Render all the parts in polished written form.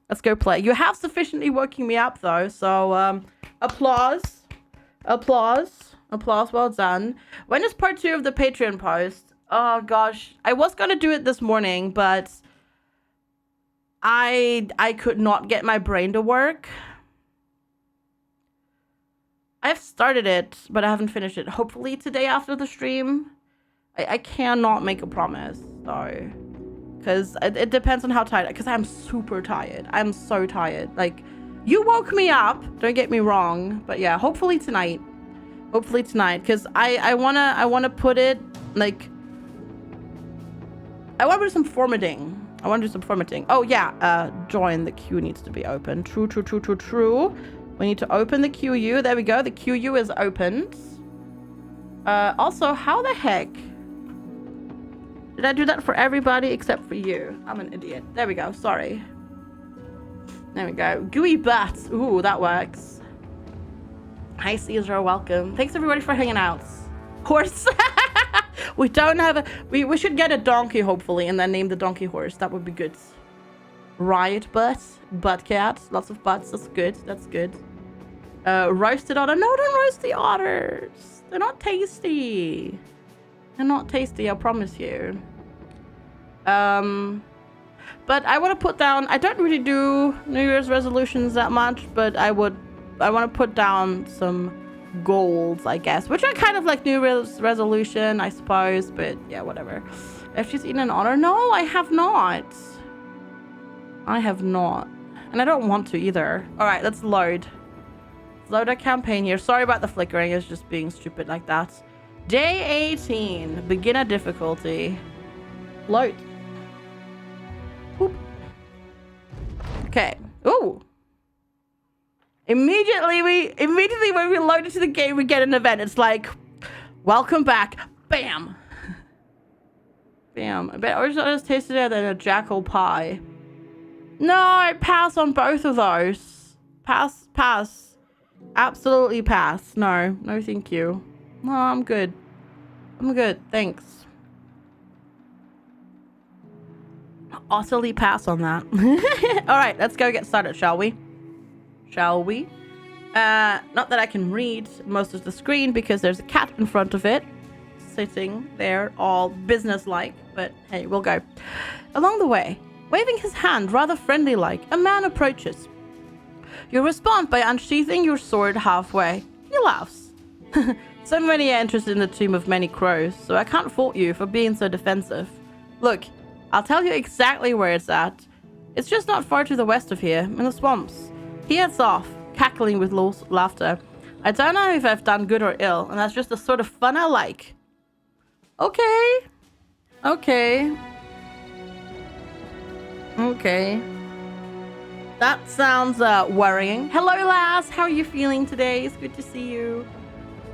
Let's go play. You have sufficiently woken me up, though. So, applause. Applause. Applause. Well done. When is part 2 of the Patreon post? Oh, gosh. I was going to do it this morning, but I could not get my brain to work. I've started it, but I haven't finished it. Hopefully today after the stream. I cannot make a promise, though. Because it depends on how tired. Because I'm super tired. I'm so tired. Like, you woke me up. Don't get me wrong. But yeah, hopefully tonight. Hopefully tonight. Because I wanna put it, like... I want to do some formatting. Oh, yeah. Join the queue needs to be open. True. We need to open the QU. There we go. The QU is opened. Also, how the heck... Did I do that for everybody except for you? I'm an idiot. There we go. Sorry. There we go. Gooey bats. Ooh, that works. Hi, Caesar. Welcome. Thanks, everybody, for hanging out. Horse. We don't have a... We should get a donkey, hopefully, and then name the donkey horse. That would be good. Riot butt. Butt cat. Lots of butts. That's good. That's good. Roasted otter. No, don't roast the otters. They're not tasty. They're not tasty, I promise you. But I want to put down... I don't really do New Year's resolutions that much, but I want to put down some goals, I guess, which are kind of like New Year's resolution, I suppose, but yeah, whatever. If she's eaten an otter? No, I have not. I have not. And I don't want to either. All right, let's load. Let's load our campaign here. Sorry about the flickering. It's just being stupid like that. Day 18. Beginner difficulty. Load. Boop. Okay. Ooh. Immediately when we load into the game, we get an event. It's like, welcome back. Bam. Bam. I bet ours tasted better than a jackal pie. No, I pass on both of those. Pass. Absolutely pass. No, thank you. No, I'm good. Thanks. Utterly pass on that. All right, let's go get started, shall we? Not that I can read most of the screen because there's a cat in front of it, sitting there all businesslike, but hey, we'll go. Along the way, waving his hand rather friendly-like, a man approaches. You respond by unsheathing your sword halfway. He laughs. So many are interested in the tomb of many crows, so I can't fault you for being so defensive. Look, I'll tell you exactly where it's at. It's just not far to the west of here, in the swamps. He heads off, cackling with laughter. I don't know if I've done good or ill, and that's just the sort of fun I like. Okay. That sounds worrying. Hello, lass. How are you feeling today? It's good to see you.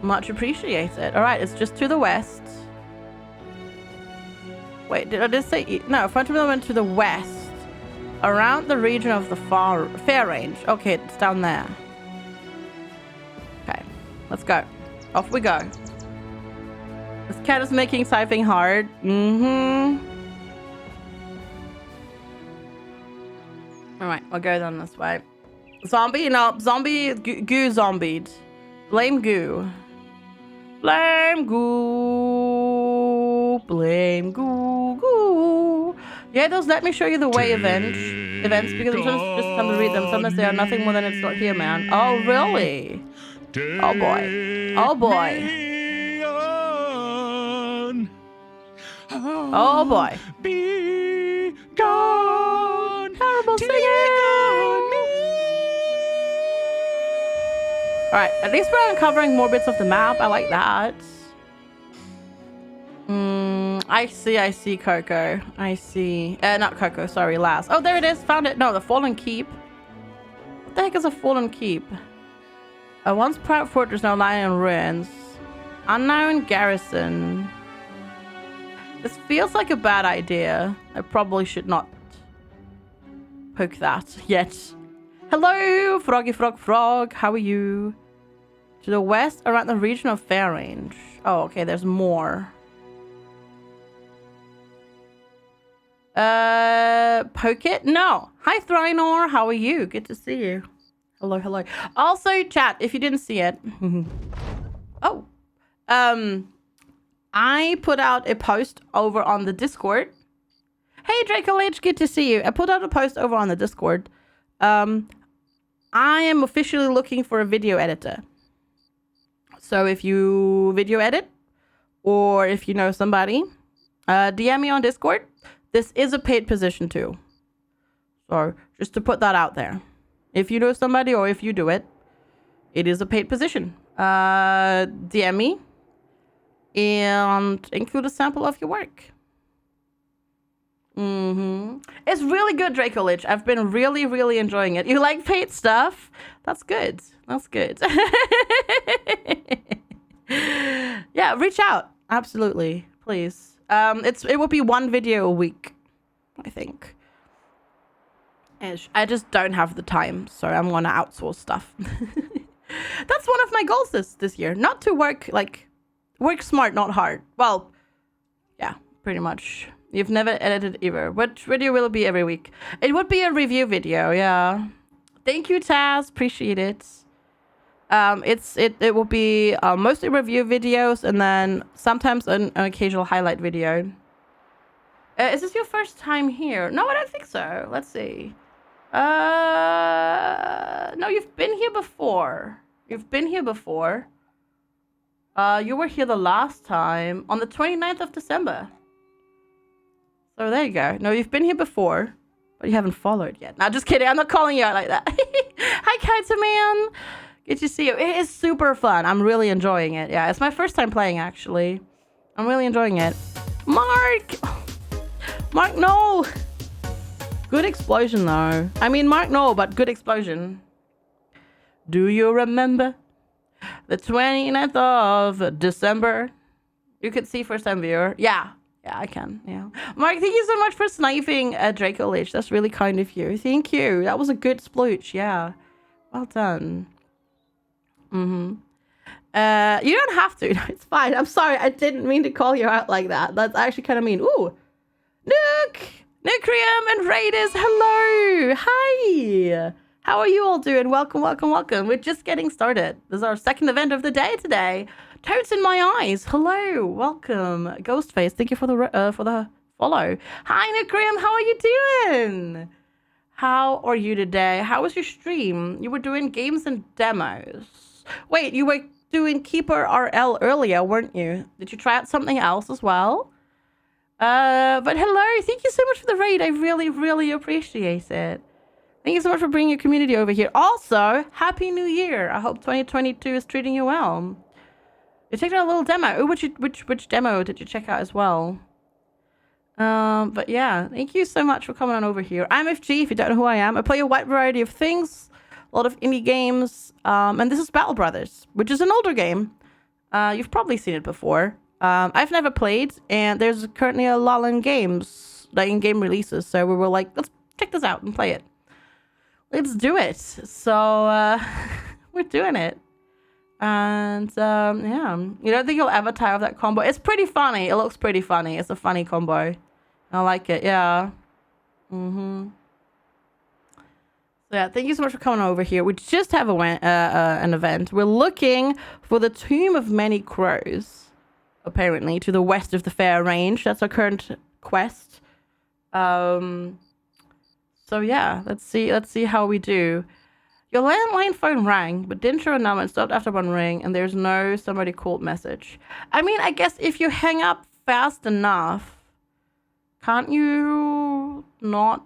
Much appreciated. All right, it's just to the west. Wait, did I just say... No, front of them went to the west. Around the region of the fair range. Okay, it's down there. Okay, let's go. Off we go. This cat is making typing hard. Alright, I'll go down this way. Zombie? No, zombie. Goo zombied. Blame goo. Blame goo. Blame goo. Yeah, those let me show you the way events because I'm just time to read them. Sometimes they are nothing more than it's not here, man. Oh, really? Oh, boy. Oh, boy. Oh, boy. Be gone. Terrible singing. Alright, at least we're uncovering more bits of the map. I like that. I see, Coco. I see. Not Coco, sorry, Lass. Oh, there it is. Found it. No, the Fallen Keep. What the heck is a Fallen Keep? A once proud fortress now lying in ruins. Unknown garrison. This feels like a bad idea. I probably should not poke that yet. Hello, Froggy Frog. How are you? To the west, around the region of Fair Range. Oh, okay, there's more. Poke it? No. Hi, Thrinor. How are you? Good to see you. Hello, hello. Also, chat, if you didn't see it. Oh. I put out a post over on the Discord. Hey, Draco H, good to see you. I put out a post over on the Discord. I am officially looking for a video editor. So if you video edit, or if you know somebody, DM me on Discord. This is a paid position too. So just to put that out there. If you know somebody or if you do it, it is a paid position. DM me and include a sample of your work. It's really good, Draco Lich. I've been really, really enjoying it. You like paid stuff? That's good. That's good. Yeah, reach out. Absolutely. Please. It will be one video a week, I think. I just don't have the time, so I'm gonna outsource stuff. That's one of my goals this year. Not to work smart, not hard. Well, yeah, pretty much. You've never edited either. Which video will it be every week? It would be a review video, yeah. Thank you, Taz. Appreciate it. It will be mostly review videos and then sometimes an occasional highlight video. Is this your first time here? No, I don't think so. Let's see. No, you've been here before. You've been here before. You were here the last time on the 29th of December. So there you go. No, you've been here before, but you haven't followed yet. No, just kidding. I'm not calling you out like that. Hi, Kaito Man. Good to see you. It is super fun. I'm really enjoying it. Yeah, it's my first time playing, actually. I'm really enjoying it. Mark! Mark, no! Good explosion, though. I mean, Mark, no, but good explosion. Do you remember the 29th of December? You could see first time viewer. Yeah. Yeah, I can. Yeah. Mark, thank you so much for sniping Draco Lich. That's really kind of you. Thank you. That was a good splooch. Yeah. Well done. You don't have to. No, it's fine. I'm sorry. I didn't mean to call you out like that. That's actually kind of mean. Ooh. Nook! Nucrium and Raiders. Hello. Hi. How are you all doing? Welcome, welcome, welcome. We're just getting started. This is our second event of the day today. Toads in my eyes. Hello. Welcome. Ghostface. Thank you for the follow. Hi, Nucrium. How are you doing? How are you today? How was your stream? You were doing games and demos. Wait, you were doing Keeper RL earlier, weren't you? Did you try out something else as well? But hello. Thank you so much for the raid. I really, really appreciate it. Thank you so much for bringing your community over here. Also, Happy New Year. I hope 2022 is treating you well. You checked out a little demo. Ooh, which demo did you check out as well? But yeah, thank you so much for coming on over here. I'm FG, if you don't know who I am. I play a wide variety of things, a lot of indie games, and this is Battle Brothers, which is an older game. You've probably seen it before. I've never played, and there's currently a lull in games, like in game releases, so we were like, let's check this out and play it. Let's do it. So, we're doing it. And, yeah. You don't think you'll ever tire of that combo? It's pretty funny. It looks pretty funny. It's a funny combo. I like it, yeah. So, yeah, thank you so much for coming over here. We just have an event. We're looking for the Tomb of Many Crows, apparently, to the west of the Fair Range. That's our current quest. So yeah, let's see how we do. Your landline phone rang, but didn't show a number and stopped after one ring, and there's no somebody called message. I mean, I guess if you hang up fast enough, can't you not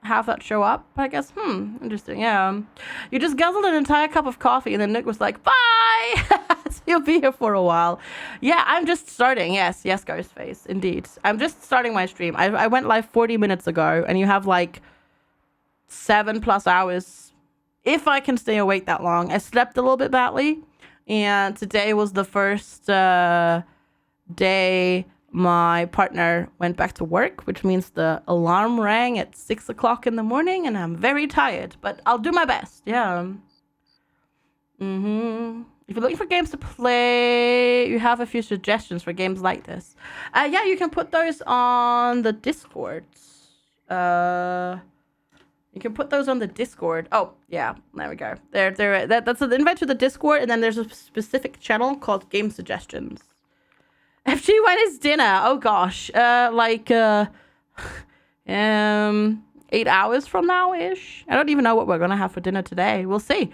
have that show up? I guess, interesting, yeah. You just guzzled an entire cup of coffee, and then Nick was like, bye! So you'll be here for a while. Yeah, I'm just starting. Yes, Ghostface, indeed. I'm just starting my stream. I went live 40 minutes ago, and you have like 7+ hours, if I can stay awake that long. I slept a little bit badly, and today was the first day my partner went back to work, which means the alarm rang at 6 o'clock in the morning, and I'm very tired, but I'll do my best. Yeah. If you're looking for games to play, you have a few suggestions for games like this. Yeah, you can put those on the Discord. You can put those on the Discord. Oh, yeah. There we go. That's an invite to the Discord, and then there's a specific channel called Game Suggestions. FG, when is dinner? Oh, gosh. 8 hours from now-ish. I don't even know what we're going to have for dinner today. We'll see.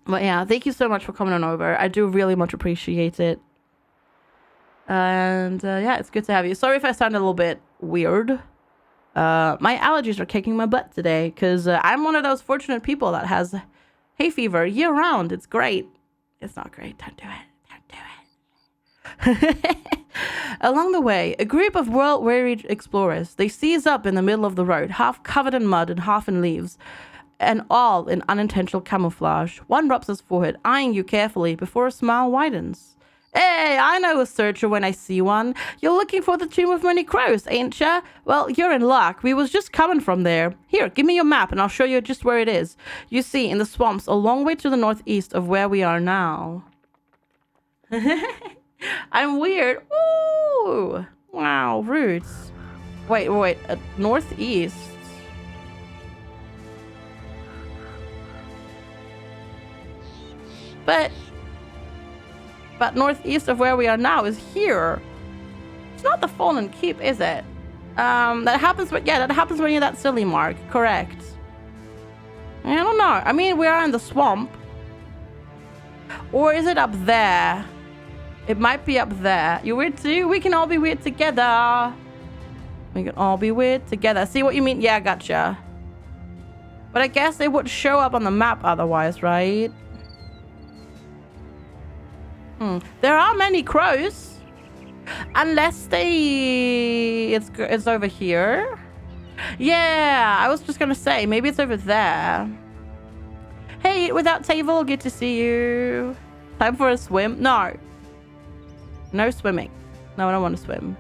But yeah, thank you so much for coming on over. I do really much appreciate it. And yeah, it's good to have you. Sorry if I sound a little bit weird. My allergies are kicking my butt today because I'm one of those fortunate people that has hay fever year round. It's great. It's not great. Don't do it. Don't do it. Along the way, a group of world-weary explorers, they seize up in the middle of the road, half covered in mud and half in leaves, and all in unintentional camouflage. One rubs his forehead, eyeing you carefully before a smile widens. Hey, I know a searcher when I see one. You're looking for the Tomb of Many Crows, ain't ya? Well, you're in luck. We was just coming from there. Here, give me your map and I'll show you just where it is. You see, in the swamps a long way to the northeast of where we are now. I'm weird. Ooh. Wow, roots. Wait. Northeast? But northeast of where we are now is here. It's not the Fallen Keep, is it? That happens when you're that silly, Mark. Correct. I don't know. I mean, we are in the swamp. Or is it up there? It might be up there. You weird too? We can all be weird together. We can all be weird together. See what you mean? Yeah, gotcha. But I guess they would show up on the map otherwise, right? There are many crows. Unless it's over here. Yeah, I was just gonna say, maybe it's over there. Hey, without table, good to see you. Time for a swim? No. No swimming. No, I don't want to swim.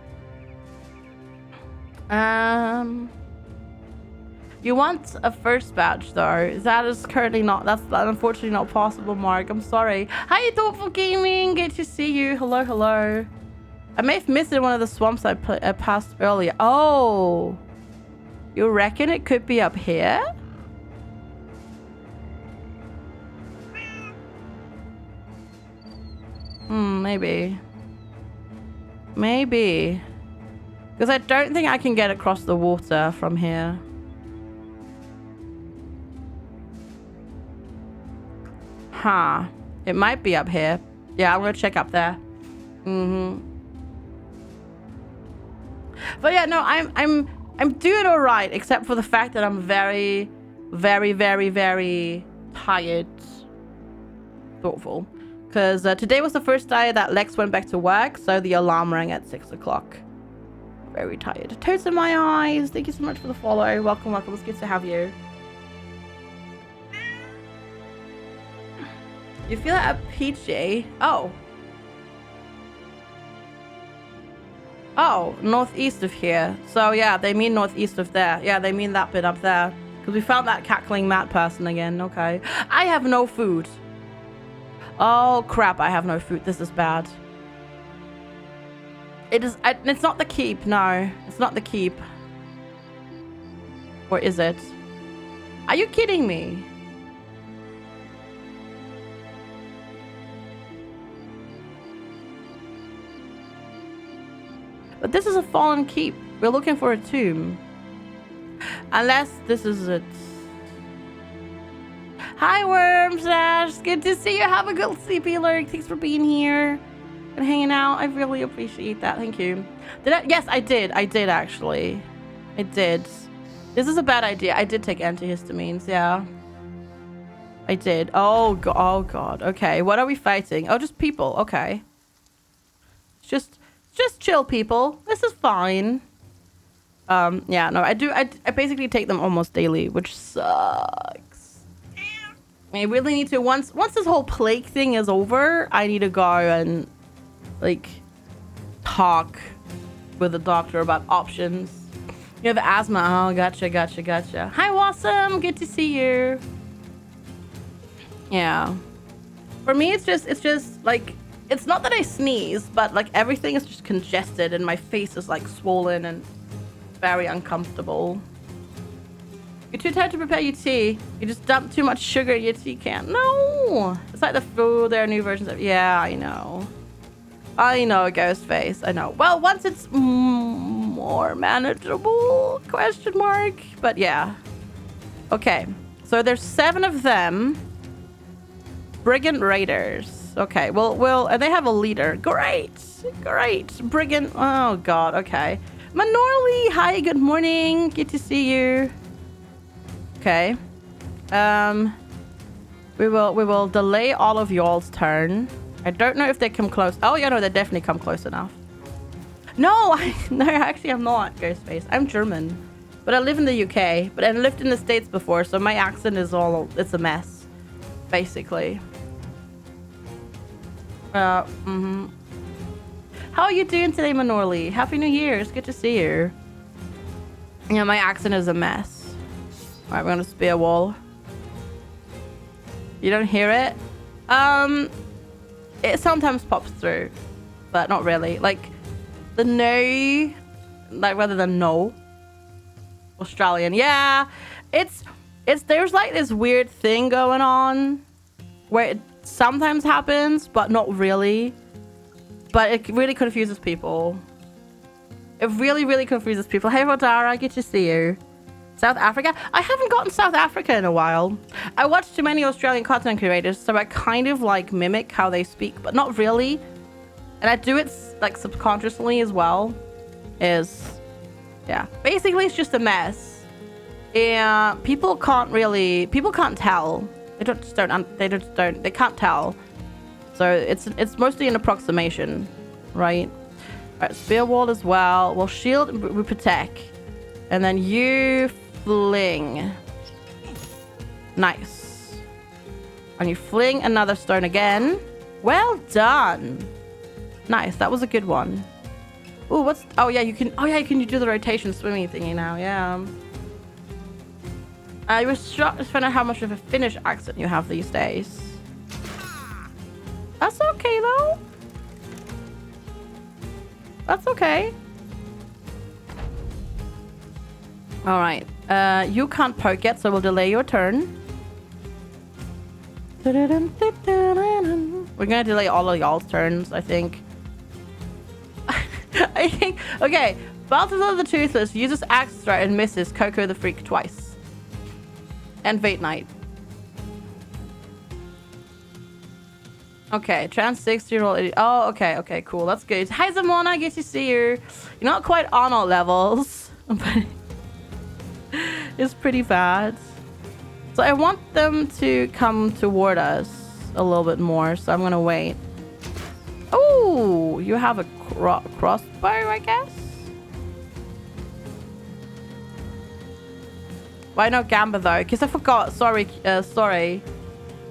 You want a first badge though. That is currently not, that's unfortunately not possible, Mark. I'm sorry. Hi, Thoughtful Gaming. Good to see you. Hello. I may have missed it in one of the swamps I passed earlier. Oh. You reckon it could be up here? Maybe. Because I don't think I can get across the water from here. Huh. It might be up here. Yeah, I'm gonna check up there. But yeah, no, I'm doing all right, except for the fact that I'm very, very, very, very tired. Thoughtful. Because today was the first day that Lex went back to work, so the alarm rang at 6 o'clock. Very tired. Toads in my eyes. Thank you so much for the follow. Welcome. It's good to have you. You feel it at PG? Oh, northeast of here. So yeah, they mean northeast of there. Yeah, they mean that bit up there. Because we found that cackling mad person again. Okay. I have no food. Oh crap, I have no food. This is bad. It's not the keep. No, it's not the keep. Or is it? Are you kidding me? But this is a fallen keep. We're looking for a tomb. Unless this is it. Hi, Worms Ash. Good to see you. Have a good sleepy lurk. Thanks for being here and hanging out. I really appreciate that. Thank you. Did I? Yes, I did. I did, actually. I did. This is a bad idea. I did take antihistamines. Yeah. I did. Oh, God. Okay. What are we fighting? Oh, just people. Okay. Just chill, people. This is fine. Yeah, no, I basically take them almost daily, which sucks. I really need to, once this whole plague thing is over, I need to go and, like, talk with the doctor about options. You have asthma. Oh, gotcha. Hi, Wassam. Good to see you. Yeah. For me, it's just, like, it's not that I sneeze, but like everything is just congested and my face is like swollen and very uncomfortable. You're too tired to prepare your tea. You just dumped too much sugar in your tea can. No! It's like the food. There are new versions of... Yeah, I know. I know, Ghostface. I know. Well, once it's more manageable, question mark. But yeah. Okay. So there's 7 of them. Brigand Raiders. Okay. Well, and they have a leader. Great. Great. Brigand. Oh, God. Okay. Manorly. Hi, good morning. Good to see you. Okay. We will delay all of y'all's turn. I don't know if they come close. Oh, yeah, no, they definitely come close enough. No, no, actually, I'm not, Ghostface. I'm German. But I live in the UK. But I lived in the States before, so my accent is it's a mess. Basically. How are you doing today, Manorly? Happy New Year. It's good to see you. Yeah, my accent is a mess. Alright, we're gonna spear wall. You don't hear it? It sometimes pops through, but not really. Like the no, like rather than no. Australian, yeah. It's there's like this weird thing going on where it sometimes happens, but not really. But it really confuses people. It really, really confuses people. Hey, Rodara, good to see you. South Africa? I haven't gotten South Africa in a while. I watch too many Australian content creators, so I kind of like mimic how they speak, but not really. And I do it like subconsciously as well. Yeah. Basically, it's just a mess. Yeah, people can't tell. They can't tell. So it's mostly an approximation, right? All right, spear wall as well. We'll shield and we protect. And then you fling. Nice. And you fling another stone again. Well done. Nice. That was a good one. Ooh, what's... Oh, yeah, you can... Oh, yeah, you do the rotation swimming thingy now. Yeah. I was shocked to find out how much of a Finnish accent you have these days. That's okay, though. That's okay. All right. You can't poke yet, so we'll delay your turn. We're gonna delay all of y'all's turns, I think. I think. Okay. Balthazar the Toothless uses Axe Throw and misses Coco the Freak twice. And Vate Knight. Okay, trans 6-year-old. Oh, okay, okay, cool. That's good. Hi, Zamona. Good to see you. You're not quite on all levels, but it's pretty bad. So I want them to come toward us a little bit more, so I'm gonna wait. Oh, you have a crossbow, I guess? Why not Gamba, though? Because I forgot. Sorry, sorry.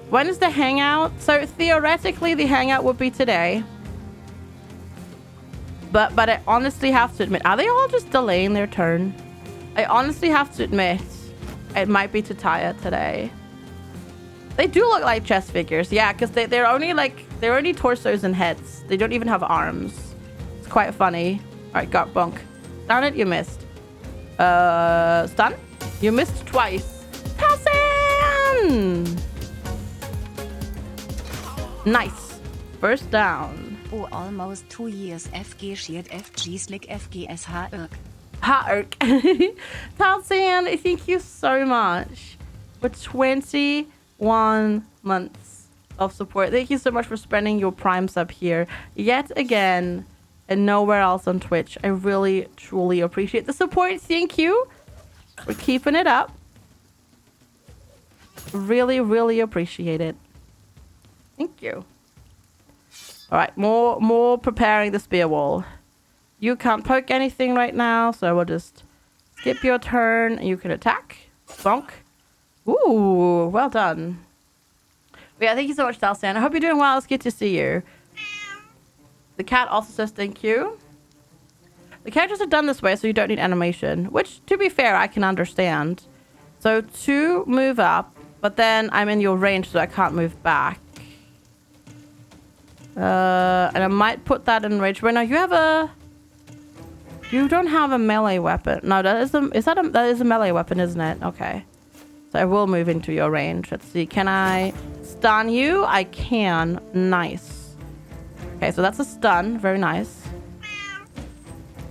When is the hangout? So theoretically, the hangout would be today. But I honestly have to admit, are they all just delaying their turn? I honestly have to admit, it might be Tataya today. They do look like chess figures, yeah, because they're only torsos and heads. They don't even have arms. It's quite funny. All right, got bonk. Darn it, you missed. Stun? You missed twice. Hassan! Nice. First down. Oh, almost 2 years. FG Shield, FG Slick, FGS Irk. Ha-irk. Talsan, thank you so much for 21 months of support. Thank you so much for spending your Prime sub here yet again and nowhere else on Twitch. I really, truly appreciate the support. Thank you for keeping it up. Really, really appreciate it. Thank you. All right, more preparing the spear wall. You can't poke anything right now, so we'll just skip your turn and you can attack. Bonk. Ooh, well done. Yeah, thank you so much, Dalstan. I hope you're doing well. It's good to see you. The cat also says thank you. The characters are done this way, so you don't need animation, which, to be fair, I can understand. So 2 move up, but then I'm in your range, so I can't move back. And I might put that in range. Right now, you don't have a melee weapon. No, that is a melee weapon, isn't it? Okay. So I will move into your range. Let's see. Can I stun you? I can. Nice. Okay, so that's a stun. Very nice.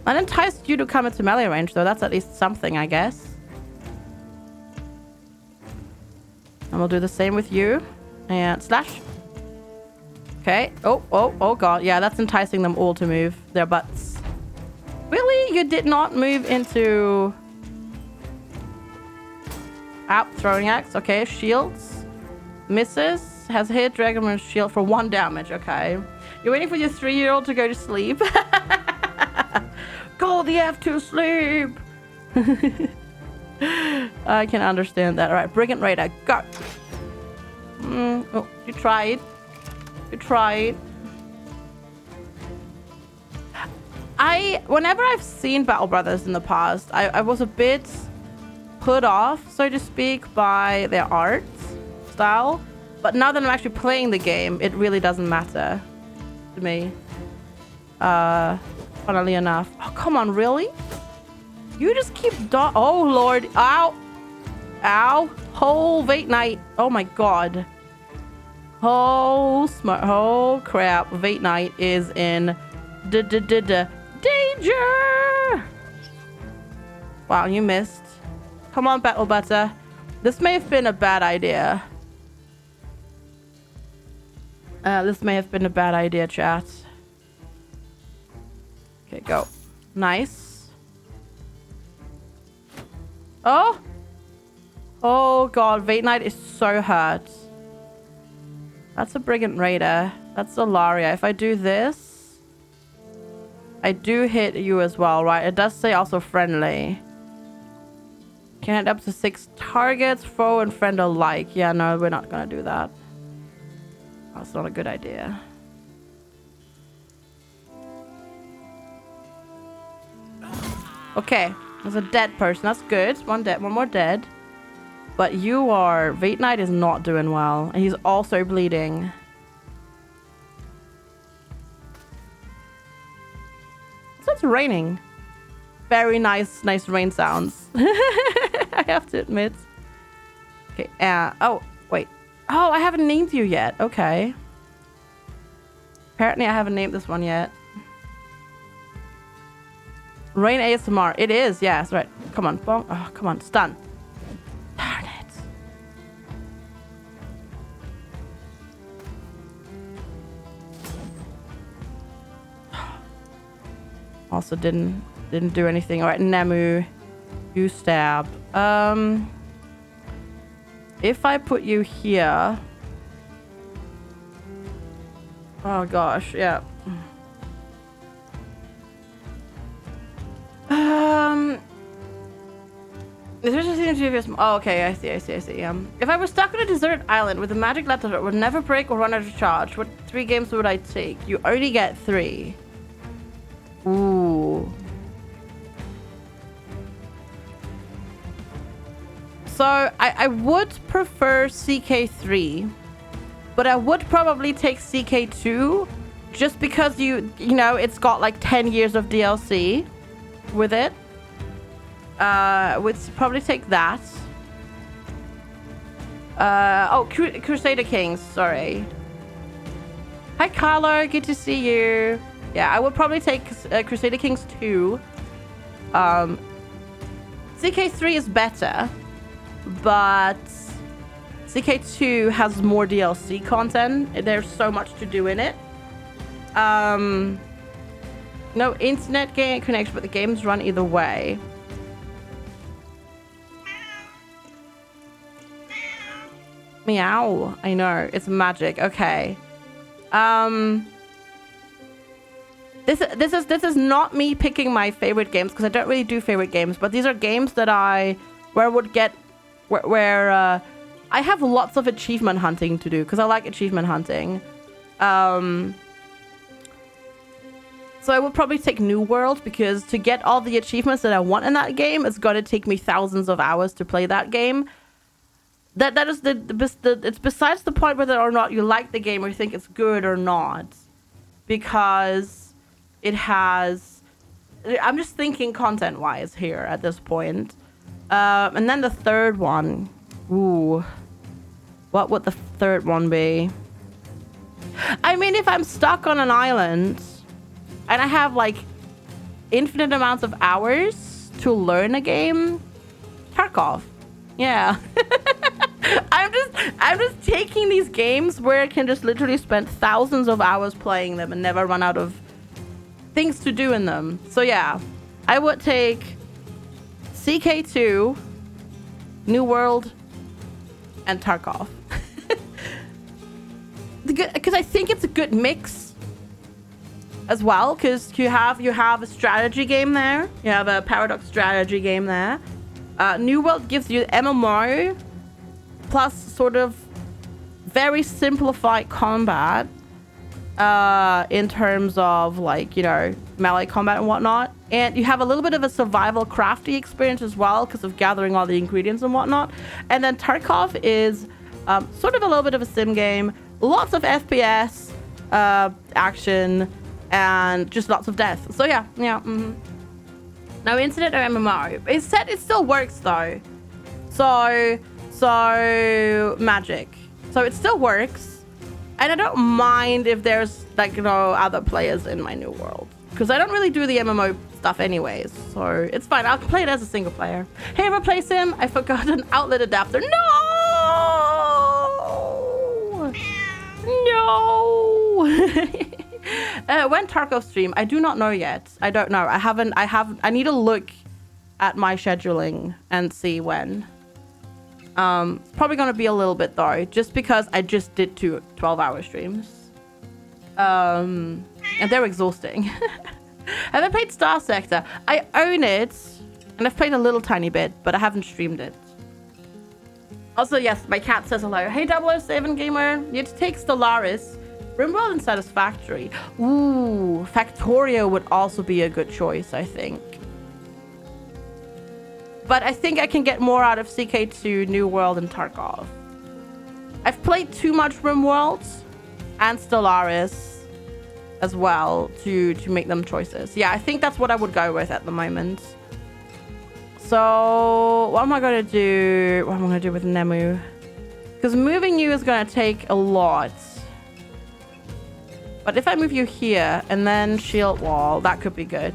I enticed you to come into melee range, though. That's at least something, I guess. And we'll do the same with you. And slash. Okay. Oh, God. Yeah, that's enticing them all to move their butts. Really? You did not move into... Out. Throwing axe. Okay. Shields. Misses. Has hit Dragon's shield for 1 damage. Okay. You're waiting for your 3-year-old to go to sleep. Go the F to sleep. I can understand that. All right. Brigand Raider. Go. Oh, you tried. You tried. Whenever I've seen Battle Brothers in the past, I was a bit put off, so to speak, by their art style. But now that I'm actually playing the game, it really doesn't matter to me. Funnily enough. Oh, come on, really? You just keep oh, Lord. Ow. Ow. Whole Vate Knight. Oh, my God. Oh, crap. Vate Knight is in danger. Wow, you missed. Come on, Battle Butter. This may have been a bad idea. This may have been a bad idea, chat. Okay, go. Nice. Oh. Oh, God. Vate Knight is so hurt. That's a Brigand Raider. That's a Laria. If I do this, I do hit you as well, right? It does say also friendly. Can hit up to 6 targets, foe and friend alike. Yeah, no, we're not gonna do that. That's not a good idea. Okay, there's a dead person. That's good. One more dead. But you are... Vate Knight is not doing well. And he's also bleeding. So it's raining. Very nice rain sounds. I have to admit. Okay, oh, wait. Oh, I haven't named you yet. Okay. Apparently I haven't named this one yet. Rain ASMR. It is, yes, right. Come on, bonk. Oh, come on, stun. Darn it. Also didn't do anything. All right, Nemu, you stab. If I put you here. Oh gosh, yeah. Oh, okay, I see. If I was stuck on a deserted island with a magic letter that would never break or run out of charge, what 3 games would I take? You only get 3. Ooh. So I would prefer CK3, but I would probably take CK2 just because you know, it's got like 10 years of DLC with it. Would probably take that. Oh, Crusader Kings, sorry. Hi, Carlo, good to see you. Yeah, I would probably take Crusader Kings 2. CK3 is better, but CK2 has more DLC content. There's so much to do in it. No internet game connection, but the games run either way. Meow. I know. It's magic. Okay. This is not me picking my favorite games, because I don't really do favorite games, but these are games that I have lots of achievement hunting to do, because I like achievement hunting. So I would probably take New World, because to get all the achievements that I want in that game, it's going to take me thousands of hours to play that game. That is it's besides the point whether or not you like the game or you think it's good or not, because it has... I'm just thinking content-wise here at this point. And then the third one. Ooh. What would the third one be? I mean, if I'm stuck on an island and I have like infinite amounts of hours to learn a game, Tarkov. Yeah. I'm just taking these games where I can just literally spend thousands of hours playing them and never run out of things to do in them. So yeah, I would take CK2, New World, and Tarkov. Because I think it's a good mix as well, because you have a strategy game there, you have a paradox strategy game there. New World gives you MMO plus sort of very simplified combat in terms of, like, you know, melee combat and whatnot, and you have a little bit of a survival crafty experience as well because of gathering all the ingredients and whatnot. And then Tarkov is sort of a little bit of a sim game, lots of FPS action, and just lots of death. So yeah. No internet or MMO. It said it still works though. So magic. So it still works, and I don't mind if there's, like, you know, other players in my New World, because I don't really do the MMO stuff anyways. So it's fine. I'll play it as a single player. Hey, replace him. I forgot an outlet adapter. No. When Tarkov stream, I do not know yet. I don't know. I need to look at my scheduling and see when. It's probably gonna be a little bit though, just because I just did 2 12-hour streams. And they're exhausting. Have I played Star Sector? I own it, and I've played a little tiny bit, but I haven't streamed it. Also, yes, my cat says hello. Hey, 007 gamer. You have to take Stellaris, RimWorld, and Satisfactory. Ooh, Factorio would also be a good choice, I think. But I think I can get more out of CK2, New World, and Tarkov. I've played too much RimWorld and Stellaris as well to make them choices. Yeah, I think that's what I would go with at the moment. So what am I gonna do? What am I gonna do with Nemu? Because moving you is gonna take a lot. But if I move you here and then shield wall, that could be good.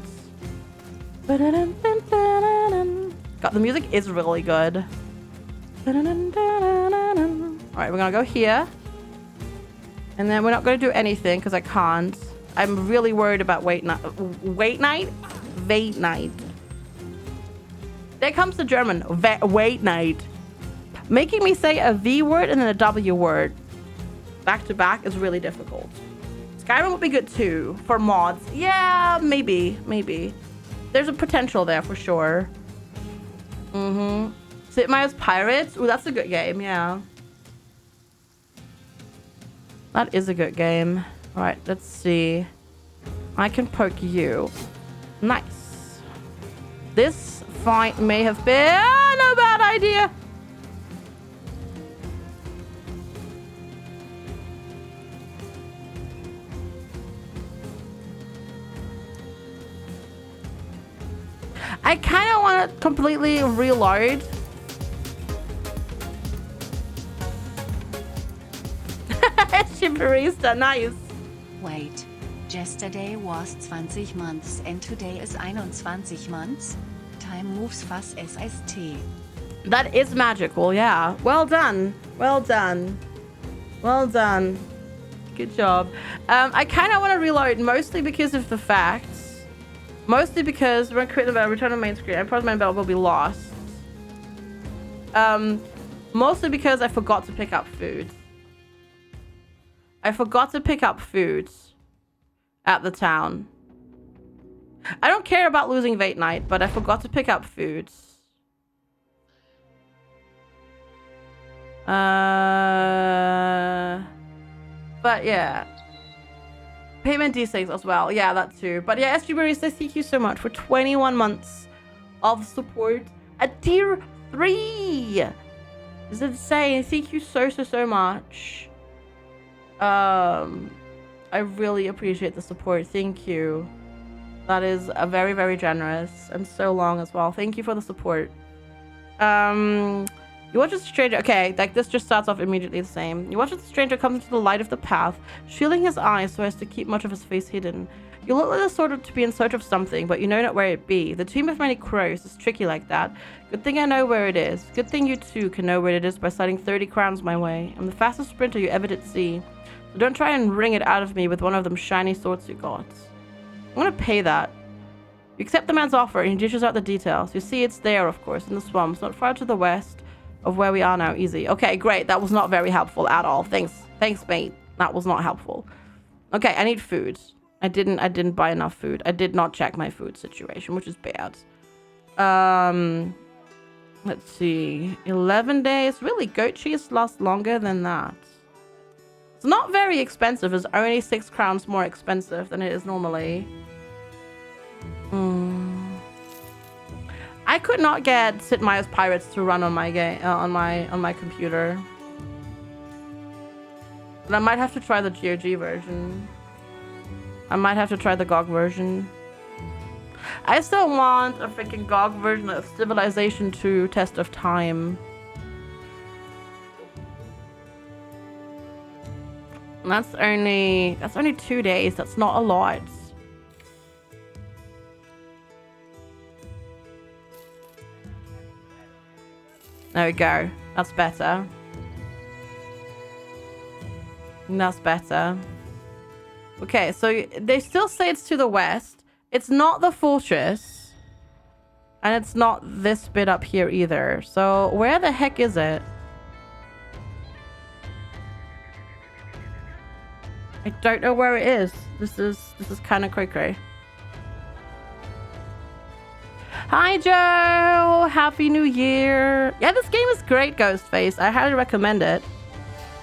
God, the music is really good. All right, we're gonna go here. And then we're not gonna do anything because I can't. I'm really worried about wait night. There comes the German. Wait night. Making me say a V word and then a W word back to back is really difficult. Skyrim would be good too for mods. Yeah, maybe. There's a potential there for sure. Sid Meier's Pirates. Ooh, that's a good game. Yeah. That is a good game. All right, let's see. I can poke you. Nice. This fight may have been a bad idea. I kind of want to completely reload. Barista, nice. Wait. Yesterday was 20 months and today is 21 months. Time moves fast as ST. That is magical, yeah. Well done. Good job. I kind of want to reload, mostly because of the facts. Mostly because when I create the battle, return to main screen, I probably my battle will be lost. Mostly because I forgot to pick up food. I forgot to pick up food at the town. I don't care about losing Vate Night, but I forgot to pick up food. But yeah. Payment D6 as well. Yeah, that too. But yeah, SG Barista, thank you so much for 21 months of support at tier 3. It's insane. Thank you so much. I really appreciate the support. Thank you. That is a very generous and so long as well. Thank you for the support. You watch as the stranger... Okay, like this just starts off immediately the same. You watch as the stranger comes into the light of the path, shielding his eyes so as to keep much of his face hidden. You look like a sort of to be in search of something, but you know not where it be. The tomb of many crows is tricky like that. Good thing I know where it is. Good thing you too can know where it is by sliding 30 crowns my way. I'm the fastest sprinter you ever did see. So don't try and wring it out of me with one of them shiny swords you got. I'm gonna pay that. You accept the man's offer and he dishes out the details. You see it's there, of course, in the swamps, not far to the west of where we are now. Easy. Okay, great. That was not very helpful at all. Thanks, mate. That was not helpful. Okay, I need food. I didn't buy enough food. I did not check my food situation, which is bad. Let's see. 11 days. Really, goat cheese lasts longer than that. It's not very expensive. It's only 6 crowns more expensive than it is normally. I could not get Sid Meier's Pirates to run on my game on my computer. But I might have to try the GOG version. I might have to try the GOG version. I still want a freaking GOG version of Civilization 2 Test of Time. And that's only 2 days. That's not a lot. There we go. That's better. That's better. Okay, so they still say it's to the west. It's not the fortress. And it's not this bit up here either. So where the heck is it? I don't know where it is. This is kind of cray-cray. Hi, Joe! Happy New Year! Yeah, this game is great, Ghostface. I highly recommend it.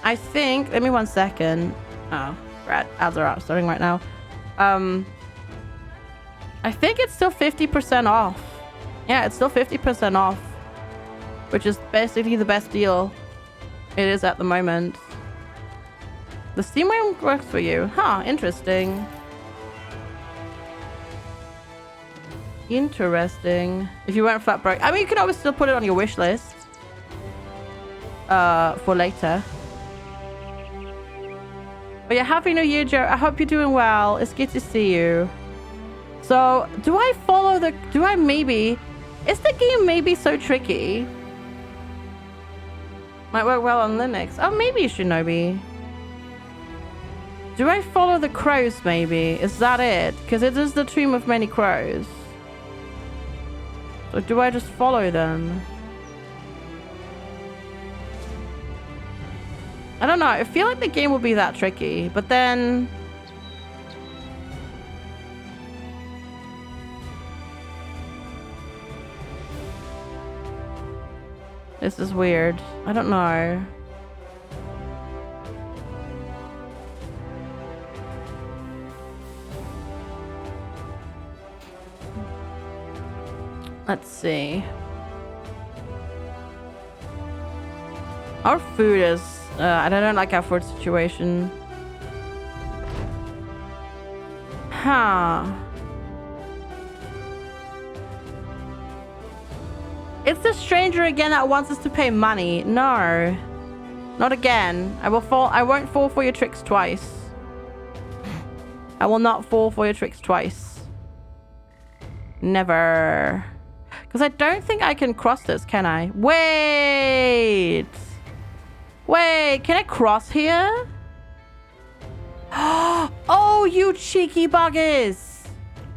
I think... Let me 1 second. Oh, right. Ads are starting right now. I think it's still 50% off. Yeah, it's still 50% off. Which is basically the best deal it is at the moment. The Steam one works for you. Huh, interesting. Interesting. If you weren't flat broke. I mean, you can always still put it on your wish list. For later. But yeah, Happy New Year, Joe. I hope you're doing well. It's good to see you. So, do I follow the... Do I maybe... Is the game maybe so tricky? Might work well on Linux. Oh, maybe, Shinobi. Do I follow the crows, maybe? Is that it? Because it is the Tomb of Many Crows. Or do I just follow them? I don't know. I feel like the game will be that tricky, but then... This is weird. I don't know. Let's see. Our food is... I don't like our food situation. Huh. It's the stranger again that wants us to pay money. No. Not again. I won't fall for your tricks twice. I will not fall for your tricks twice. Never. Because I don't think I can cross this, can I? Wait! Wait, can I cross here? Oh, you cheeky buggers!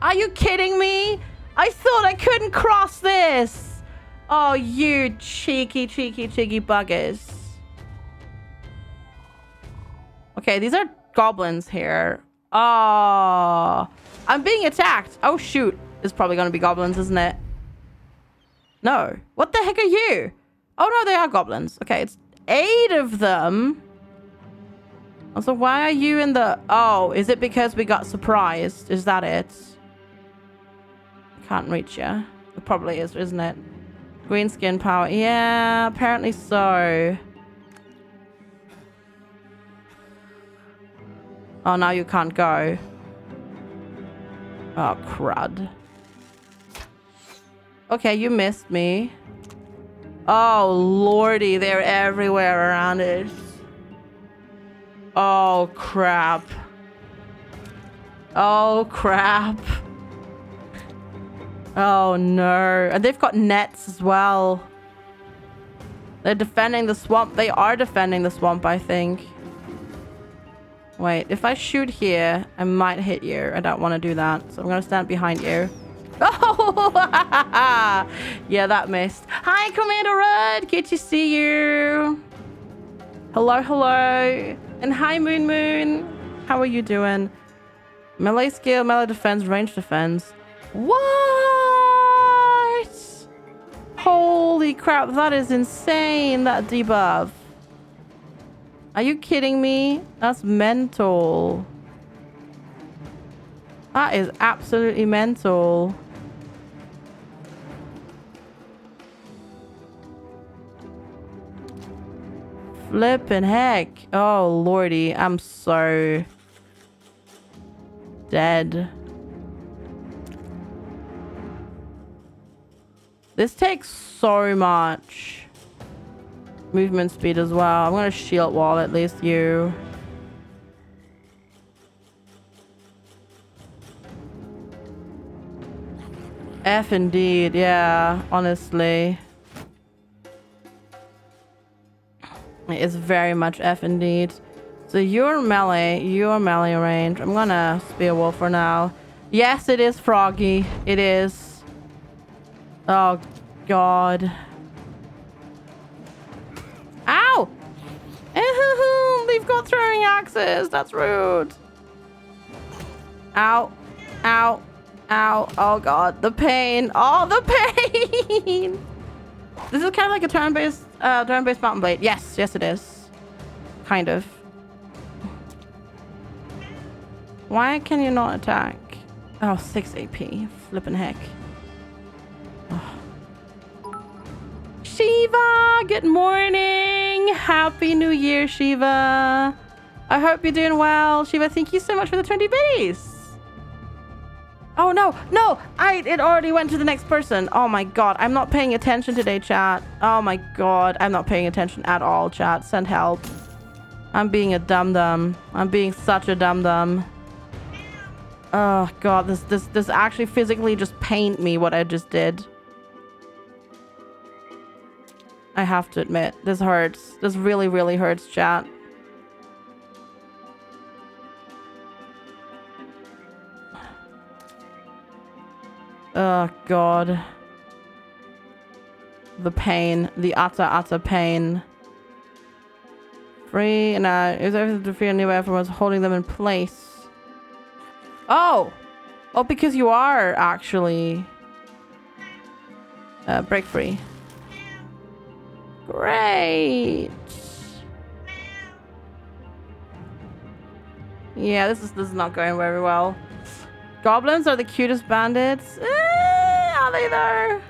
Are you kidding me? I thought I couldn't cross this! Oh, you cheeky buggers. Okay, these are goblins here. Oh, I'm being attacked. Oh, shoot. It's probably going to be goblins, isn't it? No. What the heck are you? Oh, no, they are goblins. Okay, it's 8 of them. Also, why are you in the... Oh, is it because we got surprised? Is that it? Can't reach you. It probably is, isn't it? Green skin power. Yeah, apparently so. Oh, now you can't go. Oh, crud. Okay, you missed me. Oh, lordy. They're everywhere around it. Oh, crap. Oh, crap. Oh, no. And they've got nets as well. They're defending the swamp. They are defending the swamp, I think. Wait, if I shoot here, I might hit you. I don't want to do that. So I'm going to stand behind you. Oh! Yeah, that missed. Hi, Commander Red. Good to see you. Hello, hello. And hi, Moon Moon. How are you doing? Melee skill, melee defense, range defense. What? Holy crap, that is insane, that debuff. Are you kidding me? That's mental. That is absolutely mental. Flippin' heck. Oh, lordy. I'm so dead. This takes so much movement speed as well. I'm gonna shield wall at least you. F indeed, yeah, honestly. It is very much F indeed. So you're melee range. I'm gonna spear wall for now. Yes, it is Froggy. It is. Oh, God. Ow! They've got throwing axes. That's rude. Ow. Ow. Ow. Oh, God. The pain. Oh, the pain. This is kind of like a turn-based mountain blade. Yes. Yes, it is. Kind of. Why can you not attack? Oh, 6 AP. Flippin' heck. Shiva, good morning. Happy New Year, Shiva. I hope you're doing well. Shiva, thank you so much for the 20 biddies. Oh, no. It already went to the next person. Oh, my God. I'm not paying attention today, chat. Oh, my God. I'm not paying attention at all, chat. Send help. I'm being a dum-dum. I'm being such a dum-dum. Oh, God. This actually physically just pained me what I just did. I have to admit, this hurts. This really, really hurts, chat. Oh, God. The pain. The utter pain. Free and is everything to free anywhere everyone's holding them in place. Oh! Oh, because you are actually break free. Great. Yeah, this is not going very well. Goblins are the cutest bandits. Are they though?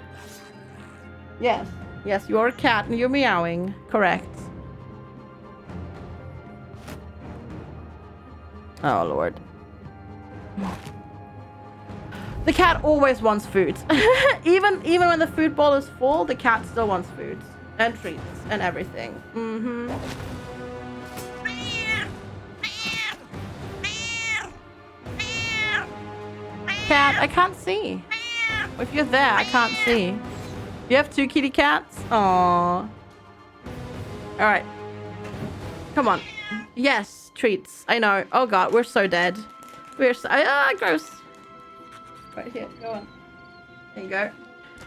Yes. Yes, you're a cat and you're meowing. Correct. Oh, Lord. The cat always wants food. even when the food bowl is full, the cat still wants food. And treats and everything. Mm-hmm. Cat, I can't see. If you're there, I can't see. You have 2 kitty cats? Aww. Alright. Come on. Yes, treats. I know. Oh, God, we're so dead. We're so... gross. Right here. Go on. There you go.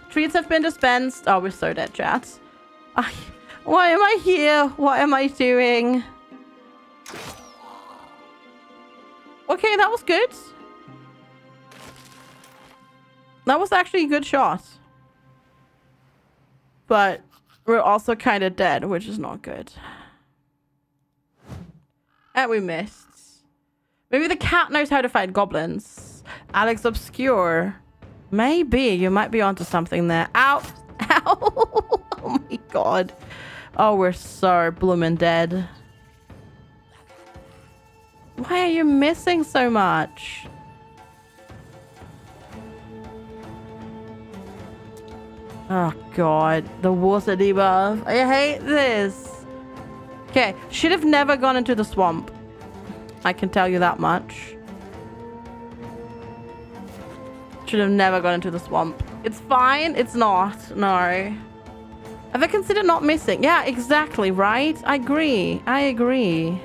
Treats have been dispensed. Oh, we're so dead, chat. Why am I here? What am I doing? Okay, that was good. That was actually a good shot. But we're also kind of dead, which is not good. And we missed. Maybe the cat knows how to fight goblins. Alex Obscure. Maybe. You might be onto something there. Ow. Ow. Oh my God. Oh, we're so bloomin' dead. Why are you missing so much? Oh god, the water debuff. I hate this. Okay, should have never gone into the swamp. I can tell you that much. Should have never gone into the swamp. It's fine. It's not. No. Have I considered not missing? Yeah, exactly, right? I agree. I agree.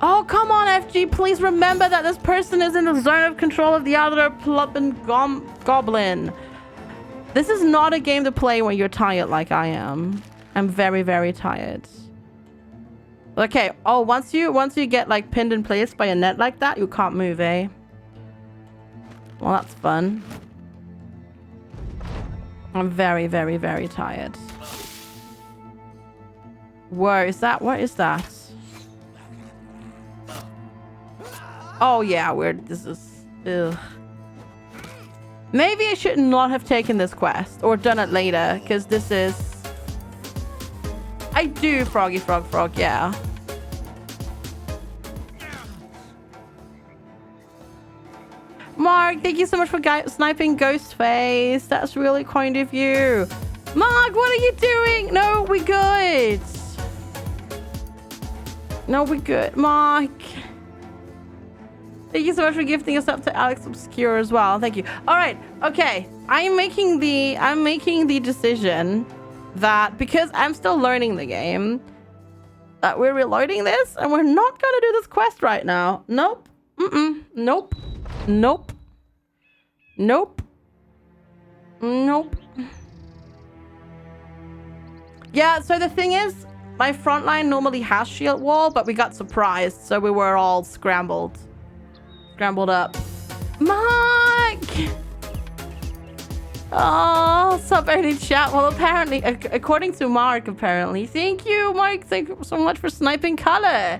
Oh, come on, FG. Please remember that this person is in the zone of control of the other ploppin' goblin. This is not a game to play when you're tired like I am. I'm very, very tired. Okay. Oh, once you get like pinned in place by a net like that, you can't move, eh? Well, that's fun. I'm very, very, very tired. Whoa, is that... What is that? Oh, yeah, weird. This is... Ugh. Maybe I should not have taken this quest or done it later, because this is... I do froggy frog, yeah. Mark, thank you so much for sniping Ghostface. That's really kind of you. Mark, what are you doing? No, we good. No, we good. Mark. Thank you so much for gifting us up to Alex Obscure as well. Thank you. All right. Okay. I'm making the decision that because I'm still learning the game, that we're reloading this and we're not going to do this quest right now. Nope. Nope. Nope. Nope. Nope. Yeah, so the thing is, my front line normally has shield wall, but we got surprised, so we were all scrambled up. Mark! Oh, sub early chat. Well, apparently, according to Mark, apparently. Thank you, Mark. Thank you so much for sniping color.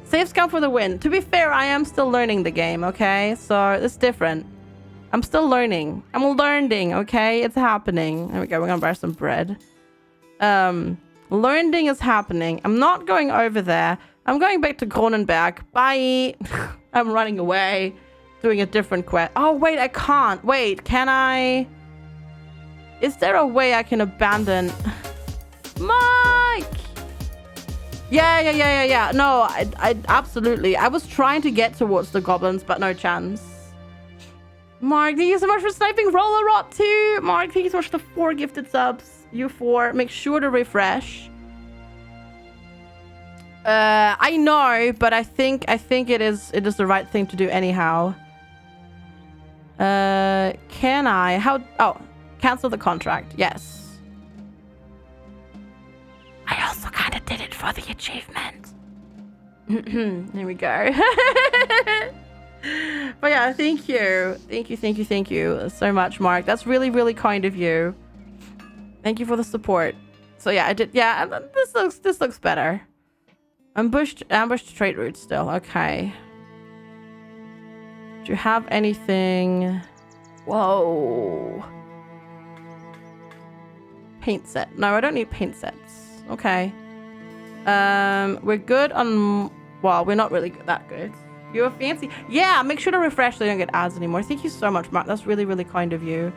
Save scum for the win. To be fair, I am still learning the game, okay? So it's different. I'm still learning. I'm learning, okay? It's happening. There we go. We're gonna buy some bread. Learning is happening. I'm not going over there. I'm going back to Kronenberg. Bye. I'm running away. Doing a different quest. Oh, wait, I can't. Wait, can I? Is there a way I can abandon? Mike! Yeah. No, I absolutely. I was trying to get towards the goblins, but no chance. Mark, thank you so much for sniping Roller Rot too. Mark, thank you so much for the 4 gifted subs. You 4. Make sure to refresh. I know, but I think it is the right thing to do anyhow. Can I? How? Oh, cancel the contract. Yes. I also kind of did it for the achievement. There we go. But yeah, thank you so much, Mark. That's really, really kind of you. Thank you for the support. So yeah, I did. Yeah, this looks better. Ambushed trade route still. Okay. Do you have anything? Whoa. Paint set. No, I don't need paint sets. Okay. We're good on... Well, we're not really that good. You're fancy. Yeah, make sure to refresh so you don't get ads anymore. Thank you so much, Mark. That's really, really kind of you.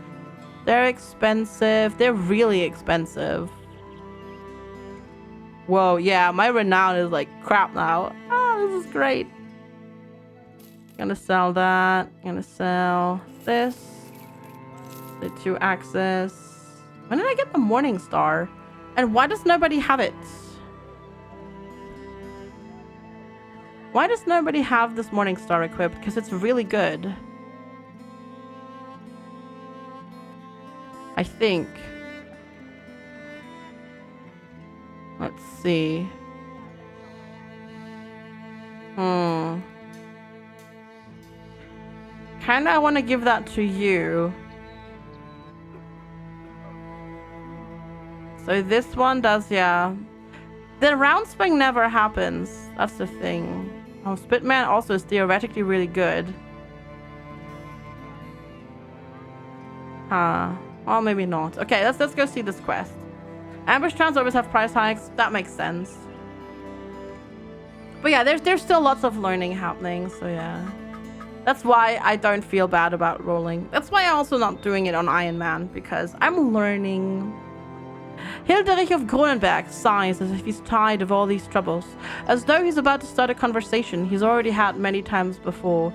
They're expensive. They're really expensive. Whoa, yeah, my renown is like crap now. Oh, this is great. Gonna sell that. Gonna sell this. The 2 axis. When did I get the Morning Star? And why does nobody have it? Why does nobody have this Morning Star equipped? Because it's really good. I think. Let's see. Kinda I want to give that to you. So this one does, yeah. The round swing never happens. That's the thing. Oh, Spitman also is theoretically really good. Well, maybe not. Okay, let's go see this quest. Ambush towns always have price hikes. That makes sense. But yeah, there's still lots of learning happening, so yeah. That's why I don't feel bad about rolling. That's why I'm also not doing it on Iron Man, because I'm learning. Hilderich of Grunenberg sighs as if he's tired of all these troubles, as though he's about to start a conversation he's already had many times before.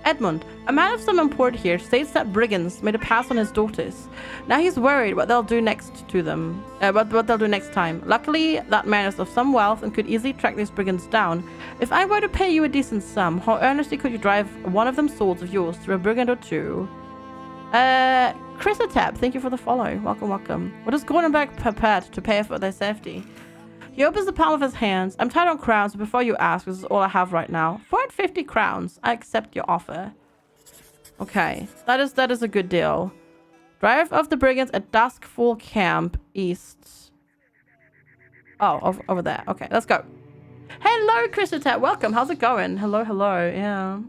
Edmund, a man of some import here, states that brigands made a pass on his daughters. Now he's worried what they'll do next to them, what they'll do next time. Luckily, that man is of some wealth and could easily track these brigands down. If I were to pay you a decent sum, how earnestly could you drive one of them swords of yours through a brigand or two? Chrysotab, thank you for the follow. Welcome, welcome. What is Gronenberg prepared to pay for their safety? He opens the palm of his hands. I'm tight on crowns, but before you ask, this is all I have right now. 450 crowns. I accept your offer. Okay, that is a good deal. Drive of the brigands at dusk, full camp east. Oh, over there. Okay, let's go. Hello, Chrysotab. Welcome. How's it going? Hello, hello. Yeah.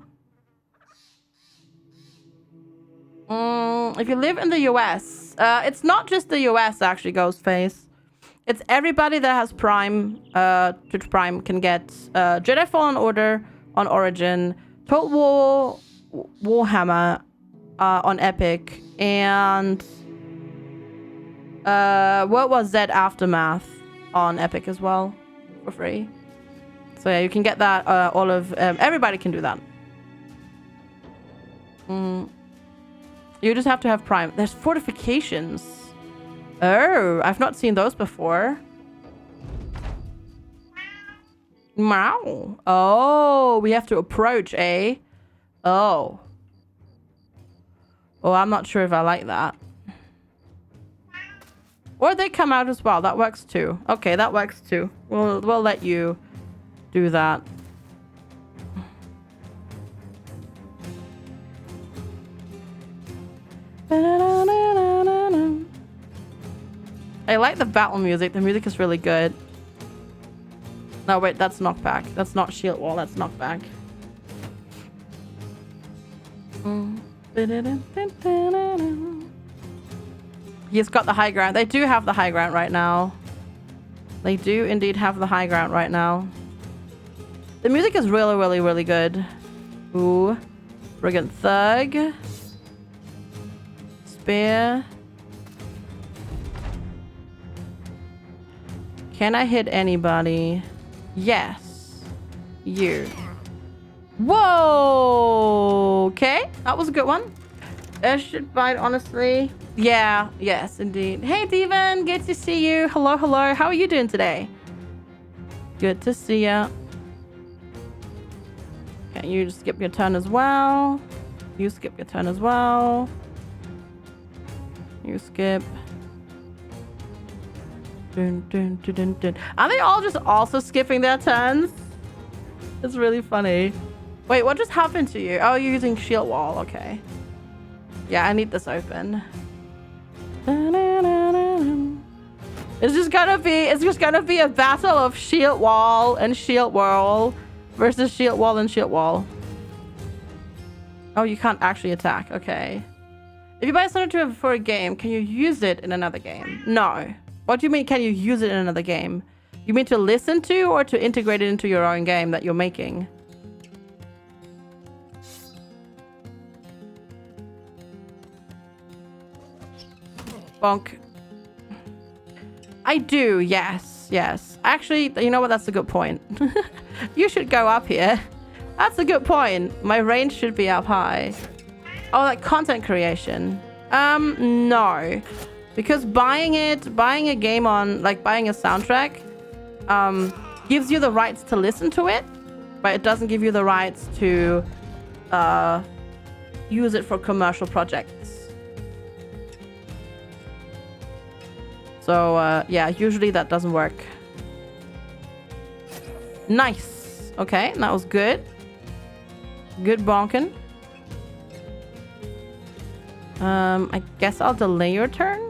If you live in the US, it's not just the US actually, Ghostface. It's everybody that has Prime, Twitch Prime can get Jedi Fallen Order on Origin, Total War Warhammer on Epic, and World War Z Aftermath on Epic as well for free. So yeah, you can get that. Everybody can do that. You just have to have Prime. There's fortifications. Oh, I've not seen those before. Meow. Oh, we have to approach, eh? Oh. Oh, I'm not sure if I like that. Or they come out as well. That works too. Okay, that works too. We'll let you do that. I like the battle music. The music is really good. No, wait, that's knockback. That's not shield wall. That's knockback. He's got the high ground. They do have the high ground right now. They do indeed have the high ground right now. The music is really, really, really good. Ooh. Brigand Thug. Spear. Can I hit anybody? Yes. You. Whoa! Okay, that was a good one. I should bite, honestly. Yeah, yes, indeed. Hey, Devon, good to see you. Hello, hello. How are you doing today? Good to see ya. Okay, you just skip your turn as well. You skip your turn as well. You skip. Dun, dun, dun, dun, dun. Are they all just also skipping their turns? It's really funny. Wait, what just happened to you? Oh, you're using shield wall. Okay. Yeah, I need this open. It's just gonna be a battle of shield wall and shield wall versus shield wall and shield wall. Oh, you can't actually attack. Okay. If you buy something for a game, can you use it in another game? No. What do you mean, can you use it in another game? You mean to listen to or to integrate it into your own game that you're making? Bonk. I do, yes, yes. Actually, you know what? That's a good point. You should go up here. That's a good point. My range should be up high. Oh, like content creation. No. Because buying a game on, like buying a soundtrack, gives you the rights to listen to it, but it doesn't give you the rights to use it for commercial projects. So, yeah, usually that doesn't work. Nice. Okay, that was good. Good bonking. I guess I'll delay your turn.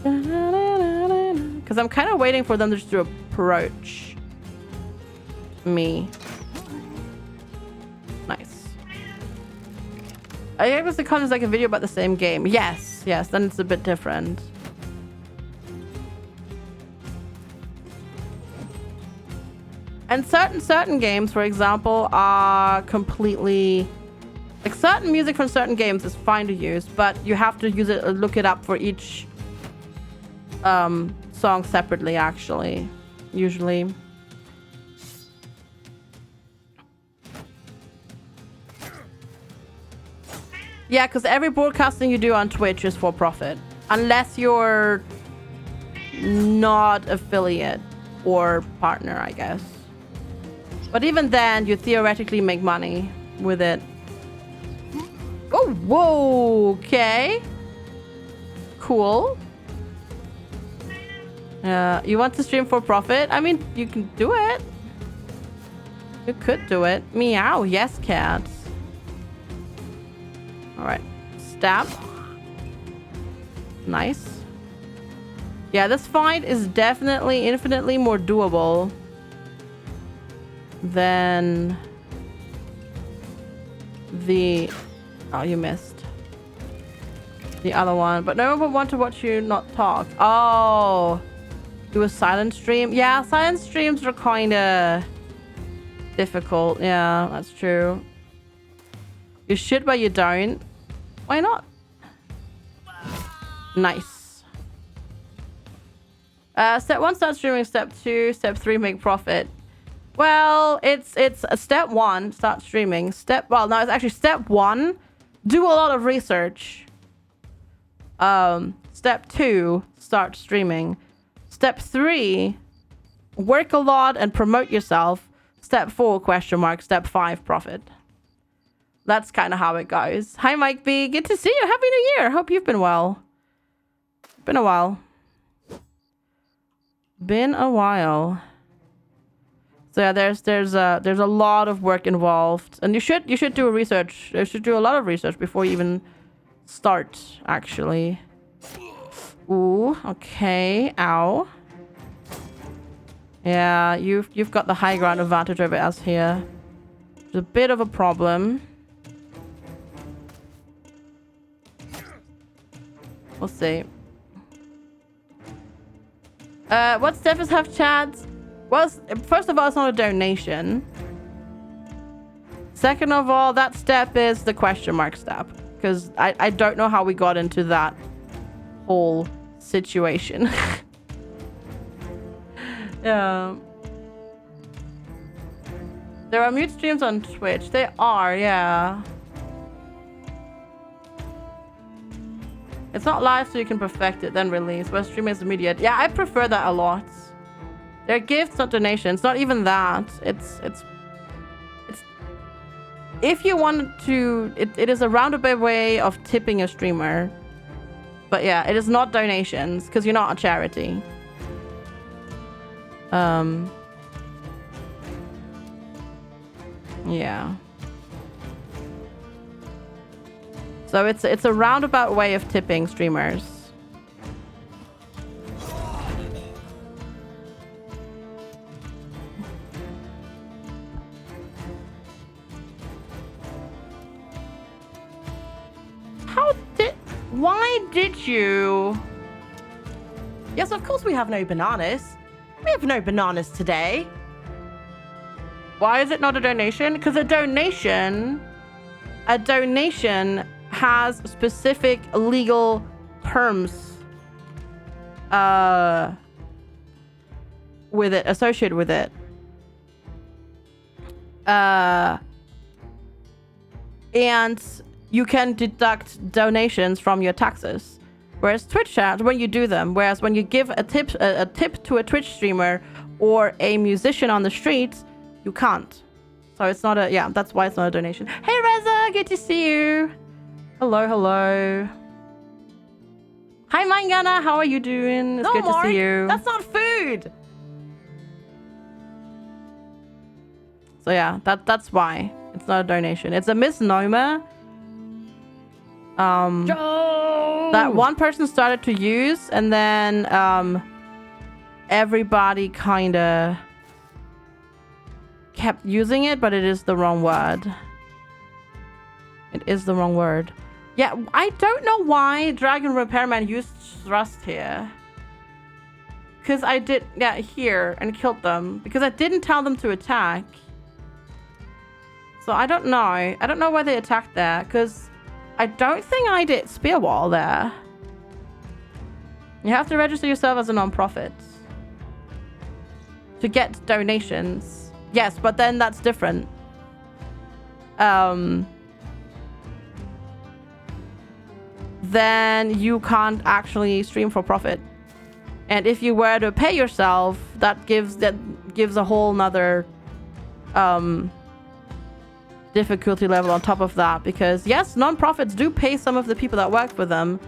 Because I'm kind of waiting for them just to approach me. Nice. I guess the content is like a video about the same game. Yes, yes, then it's a bit different. And certain games, for example, are completely Like certain music from certain games is fine to use, but you have to use it, look it up for each song separately, actually, usually. Yeah, because every broadcasting you do on Twitch is for profit, unless you're not affiliate or partner, I guess. But even then, you theoretically make money with it. Oh, whoa, okay. Cool. You want to stream for profit? I mean, you can do it. You could do it. Meow, yes, cat. All right, stab. Nice. Yeah, this fight is definitely infinitely more doable than the... Oh, you missed. The other one. But no one would want to watch you not talk. Oh. Do a silent stream? Yeah, silent streams are kind of difficult. Yeah, that's true. You should, but you don't. Why not? Nice. Step 1, start streaming. Step 2, step 3, make profit. Well, it's a step 1, start streaming. Well, no, it's actually step 1, do a lot of research. Step 2, start streaming. Step 3, work a lot and promote yourself. Step 4, question mark. Step 5, profit. That's kind of how it goes. Hi, Mike B. Good to see you. Happy New Year. Hope you've been well. Been a while. Been a while. So yeah, there's a lot of work involved, and you should do research. You should do a lot of research before you even start. Actually. Ooh. Okay. Ow. Yeah, you've got the high ground advantage over us here. It's a bit of a problem. We'll see. What steps have chats? Well, first of all, it's not a donation. Second of all, that step is the question mark step. Because I don't know how we got into that whole situation. Yeah. There are mute streams on Twitch. They are, yeah. It's not live, so you can perfect it, then release. But streaming is immediate. Yeah, I prefer that a lot. They're gifts, not donations. Not even that. It's if you want to, it is a roundabout way of tipping a streamer. But yeah, it is not donations because you're not a charity. Yeah. So it's a roundabout way of tipping streamers. Why did you? Yes, of course we have no bananas. We have no bananas today. Why is it not a donation? Because a donation has specific legal terms with it, associated with it. And you can deduct donations from your taxes. Whereas Twitch chat, when you do them, whereas when you give a tip to a Twitch streamer or a musician on the streets, you can't. So it's not a, yeah, that's why it's not a donation. Hey Reza, good to see you. Hello, hello. Hi Mangana, how are you doing? It's good to see you. That's not food. So yeah, that's why it's not a donation. It's a misnomer. That one person started to use, and then everybody kind of kept using it, but it is the wrong word. It is the wrong word. Yeah, I don't know why Dragon Repairman used thrust here. Because I did, yeah, here, and killed them. Because I didn't tell them to attack. So I don't know. I don't know why they attacked there, because I don't think I did spear wall there. You have to register yourself as a non-profit to get donations. Yes, but then that's different. Then you can't actually stream for profit. And if you were to pay yourself, that gives a whole nother difficulty level on top of that, because yes, non-profits do pay some of the people that work for them,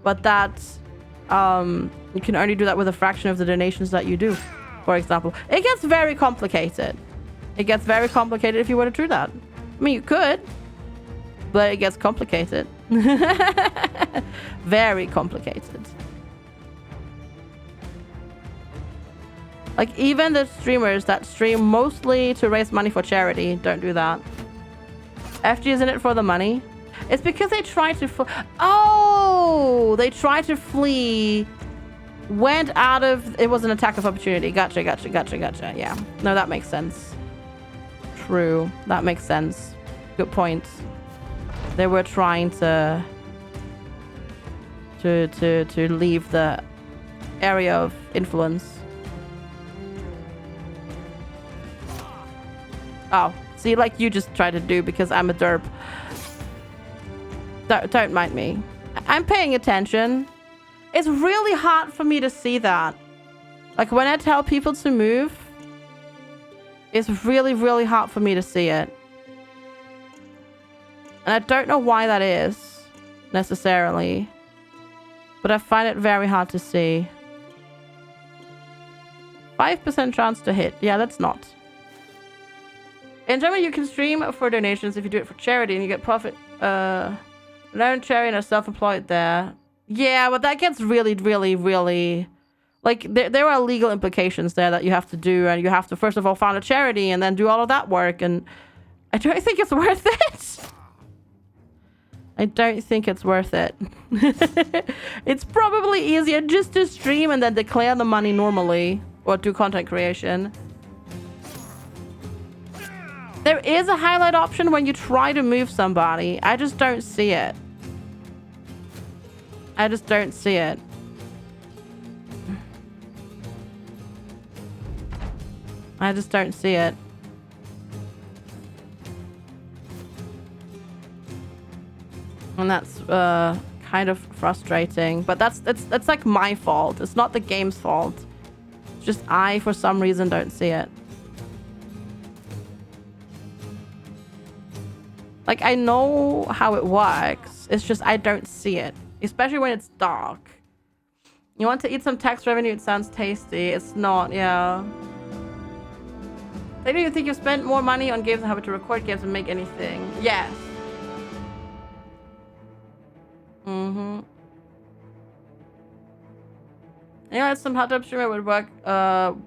but that you can only do that with a fraction of the donations that you do, for example. It gets very complicated. It gets very complicated if you were to do that. I mean, you could, but it gets complicated. Very complicated. Like, even the streamers that stream mostly to raise money for charity don't do that. FG is in it for the money. It's because they tried to they tried to flee, went out of... It was an attack of opportunity. Gotcha. Yeah. No, that makes sense. True. That makes sense. Good point. They were trying to leave the area of influence. Oh, see, like you just try to do because I'm a derp. Don't mind me. I'm paying attention. It's really hard for me to see that. Like, when I tell people to move, it's really, really hard for me to see it. And I don't know why that is, necessarily. But I find it very hard to see. 5% chance to hit. Yeah, that's not. In Germany, you can stream for donations if you do it for charity and you get profit. Loan charity and are self-employed there. Yeah, but that gets really, really, really... Like, there are legal implications there that you have to do. And you have to, first of all, found a charity and then do all of that work. And I don't think it's worth it. I don't think it's worth it. It's probably easier just to stream and then declare the money normally. Or do content creation. There is a highlight option when you try to move somebody. I just don't see it. I just don't see it. I just don't see it. And that's kind of frustrating. But that's like my fault. It's not the game's fault. It's just I, for some reason, don't see it. Like, I know how it works. It's just I don't see it. Especially when it's dark. You want to eat some tax revenue? It sounds tasty. It's not, yeah. They don't even think you've spent more money on games than having to record games and make anything. Yes. Mm-hmm. Yeah, some hot tub streamer would work,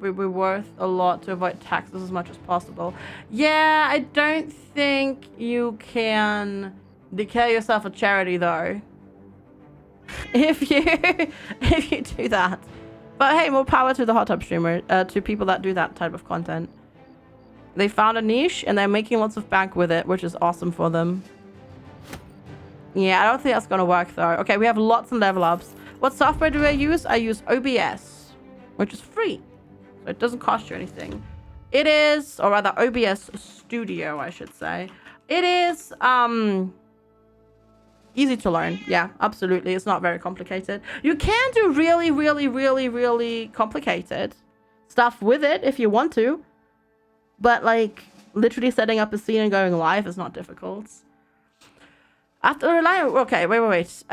would be worth a lot to avoid taxes as much as possible. Yeah, I don't think you can declare yourself a charity though. If you do that. But hey, more power to the hot tub streamer, to people that do that type of content. They found a niche and they're making lots of bank with it, which is awesome for them. Yeah, I don't think that's gonna work though. Okay, we have lots of level ups. What software do I use? I use OBS, which is free. So it doesn't cost you anything. It is, or rather OBS Studio, I should say. It is easy to learn. Yeah, absolutely. It's not very complicated. You can do really, really, really, really complicated stuff with it if you want to. But like literally setting up a scene and going live is not difficult. After okay, wait.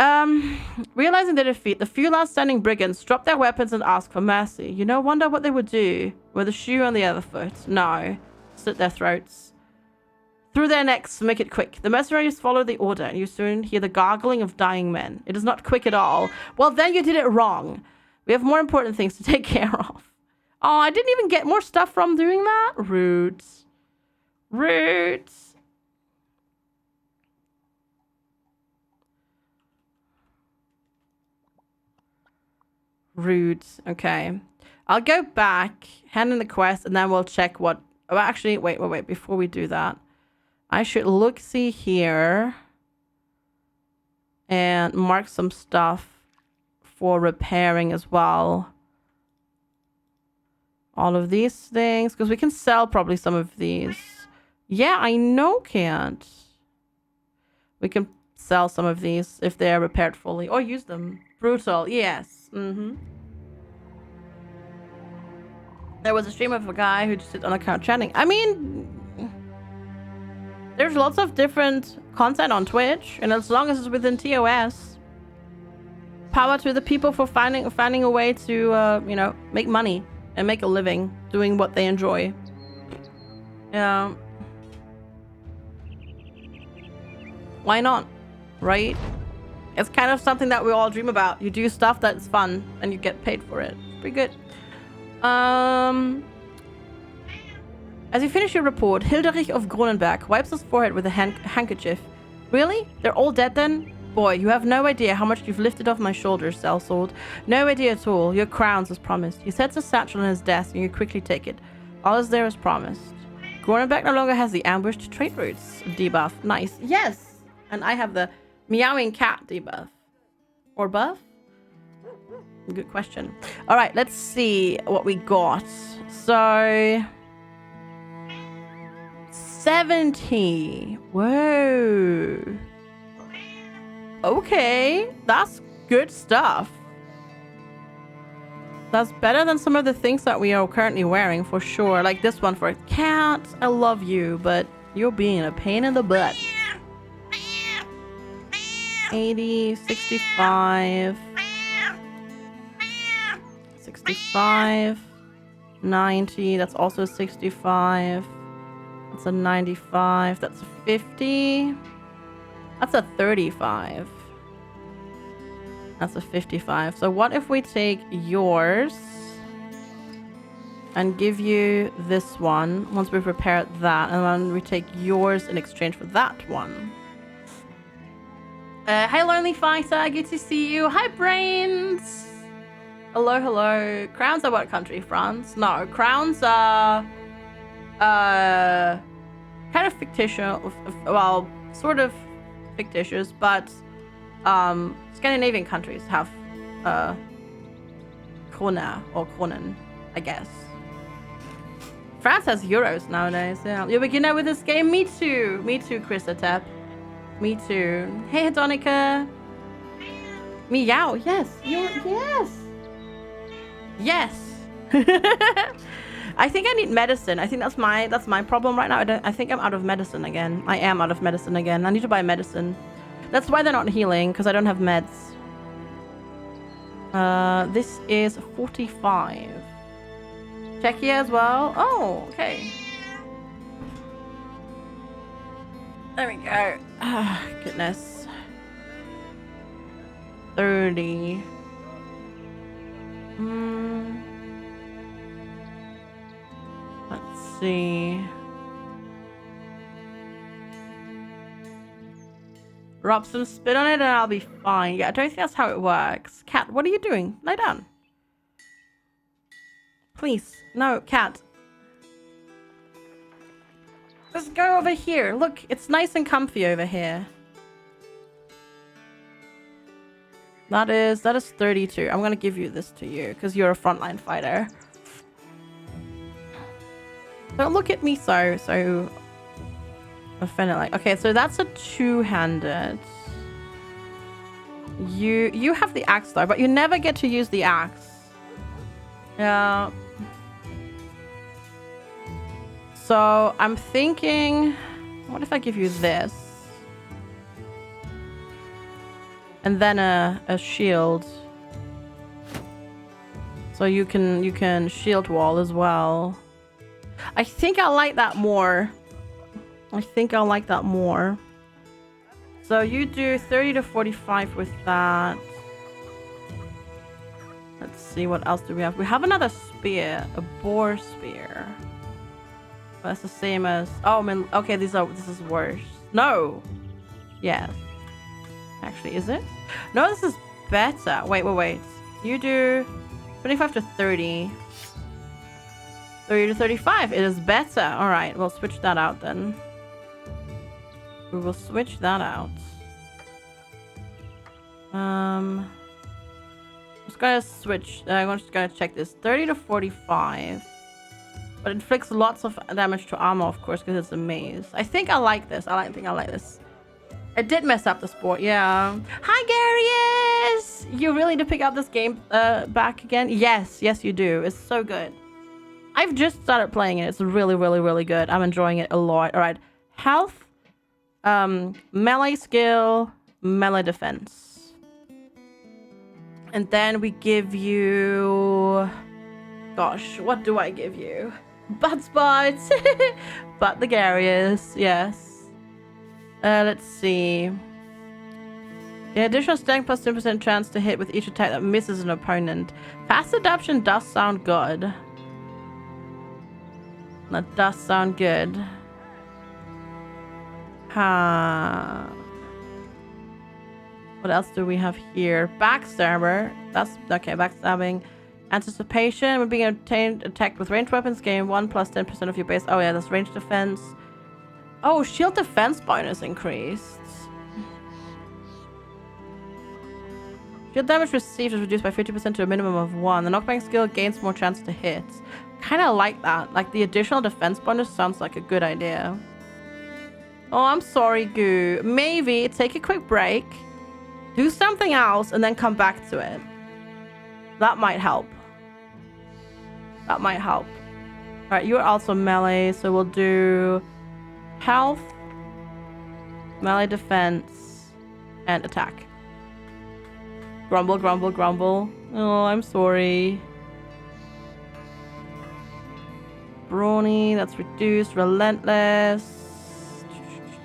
Realizing their defeat, the few last standing brigands drop their weapons and ask for mercy. You know, wonder what they would do with a shoe on the other foot. No, slit their throats. Through their necks, make it quick. The mercenaries follow the order, and you soon hear the gargling of dying men. It is not quick at all. Well, then you did it wrong. We have more important things to take care of. Oh, I didn't even get more stuff from doing that. Rude. Okay, I'll go back, hand in the quest, and then we'll check what... Oh, actually, wait. Before we do that, I should look, see here. And mark some stuff for repairing as well. All of these things. Because we can sell probably some of these. Yeah, I know, can't. We can sell some of these if they're repaired fully. Or use them. Brutal, yes. There was a stream of a guy who just sit on a couch chatting. I mean, there's lots of different content on Twitch, and as long as it's within TOS, power to the people for finding a way to, you know, make money and make a living doing what they enjoy. Yeah. Why not? Right? It's kind of something that we all dream about. You do stuff that's fun and you get paid for it. Pretty good. As you finish your report, Hilderich of Gronenberg wipes his forehead with a handkerchief. Really? They're all dead then? Boy, you have no idea how much you've lifted off my shoulders, sellsword. No idea at all. Your crowns as promised. He sets a satchel on his desk and you quickly take it. All is there as promised. Gronenberg no longer has the ambushed trait roots debuff. Nice. Yes! And I have the meowing cat debuff. Or buff? Good question. Alright, let's see what we got. So... 70. Whoa. Okay, that's good stuff. That's better than some of the things that we are currently wearing for sure. Like this one for a cat. I love you, but you're being a pain in the butt. 80, 65. 65. 90. That's also 65. That's a 95. That's a 50. That's a 35. That's a 55. So what if we take yours and give you this one once we've repaired that, and then we take yours in exchange for that one. Hi Lonely Fighter, good to see you. Hi Brains. Hello, hello. Crowns are what country? France? No, crowns are kind of fictitious, well, sort of fictitious, but Scandinavian countries have krona or kronen, I guess. France has euros nowadays. Yeah, you're a beginner with this game. Me too, Chris Atep. Me too. Hey Hedonica. Meow. Yes. Yes. I think I need medicine. I think that's my problem right now. I think I'm out of medicine again. I am out of medicine again. I need to buy medicine. That's why they're not healing, because I don't have meds. This is 45. Czechia as well. Oh, okay. There we go. Ah, goodness. 30. Let's see. Rub some spit on it and I'll be fine. Yeah, I don't think that's how it works. Cat, what are you doing? Lie down. Please. No, cat. Just go over here. Look, it's nice and comfy over here. That is 32. I'm gonna give you this to you because you're a frontline fighter. Don't look at me so offended. Okay, so that's a two-handed. You have the axe though, but you never get to use the axe. Yeah. So I'm thinking, what if I give you this? And then a shield. So you can shield wall as well. I think I like that more. So you do 30 to 45 with that. Let's see, what else do we have? We have another spear, a boar spear. That's the same as... Oh, man. Okay, this is worse. No. Yes. Actually, is it? No, this is better. Wait. You do 25 to 30. 30 to 35. It is better. All right, we'll switch that out then. We will switch that out. I'm just gonna switch. I'm just gonna check this. 30 to 45. But it inflicts lots of damage to armor, of course, because it's a maze. I think I like this. I think I like this. It did mess up the sport, yeah. Hi, Garius! You really need to pick up this game back again? Yes, yes, you do. It's so good. I've just started playing it. It's really, really, really good. I'm enjoying it a lot. All right. Health, melee skill, melee defense. And then we give you... Gosh, what do I give you? Butt spots! But the Garius, yes. Let's see. The additional strength plus 10% chance to hit with each attack that misses an opponent. Fast adaptation does sound good. That does sound good. What else do we have here? Backstabber. That's okay. Backstabbing. Anticipation. When being attacked with ranged weapons, gain 1 plus 10% of your base. Oh yeah, that's range defense. Oh, shield defense bonus increased. Shield damage received is reduced by 50% to a minimum of 1. The knockback skill gains more chance to hit. Kind of like that. Like the additional defense bonus sounds like a good idea. Oh, I'm sorry, Goo. Maybe take a quick break, do something else, and then come back to it. That might help. That might help. All right, you're also melee, so we'll do health, melee defense, and attack. Grumble, grumble, grumble. Oh, I'm sorry. Brawny, that's reduced. Relentless.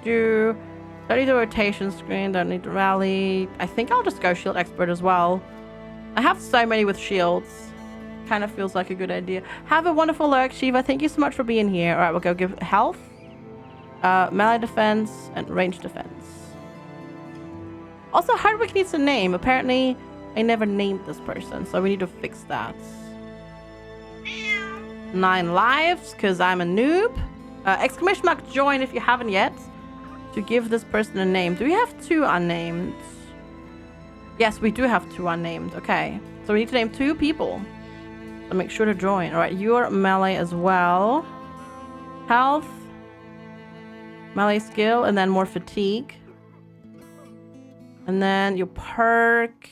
30 to rotation screen, don't need to rally. I think I'll just go shield expert as well. I have so many with shields. Kind of feels like a good idea. Have a wonderful lurk, Shiva. Thank you so much for being here. All right, we'll go give health, melee defense, and range defense. Also, Hardwick needs a name. Apparently, I never named this person, so we need to fix that. 9 lives, because I'm a noob. Exclamation mark join if you haven't yet. To give this person a name. Do we have 2 unnamed? Yes, we do have 2 unnamed. Okay. So we need to name 2 people. So make sure to join. Alright, you're melee as well. Health. Melee skill, and then more fatigue. And then your perk.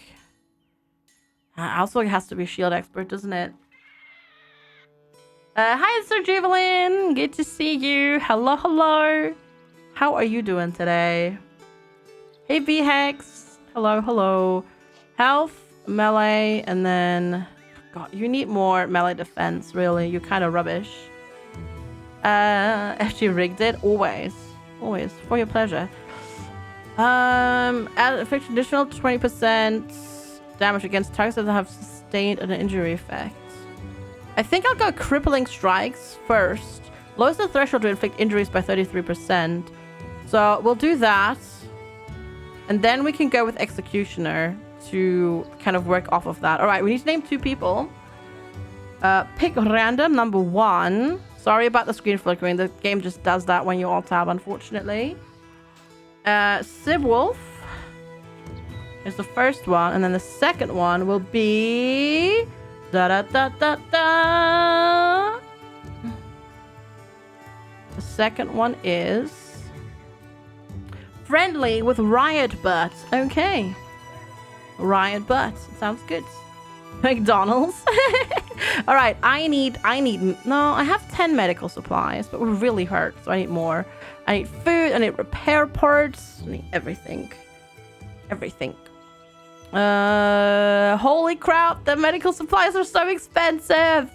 Also, it has to be shield expert, doesn't it? Hi, Sir Javelin. Good to see you. Hello, hello. How are you doing today? Hey, V-Hex. Hello, hello. Health, melee, and then... God, you need more melee defense, really. You're kind of rubbish. If you rigged it, always. Always. For your pleasure. Add additional 20% damage against targets that have sustained an injury effect. I think I'll go crippling strikes first. Lowers the threshold to inflict injuries by 33%. So we'll do that. And then we can go with executioner to kind of work off of that. All right, we need to name 2 people. Pick random number 1. Sorry about the screen flickering. The game just does that when you alt tab, unfortunately. Sibwolf is the first one, and then the second one will be da da da da da. The second one is friendly with Riot Butt. Okay, Riot Butt sounds good. McDonald's. All right, I need no, I have 10 medical supplies, but we're really hurt, so I need more. I need food, I need repair parts, I need everything. Holy crap, the medical supplies are so expensive.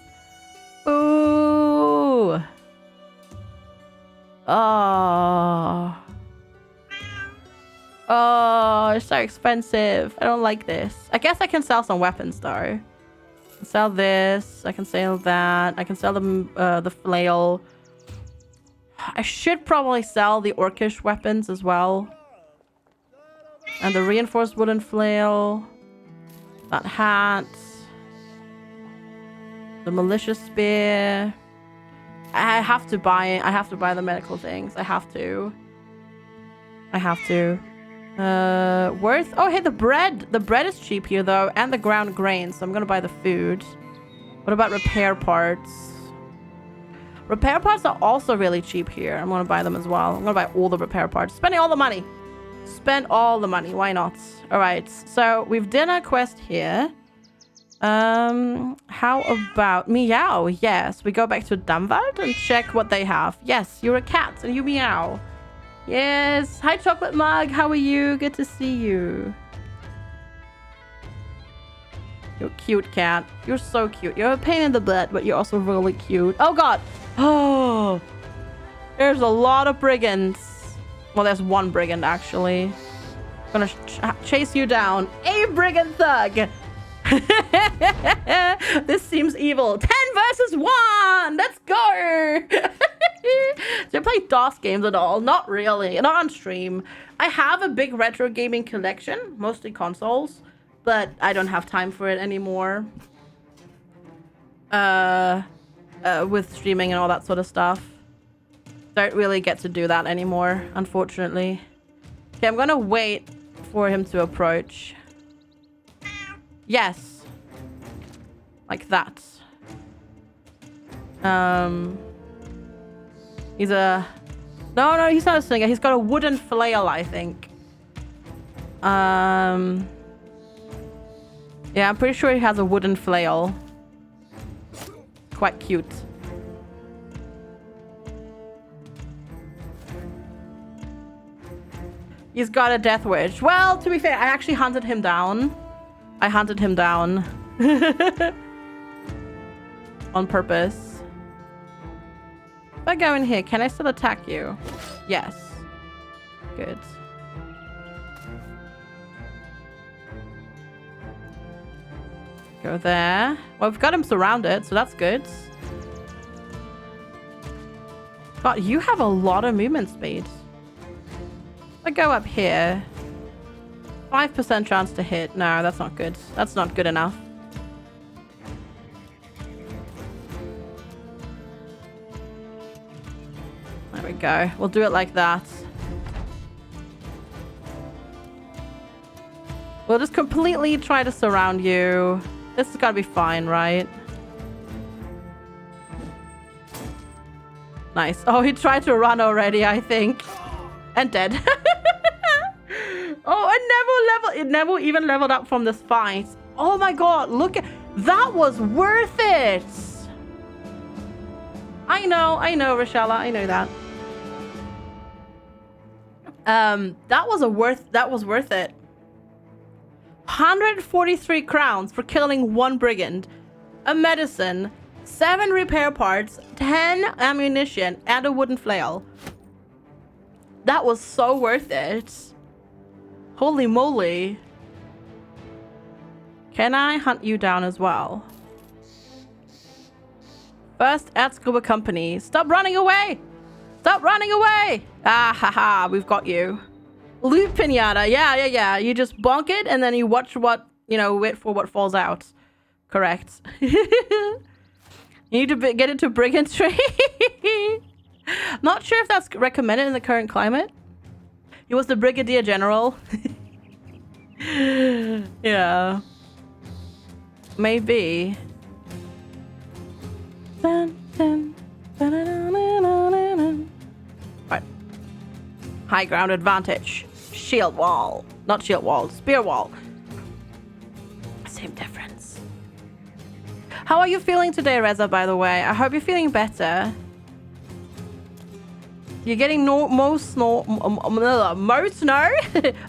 Ooh. Oh, it's so expensive. I don't like this. I guess I can sell some weapons though. Sell this. I can sell that. I can sell the flail. I should probably sell the orcish weapons as well. And the reinforced wooden flail. That hat. The malicious spear. I have to buy the medical things. I have to. I have to. Worth... Oh, hey, the bread. The bread is cheap here, though. And the ground grain. So I'm going to buy the food. What about repair parts? Repair parts are also really cheap here. I'm going to buy them as well. I'm going to buy all the repair parts. Spending all the money. Spend all the money. Why not? All right. So we've done a quest here. How about meow? Yes. We go back to Damwald and check what they have. Yes, you're a cat and you meow. Yes. Hi, Chocolate Mug. How are you? Good to see you. You're a cute cat. You're so cute. You're a pain in the butt, but you're also really cute. Oh, God. Oh. There's a lot of brigands. Well, there's one brigand, actually. I'm gonna chase you down. A brigand thug. This seems evil. 10 versus 1. Let's go. Do I play DOS games at all? Not really. Not on stream. I have a big retro gaming collection, mostly consoles, but I don't have time for it anymore. With streaming and all that sort of stuff. Don't really get to do that anymore, unfortunately. Okay, I'm gonna wait for him to approach. Yes. Like that. He's a... No, he's not a singer. He's got a wooden flail, I think. Yeah, I'm pretty sure he has a wooden flail. Quite cute. He's got a death wish. Well, to be fair, I actually hunted him down. I hunted him down. On purpose. If I go in here, can I still attack you? Yes. Good. Go there. Well, we've got him surrounded, so that's good. But you have a lot of movement speed. I go up here. 5% chance to hit. No, that's not good. That's not good enough. There we go. We'll do it like that. We'll just completely try to surround you. This is gotta be fine, right? Nice. Oh, he tried to run already, I think. And dead. Oh, it never even leveled up from this fight. Oh my god, look at... That was worth it! I know, Rochella, I know that. That was worth it. 143 crowns for killing one brigand, a medicine, 7 repair parts, 10 ammunition, and a wooden flail. That was so worth it. Holy moly. Can I hunt you down as well? First at Scuba Company. Stop running away! Stop running away! Ah, haha, we've got you. Loot pinata. Yeah. You just bonk it and then you watch what, wait for what falls out. Correct. You need to get into brigandry. Not sure if that's recommended in the current climate. He was the Brigadier General. Yeah. Maybe. Right. High ground advantage. Shield wall. Not shield wall. Spear wall. Same difference. How are you feeling today, Reza, by the way? I hope you're feeling better. You're getting more snow. More snow?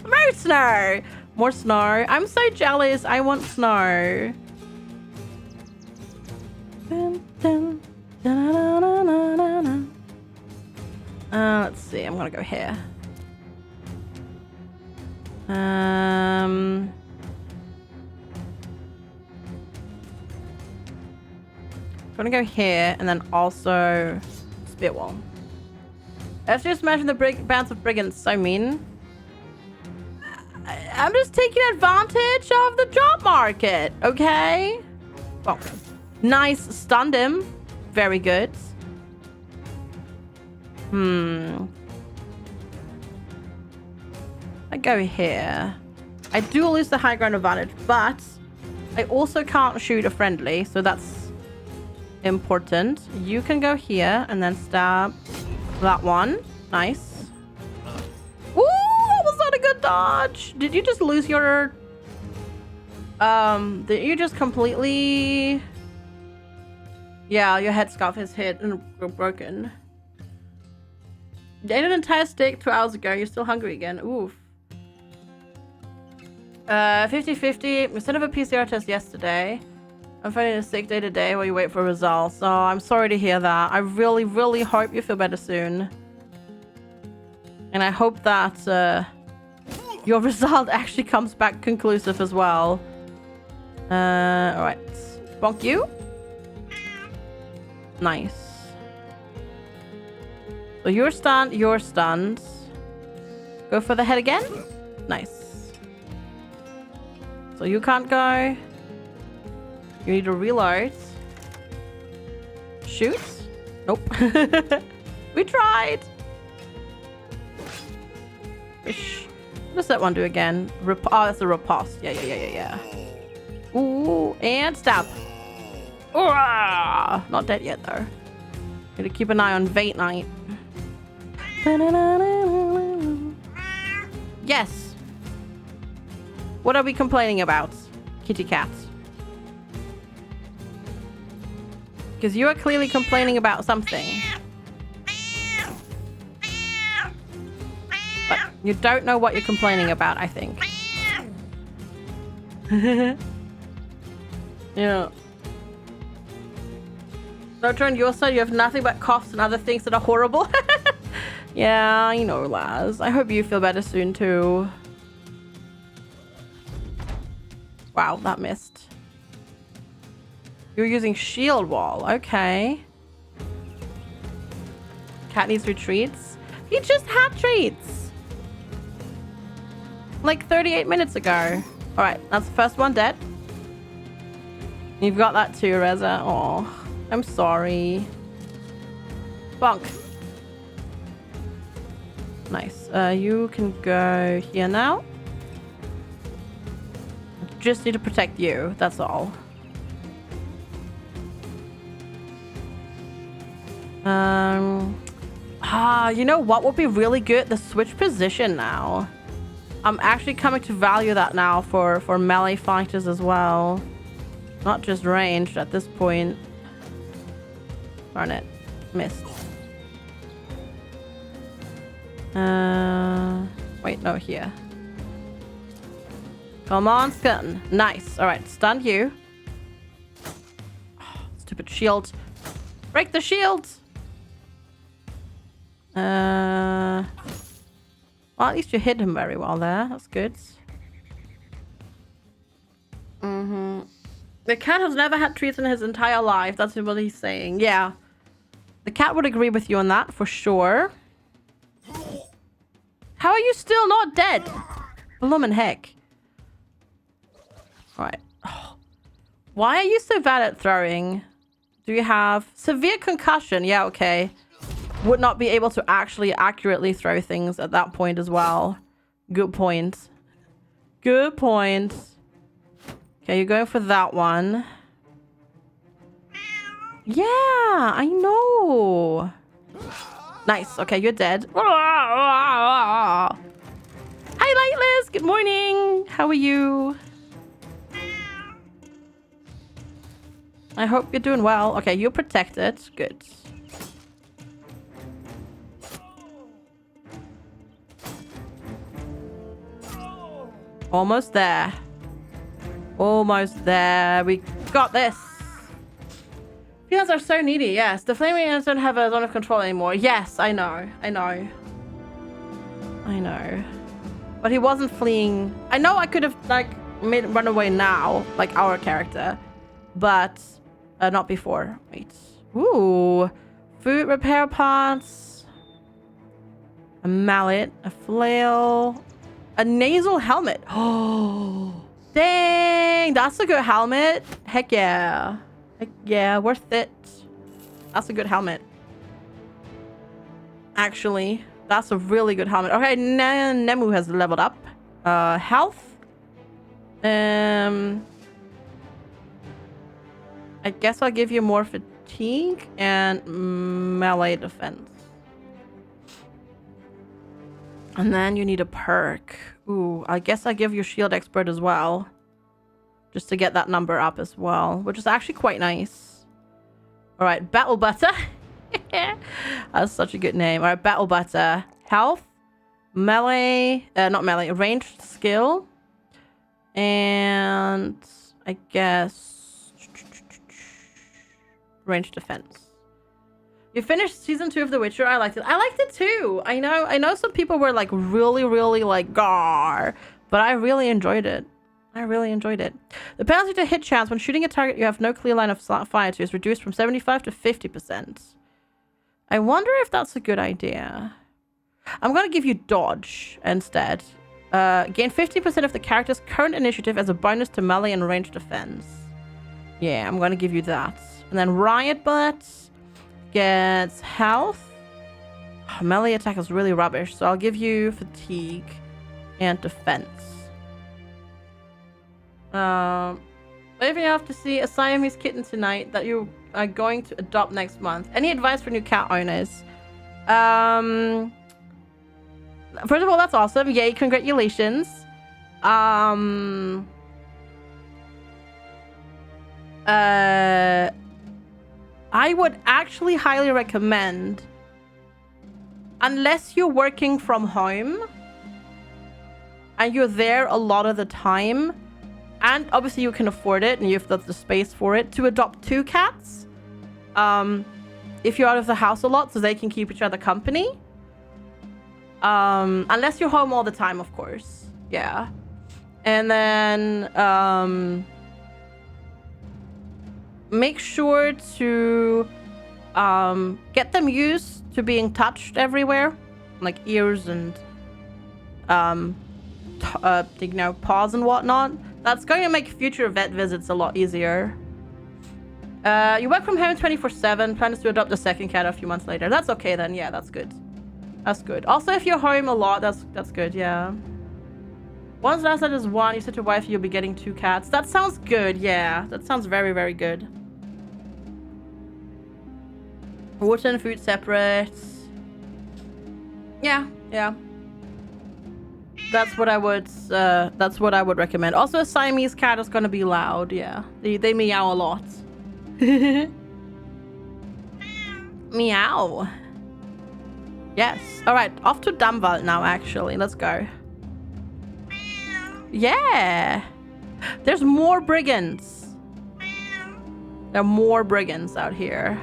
More snow. More snow. I'm so jealous. I want snow. Let's see. I'm gonna go here. I'm gonna go here and then also spear wall. Let's just imagine the bands of brigands so mean. I'm just taking advantage of the job market, okay? Well, nice, stunned him. Very good. I go here, I do lose the high ground advantage, but I also can't shoot a friendly, so that's important. You can go here and then stab that one. Nice. Ooh, that was not a good dodge. Did you just lose your... Did you just completely... Yeah, your headscarf is hit and broken. You ate an entire steak 2 hours ago. You're still hungry again. Oof. 50-50. Instead of a PCR test yesterday, I'm finding a sick day today while you wait for results. Oh, I'm sorry to hear that. I really, really hope you feel better soon. And I hope that your result actually comes back conclusive as well. Alright. Bonk you. Nice. So you're stunned, you're stunned. Go for the head again. Nice. So you can't go. You need to reload. Shoot. Nope. We tried. Fish. What does that one do again? Oh, that's a riposte. Yeah. Ooh, and stab. Ooh, not dead yet though. Gotta keep an eye on Vate Knight. Yes. What are we complaining about, kitty cat? Because you are clearly complaining about something. But you don't know what you're complaining about, I think. Yeah. So on your side, you have nothing but coughs and other things that are horrible. Yeah, I know, Laz. I hope you feel better soon, too. Wow, that missed. You're using shield wall. Okay. Cat needs retreats. He just had treats. Like 38 minutes ago. Alright, that's the first one dead. You've got that too, Reza. Oh, I'm sorry. Bonk. Nice. You can go here now. Just need to protect you. That's all. You know what would be really good? The switch position now. I'm actually coming to value that now for melee fighters as well. Not just ranged at this point. Darn it. Missed. Wait, no, here. Come on, stun. Nice. Alright, stun you. Oh, stupid shield. Break the shields! Well, at least you hit him very well there. That's good. The cat has never had treats in his entire life. That's what he's saying. Yeah. The cat would agree with you on that, for sure. How are you still not dead? Bloomin' heck. Alright. Oh. Why are you so bad at throwing? Do you have severe concussion? Yeah, okay. Would not be able to actually accurately throw things at that point as well. Good point. Good point. Okay, you're going for that one. Yeah, I know. Nice. Okay, you're dead. Hi, Lightless. Good morning. How are you? I hope you're doing well. Okay, you're protected. Good. Almost there. Almost there. We got this. Feels are so needy. Yes. The flaming ants don't have a zone of control anymore. Yes, I know. I know. I know. But he wasn't fleeing. I know I could have, like, made him run away now. Like our character. But not before. Wait. Ooh. Food repair parts. A mallet. A flail. A nasal helmet. Oh. Dang. That's a good helmet. Heck yeah. Heck yeah. Worth it. That's a good helmet. Actually. That's a really good helmet. Okay, Nemu has leveled up. Health. I guess I'll give you more fatigue and melee defense. And then you need a perk. Ooh, I guess I give you shield expert as well. Just to get that number up as well, which is actually quite nice. All right, Battle Butter. That's such a good name. All right, Battle Butter. Health, melee, not melee, ranged skill, and I guess ranged defense. You finished season 2 of The Witcher. I liked it. I liked it too. I know some people were like really like gar, but I really enjoyed it. I really enjoyed it. The penalty to hit chance when shooting a target you have no clear line of fire to is reduced from 75 to 50%. I wonder if that's a good idea. I'm going to give you dodge instead. Gain 50% of the character's current initiative as a bonus to melee and ranged defense. Yeah, I'm going to give you that. And then Riot Butt gets health. Oh, melee attack is really rubbish, so I'll give you fatigue and defense. If you have to see a Siamese kitten tonight that you are going to adopt next month, any advice for new cat owners? First of all, that's awesome. Yay, congratulations. I would actually highly recommend, unless you're working from home and you're there a lot of the time, and obviously you can afford it and you've got the space for it, to adopt 2 cats. If you're out of the house a lot, so they can keep each other company. Unless you're home all the time, of course. Yeah. And then make sure to get them used to being touched everywhere, like ears and you know, paws and whatnot. That's going to make future vet visits a lot easier. You work from home 24/7. Plans to adopt a second cat a few months later. That's okay then. Yeah, that's good. That's good. Also, if you're home a lot, that's good. Yeah. Once last night is 1, you said to wife you'll be getting 2 cats. That sounds good. Yeah, that sounds very, very good. Water and food separate. Yeah. That's what I would recommend. Also, a Siamese cat is gonna be loud. Yeah, they meow a lot. Meow. Yes. All right, off to Damwald now. Actually, let's go. Yeah. There's more brigands. There are more brigands out here.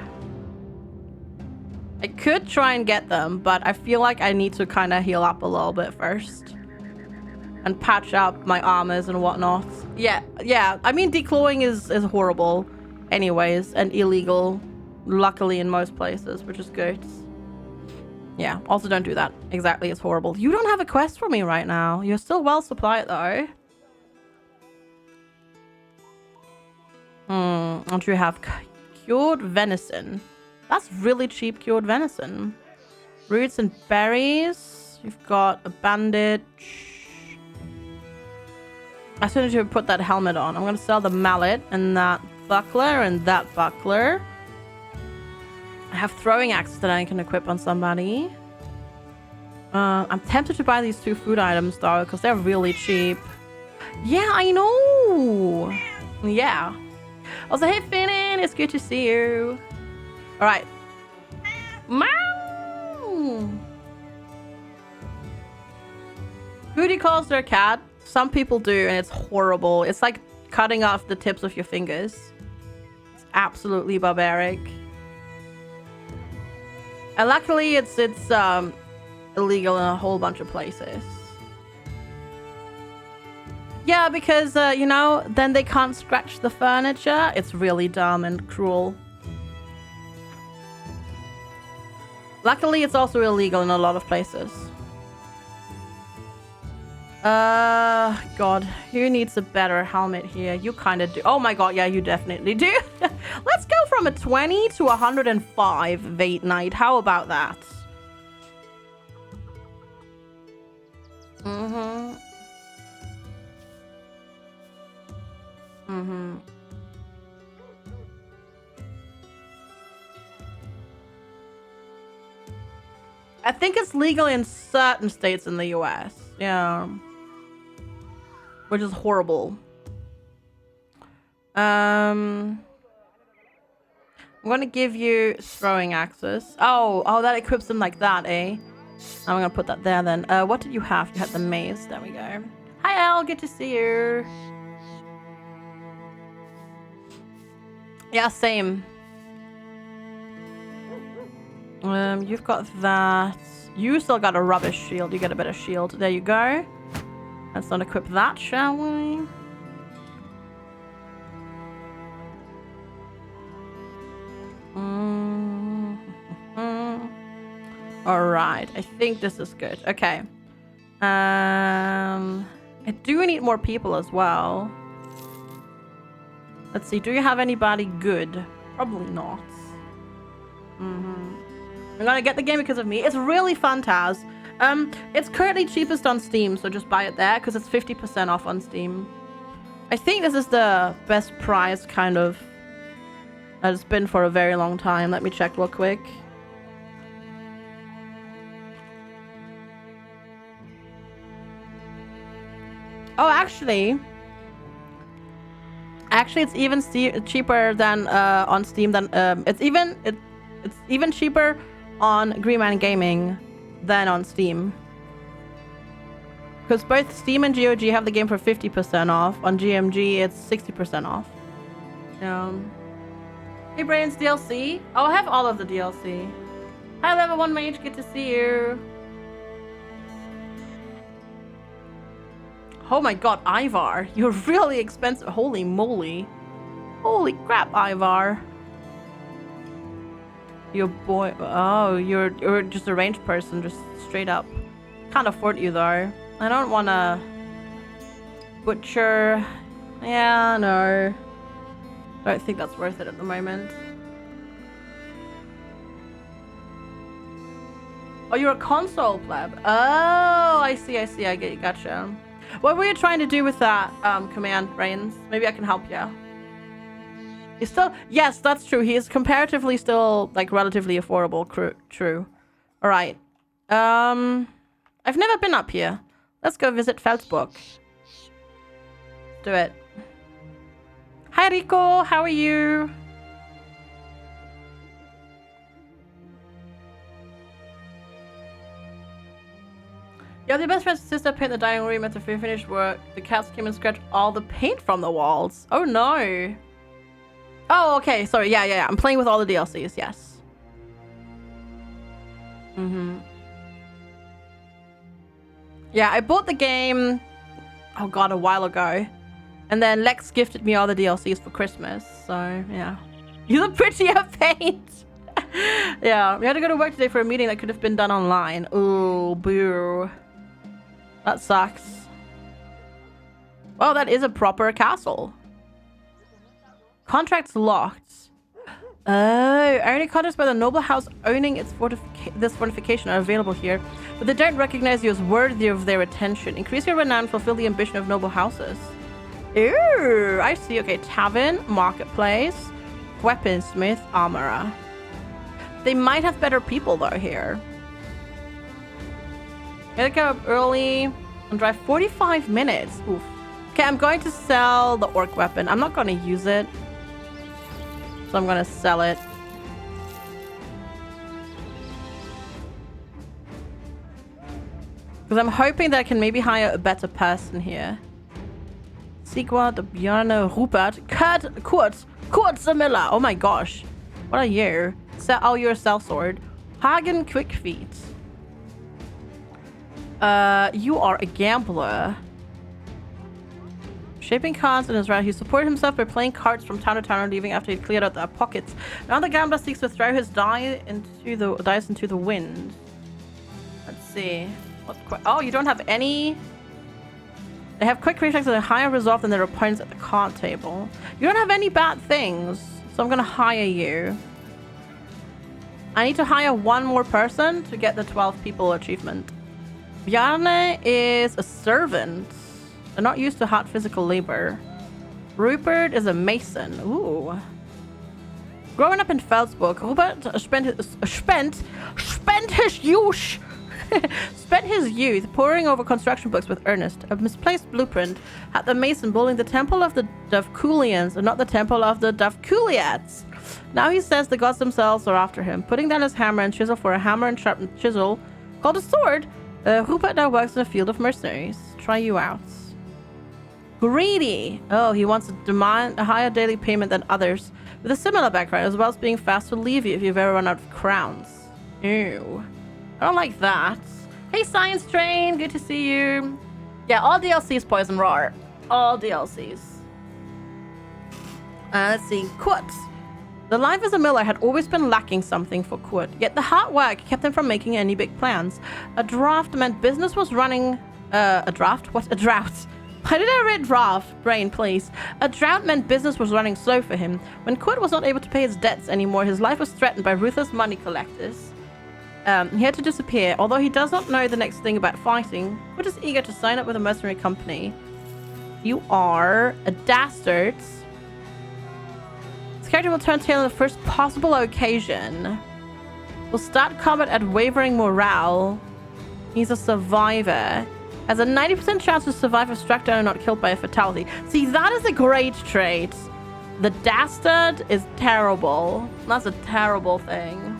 I could try and get them, but I feel like I need to kind of heal up a little bit first. And patch up my armors and whatnot. Yeah. I mean, declawing is horrible anyways, and illegal, luckily, in most places, which is good. Yeah, also don't do that. Exactly, it's horrible. You don't have a quest for me right now. You're still well supplied, though. Don't you have cured venison? That's really cheap cured venison. Roots and berries. You've got a bandage. As soon as you put that helmet on, I'm going to sell the mallet and that buckler and that buckler. I have throwing axes that I can equip on somebody. I'm tempted to buy these 2 food items though, because they're really cheap. Yeah, I know. Yeah. Also, hey Finnan, it's good to see you. All right. Meow. Booty calls their cat. Some people do, and it's horrible. It's like cutting off the tips of your fingers. It's absolutely barbaric. And luckily, it's illegal in a whole bunch of places. Yeah, because, you know, then they can't scratch the furniture. It's really dumb and cruel. Luckily, it's also illegal in a lot of places. God, who needs a better helmet here? You kind of do. Oh my god, yeah, you definitely do. Let's go from a 20 to 105 Vate Knight. How about that? Mm-hmm. Mm-hmm. I think it's legal in certain states in the US. Yeah. Which is horrible. I'm gonna give you throwing axes. Oh, that equips them like that, eh? I'm gonna put that there then. What did you have? You had the maze. There we go. Hi, Al. Good to see you. Yeah, same. You've got that. You still got a rubbish shield. You get a better shield. There you go. Let's not equip that, shall we? Alright, I think this is good. Okay. I do need more people as well. Let's see, do you have anybody good? Probably not. I'm gonna get the game because of me. It's really fun, Taz. It's currently cheapest on Steam, so just buy it there because it's 50% off on Steam. I think this is the best price kind of that it's been for a very long time. Let me check real quick. Oh, actually, it's even cheaper than on Steam. Than it's even cheaper on Green Man Gaming than on Steam. Because both Steam and GOG have the game for 50% off. On GMG, it's 60% off. Hey, Brains DLC. Oh, I have all of the DLC. Hi, Level 1 Mage. Good to see you. Oh my god, Ivar. You're really expensive. Holy moly. Holy crap, Ivar. Your boy. Oh, you're just a ranged person, just straight up. Can't afford you though. I don't want to butcher. Yeah, no. Don't think that's worth it at the moment. Oh, you're a console pleb. Oh, I see. I get you. Gotcha. What were you trying to do with that command, Brains? Maybe I can help you. He's still... Yes, that's true. He is comparatively still, like, relatively affordable. True. Alright. I've never been up here. Let's go visit Felsburg. Do it. Hi, Rico. How are you? Yeah, the best friend's sister painted the dining room after we finished work. The cats came and scratched all the paint from the walls. Oh no. Oh, okay. Sorry. Yeah. I'm playing with all the DLCs. Yes. Yeah, I bought the game, oh god, a while ago. And then Lex gifted me all the DLCs for Christmas. So, yeah. You look prettier paint. Yeah, we had to go to work today for a meeting that could have been done online. Oh, boo. That sucks. Well, that is a proper castle. Contracts locked. Oh, only contracts by the noble house owning its this fortification are available here, but they don't recognize you as worthy of their attention. Increase your renown, fulfill the ambition of noble houses. Ooh, I see. Okay, tavern, marketplace, weaponsmith, armorer. They might have better people though here. Gotta go up early and drive 45 minutes. Oof. Okay, I'm going to sell the orc weapon. I'm not going to use it, so I'm going to sell it. Because I'm hoping that I can maybe hire a better person here. Sigwart, Bjarne, Rupert, Kurt the Miller. Oh my gosh. What are you? Oh, you're a sellsword. Hagen Quickfeet. You are a gambler. Shaping cards in his route, he supported himself by playing cards from town to town and leaving after he'd cleared out their pockets. Now the gambler seeks to throw his dice into the wind. Let's see. Oh, you don't have any. They have quick reflex and a higher resolve than their opponents at the card table. You don't have any bad things, so I'm gonna hire you. I need to hire one more person to get the 12 people achievement. Bjarne is a servant. They're not used to hard physical labor. Rupert is a mason. Ooh. Growing up in Felsburg, Rupert spent his youth poring over construction books with Ernest. A misplaced blueprint had the mason building the temple of the Dovkulians and not the temple of the Dovkuliats. Now he says the gods themselves are after him. Putting down his hammer and chisel for a hammer and sharpened chisel called a sword, Rupert now works in a field of mercenaries. Try you out. Greedy. Oh, he wants to demand a higher daily payment than others with a similar background, as well as being fast to leave you if you've ever run out of crowns. Ew. I don't like that. Hey, Science Train. Good to see you. Yeah, all DLCs poison raw. All DLCs. Let's see. Kurt. The life as a miller had always been lacking something for Kurt, yet the hard work kept him from making any big plans. A draft meant business was running... a draft? What? A drought. Why did I read draft? Brain, please. A drought meant business was running slow for him. When Kurt was not able to pay his debts anymore, his life was threatened by ruthless money collectors. He had to disappear. Although he does not know the next thing about fighting, Kurt is eager to sign up with a mercenary company. You are a dastard. This character will turn tail on the first possible occasion. Will start combat at wavering morale. He's a survivor. Has a 90% chance to survive if struck down and not killed by a fatality. See, that is a great trait. The dastard is terrible. That's a terrible thing.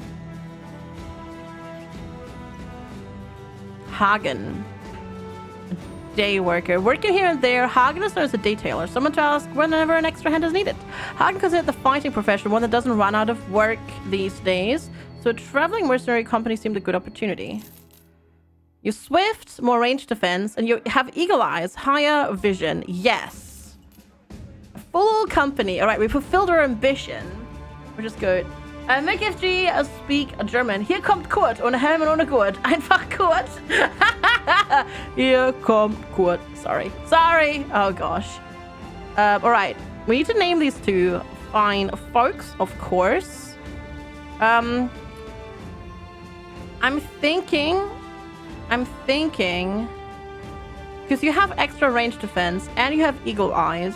Hagen. A day worker. Working here and there, Hagen is known as a detailer. Someone to ask whenever an extra hand is needed. Hagen considered the fighting profession one that doesn't run out of work these days. So a traveling mercenary company seemed a good opportunity. You're swift, more range defense, and you have eagle eyes, higher vision. Yes. A full company. All right, we fulfilled our ambition, which is good. Make FG speak German. Hier kommt Kurt, ohne Helm und ohne Gurt. Einfach Kurt. Hier kommt Kurt. Sorry. Oh, gosh. All right. We need to name these two fine folks, of course. I'm thinking, because you have extra range defense and you have eagle eyes.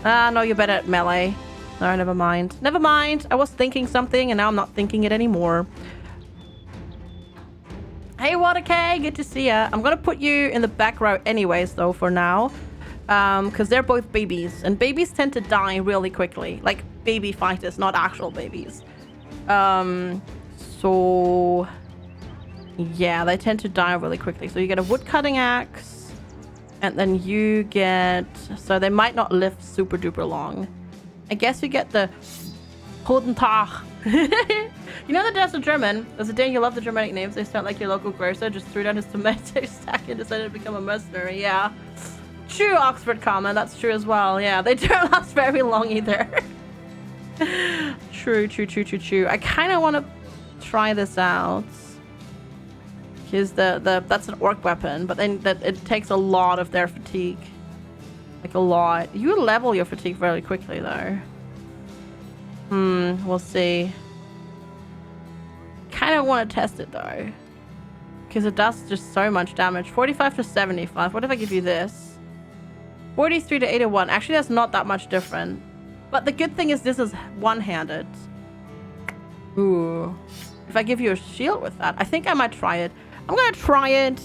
No, you're better at melee. No, never mind. Never mind. I was thinking something and now I'm not thinking it anymore. Hey, Waterkay, good to see ya. I'm gonna put you in the back row anyways, though, for now. Because they're both babies and babies tend to die really quickly. Like baby fighters, not actual babies. So... yeah, they tend to die really quickly. So you get a woodcutting axe, and then you get... so they might not live super duper long. I guess you get the Guten Tag. You know that that's a German. There's a day you love the Germanic names. They sound like your local grocer just threw down his tomato stack and decided to become a mercenary. Yeah. True, Oxford comma. That's true as well. Yeah, they don't last very long either. True. I kind of want to try this out. Because that's an orc weapon, but then it takes a lot of their fatigue. Like a lot. You level your fatigue very quickly though. We'll see. Kind of want to test it though. Because it does just so much damage. 45 to 75. What if I give you this? 43 to 81. Actually, that's not that much different. But the good thing is this is one-handed. Ooh. If I give you a shield with that, I think I might try it. I'm gonna try it.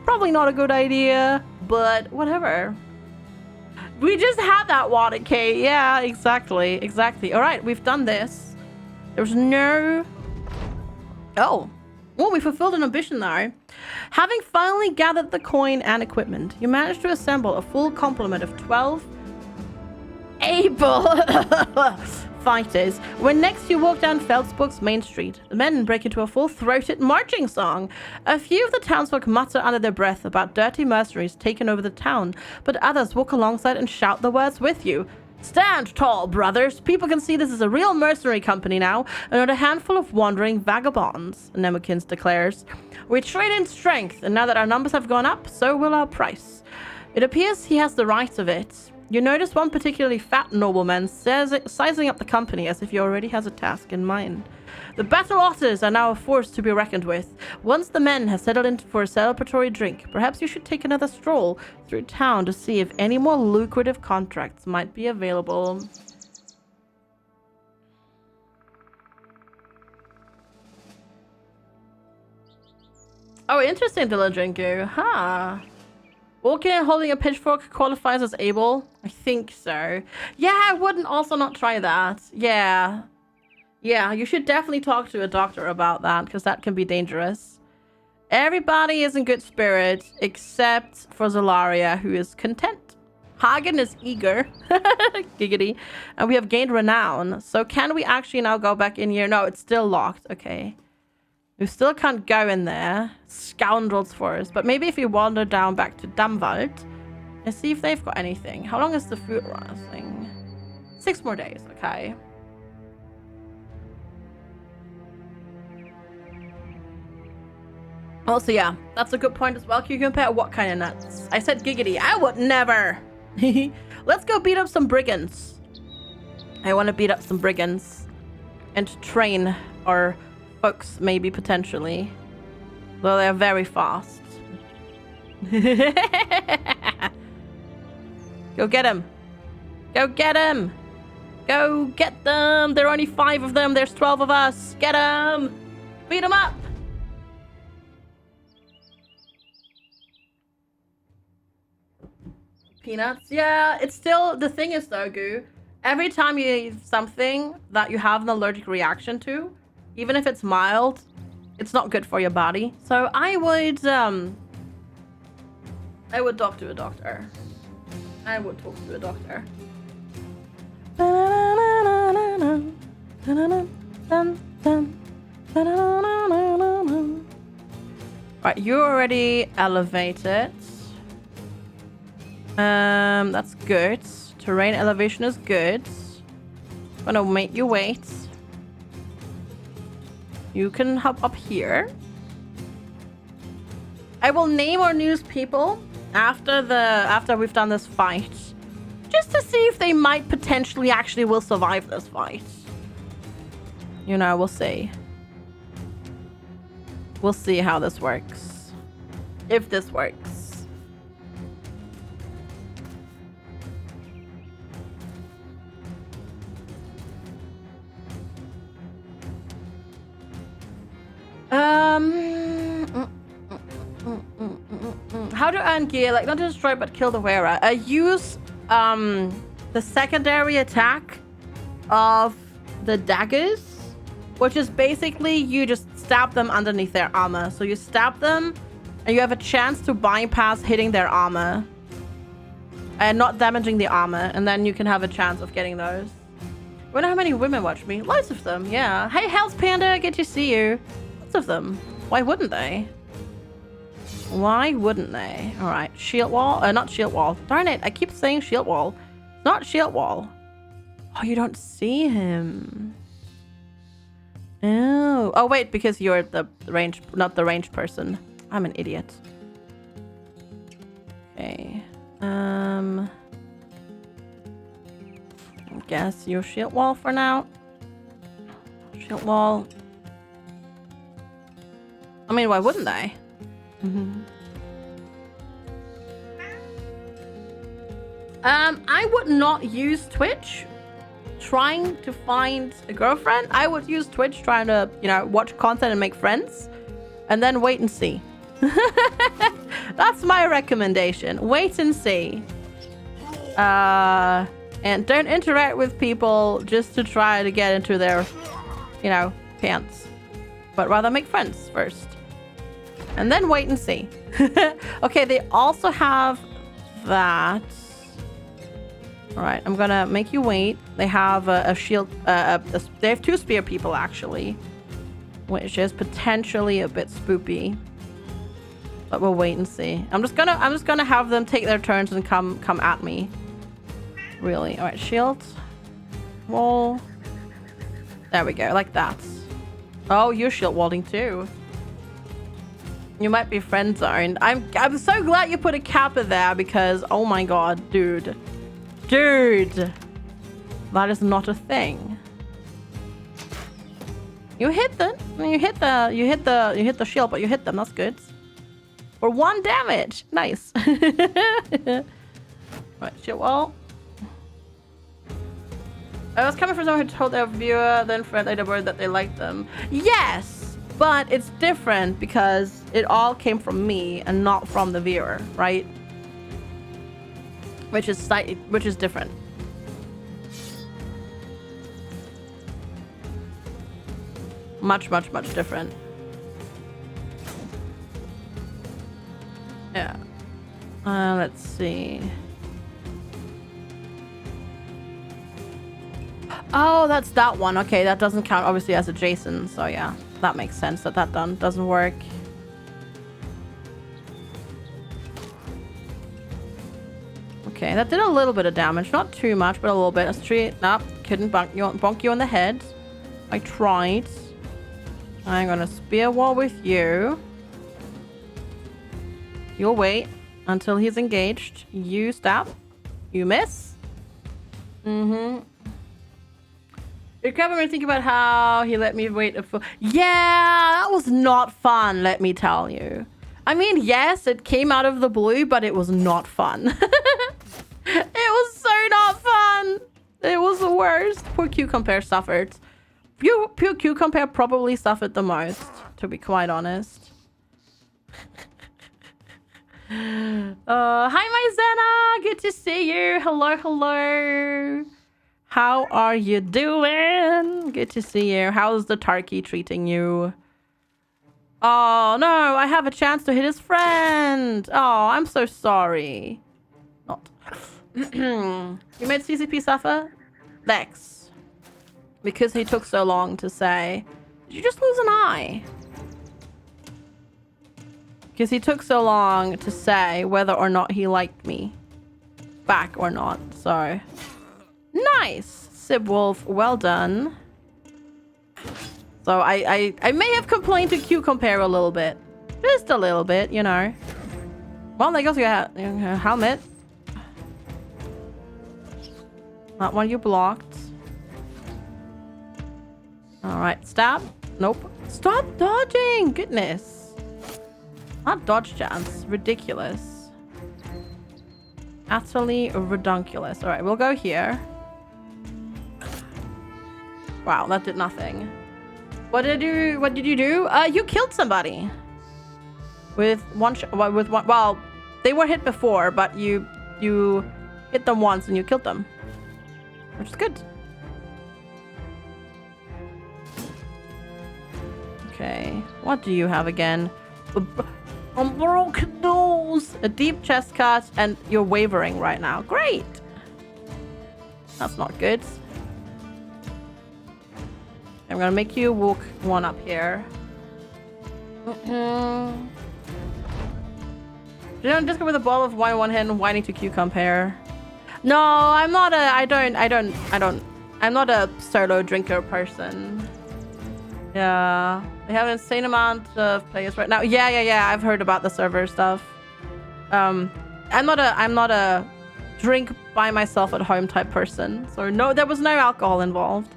Probably not a good idea, but whatever. We just had that water, Kate. Yeah, exactly. All right, we've done this. There's no... oh, we fulfilled an ambition though. Having finally gathered the coin and equipment, you managed to assemble a full complement of 12 able fighters. When next you walk down Felsburg's main street, the men break into a full-throated marching song. A few of the townsfolk mutter under their breath about dirty mercenaries taking over the town, but others walk alongside and shout the words with you. Stand tall, brothers. People can see this is a real mercenary company now, and not a handful of wandering vagabonds, Nemekins declares. We trade in strength, and now that our numbers have gone up, so will our price. It appears he has the right of it. You notice one particularly fat nobleman sizing up the company as if he already has a task in mind. The Battle Otters are now a force to be reckoned with. Once the men have settled in for a celebratory drink, perhaps you should take another stroll through town to see if any more lucrative contracts might be available. Oh, interesting, Dilladrinku. Huh. Walking and holding a pitchfork qualifies as able? I think so. Yeah, I wouldn't also not try that. Yeah. Yeah, you should definitely talk to a doctor about that, because that can be dangerous. Everybody is in good spirits, except for Zolaria, who is content. Hagen is eager. Giggity. And we have gained renown. So can we actually now go back in here? No, it's still locked. Okay. We still can't go in there. Scoundrels Forest. But maybe if we wander down back to Damwald and see if they've got anything. How long is the food lasting? 6 more days. Okay. Also, yeah, that's a good point as well. Can you compare what kind of nuts? I said giggity. I would never. Let's go beat up some brigands. I want to beat up some brigands and train our folks, maybe potentially. Though they're very fast. Go get him. Go get him. Go get them. There are only 5 of them. There's 12 of us. Get them. Beat them up. Peanuts. Yeah, it's still... The thing is though, Goo, every time you eat something that you have an allergic reaction to, even if it's mild, it's not good for your body. So I would talk to a doctor. I would talk to a doctor. Right, you're already elevated. That's good. Terrain elevation is good. I'm gonna make you wait. You can hop up here. I will name our news people after we've done this fight, just to see if they might potentially actually will survive this fight. You know, we'll see. We'll see how this works. If this works. How to earn gear? Like, not to destroy but kill the wearer. Use the secondary attack of the daggers, which is basically you just stab them underneath their armor. So you stab them and you have a chance to bypass hitting their armor and not damaging the armor, and then you can have a chance of getting those. I wonder how many women watch me. Lots of them, yeah. Hey, Hell's Panda, good to see you. Lots of them. Why wouldn't they? Why wouldn't they? All right, shield wall. Not shield wall. Darn it, I keep saying shield wall. Not shield wall. Oh, you don't see him. Oh. Oh, wait, because you're the range, not the ranged person. I'm an idiot. Okay. I guess your shield wall for now. Shield wall. I mean, why wouldn't they? I would not use Twitch trying to find a girlfriend. I would use Twitch trying to, you know, watch content and make friends, and then wait and see. That's my recommendation. Wait and see. And don't interact with people just to try to get into their, you know, pants, but rather make friends first. And then wait and see. Okay, they also have that. All right, I'm gonna make you wait. They have a shield. They have 2 spear people actually, which is potentially a bit spoopy. But we'll wait and see. I'm just gonna have them take their turns and come at me. Really? All right, shield, wall. There we go, like that. Oh, you're shield walling too. You might be friend zoned. I'm so glad you put a kappa there, because oh my god, dude. Dude, that is not a thing. You hit the shield, but you hit them. That's good. For 1 damage. Nice. Right, shield wall. I was coming from someone who told their viewer, then friend later word that they liked them. Yes, but it's different because it all came from me and not from the viewer, right? Which is different. Much different. Yeah. Let's see. Oh, that's that one. Okay, that doesn't count obviously as adjacent. So yeah, that makes sense that doesn't work. Okay, that did a little bit of damage. Not too much, but a little bit. That's tree. Nope, couldn't bonk you on the head. I tried. I'm gonna spear wall with you. You'll wait until he's engaged. You stab. You miss. Mm-hmm. You're clever when you think about how he let me wait a full... Yeah, that was not fun, let me tell you. I mean, yes, it came out of the blue, but it was not fun. It was so not fun. It was the worst. Poor Cucumber suffered. Poor Cucumber probably suffered the most, to be quite honest. Hi, my Zena. Good to see you. Hello. How are you doing? Good to see you. How's the turkey treating you? Oh, no. I have a chance to hit his friend. Oh, I'm so sorry. Not. You made CCP suffer? Lex. Because he took so long to say. Did you just lose an eye? Because he took so long to say whether or not he liked me back or not. So, nice. Sib Wolf, well done. So I may have complained to Cucumber a little bit. Just a little bit, you know. Well, there goes your helmet. That one you blocked. Alright, stab. Nope. Stop dodging! Goodness. Not dodge chance. Ridiculous. Utterly redunculous. Alright, we'll go here. Wow, that did nothing. What did you do? You killed somebody. With one shot. Well, they were hit before, but you hit them once and you killed them. Which is good. Okay. What do you have again? A broken nose, a deep chest cut, and you're wavering right now. Great. That's not good. I'm gonna make you walk one up here. You don't just go with a ball of wine in one hand and whining to Cucumber. No, I'm not a. I'm not a solo drinker person. Yeah, they have an insane amount of players right now. Yeah. I've heard about the server stuff. I'm not a drink by myself at home type person. So no, there was no alcohol involved.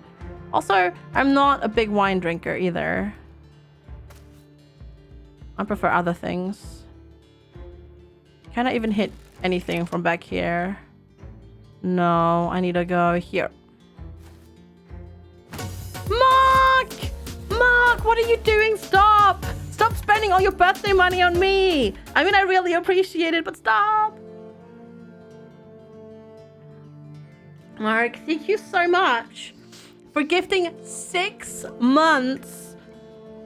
Also, I'm not a big wine drinker either. I prefer other things. Can I even hit anything from back here? No, I need to go here. Mark, what are you doing? Stop spending all your birthday money on me. I mean, I really appreciate it, but stop. Mark, thank you so much for gifting 6 months.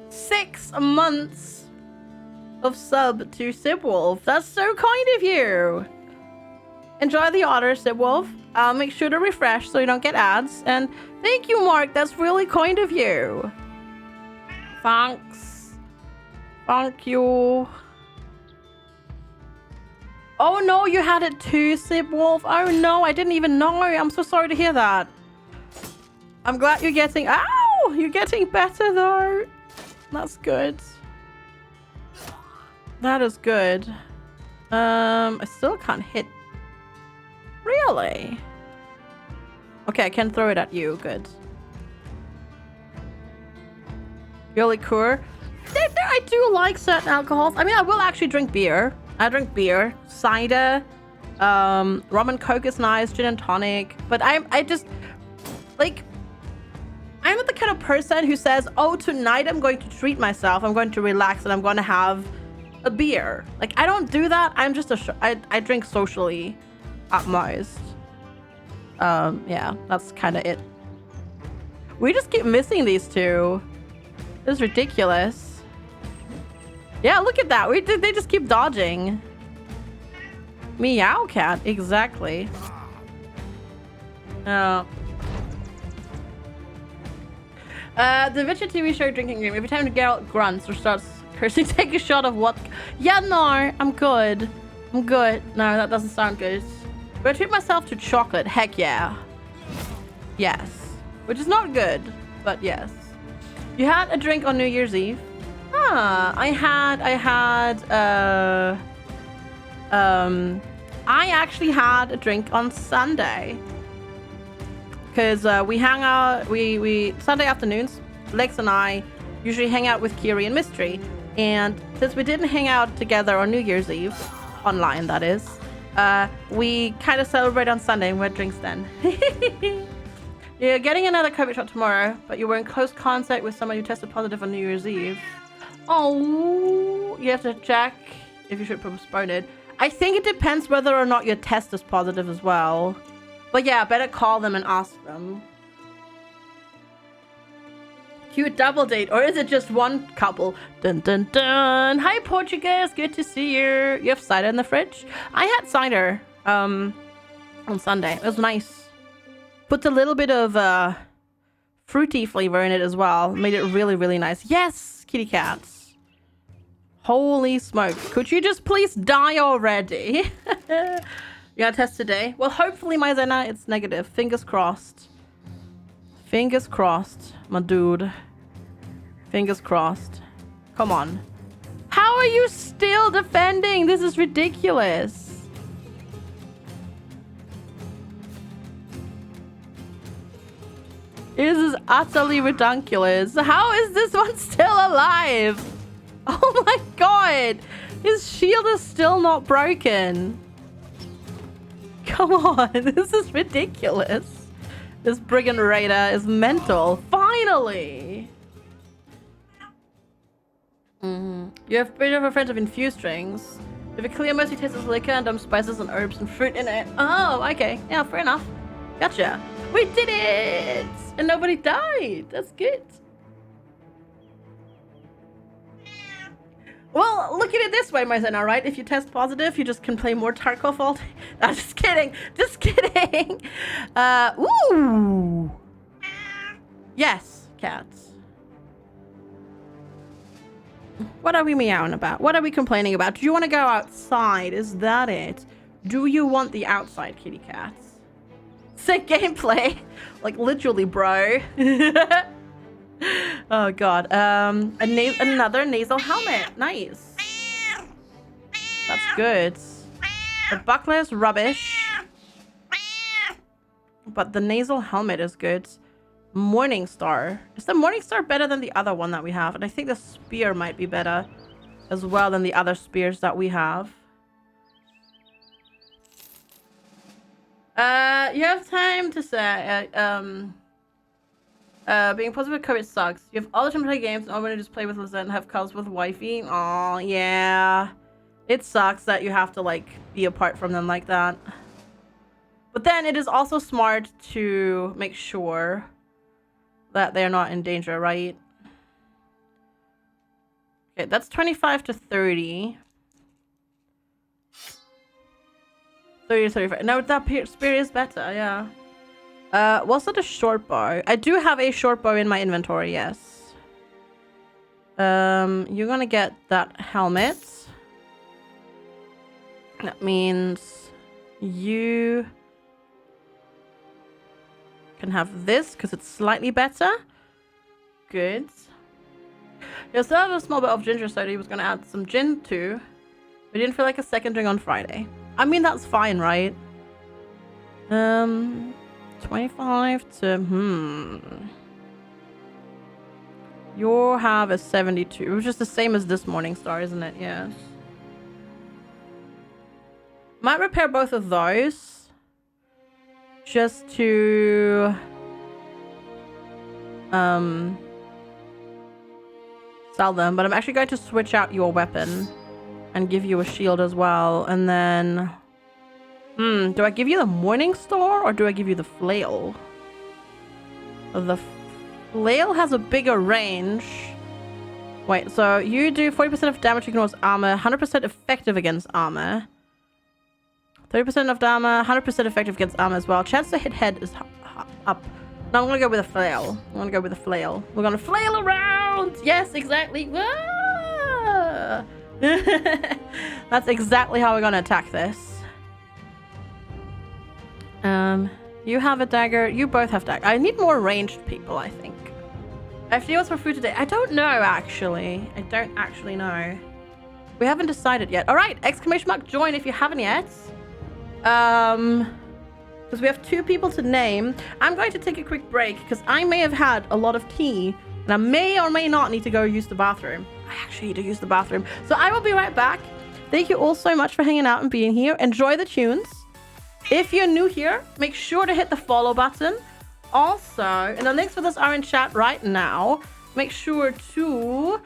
6 months of sub to Sibwolf. That's so kind of you. Enjoy the otter, Sibwolf. Make sure to refresh so you don't get ads. And thank you, Mark. That's really kind of you. Thanks. Thank you. Oh no, you had it too, Sibwolf. Oh no, I didn't even know. I'm so sorry to hear that. I'm glad you're getting... Ow! You're getting better though. That's good. That is good. I still can't hit. Really? Okay, I can throw it at you. Good. Your liqueur. I do like certain alcohols. I mean, I will actually drink beer. I drink beer, cider, rum and coke is nice, gin and tonic. But I just like, I'm not the kind of person who says, oh, tonight I'm going to treat myself. I'm going to relax and I'm going to have a beer. Like, I don't do that. I'm just I drink socially at most. Yeah, that's kind of it. We just keep missing these two. This is ridiculous. Yeah, look at that. They just keep dodging. Meow cat, exactly. The Witcher TV show drinking game. Every time the Geralt grunts or starts cursing, take a shot of what? Yeah, no, I'm good. I'm good. No, that doesn't sound good. But I treat myself to chocolate. Heck yeah. Yes. Which is not good, but yes. You had a drink on New Year's Eve? I actually had a drink on Sunday. Because we hang out, we Sunday afternoons, Lex and I usually hang out with Kiri and Mystery. And since we didn't hang out together on New Year's Eve, online that is, we kind of celebrate on Sunday and we had drinks then. You're getting another COVID shot tomorrow, but you were in close contact with someone who tested positive on New Year's Eve. Oh, you have to check if you should postpone it. I think it depends whether or not your test is positive as well. But yeah, better call them and ask them. Cute double date, or is it just one couple? Dun dun dun. Hi Portuguese, good to see you. You have cider in the fridge? I had cider on Sunday. It was nice. Put a little bit of fruity flavor in it as well. Made it really, really nice. Yes, kitty cats. Holy smokes. Could you just please die already? You gotta test today? Well, hopefully, Maizena, it's negative. Fingers crossed. Fingers crossed, my dude. Fingers crossed. Come on. How are you still defending? This is ridiculous. This is utterly ridiculous. How is this one still alive? Oh my god. His shield is still not broken. Come on. This is ridiculous. This Brigand Raider is mental. Finally. You have a bit of a friend of infused drinks. With a clear mostly tastes of liquor and spices and herbs and fruit in it. Oh, okay. Yeah, fair enough. Gotcha. We did it! And nobody died. That's good. Well, look at it this way, Maizena, right? If you test positive, you just can play more Tarkov all day. No, just kidding. Just kidding. Ooh. Yes, cats. What are we meowing about? What are we complaining about? Do you want to go outside? Is that it? Do you want the outside, kitty cats? Sick gameplay. Like, literally, bro. Oh, God. Another nasal helmet. Nice. That's good. The buckler is rubbish. But the nasal helmet is good. Morning Star. Is the Morning Star better than the other one that we have? And I think the spear might be better as well than the other spears that we have. You have time to say, being positive with COVID sucks. You have all the time to play games and all want to just play with Lizette and have calls with wifey. Oh yeah. It sucks that you have to, like, be apart from them like that. But then it is also smart to make sure that they're not in danger, right? Okay, that's 25 to 30. 30 to 35. No, that spear is better, yeah. Was it a short bow? I do have a short bow in my inventory, yes. You're gonna get that helmet. That means you can have this because it's slightly better. Good. You still have a small bit of ginger soda he was gonna add some gin to. We didn't feel like a second drink on Friday. I mean, that's fine, right? 25 to You have a 72, which is the same as this Morning Star, isn't it? Yes. Might repair both of those just to sell them, but I'm actually going to switch out your weapon and give you a shield as well. And then do I give you the Morning Star or do I give you the flail? The flail has a bigger range. Wait, so you do 40% of damage ignores armor, 100% effective against armor, 30% of armor, 100% effective against armor as well. Chance to hit head is up. No, I'm gonna go with a flail. I'm gonna go with a flail. We're gonna flail around. Yes, exactly. Ah! That's exactly how we're gonna attack this. You have a dagger. You both have dagger. I need more ranged people, I think. FD was for food today. I don't know, actually. I don't actually know. We haven't decided yet. All right, exclamation mark join if you haven't yet. Because we have 2 people to name. I'm going to take a quick break because I may have had a lot of tea and I may or may not need to go use the bathroom. I actually need to use the bathroom. So I will be right back. Thank you all so much for hanging out and being here. Enjoy the tunes. If you're new here, make sure to hit the follow button. Also, and the links for this are in chat right now. Make sure to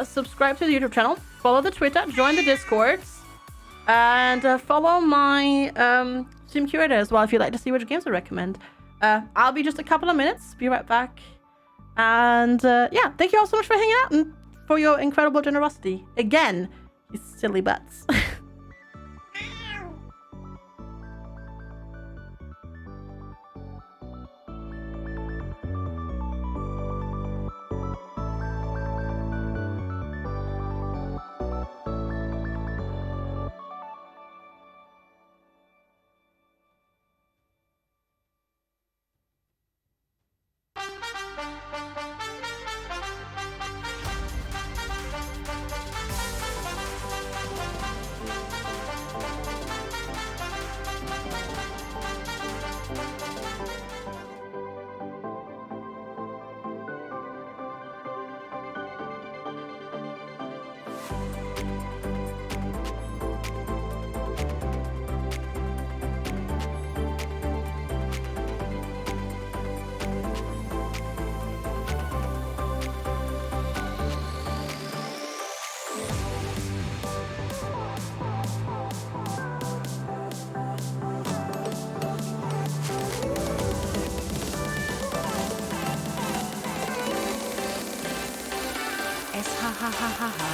subscribe to the YouTube channel, follow the Twitter, join the Discords, and follow my Steam Curator as well if you'd like to see which games I recommend. I'll be just a couple of minutes. Be right back. And yeah, thank you all so much for hanging out and for your incredible generosity. Again, you silly butts.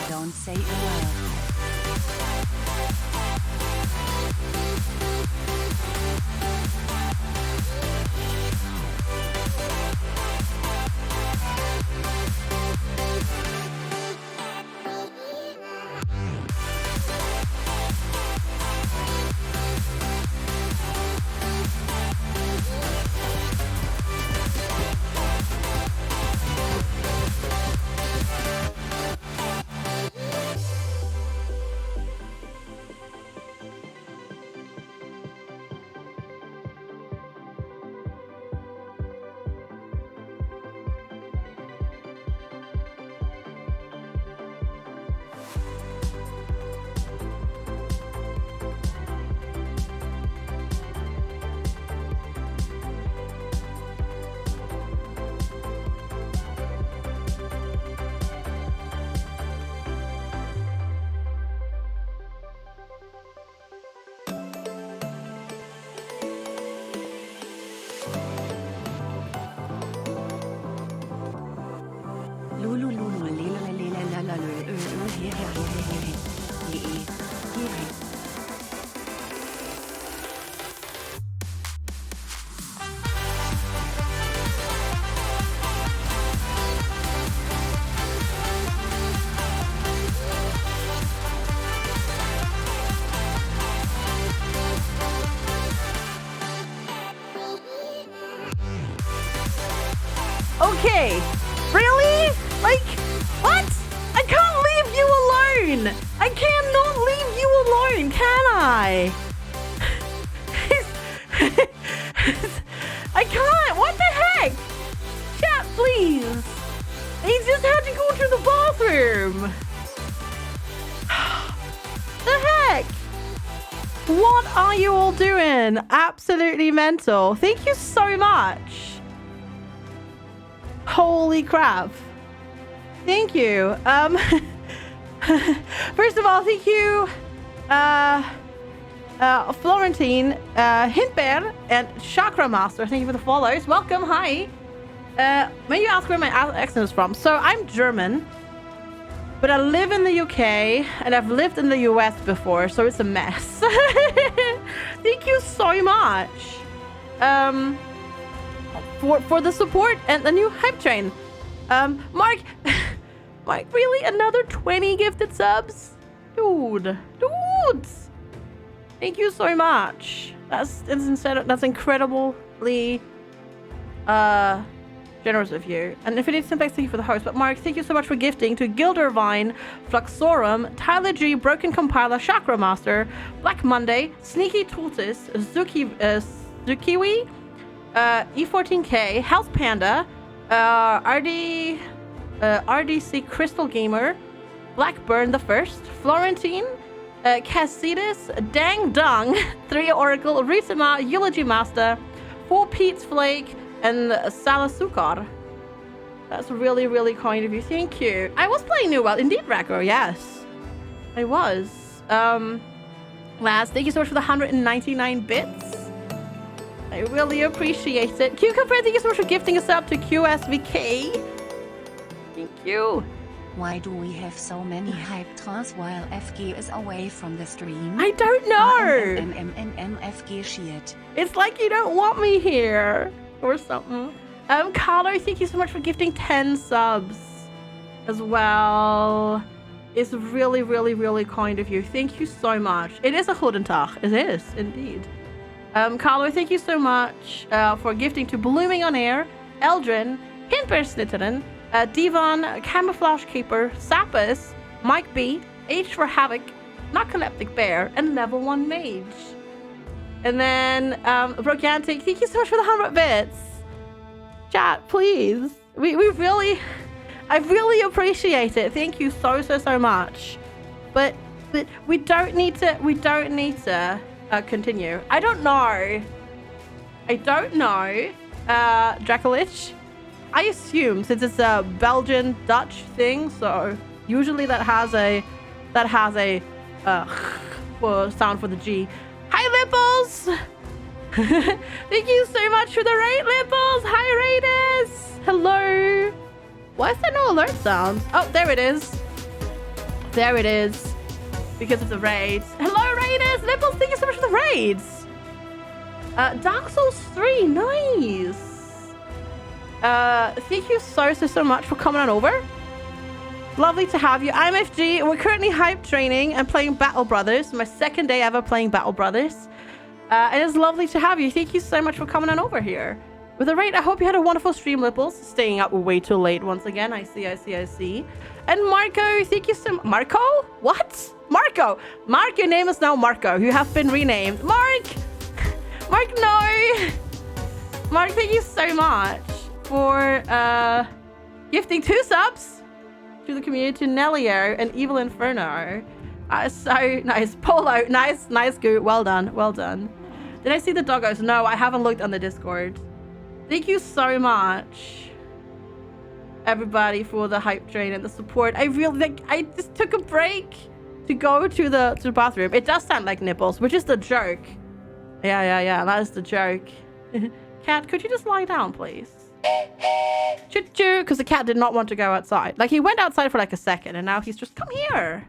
Don't say a word. Okay, really? Like, what? I can't leave you alone. I cannot leave you alone, can I? I can't. What the heck? Chat, please. He just had to go to the bathroom. The heck? What are you all doing? Absolutely mental. Thank you so much. Holy crap. Thank you. First of all, thank you, Florentine, Hintbear, and Chakra Master. Thank you for the follows. Welcome. Hi. May you ask where my accent is from? So I'm German, but I live in the UK and I've lived in the US before, so it's a mess. Thank you so much for the support and the new hype train. Mark, really? Another 20 gifted subs? Dudes. Thank you so much. That's incredibly generous of you. And if it is thanks, thank you for the host. But Mark, thank you so much for gifting to Gildervine, Fluxorum, Tyler G, Broken Compiler, Chakra Master, Black Monday, Sneaky Tortoise, Zukiwi, E14K, House Panda, RDC Crystal Gamer, Blackburn the First, Florentine, Cassidas, Dang Dung, 3 Oracle, Risima, Eulogy Master, 4 Pete's Flake, and Salasukar. That's really, really kind of you. Thank you. I was playing New World. Indeed, Racco, yes. I was. Last, thank you so much for the 199 bits. I really appreciate it. Cucumber, thank you so much for gifting us up to QSVK. Thank you. Why do we have so many hype trans while FG is away from the stream? I don't know. FG shit. It's like you don't want me here or something. Carlo, thank you so much for gifting 10 subs as well. It's really, really, really kind of you. Thank you so much. It is a Hodentag. It is indeed. Carlo, thank you so much for gifting to Blooming on Air, Eldrin, Hintbear Slitteren, Divan, Camouflage Keeper, Sappus, Mike B, H for Havoc, Narcoleptic Bear, and Level 1 Mage. And then, Brogantic, thank you so much for the 100 bits. Chat, please. I really appreciate it. Thank you so much. But we don't need to continue. I don't know, Dracolich. I assume since it's a Belgian Dutch thing, so usually that has a sound for the G. Hi Lipples! Thank you so much for the raid, Lipples! Hi Raiders! Hello! Why is there no alert sound? Oh, there it is. There it is. Because of the raids. Hello Raiders! Lipples, thank you so much for the raids! Dark Souls 3, nice! Thank you so much for coming on over. Lovely to have you. I'm FG. We're currently hype training and playing Battle Brothers. My second day ever playing Battle Brothers. And it's lovely to have you. Thank you so much for coming on over here. With the rate, I hope you had a wonderful stream, Lipples. Staying up way too late once again. I see. And Marco, thank you so much. Marco? What? Marco. Mark, your name is now Marco. You have been renamed. Mark, no. Mark, thank you so much for gifting 2 subs to the community, Nellio and Evil Inferno. So nice. Polo, nice Goo. Well done. Did I see the doggos? No, I haven't looked on the Discord. Thank you so much, everybody, for the hype train and the support. I just took a break to go to the bathroom. It does sound like nipples, which is the joke. Yeah, that is the joke. Cat, could you just lie down, please? Choo-choo, because the cat did not want to go outside. Like, he went outside for like a second, and now he's just, come here.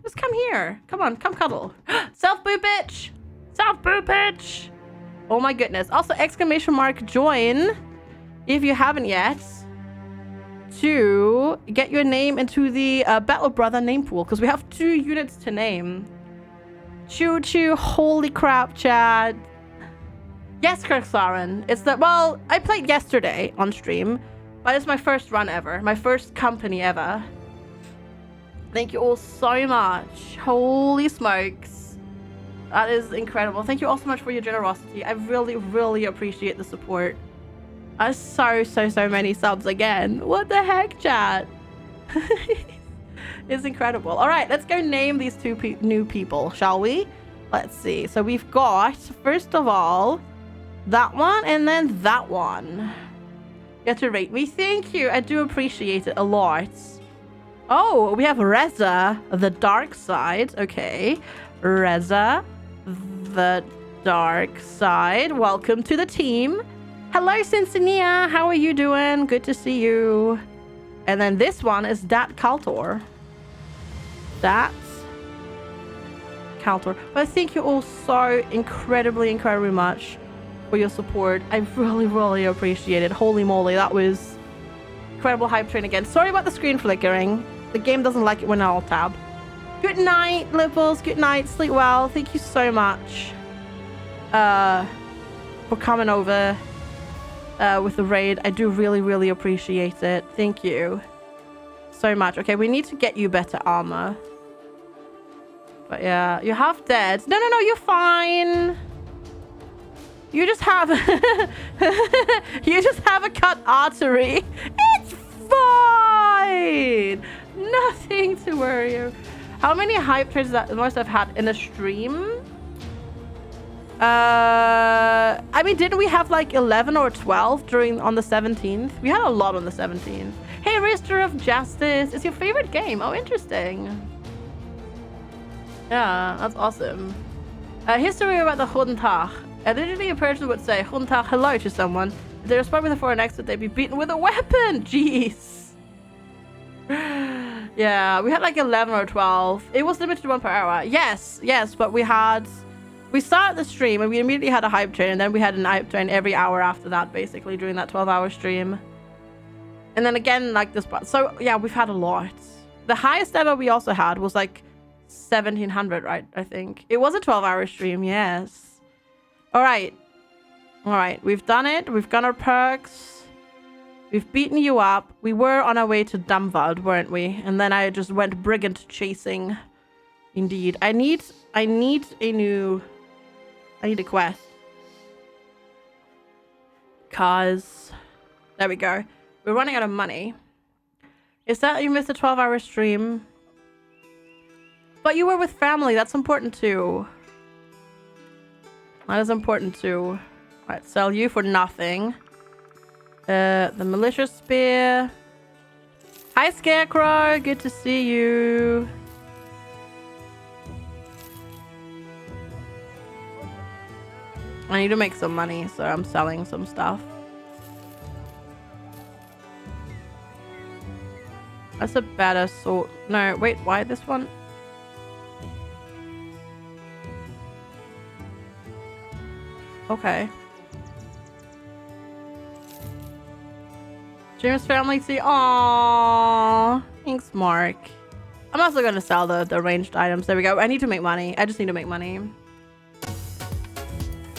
Just come here. Come on, come cuddle. Self-boo bitch. Self-boo bitch. Oh my goodness. Also, exclamation mark join, if you haven't yet, to get your name into the Battle Brother name pool, because we have 2 units to name. Choo-choo. Holy crap, Chad. Yes, Kirksaren. It's the, well, I played yesterday on stream, but it's my first run ever. My first company ever. Thank you all so much. Holy smokes. That is incredible. Thank you all so much for your generosity. I really, really appreciate the support. So many subs again. What the heck, chat? It's incredible. All right, let's go name these two new people, shall we? Let's see. So we've got, first of all, that one and then that one. You have to rate me. Thank you. I do appreciate it a lot. Oh, we have Reza, the dark side. Okay. Reza, the dark side. Welcome to the team. Hello, Cincinnati. How are you doing? Good to see you. And then this one is Dat Kaltor. Dat Kaltor. But thank you all so incredibly much for your support. I really appreciate it. Holy moly, that was incredible hype train again. Sorry about the screen flickering. The game doesn't like it when I alt tab. Good night, Lipples. Good night. Sleep well. Thank you so much for coming over with the raid. I do really appreciate it. Thank you so much. Okay, we need to get you better armor. But yeah, you're half dead. No, you're fine. You just have you just have a cut artery. It's fine. Nothing to worry about. How many hype trains is that the most I've had in a stream? I mean, didn't we have like 11 or 12 on the 17th? We had a lot on the 17th. Hey, Rooster of Justice. It's your favorite game. Oh, interesting. Yeah, that's awesome. History about the Guten Tag. Originally, a person would say Guten Tag hello to someone. If they respond with a foreign accent, they'd be beaten with a weapon. Jeez. Yeah, we had like 11 or 12. It was limited to 1 per hour. Yes, but we started the stream and we immediately had a hype train, and then we had a hype train every hour after that, basically, during that 12-hour stream. And then again, like this part. So yeah, we've had a lot. The highest ever we also had was like 1700, right? I think. It was a 12-hour stream, yes. All right. We've done it. We've got our perks. We've beaten you up. We were on our way to Damvad, weren't we? And then I just went brigand chasing. Indeed. I need a quest. Cause there we go. We're running out of money. Is that you missed a 12-hour stream? But you were with family. That's important too. That is important too. Alright, sell you for nothing. The militia spear. Hi, Scarecrow. Good to see you. I need to make some money, so I'm selling some stuff. That's a better sword. No, wait, why this one? Okay. James family tea. Aww. Thanks, Mark. I'm also going to sell the ranged items. There we go. I need to make money. I just need to make money.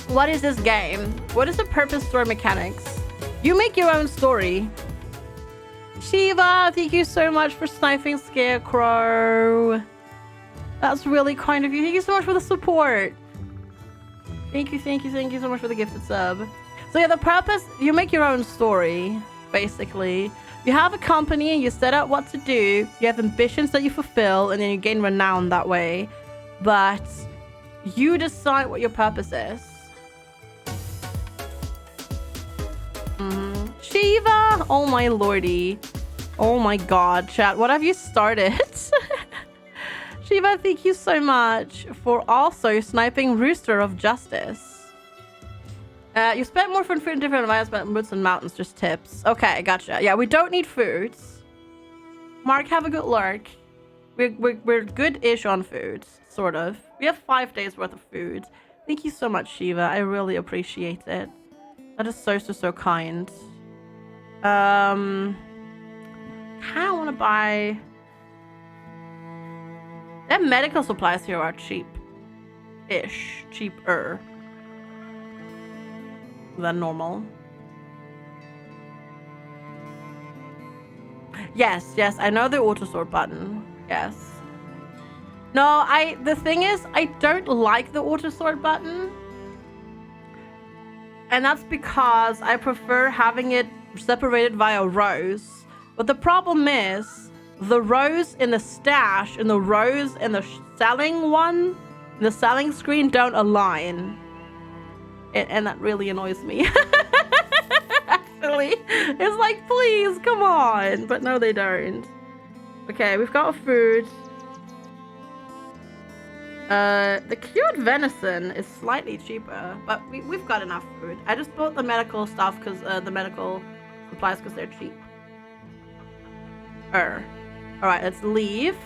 What is this game? What is the purpose story mechanics? You make your own story. Shiva, thank you so much for sniping Scarecrow. That's really kind of you. Thank you so much for the support. Thank you so much for the gifted sub. So yeah, the purpose, you make your own story. Basically, you have a company and you set out what to do. You have ambitions that you fulfill, and then you gain renown that way. But you decide what your purpose is. Shiva, oh my lordy, oh my god, chat, what have you started? Shiva, thank you so much for also sniping Rooster of Justice. You spent more for food in different environments, woods and mountains, just tips. Okay, gotcha. Yeah, we don't need foods. Mark, have a good lurk. We're good-ish on food, sort of. We have 5 days worth of food. Thank you so much, Shiva. I really appreciate it. That is so kind. I kind of want to buy... Their medical supplies here are cheap-ish. Cheaper than normal. Yes, I know the auto sort button. Yes. No, the thing is, I don't like the auto sort button. And that's because I prefer having it separated via rows. But the problem is, the rows in the stash and the rows in the selling one, the selling screen don't align. And that really annoys me. Actually, it's like, please, come on. But no, they don't. Okay, we've got our food. The cured venison is slightly cheaper, but we've got enough food. I just bought the medical stuff because the medical supplies because they're cheap. Alright, let's leave.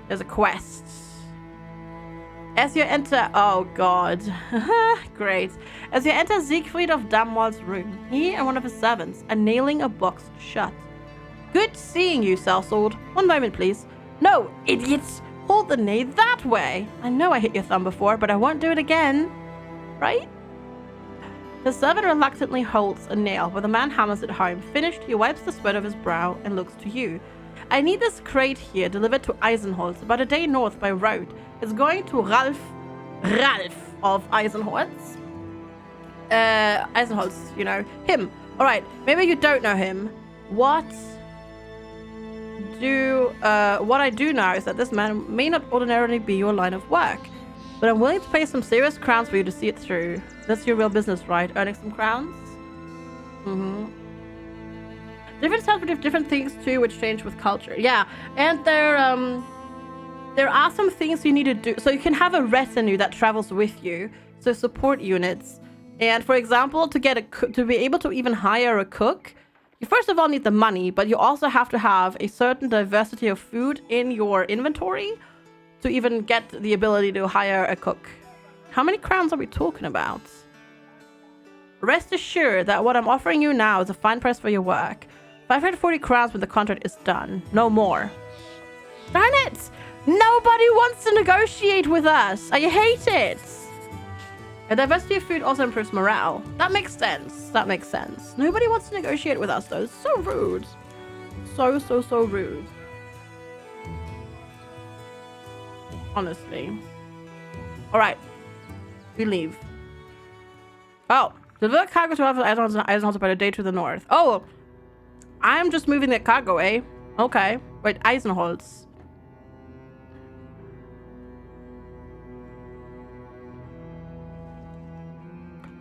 There's a quest. As you enter... Oh, God. Great. As you enter Siegfried of Damwald's room, he and one of his servants are nailing a box shut. Good seeing you, Sellsword. One moment, please. No, idiots! Hold the nail that way. I know I hit your thumb before, but I won't do it again. Right? The servant reluctantly holds a nail where the man hammers it home. Finished, he wipes the sweat of his brow and looks to you. I need this crate here delivered to Eisenholz, about a day north by road. It's going to Ralph of Eisenholz. Eisenholz, you know, him. Alright, maybe you don't know him. What I do know is that this man may not ordinarily be your line of work, but I'm willing to pay some serious crowns for you to see it through. That's your real business, right? Earning some crowns? Different towns do different things too, which change with culture. Yeah, and there are some things you need to do. So you can have a retinue that travels with you, so support units. And for example, to be able to even hire a cook, you first of all need the money, but you also have to have a certain diversity of food in your inventory to even get the ability to hire a cook. How many crowns are we talking about? Rest assured that what I'm offering you now is a fine price for your work. 540 crowns when the contract is done. No more. Darn it! Nobody wants to negotiate with us. I hate it. A diversity of food also improves morale. That makes sense. That makes sense. Nobody wants to negotiate with us, though. It's so rude. So rude. Honestly. Alright. We leave. Oh. Deliver cargo to Eisenholz by the day to the north. Oh. I'm just moving that cargo, eh? Okay. Wait, Eisenholz.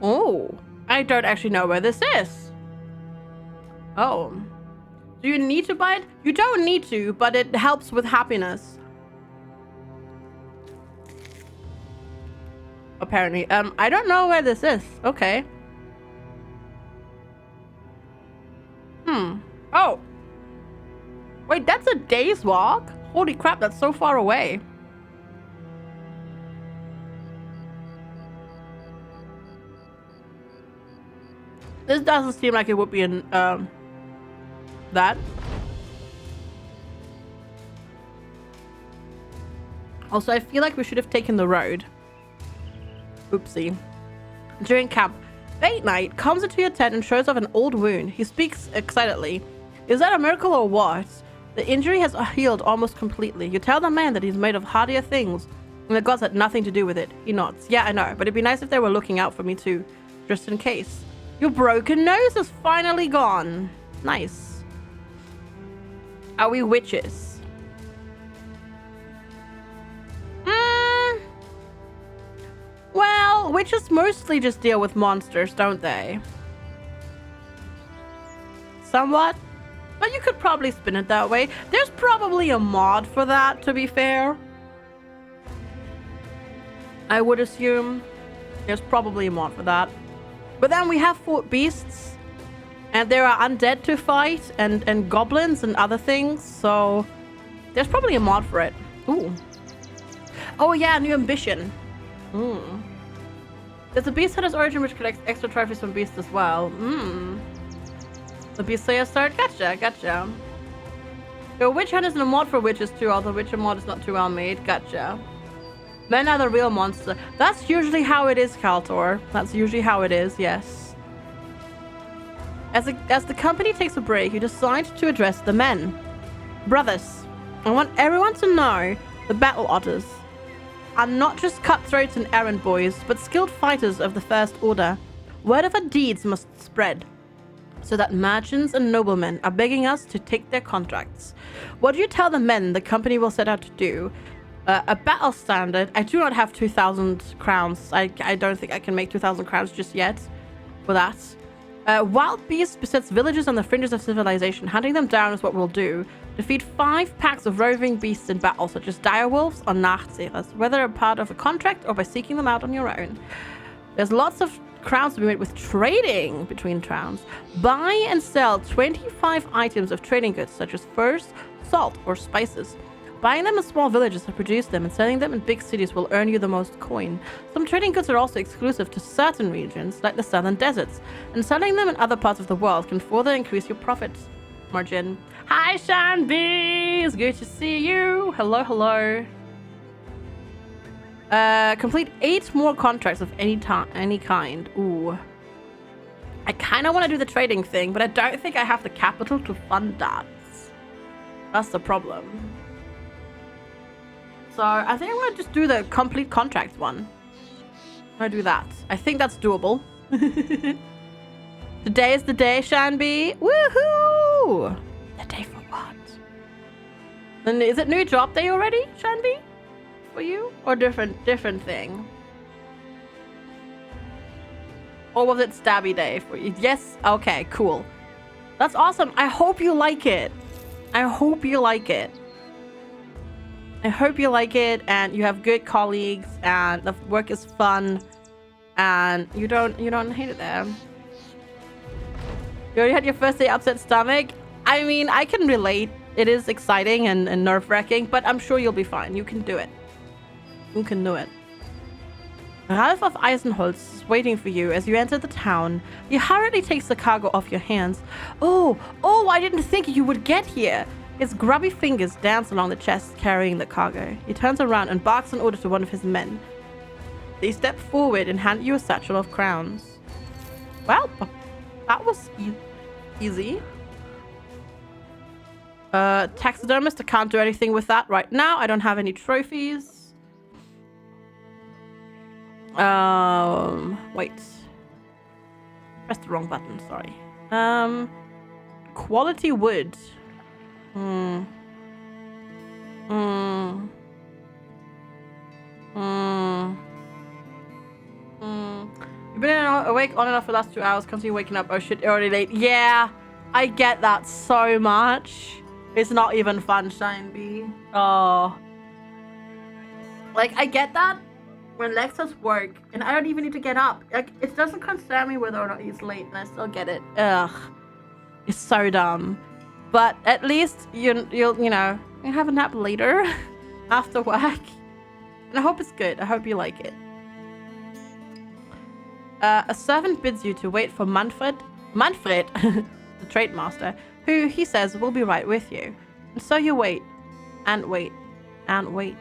Oh, I don't actually know where this is. Oh. Do you need to buy it? You don't need to, but it helps with happiness. Apparently. I don't know where this is. Okay. Oh. Wait, that's a day's walk? Holy crap, that's so far away. This doesn't seem like it would be in, that. Also, I feel like we should have taken the road. Oopsie. During camp, Fate Knight comes into your tent and shows off an old wound. He speaks excitedly. Is that a miracle or what? The injury has healed almost completely. You tell the man that he's made of hardier things, and the gods had nothing to do with it. He nods. Yeah, I know, but it'd be nice if they were looking out for me too, just in case. Your broken nose is finally gone. Nice. Are we witches? Well, witches mostly just deal with monsters, don't they? Somewhat. But you could probably spin it that way. There's probably a mod for that, to be fair. I would assume there's probably a mod for that. But then we have fort beasts, and there are undead to fight, and goblins and other things, so there's probably a mod for it. Ooh. Oh yeah, new ambition. There's a beast hunter's origin which collects extra trophies from beasts as well. The beast slayer start? Gotcha. There are witch hunters and a mod for witches too, although witcher mod is not too well made. Gotcha. Men are the real monster. That's usually how it is, Kaltor. That's usually how it is, yes. As the company takes a break, you decide to address the men. Brothers, I want everyone to know The Battle Otters are not just cutthroats and errand boys, but skilled fighters of the First Order. Word of our deeds must spread, so that merchants and noblemen are begging us to take their contracts. What do you tell the men the company will set out to do? A battle standard. I do not have 2,000 crowns. I don't think I can make 2,000 crowns just yet for that. Wild beast besets villages on the fringes of civilization. Hunting them down is what we'll do. Defeat 5 packs of roving beasts in battle, such as direwolves or nachtzehers, whether a part of a contract or by seeking them out on your own. There's lots of crowns to be made with trading between towns. Buy and sell 25 items of trading goods, such as furs, salt, or spices. Buying them in small villages to produce them and selling them in big cities will earn you the most coin. Some trading goods are also exclusive to certain regions, like the southern deserts, and selling them in other parts of the world can further increase your profit margin. Hi, Shanby! It's good to see you. Hello, hello. Complete 8 more contracts of any kind. Ooh. I kind of want to do the trading thing, but I don't think I have the capital to fund that. That's the problem. So I think I'm going to just do the complete contract one. I'm going to do that. I think that's doable. Today is the day, Shanby. Woohoo! The day for what? And is it new job day already, Shanby? For you? Or different thing? Or was it stabby day for you? Yes? Okay, cool. That's awesome. I hope you like it. I hope you like it. I hope you like it and you have good colleagues and the work is fun and you don't hate it there. You already had your first day upset stomach? I mean, I can relate. It is exciting and nerve-wracking, but I'm sure you'll be fine. You can do it. You can do it. Ralph of Eisenholz is waiting for you as you enter the town. He hurriedly takes the cargo off your hands. Oh, I didn't think you would get here. His grubby fingers dance along the chest, carrying the cargo. He turns around and barks an order to one of his men. They step forward and hand you a satchel of crowns. Well, that was easy. Taxidermist, I can't do anything with that right now. I don't have any trophies. Wait. Pressed the wrong button, sorry. Quality wood. You've been awake on and off for the last 2 hours, constantly waking up. Oh shit, already late. Yeah, I get that so much. It's not even fun, Shine Bee. Oh. Like, I get that when Lex has work, and I don't even need to get up. Like, it doesn't concern me whether or not he's late, and I still get it. Ugh. It's so dumb. But at least you'll have a nap later after work. And I hope it's good. I hope you like it. A servant bids you to wait for Manfred, the trade master, who he says will be right with you. And so you wait, and wait, and wait.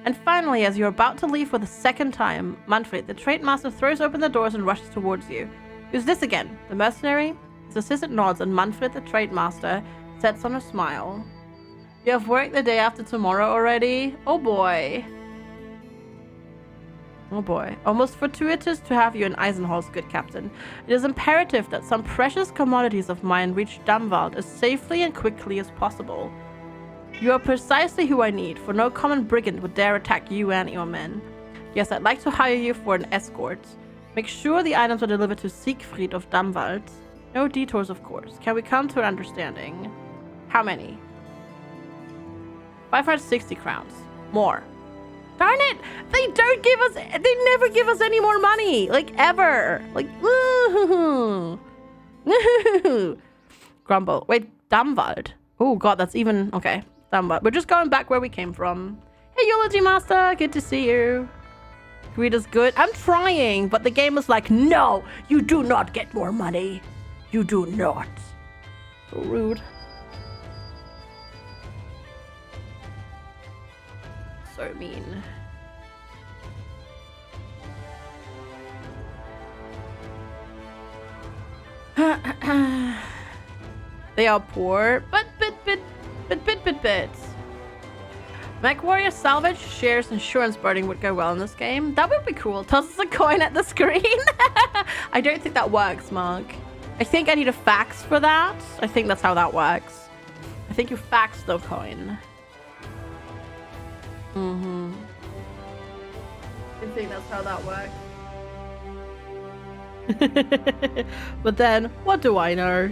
And finally, as you're about to leave for the second time, Manfred, the trade master, throws open the doors and rushes towards you. Who's this again? The mercenary? His assistant nods, and Manfred, the trade master, sets on a smile. You have work the day after tomorrow already? Oh boy. Oh boy. Almost fortuitous to have you in Eisenholz, good captain. It is imperative that some precious commodities of mine reach Damwald as safely and quickly as possible. You are precisely who I need, for no common brigand would dare attack you and your men. Yes, I'd like to hire you for an escort. Make sure the items are delivered to Siegfried of Damwald. No detours, of course. Can we come to an understanding? How many? 560 crowns. More. Darn it! They don't give us... They never give us any more money! Like, ever! Like, woohoo! Woohoo! Grumble. Wait, Damwald. Oh, God, that's even... Okay, Damwald. We're just going back where we came from. Hey, Eulogy Master! Good to see you. Greed is good. I'm trying, but the game is like, no! You do not get more money. You do not. So rude. So mean. They are poor, but bit. Mech Warrior Salvage shares insurance birding would go well in this game. That would be cool. Tosses a coin at the screen. I don't think that works, Mark. I think I need a fax for that. I think that's how that works. I think you fax the coin. Mm-hmm. I think that's how that works. But then, what do I know?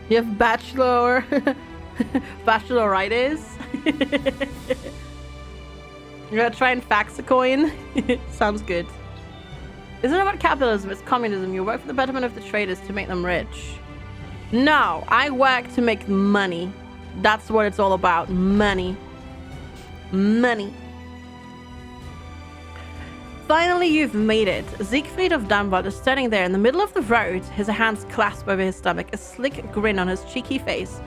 You have bacheloritis. You're gonna try and fax a coin. Sounds good. Isn't it about capitalism? It's communism. You work for the betterment of the traders to make them rich. No, I work to make money. That's what it's all about. Money. Money. Finally, you've made it. Siegfried of Dunwald is standing there in the middle of the road, his hands clasped over his stomach, a slick grin on his cheeky face.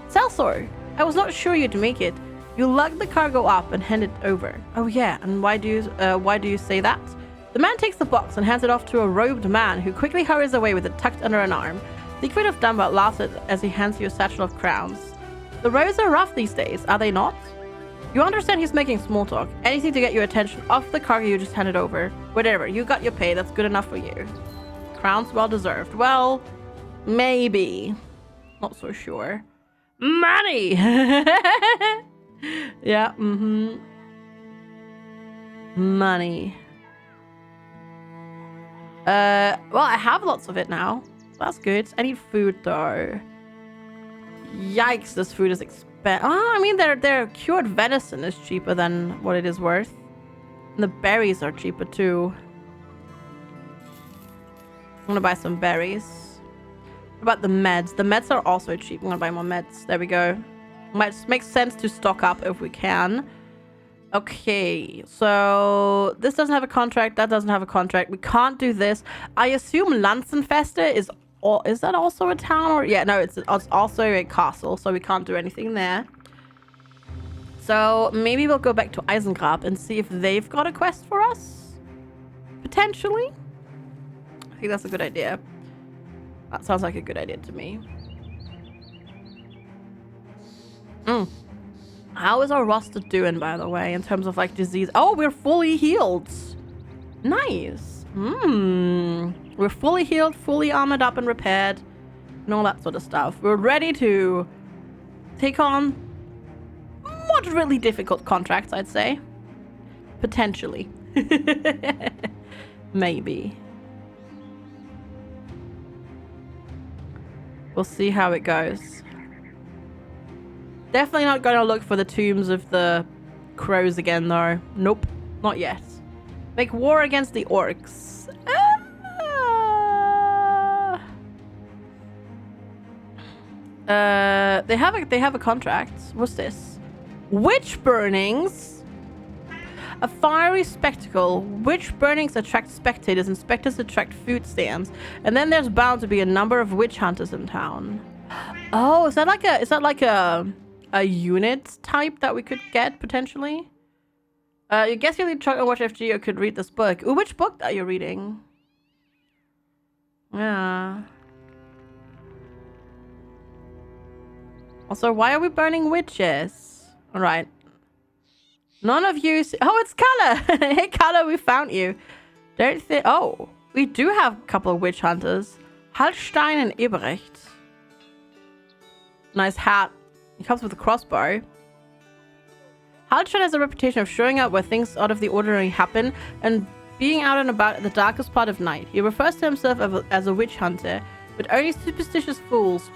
Celsor, I was not sure you'd make it. You lugged the cargo up and handed it over. Oh yeah, and why do you say that? The man takes the box and hands it off to a robed man who quickly hurries away with it tucked under an arm. Siegfried of Dunwald laughs as he hands you a satchel of crowns. The roads are rough these days, are they not? You understand he's making small talk. Anything to get your attention off the cargo you just handed over. Whatever, you got your pay, that's good enough for you. Crowns well deserved. Well, maybe. Not so sure. Money! Yeah, mm-hmm. Money. Well, I have lots of it now. That's good. I need food though. Yikes, this food is expensive. Oh, I mean, their cured venison is cheaper than what it is worth. And the berries are cheaper too. I'm gonna buy some berries. What about the meds? The meds are also cheap. I'm gonna buy more meds. There we go. Might make sense to stock up if we can. Okay, so this doesn't have a contract. That doesn't have a contract. We can't do this. I assume Lanzenfeste is that also a town? Or yeah, no, it's also a castle, so we can't do anything there. So maybe we'll go back to Eisengrab and see if they've got a quest for us. Potentially. I think that's a good idea. That sounds like a good idea to me. How is our roster doing, by the way, in terms of like disease? Oh, we're fully healed. Nice. We're fully healed, fully armored up and repaired, and all that sort of stuff. We're ready to take on moderately difficult contracts, I'd say. Potentially. Maybe. We'll see how it goes. Definitely not going to look for the tombs of the crows again, though. Nope, not yet. Make war against the orcs. They have a contract. What's this? Witch burnings. A fiery spectacle. Witch burnings attract spectators, and spectators attract food stands. And then there's bound to be a number of witch hunters in town. Oh, is that like a unit type that we could get potentially? I guess you need to watch FG or could read this book. Ooh, which book are you reading? Yeah. Also, why are we burning witches? All right. None of you... Oh, it's Kala! Hey, Kala, we found you. Don't think... Oh, we do have a couple of witch hunters. Hallstein and Ebrecht. Nice hat. He comes with a crossbow. Hallstein has a reputation of showing up where things out of the ordinary happen and being out and about at the darkest part of night. He refers to himself as a witch hunter, but only superstitious fools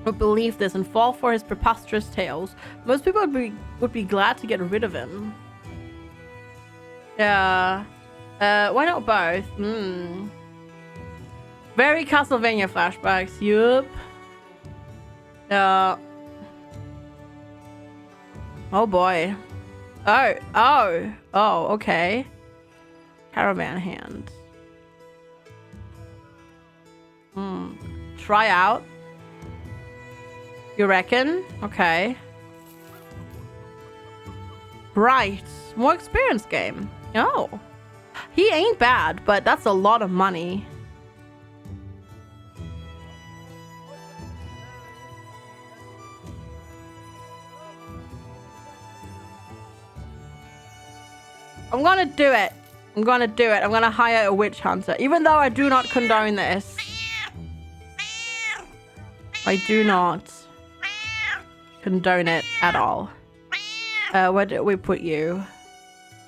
would believe this and fall for his preposterous tales. Most people would be glad to get rid of him. Yeah. Why not both? Very Castlevania flashbacks. Yup. Oh boy. Oh, okay. Caravan hand. Try out. You reckon? Okay. Right. More experience game. Oh. He ain't bad, but that's a lot of money. I'm gonna do it. I'm gonna do it. I'm gonna hire a witch hunter. Even though I do not condone this. I do not condone it at all. Where did we put you?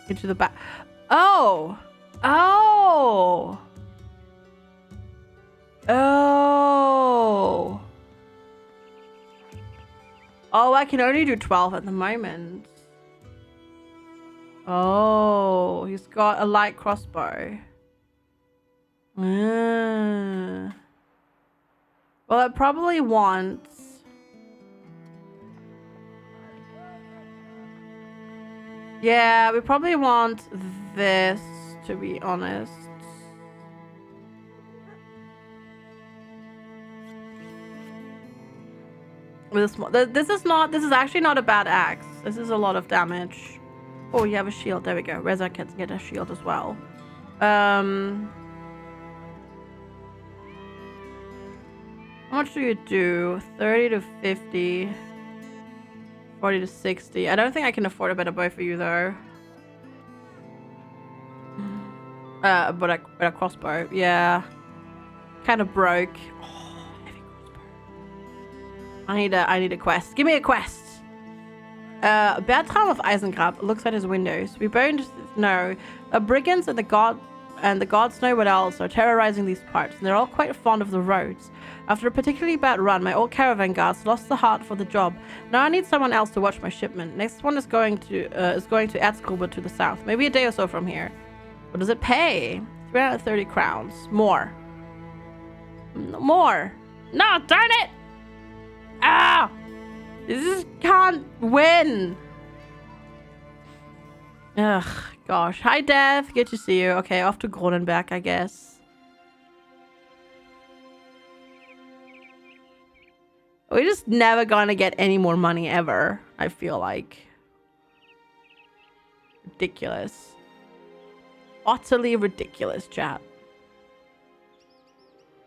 Into the back. Oh! Oh! Oh! Oh, I can only do 12 at the moment. Oh, he's got a light crossbow. Well, I probably want... Yeah, we probably want this, to be honest. This is actually not a bad axe. This is a lot of damage. Oh, you have a shield. There we go. Reza can get a shield as well. How much do you do? 30 to 50. 40 to 60. I don't think I can afford a better bow for you, though. But a crossbow. Yeah. Kind of broke. Oh, heavy crossbow. I need a quest. Give me a quest. Bertram of Eisengrab looks at his windows. We both know the brigands and the gods know what else are terrorizing these parts, and they're all quite fond of the roads. After a particularly bad run, my old caravan guards lost the heart for the job. Now I need someone else to watch my shipment. Next one is going to Erzgruber to the south, maybe a day or so from here. What does it pay? 330 crowns. More. More. No, darn it! Ah! This just can't win. Ugh, gosh. Hi, Death. Good to see you. Okay, off to Kronenberg, I guess. We're just never gonna get any more money ever, I feel like. Ridiculous. Utterly ridiculous, chat.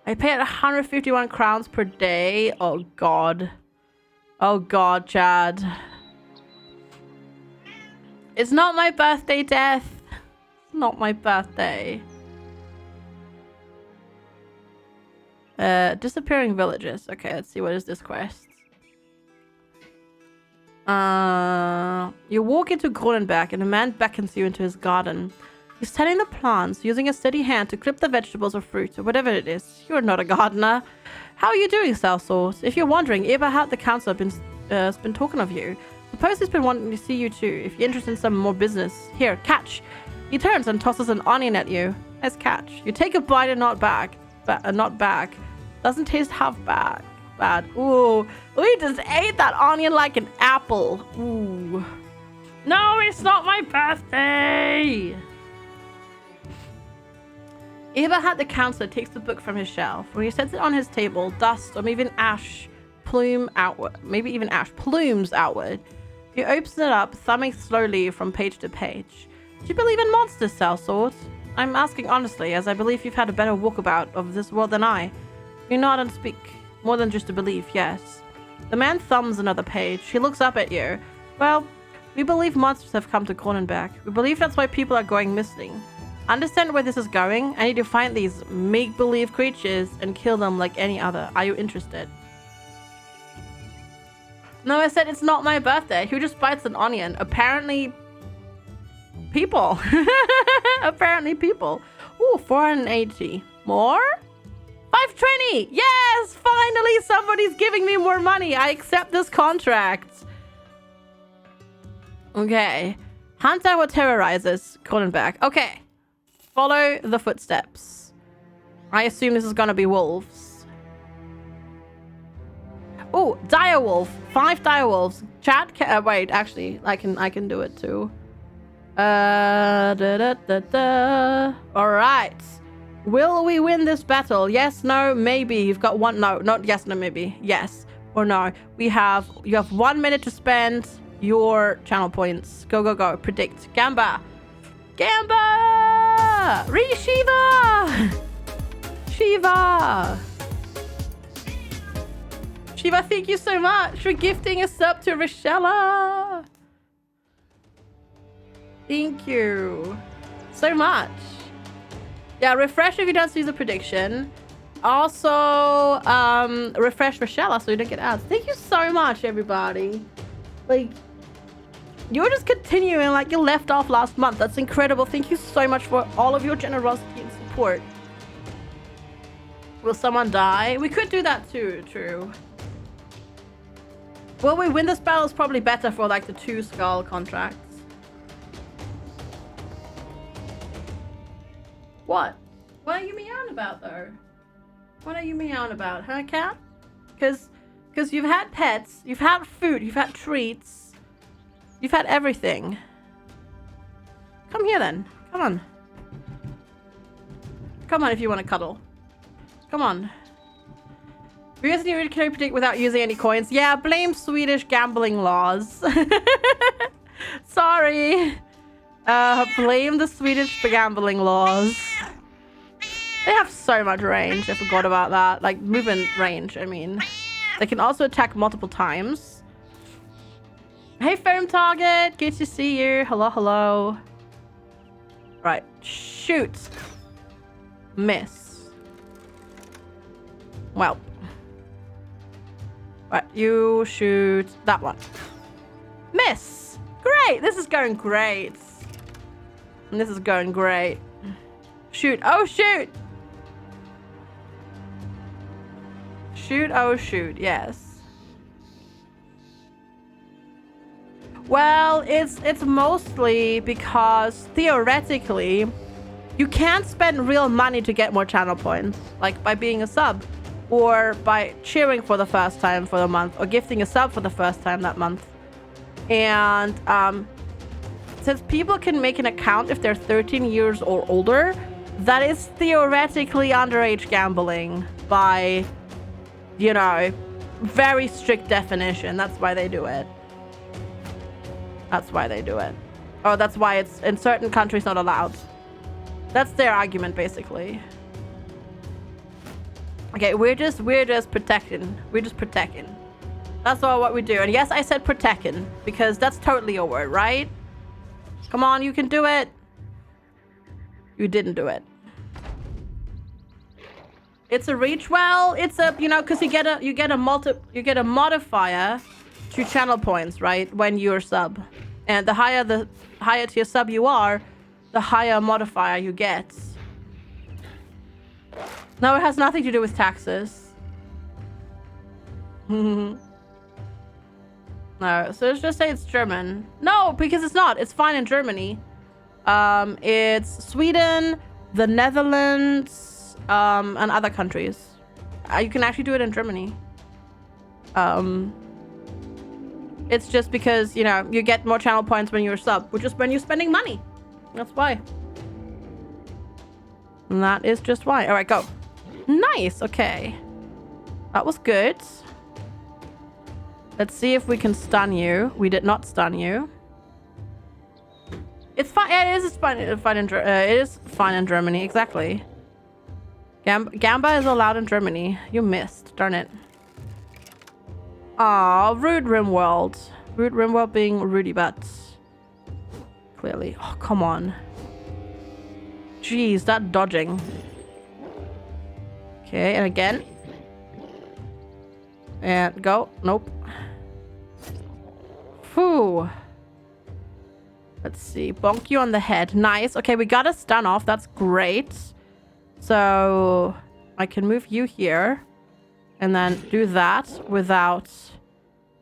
I paid 151 crowns per day. Oh, God. Oh, God, Chad. It's not my birthday, Death. It's not my birthday. Disappearing villages. Okay, let's see. What is this quest? You walk into Kronenberg and a man beckons you into his garden. He's tending the plants, using a steady hand to clip the vegetables or fruits or whatever it is. You're not a gardener. How are you doing, Southsauce? If you're wondering, Eberhard the councillor has been talking of you. Suppose he's been wanting to see you too. If you're interested in some more business, here, catch. He turns and tosses an onion at you. Nice catch. You take a bite and not back. Not back. Doesn't taste half bad. Ooh. We just ate that onion like an apple. Ooh. No, it's not my birthday. Eberhard the councillor takes the book from his shelf. When he sets it on his table, dust or maybe even ash plumes outward. He opens it up, thumbing slowly from page to page. Do you believe in monsters, Sellsword? I'm asking honestly, as I believe you've had a better walkabout of this world than I. You nod and speak. More than just a belief, yes. The man thumbs another page. He looks up at you. Well, we believe monsters have come to Kronenberg. We believe that's why people are going missing. Understand where this is going? I need to find these make-believe creatures and kill them like any other. Are you interested? No, I said it's not my birthday. Who just bites an onion? Apparently... people. Apparently people. Ooh, 480. More? 520! Yes! Finally somebody's giving me more money. I accept this contract. Okay. Hunt down what terrorizes Kronenberg. Okay. Follow the footsteps. I assume this is gonna be wolves. Oh, direwolf. 5 direwolves. Chat. Wait, actually, I can do it too. All right. Will we win this battle? Yes, no, maybe. You've got one. No, not yes, no, maybe. Yes or no. You have 1 minute to spend your channel points. Go, go, go. Predict. Gamba. Gamba! Shiva! Re-Shiva! Shiva! Shiva, thank you so much for gifting a sub to Rochella. Thank you so much. Yeah, refresh if you don't see the prediction. Also, refresh Rochella so you don't get ads. Thank you so much, everybody. Like, you're just continuing like you left off last month. That's incredible. Thank you so much for all of your generosity and support. Will someone die? We could do that too, true. Will we win this battle is probably better for like the 2 skull contracts. What? What are you meowing about though? What are you meowing about, huh, cat? Because you've had pets, you've had food, you've had treats, you've had everything. Come here then. Come on. Come on if you want to cuddle. Come on. We guys can predict without using any coins. Yeah, blame Swedish gambling laws. Sorry. Blame the Swedish gambling laws. They have so much range. I forgot about that. Like, movement range, I mean. They can also attack multiple times. Hey, Foam Target. Good to see you. Hello, hello. Right. Shoot. Miss. Well. Right. You shoot that one. Miss. Great. This is going great. This is going great. Shoot. Oh, shoot. Shoot. Oh, shoot. Yes. Well, it's mostly because theoretically you can't spend real money to get more channel points, like by being a sub or by cheering for the first time for the month or gifting a sub for the first time that month. And since people can make an account if they're 13 years or older, that is theoretically underage gambling by, you know, very strict definition. That's why they do it. That's why they do it. Oh, that's why it's in certain countries not allowed. That's their argument, basically. Okay, we're just protecting. We're just protecting. That's all what we do. And yes, I said protecting because that's totally a word, right? Come on, you can do it. You didn't do it. It's a reach. Well, it's a, you know, because you get a modifier to channel points, right? When you're sub, and the higher tier sub you are, the higher modifier you get. No, it has nothing to do with taxes. No, so let's just say it's German. No, because it's not. It's fine in Germany. It's Sweden, the Netherlands, and other countries. You can actually do it in Germany. It's just because, you know, you get more channel points when you're a sub, which is when you're spending money. That's why. And that is just why. All right, go. Nice. Okay. That was good. Let's see if we can stun you. We did not stun you. It's fine. Yeah, it is fine. It is fine in Germany. Exactly. Gamba is allowed in Germany. You missed. Darn it. Aw, rude Rimworld. Rude Rimworld being Rudy Butts. Clearly. Oh, come on. Jeez, that dodging. Okay, and again. And go. Nope. Whew. Let's see. Bonk you on the head. Nice. Okay, we got a stun off. That's great. So I can move you here. And then do that without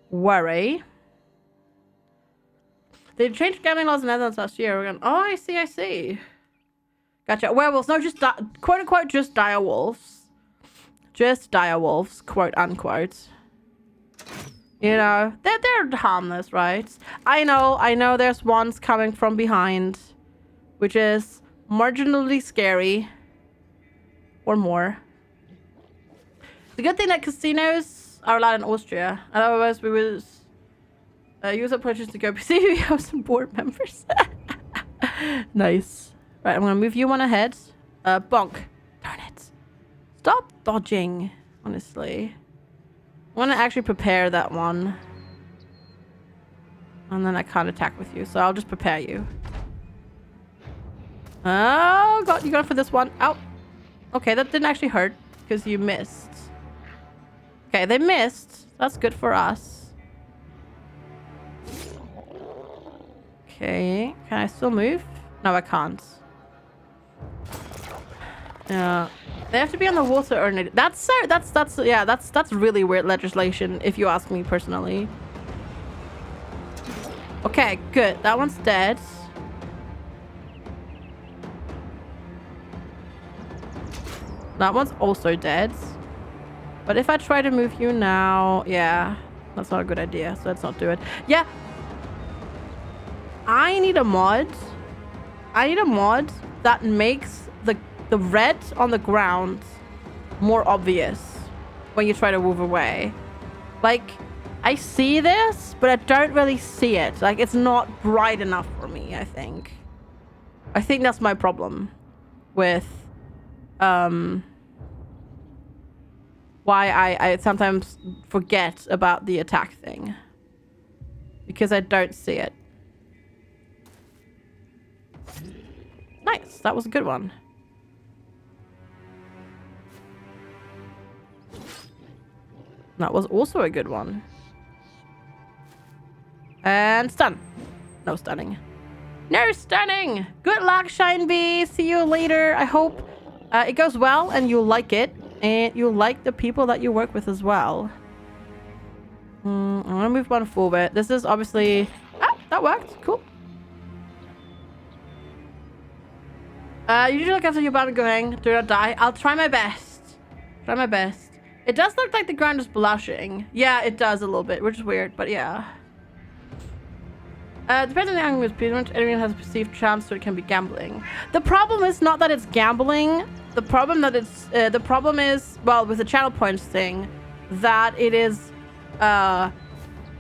worry. They changed gambling laws in the Netherlands last year. We're going, oh, I see. Gotcha. Werewolves. No, just quote unquote, just dire wolves. Just dire wolves, quote unquote. You know, they're harmless, right? I know there's ones coming from behind, which is marginally scary. Or more. The good thing that casinos are allowed in Austria. Otherwise, we would use our purchase to go see we have some board members. Nice. Right, I'm gonna move you one ahead. Bonk. Darn it. Stop dodging, honestly. I want to actually prepare that one. And then I can't attack with you, so I'll just prepare you. Oh, God, you going for this one. Ow. Okay, that didn't actually hurt because you missed. Okay, they missed. That's good for us. Okay, can I still move? No, I can't. Yeah, they have to be on the water or that's really weird legislation if you ask me personally. Okay, good. That one's dead. That one's also dead. But if I try to move you now, yeah, that's not a good idea. So let's not do it. Yeah. I need a mod. I need a mod that makes the red on the ground more obvious when you try to move away. Like, I see this, but I don't really see it. Like, it's not bright enough for me, I think. I think that's my problem with why I sometimes forget about the attack thing. Because I don't see it. Nice, that was a good one. That was also a good one. And stun. No stunning. No stunning! Good luck, Shine Bee. See you later. I hope it goes well and you like it. And you like the people that you work with as well. I'm gonna move one forward. This is obviously... Ah, that worked. Cool. Usually look after your battle going. Do not die. I'll try my best. Try my best. It does look like the ground is blushing. Yeah, it does a little bit, which is weird, but yeah. Depends on the angle of payment. Anyone has a perceived chance, so it can be gambling. The problem is not that it's gambling. The problem is, well, with the channel points thing, that it is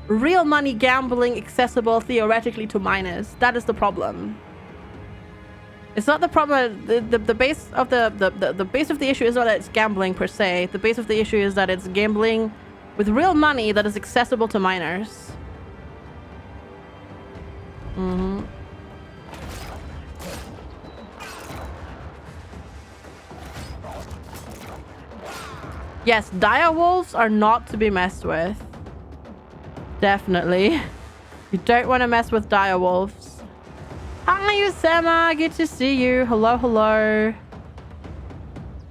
real money gambling accessible theoretically to minors. That is the problem. It's not the problem. The base of the base of the issue is not that it's gambling per se. The base of the issue is that it's gambling with real money that is accessible to minors. Yes, dire wolves are not to be messed with. Definitely. You don't want to mess with dire wolves. Hi, Usama. Good to see you. Hello, hello.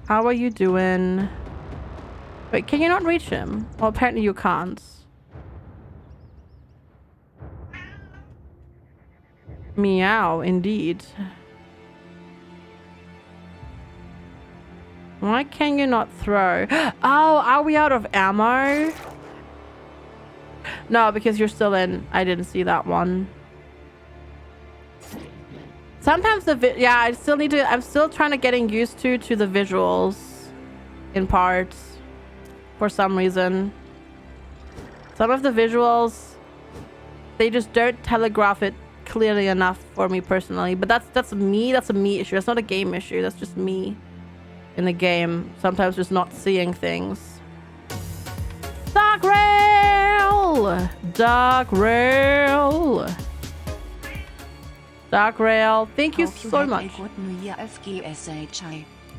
How are you doing? Wait, can you not reach him? Well, apparently you can't. Meow, indeed. Why can you not throw? Oh, are we out of ammo? No, because you're still in. I didn't see that one. Sometimes yeah, I still need to. I'm still trying to getting used to the visuals, in parts, for some reason. Some of the visuals, they just don't telegraph it clearly enough for me personally. But that's me. That's a me issue. That's not a game issue. That's just me in the game. Sometimes just not seeing things. Dark Rail! Dark Rail! Dark Rail, thank you so much.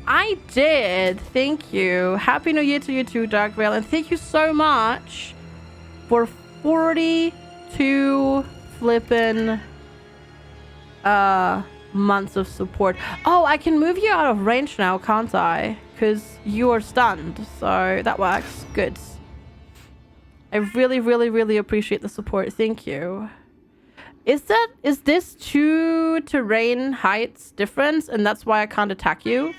I did. Thank you. Happy New Year to you too, Dark Rail. And thank you so much for 42 flippin' months of support. Oh, I can move you out of range now, can't I? Because you are stunned. So that works. Good. I really, really, really appreciate the support. Thank you. Is this 2 terrain heights difference and that's why I can't attack you?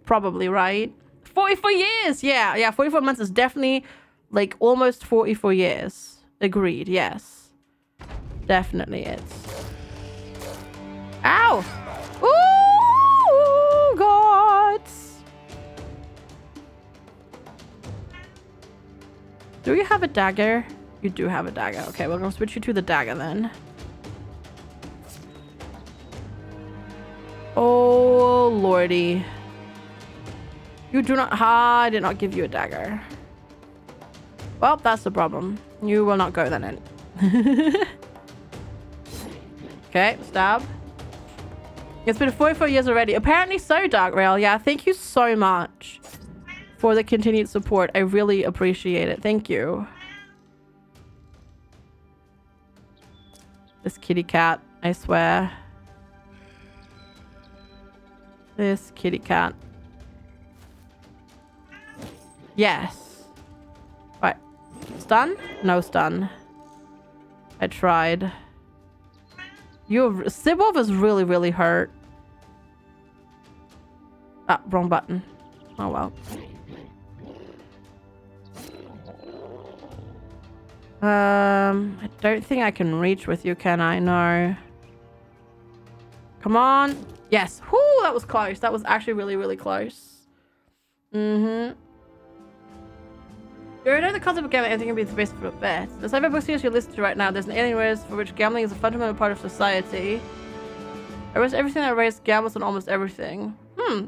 Probably, right? 44 years! Yeah, 44 months is definitely like almost 44 years. Agreed, yes. Definitely it. Ow! Ooh, God! Do you have a dagger? You do have a dagger. Okay, we're gonna switch you to the dagger then. lordy. You do not... I did not give you a dagger. Well, that's the problem. You will not go then. Okay, stab. It's been 44 years already. Apparently so, Dark Rail. Yeah, thank you so much for the continued support. I really appreciate it. Thank you. This kitty cat, I swear. This kitty cat. Yes. Right. Stun? No stun. I tried. Sibov is really, really hurt. Ah, wrong button. Oh well. I don't think I can reach with you, can I? No. Come on. Yes. Whoo, that was close. That was actually really, really close. Mm-hmm. You already know the concept of gambling, everything can be the best for a bet. The cyberbook series you listen to right now, there's an alien race for which gambling is a fundamental part of society. I race everything that race gambles on almost everything.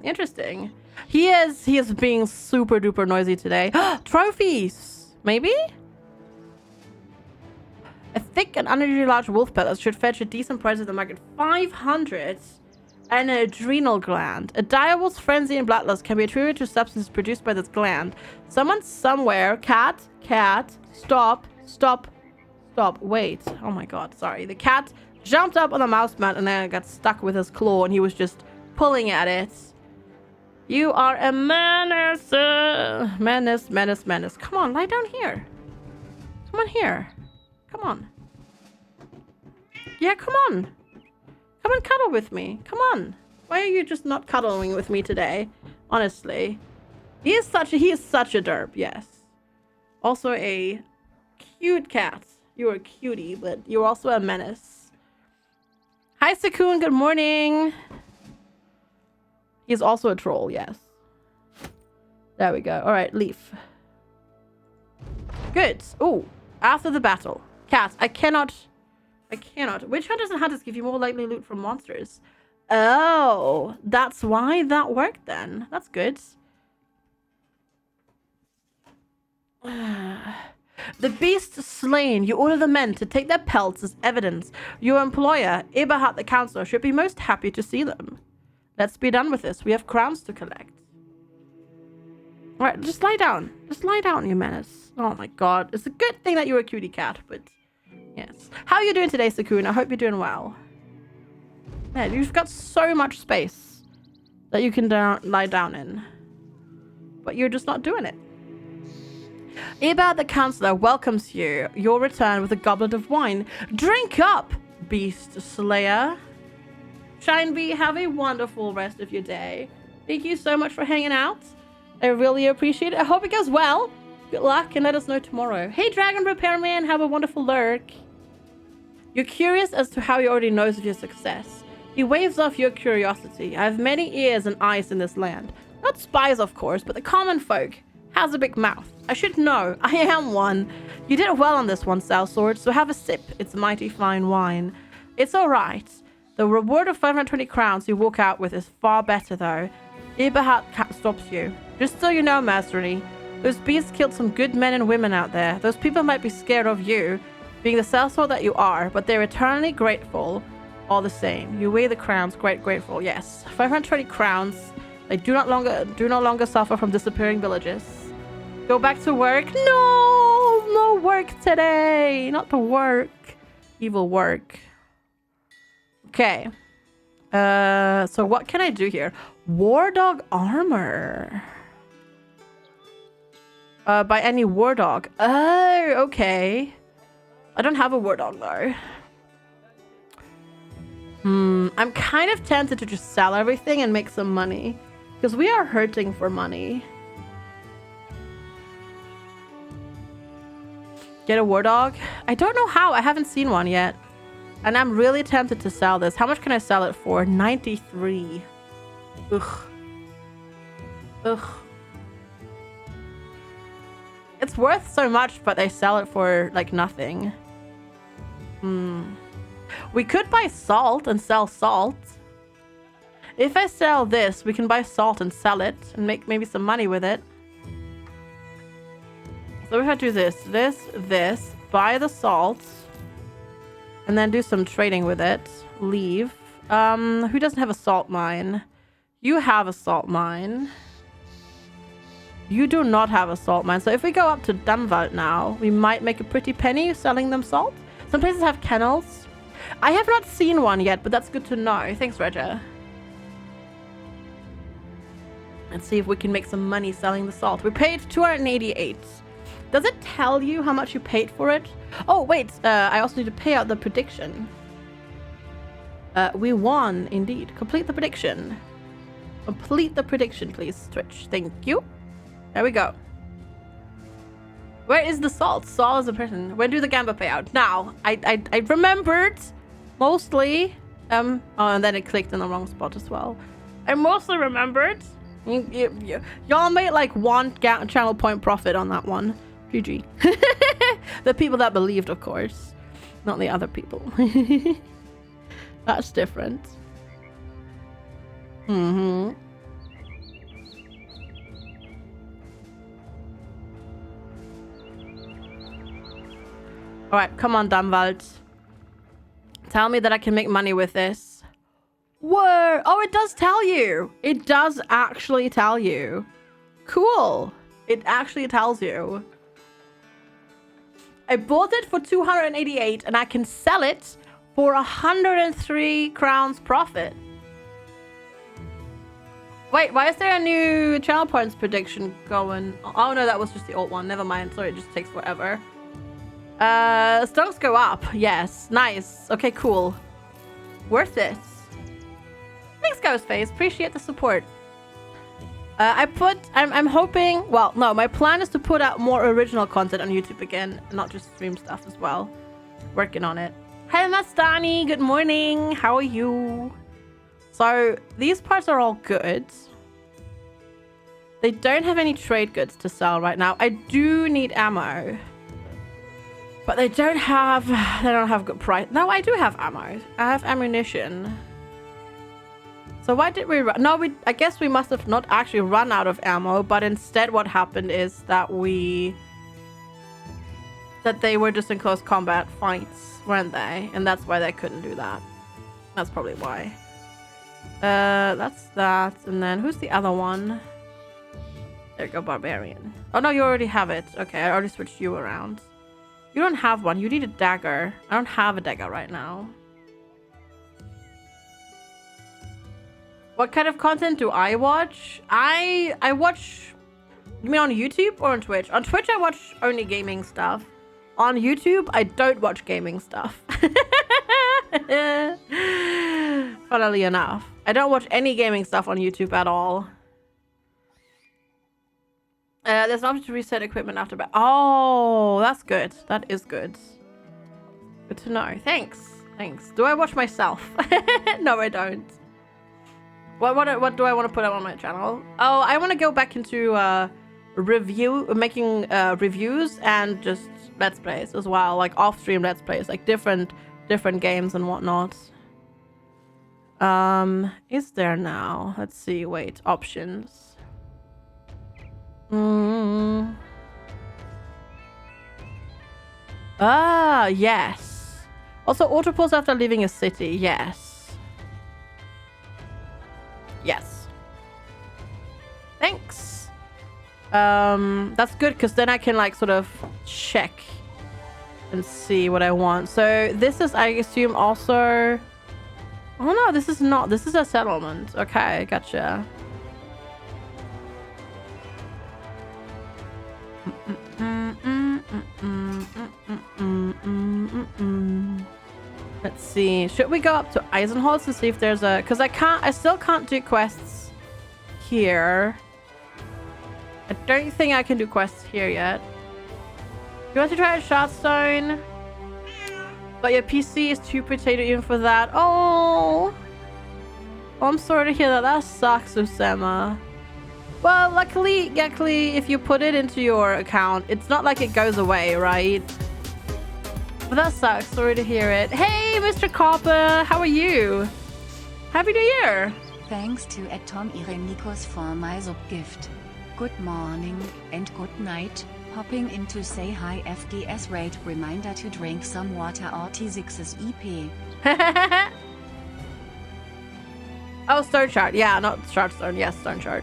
Interesting. He is being super duper noisy today. Trophies! Maybe? A thick and unusually large wolf pellet should fetch a decent price at the market. 500! And an adrenal gland. A direwolf's frenzy and bloodlust can be attributed to substances produced by this gland. Someone somewhere... Cat, stop, wait. Oh my god, sorry. The cat jumped up on the mouse mat and then got stuck with his claw and he was just pulling at it. You are a menace. Menace. Come on, lie down here. Come on here. Come on. Yeah, come on. Come and cuddle with me. Come on. Why are you just not cuddling with me today? Honestly. He is such a derp, yes. Also a cute cat. You're a cutie, but you're also a menace. Hi, Sakun. Good morning. He's also a troll, yes. There we go. All right, leaf. Good. Oh, after the battle. Cat, I cannot. Witch hunters and hunters give you more likely loot from monsters. Oh, that's why that worked then. That's good. The beast slain. You order the men to take their pelts as evidence. Your employer, Eberhard the counselor, should be most happy to see them. Let's be done with this. We have crowns to collect. Alright, just lie down. Just lie down, you menace. Oh my god. It's a good thing that you're a cutie cat, but... Yes. How are you doing today, Sakun? I hope you're doing well. Yeah, you've got so much space that you can lie down in. But you're just not doing it. Eber the counselor welcomes you. Your return with a goblet of wine. Drink up, beast slayer. Shinebee, have a wonderful rest of your day. Thank you so much for hanging out. I really appreciate it. I hope it goes well. Good luck and let us know tomorrow. Hey, Dragon Repairman, have a wonderful lurk. You're curious as to how he already knows of your success. He waves off your curiosity. I have many ears and eyes in this land. Not spies, of course, but the common folk. Has a big mouth. I should know. I am one. You did well on this one, Sellsword, so have a sip. It's mighty fine wine. It's all right. The reward of 520 crowns you walk out with is far better, though. Eberhard stops you. Just so you know, mercenary, those beasts killed some good men and women out there. Those people might be scared of you, being the sellsword that you are, but they're eternally grateful all the same. You weigh the crowns, grateful, yes. 520 crowns. They do not longer suffer from disappearing villages. Go back to work. No work today. Not the work. Evil work. Okay. So what can I do here? War dog armor. By any war dog. Oh, okay. I don't have a war dog though. I'm kind of tempted to just sell everything and make some money. Because we are hurting for money. Get a war dog? I don't know how. I haven't seen one yet. And I'm really tempted to sell this. How much can I sell it for? 93. Ugh. It's worth so much, but they sell it for, like, nothing. We could buy salt and sell salt. If I sell this, we can buy salt and sell it and make maybe some money with it. So if I do this, buy the salt, and then do some trading with it, leave. Who doesn't have a salt mine? You have a salt mine. You do not have a salt mine. So if we go up to Dunwald now, we might make a pretty penny selling them salt. Some places have kennels. I have not seen one yet, but that's good to know. Thanks, Regia. Let's see if we can make some money selling the salt. We paid 288. Does it tell you how much you paid for it? Oh, wait. I also need to pay out the prediction. We won, indeed. Complete the prediction. Complete the prediction, please, Twitch. Thank you. There we go. Where is the salt? Salt is a person. When do the gamba pay out? Now, I remembered mostly. Oh, and then it clicked in the wrong spot as well. I mostly remembered. Y'all made like 1 channel point profit on that one. GG. The people that believed, of course. Not the other people. That's different. Mm-hmm. Alright, come on, Damwald. Tell me that I can make money with this. Whoa! Oh, it does tell you! It does actually tell you. Cool! It actually tells you. I bought it for 288 and I can sell it for 103 crowns profit. Wait, why is there a new channel points prediction going? Oh no, that was just the old one. Never mind. Sorry, it just takes forever. Stocks go up. Yes. Nice. Okay, cool. Worth it. Thanks, Ghostface. Appreciate the support. I'm hoping, well, no, my plan is to put out more original content on YouTube again, not just stream stuff as well. Working on it. Hey, Mastani. Good morning. How are you? So these parts are all good. They don't have any trade goods to sell right now. I do need ammo. But they don't have good price. No, I do have ammo. I have ammunition. So why did we run? No, I guess we must have not actually run out of ammo, but instead what happened is that they were just in close combat fights, weren't they? And that's why they couldn't do that. That's probably why. That's that. And then who's the other one? There you go, Barbarian. Oh no, you already have it. Okay, I already switched you around. You don't have one. You need a dagger. I don't have a dagger right now. What kind of content do I watch? I watch... You mean on YouTube or on Twitch? On Twitch, I watch only gaming stuff. On YouTube, I don't watch gaming stuff. Funnily enough. I don't watch any gaming stuff on YouTube at all. There's an option to reset equipment after battle. Oh, that's good. That is good. Good to know. Thanks. Thanks. Do I watch myself? No, I don't. What do I want to put up on my channel? Oh, I want to go back into making reviews and just let's plays as well, like off-stream let's plays, like different games and whatnot. Is there now? Let's see. Wait, options. Ah, yes. Also, auto pause after leaving a city. Yes. Yes. Thanks. That's good because then I can like sort of check and see what I want. So this is, I assume, also... Oh no, this is not. This is a settlement. Okay, gotcha. Let's see. Should we go up to Eisenholz to see if there's a... Because I still can't do quests here. I don't think I can do quests here yet. You want to try a Shotstone? But your PC is too potato even for that. Oh, I'm sorry to hear that. That sucks, Usama. Well, luckily, if you put it into your account, it's not like it goes away, right? But that sucks. Sorry to hear it. Hey, Mr. Copper, how are you? Happy New Year. Thanks to Tom Irenikos for my sub-gift. Good morning, and good night. Hopping in to say hi FGS rate. Reminder to drink some water or T6's EP. Oh, Stone Shard. Yeah, not Shardstone. Yes, Stone Shard.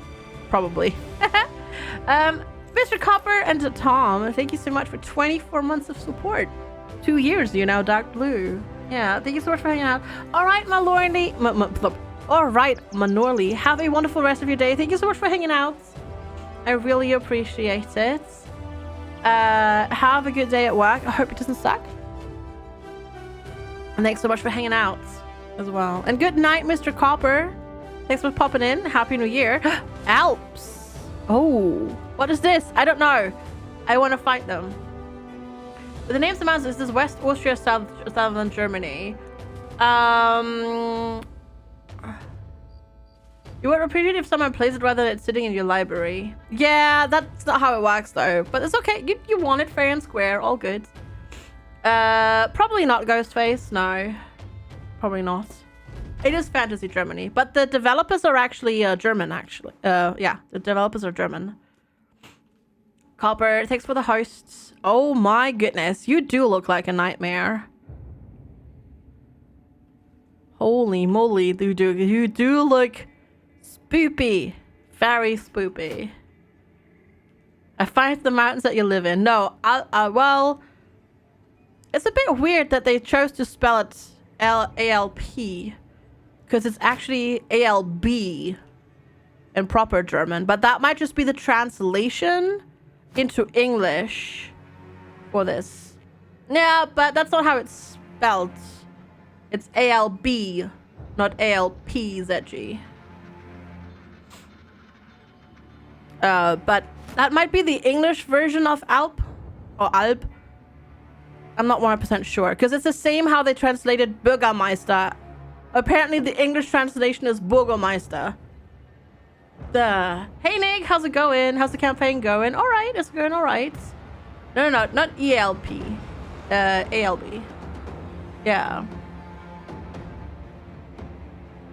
Probably. Mr. Copper and Tom, thank you so much for 24 months of support. 2 years, you know, Dark Blue. Yeah, thank you so much for hanging out. All right, my lordy. All right, Manorly. Have a wonderful rest of your day. Thank you so much for hanging out. I really appreciate it. Have a good day at work. I hope it doesn't suck. And thanks so much for hanging out as well. And good night, Mr. Copper. Thanks for popping in. Happy New Year. Alps. Oh, what is this? I don't know. I want to fight them. But the names of the mountains, this is West Austria, southern Germany. You would appreciate if someone plays it rather than it sitting in your library. Yeah, that's not how it works though. But it's okay. You want it fair and square. All good. Probably not Ghostface. No. Probably not. It is Fantasy Germany. But the developers are actually German, actually. Yeah, the developers are German. Copper, thanks for the hosts. Oh my goodness. You do look like a nightmare. Holy moly, you do look spoopy. Very spoopy. I find the mountains that you live in. No, well, it's a bit weird that they chose to spell it A-L-P because it's actually A-L-B in proper German, but that might just be the translation into English for this. Yeah, but that's not how it's spelled. It's A-L-B, not A-L-P-Z-G. But that might be the English version of Alp or Alp. I'm not 100% sure because it's the same how they translated Bürgermeister. Apparently the English translation is Bürgermeister. Duh. Hey Nick, how's it going? How's the campaign going? All right, it's going all right. No, not ELP. ALB. Yeah.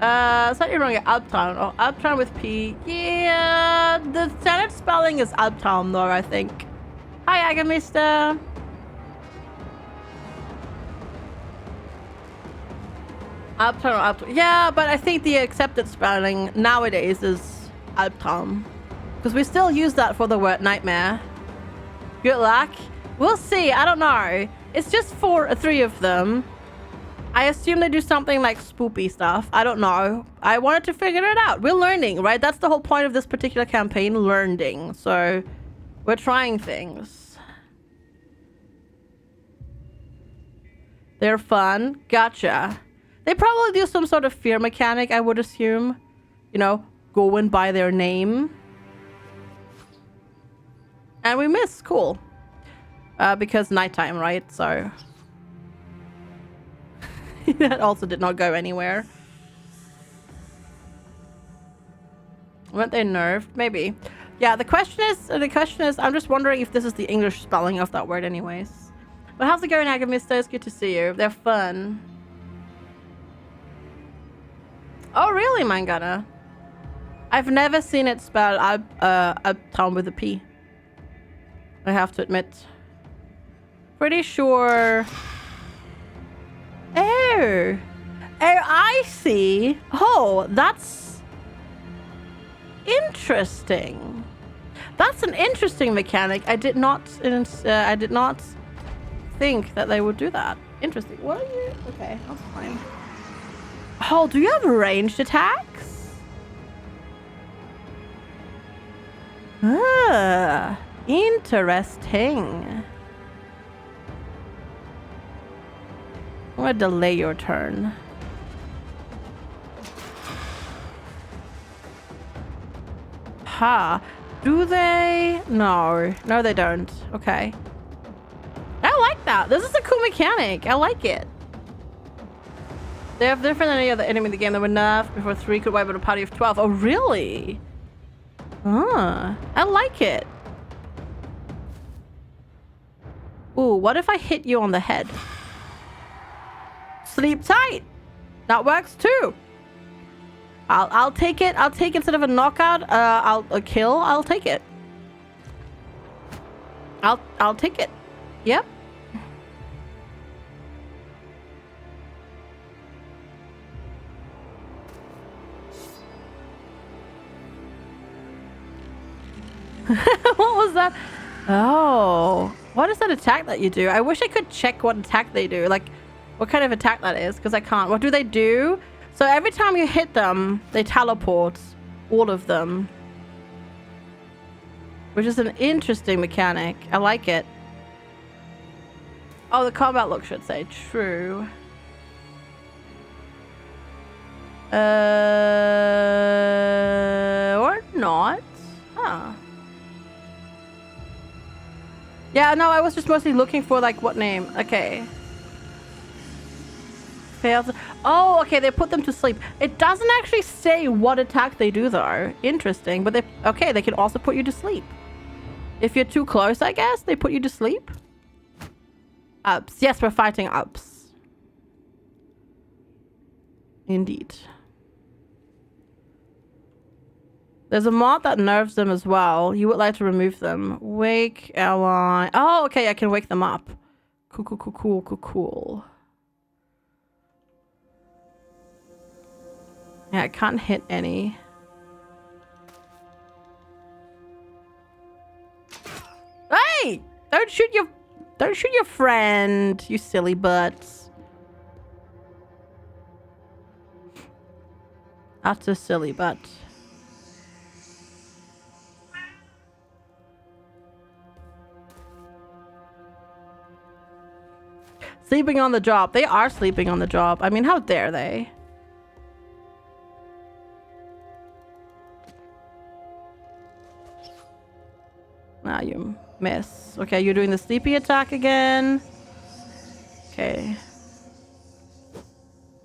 Slightly wrong at Alptown. Oh, Alptown with P. Yeah, the standard spelling is Alptown though, I think. Hi, Agamister. Alptown or Alptown. Yeah, but I think the accepted spelling nowadays is Alptown. Because we still use that for the word nightmare. Good luck. We'll see. I don't know. It's just for 3 of them. I assume they do something like spoopy stuff. I don't know. I wanted to figure it out. We're learning, right? That's the whole point of this particular campaign, learning. So we're trying things. They're fun. Gotcha. They probably do some sort of fear mechanic, I would assume. You know, going by their name. And we miss. Cool. Because nighttime, right? So that also did not go anywhere. Weren't they nerfed? Maybe. Yeah, the question is, I'm just wondering if this is the English spelling of that word anyways. But how's it going, Agamister? It's good to see you. They're fun. Oh, really, Mangana? I've never seen it spelled Uptown with a P. I have to admit. Pretty sure. Oh, I see. Oh, that's interesting. That's an interesting mechanic. I did not think that they would do that. Interesting. What are you? Okay, that's fine. Oh, do you have ranged attacks? Ah, interesting. I'm gonna delay your turn. Ha. Do they? No. No, they don't. Okay. I like that. This is a cool mechanic. I like it. They have different than any other enemy in the game that were nerfed before 3 could wipe out a party of 12. Oh, really? Ah, I like it. Ooh, what if I hit you on the head? Sleep tight. That works too. I'll take it. I'll take instead of a knockout. I'll a kill. I'll take it. I'll take it. Yep. What was that? Oh, what is that attack that you do? I wish I could check what attack they do. Like, what kind of attack that is, because I can't. What do they do? So every time you hit them, they teleport. All of them. Which is an interesting mechanic. I like it. Oh, the combat look should say true. Or not. Huh. Yeah, no, I was just mostly looking for, like, what name? Okay. Fails. Oh, okay, they put them to sleep. It doesn't actually say what attack they do, though. Interesting. But they can also put you to sleep. If you're too close, I guess, they put you to sleep. Ups. Yes, we're fighting ups. Indeed. There's a mod that nerfs them as well. You would like to remove them. Wake ally. Oh, okay, I can wake them up. Cool. Yeah, I can't hit any. Hey! Don't shoot your friend, you silly butts. That's a silly butt. Sleeping on the job. They are sleeping on the job. I mean, how dare they? Now you miss. Okay, you're doing the sleepy attack again. Okay.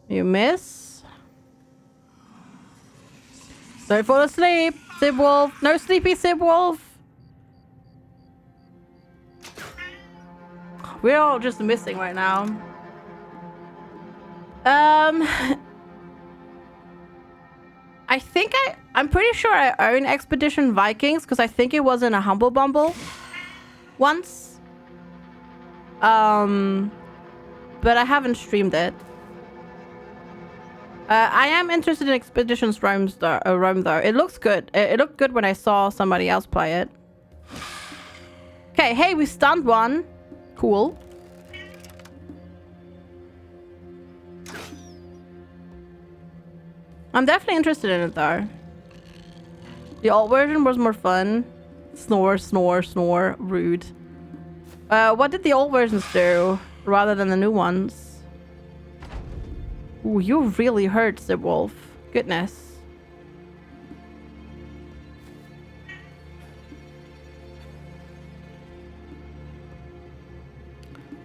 You miss. Don't fall asleep, Sib Wolf. No sleepy Sib Wolf. We're all just missing right now. I think I'm pretty sure I own Expedition Vikings because I think it was in a Humble Bumble once. But I haven't streamed it. I am interested in Expeditions Rome though. It looks good. It looked good when I saw somebody else play it. Okay, hey, we stunned one. Cool. I'm definitely interested in it though. The old version was more fun. Snore, snore, snore. Rude. What did the old versions do rather than the new ones? Ooh, you really hurt, Sib Wolf. Goodness.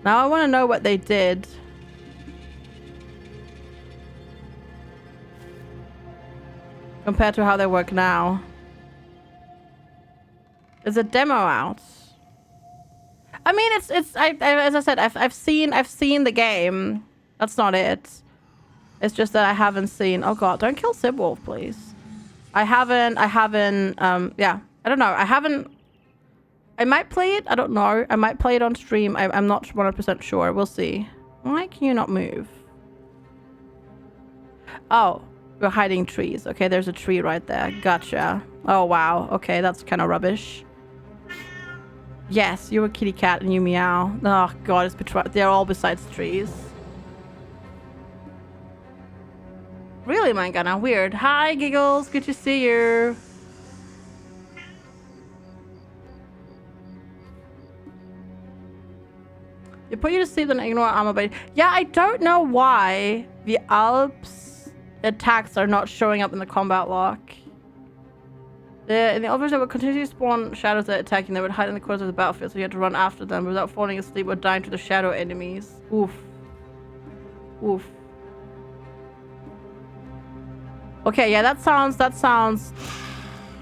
Now I want to know what they did. Compared to how they work now. There's a demo out. I mean, it's as I said, I've seen the game. That's not it. It's just that I haven't seen. Oh god, don't kill Sib Wolf, please. I haven't. Yeah, I don't know. I might play it. I don't know. I might play it on stream. I'm not 100% sure. We'll see. Why can you not move? Oh, we're hiding trees. Okay, there's a tree right there. Gotcha. Oh, wow. Okay, that's kind of rubbish. Yes, you're a kitty cat and you meow. Oh, God, it's betrayed. They're all besides trees. Really, Mangana? Weird. Hi, Giggles. Good to see you. They put you to sleep and ignore armor, but yeah, I don't know why the Alps attacks are not showing up in the combat lock. In the others, they would continue to spawn shadows that attack you, and they would hide in the corners of the battlefield, so you had to run after them without falling asleep or dying to the shadow enemies. Oof. Oof. Okay, yeah, that sounds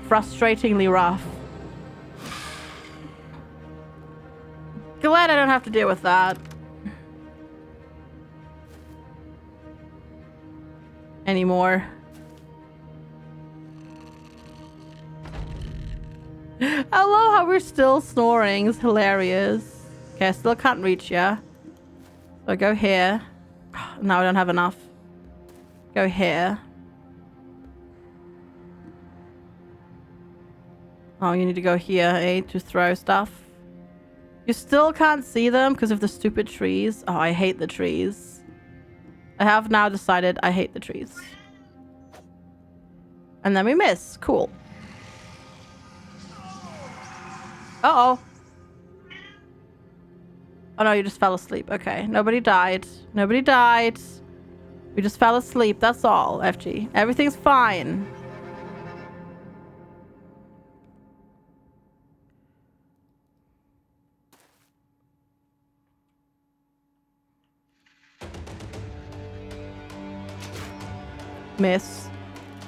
frustratingly rough. Glad I don't have to deal with that anymore. I love how we're still snoring. It's hilarious. Okay, I still can't reach you. So I go here. Now I don't have enough. Go here. Oh, you need to go here, eh? To throw stuff. You still can't see them because of the stupid trees. Oh, I hate the trees. I have now decided I hate the trees. And then we miss. Cool. Uh-oh. Oh no, you just fell asleep. Okay, nobody died. Nobody died. We just fell asleep. That's all, FG. Everything's fine. Miss.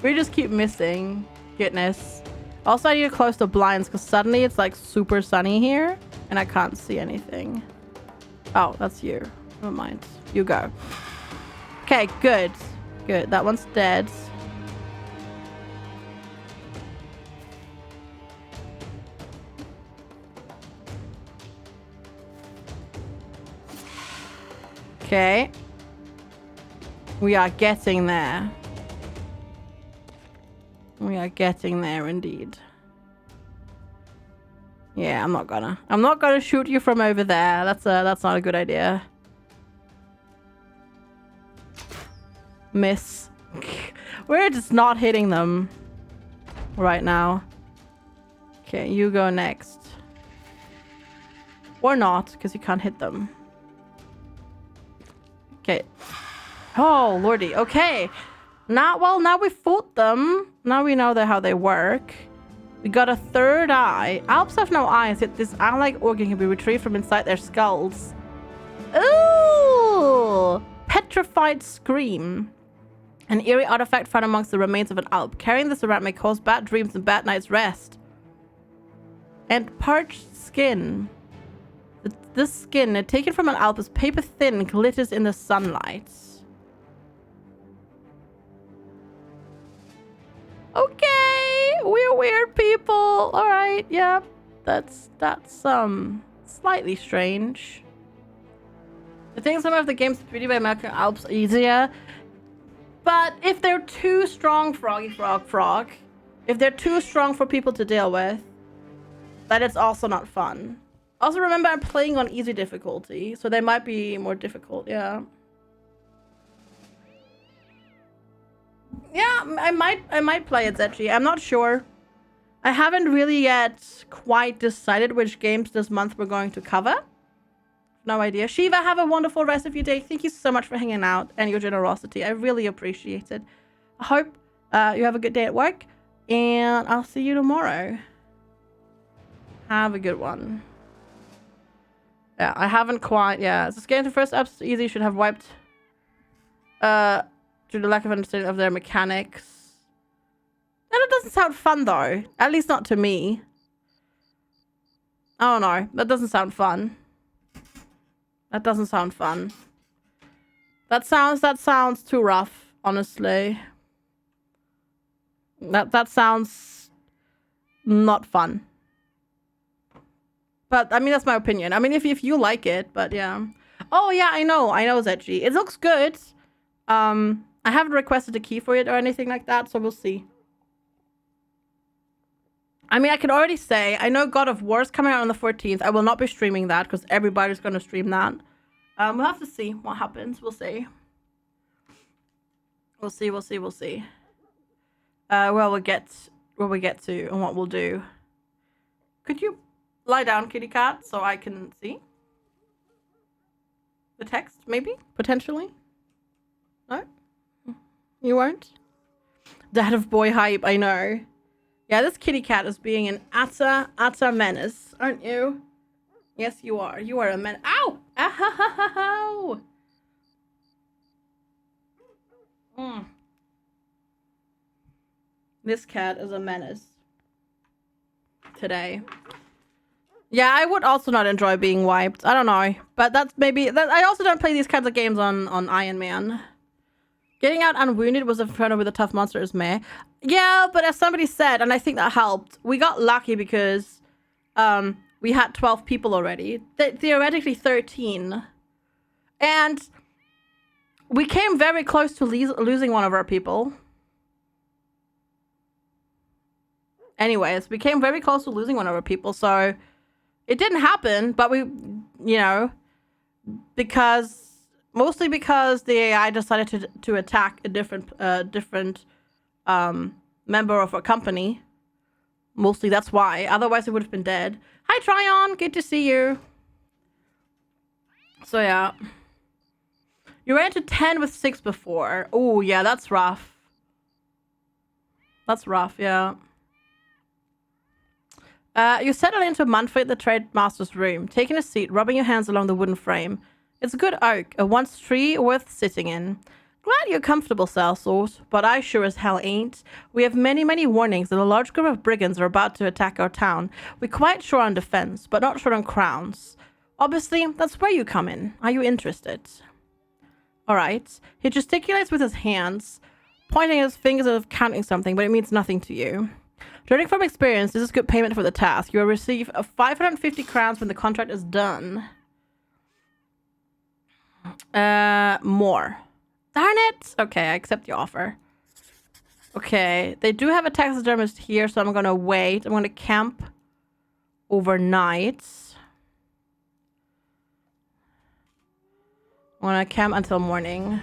We just keep missing. Goodness. Also, I need to close the blinds because suddenly it's like super sunny here and I can't see anything. Oh, that's you. Never mind. You go. Okay, good. Good. That one's dead. Okay. We are getting there. We are getting there indeed. Yeah, I'm not gonna shoot you from over there. That's not a good idea. Miss. We're just not hitting them right now. Okay, you go next. Or not, because you can't hit them. Okay. Oh, lordy. Okay. Now we fought them. Now we know how they work. We got a third eye. Alps have no eyes, yet this eye-like organ can be retrieved from inside their skulls. Ooh! Petrified Scream. An eerie artifact found amongst the remains of an Alp. Carrying this around may cause bad dreams and bad night's rest. And parched skin. This skin, taken from an Alp, is paper thin, glitters in the sunlight. Okay, we're weird people. All right, yeah, that's slightly strange. I think some of the games 3D by American Alps are easier, but if they're too strong, frog, if they're too strong for people to deal with, then it's also not fun. Also, remember I'm playing on easy difficulty, so they might be more difficult. Yeah. Yeah, I might play it, Zetchi. I'm not sure. I haven't really yet quite decided which games this month we're going to cover. No idea. Shiva, have a wonderful rest of your day. Thank you so much for hanging out and your generosity. I really appreciate it. I hope you have a good day at work, and I'll see you tomorrow. Have a good one. Yeah, I haven't quite... Yeah, this game, the first episode easy, should have wiped... due to lack of understanding of their mechanics. That doesn't sound fun, though. At least not to me. I don't know. That doesn't sound fun. That doesn't sound fun. That sounds too rough, honestly. That sounds not fun. But, I mean, that's my opinion. I mean, if you like it, but yeah. Oh, yeah, I know, Zetchi. It looks good. I haven't requested a key for it or anything like that, so we'll see. I mean, I can already say, I know God of War is coming out on the 14th. I will not be streaming that because everybody's going to stream that. We'll have to see what happens. We'll see. We'll see. Where we get to and what we'll do. Could you lie down, kitty cat, so I can see the text, maybe? Potentially? No? You won't? Dad of boy hype, I know. Yeah, this kitty cat is being an utter menace, aren't you? Yes, you are. You are a menace. Ow! Ow! This cat is a menace. Today. Yeah, I would also not enjoy being wiped. I don't know. But that's maybe... I also don't play these kinds of games on Iron Man. Getting out unwounded was inferno with a tough monster is meh. Yeah, but as somebody said, and I think that helped, we got lucky because we had 12 people already. Theoretically 13. And we came very close to losing one of our people. Anyways, we came very close to losing one of our people, so it didn't happen, but we, you know, mostly because the AI decided to attack a different member of our company. Mostly that's why. Otherwise, it would have been dead. Hi, Tryon. Good to see you. So, yeah. You ran to 10 with 6 before. Oh, yeah, that's rough. That's rough, yeah. You settle into Manfred, the trade master's room, taking a seat, rubbing your hands along the wooden frame. It's a good oak, a once tree worth sitting in. Glad you're comfortable, Sellsword, but I sure as hell ain't. We have many, many warnings that a large group of brigands are about to attack our town. We're quite sure on defense, but not sure on crowns. Obviously, that's where you come in. Are you interested? Alright. He gesticulates with his hands, pointing his fingers as if counting something, but it means nothing to you. Judging from experience, this is good payment for the task. You will receive 550 crowns when the contract is done. More. Darn it! Okay, I accept the offer. Okay, they do have a taxidermist here, so I'm gonna wait. I'm gonna camp overnight. I'm gonna camp until morning.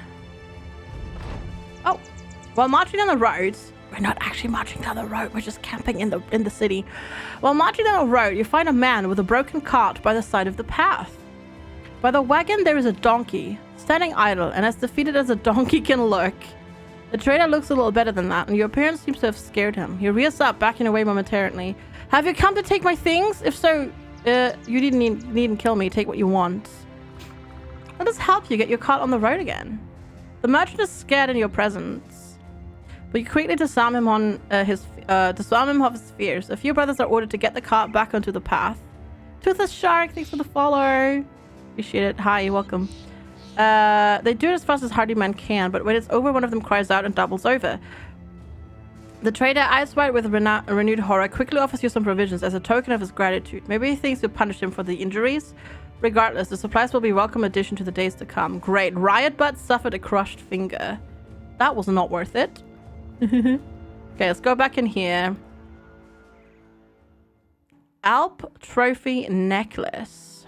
Oh, while marching down the road, we're not actually marching down the road. We're just camping in the city. While marching down the road, you find a man with a broken cart by the side of the path. By the wagon, there is a donkey, standing idle, and as defeated as a donkey can look. The trader looks a little better than that, and your appearance seems to have scared him. He rears up, backing away momentarily. Have you come to take my things? If so, you needn't kill me. Take what you want. Let us help you get your cart on the road again. The merchant is scared in your presence, but you quickly disarm him of his fears. A few brothers are ordered to get the cart back onto the path. Toothless Shark, thanks for the follow. Appreciate it. Hi, welcome. They do it as fast as hardy men can, but when it's over, one of them cries out and doubles over. The trader, eyes wide with renewed horror, quickly offers you some provisions as a token of his gratitude. Maybe he thinks you'll punish him for the injuries. Regardless, the supplies will be a welcome addition to the days to come. Great. Riot Butt suffered a crushed finger. That was not worth it. Okay, let's go back in here. Alp Trophy Necklace.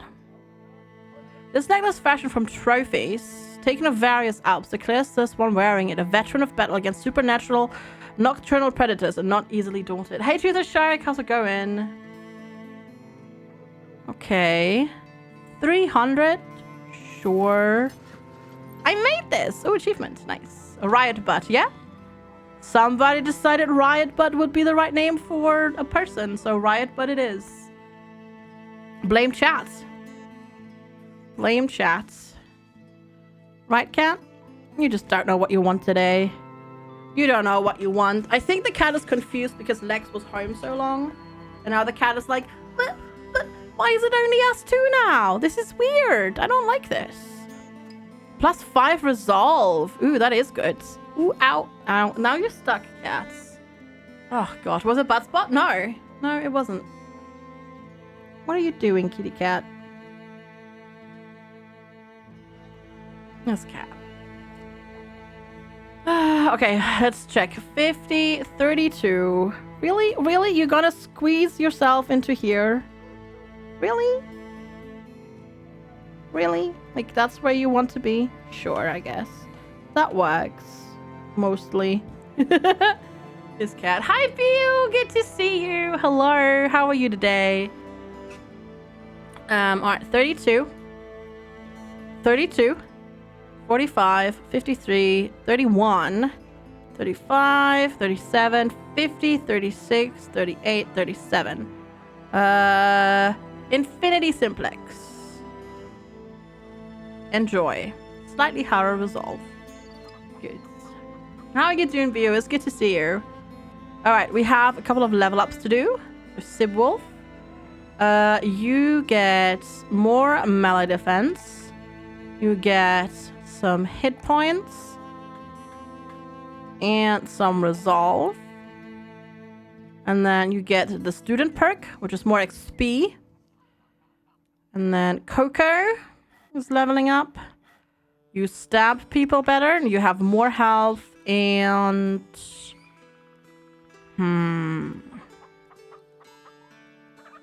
This necklace fashioned from trophies, taken of various Alps, declares this one wearing it a veteran of battle against supernatural, nocturnal predators and not easily daunted. Hey, Truth Shark, how's it going? Okay. 300? Sure. I made this! Oh, achievement. Nice. A Riot Butt, yeah? Somebody decided Riot Butt would be the right name for a person, so Riot Butt it is. Blame chat. Blame chat. Right, cat? You just don't know what you want today. You don't know what you want. I think the cat is confused because Lex was home so long. And now the cat is like, but why is it only us two now? This is weird. I don't like this. +5 resolve. Ooh, that is good. Ooh, ow, ow. Now you're stuck, cats. Oh, God. Was it butt spot? No. No, it wasn't. What are you doing, kitty cat? This cat. Okay, let's check. 50, 32. Really? Really? You're gonna squeeze yourself into here? Really? Really? Like, that's where you want to be? Sure, I guess. That works. Mostly. This cat. Hi, Pew! Good to see you! Hello! How are you today? Alright, 32. 32. 45, 53, 31, 35, 37, 50, 36, 38, 37. Infinity Simplex. Enjoy. Slightly higher resolve. Good. How are you doing, viewers? Good to see you. Alright, we have a couple of level ups to do. With Sibwolf. You get more melee defense. You get some hit points. and some resolve. And then you get the student perk, which is more XP. And then Coco is leveling up. You stab people better, and you have more health and...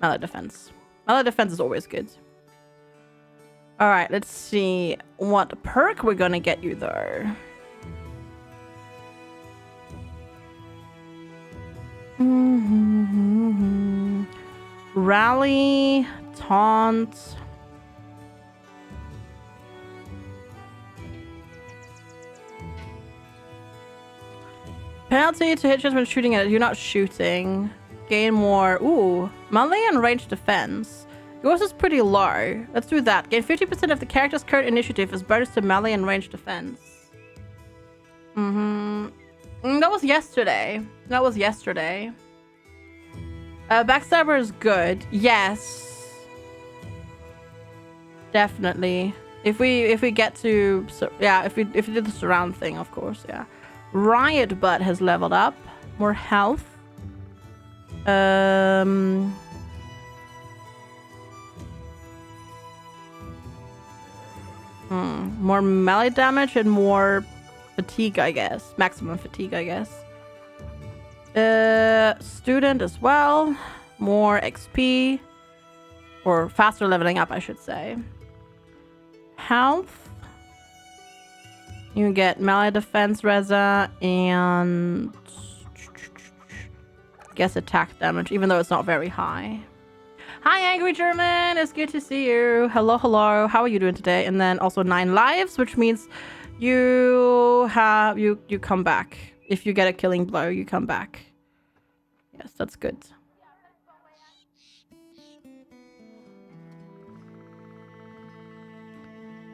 melee defense. Melee defense is always good. Alright, let's see what perk we're gonna get you, though. Rally, taunt. Penalty to hit shots when shooting at it. You're not shooting. Gain more. Ooh, melee and ranged defense. Yours is pretty low. Let's do that. Gain 50% of the character's current initiative as bonus to melee and ranged defense. That was yesterday. That was yesterday. Backstabber is good. Yes. Definitely. If we get to... So, yeah, if we do the surround thing, of course, yeah. Riot Butt has leveled up. More health. More melee damage and more fatigue, I guess. Maximum fatigue, I guess. Student as well. More XP. Or faster leveling up, I should say. Health. You get melee defense reza and... I guess attack damage, even though it's not very high. Hi, Angry German. It's good to see you. Hello, hello. How are you doing today? And then also 9 lives, which means you have... You come back. If you get a killing blow, you come back. Yes, that's good.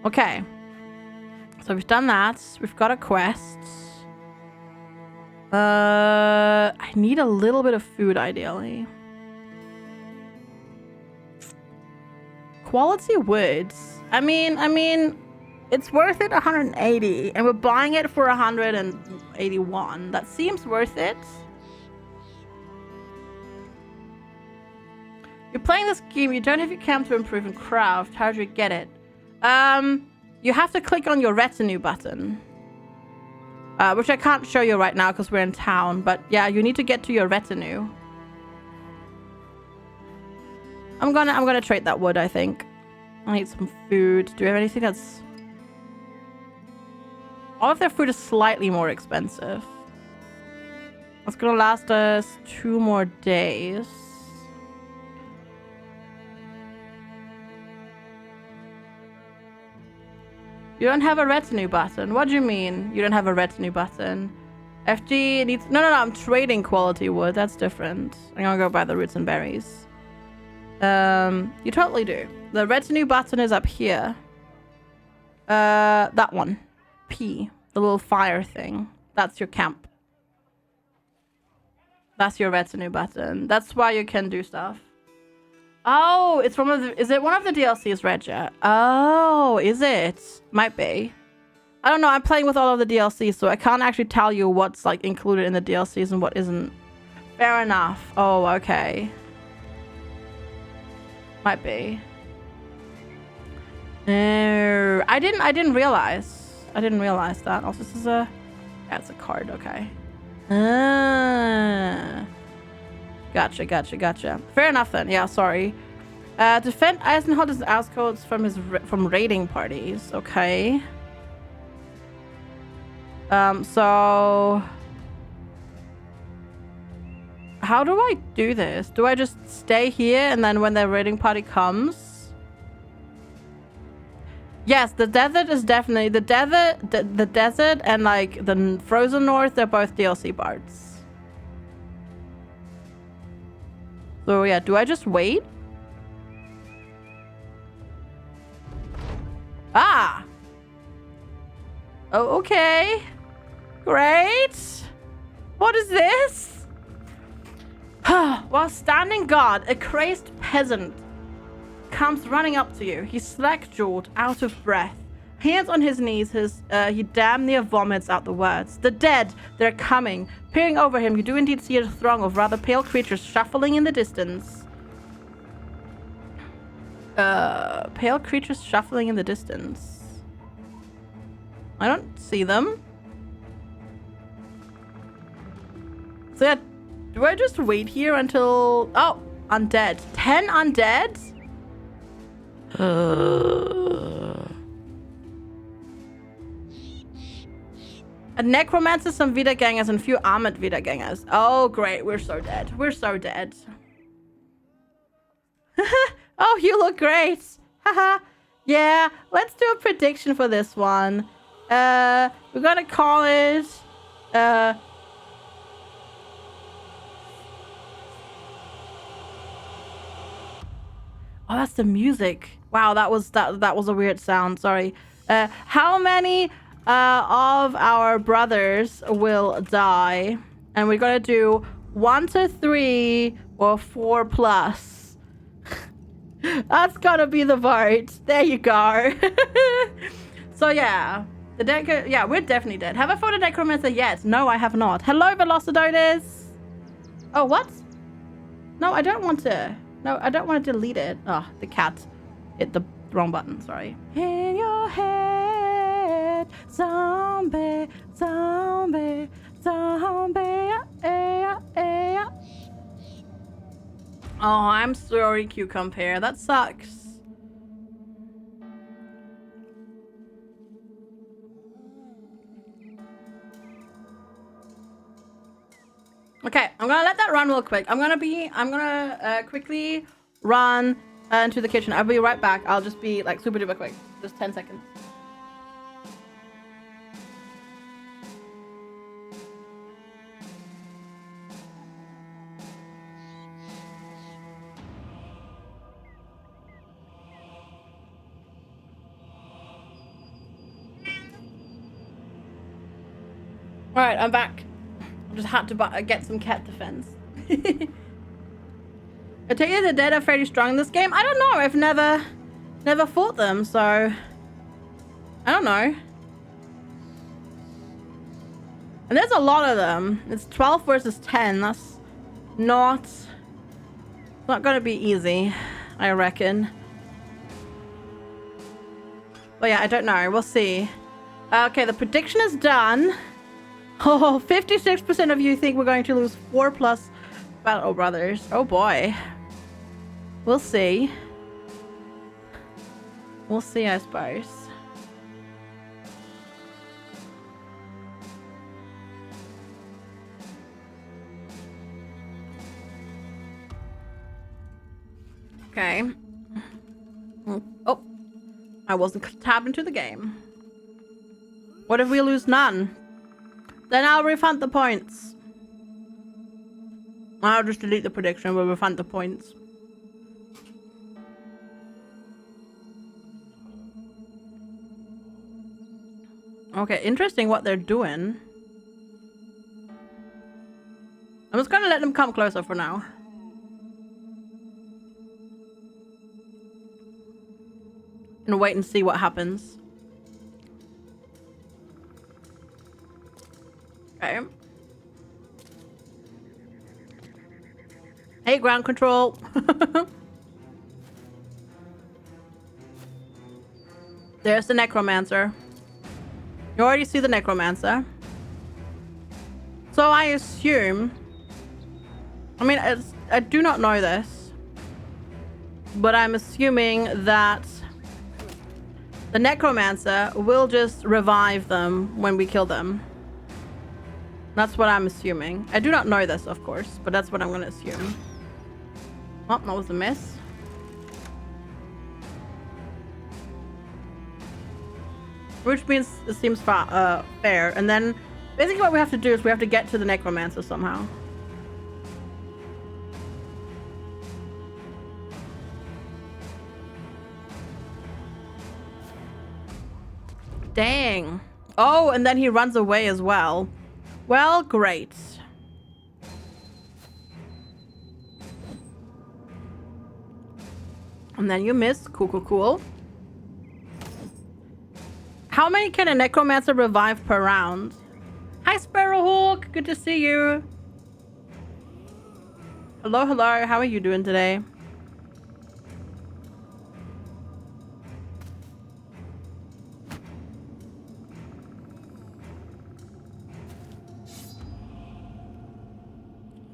Okay. So we've done that. We've got a quest. I need a little bit of food, ideally. Quality woods. I mean, it's worth it 180, and we're buying it for 181. That seems worth it. You're playing this game. You don't have your camp to improve and craft. How do you get it? You have to click on your retinue button. Which I can't show you right now because we're in town. But yeah, you need to get to your retinue. I'm gonna trade that wood, I think. I need some food. Do we have anything that's... All of their food is slightly more expensive. That's gonna last us 2 more days. You don't have a retinue button. What do you mean you don't have a retinue button? FG needs... No, I'm trading quality wood. That's different. I'm gonna go buy the roots and berries. You totally do. The retinue button is up here. That one. P. The little fire thing. That's your camp. That's your retinue button. That's why you can do stuff. Oh, it's from is it one of the DLCs, Regia? Oh, is it? Might be. I don't know. I'm playing with all of the DLCs, so I can't actually tell you what's like included in the DLCs and what isn't. Fair enough. Oh, okay. Might be. No, I didn't realize. I didn't realize that. Also, this is a... Yeah, it's a card. Okay. Gotcha. Fair enough then. Yeah, sorry. Defend Eisenhotter's outcodes from raiding parties. Okay. So... How do I do this? Do I just stay here and then when the raiding party comes? Yes, the desert is definitely... The desert and like the frozen north, they're both DLC parts. So yeah, do I just wait? Ah! Oh, okay. Great. What is this? While standing guard, a crazed peasant comes running up to you. He's slack-jawed, out of breath, Hands on his knees, he damn near vomits out the words. The dead, they're coming. Peering over him, you do indeed see a throng of rather pale creatures shuffling in the distance. Pale creatures shuffling in the distance. I don't see them. So yeah, do I just wait here until... Oh, undead. 10 undead? A necromancer, some Wiedergängers, and a few armored Wiedergängers. Oh, great. We're so dead. We're so dead. Oh, you look great. Haha. Yeah, let's do a prediction for this one. We're gonna call it... Oh, that's the music. Wow, that was a weird sound. Sorry. How many of our brothers will die? And we're gonna do 1 to 3 or 4 plus. That's gotta be the vote. There you go. So yeah, the dead. Yeah, we're definitely dead. Have I fought a necromancer yet? No, I have not. Hello, Velocidotus. Oh, what? No, I don't want to. No, I don't want to delete it. Oh, the cat hit the wrong button. Sorry. In your head, zombie, zombie, zombie. Oh, I'm sorry, Cucumber. That sucks. Okay, I'm gonna let that run real quick. I'm gonna quickly run into the kitchen. I'll be right back. I'll just be like super duper quick. Just 10 seconds. All right, I'm back. I just had to get some cat defense. I tell you, the dead are fairly strong in this game. I don't know. I've never fought them, so I don't know. And there's a lot of them. It's 12 versus 10. That's not going to be easy, I reckon. But yeah, I don't know. We'll see. Okay, the prediction is done. Oh, 56% of you think we're going to lose 4 plus Battle Brothers. Oh boy. We'll see. We'll see, I suppose. Okay. Oh. I wasn't tabbed into the game. What if we lose none? Then I'll refund the points. I'll just delete the prediction. We'll refund the points. Okay, interesting what they're doing. I'm just gonna let them come closer for now. And wait and see what happens. Okay. Hey, ground control. There's the necromancer. You already see the necromancer. So I assume... I mean, I do not know this. But I'm assuming that the necromancer will just revive them when we kill them. That's what I'm assuming. I do not know this, of course, but that's what I'm going to assume. Oh, that was a miss. Which means it seems fair. And then basically what we have to do is we have to get to the necromancer somehow. Dang. Oh, and then he runs away as well. Well, great. And then you miss. Cool, cool, cool. How many can a necromancer revive per round? Hi, Sparrowhawk. Good to see you. Hello, hello. How are you doing today?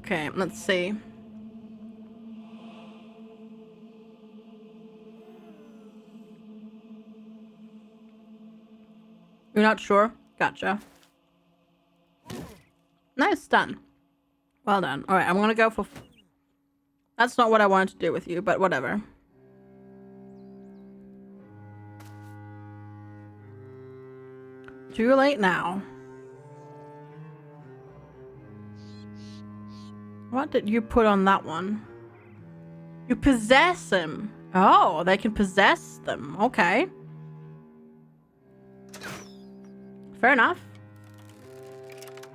Okay, let's see. You're not sure? Gotcha. Nice, done. Well done. All right, I'm gonna go for... That's not what I wanted to do with you, but whatever. Too late now. What did you put on that one? You possess him. Oh, they can possess them. Okay. Fair enough.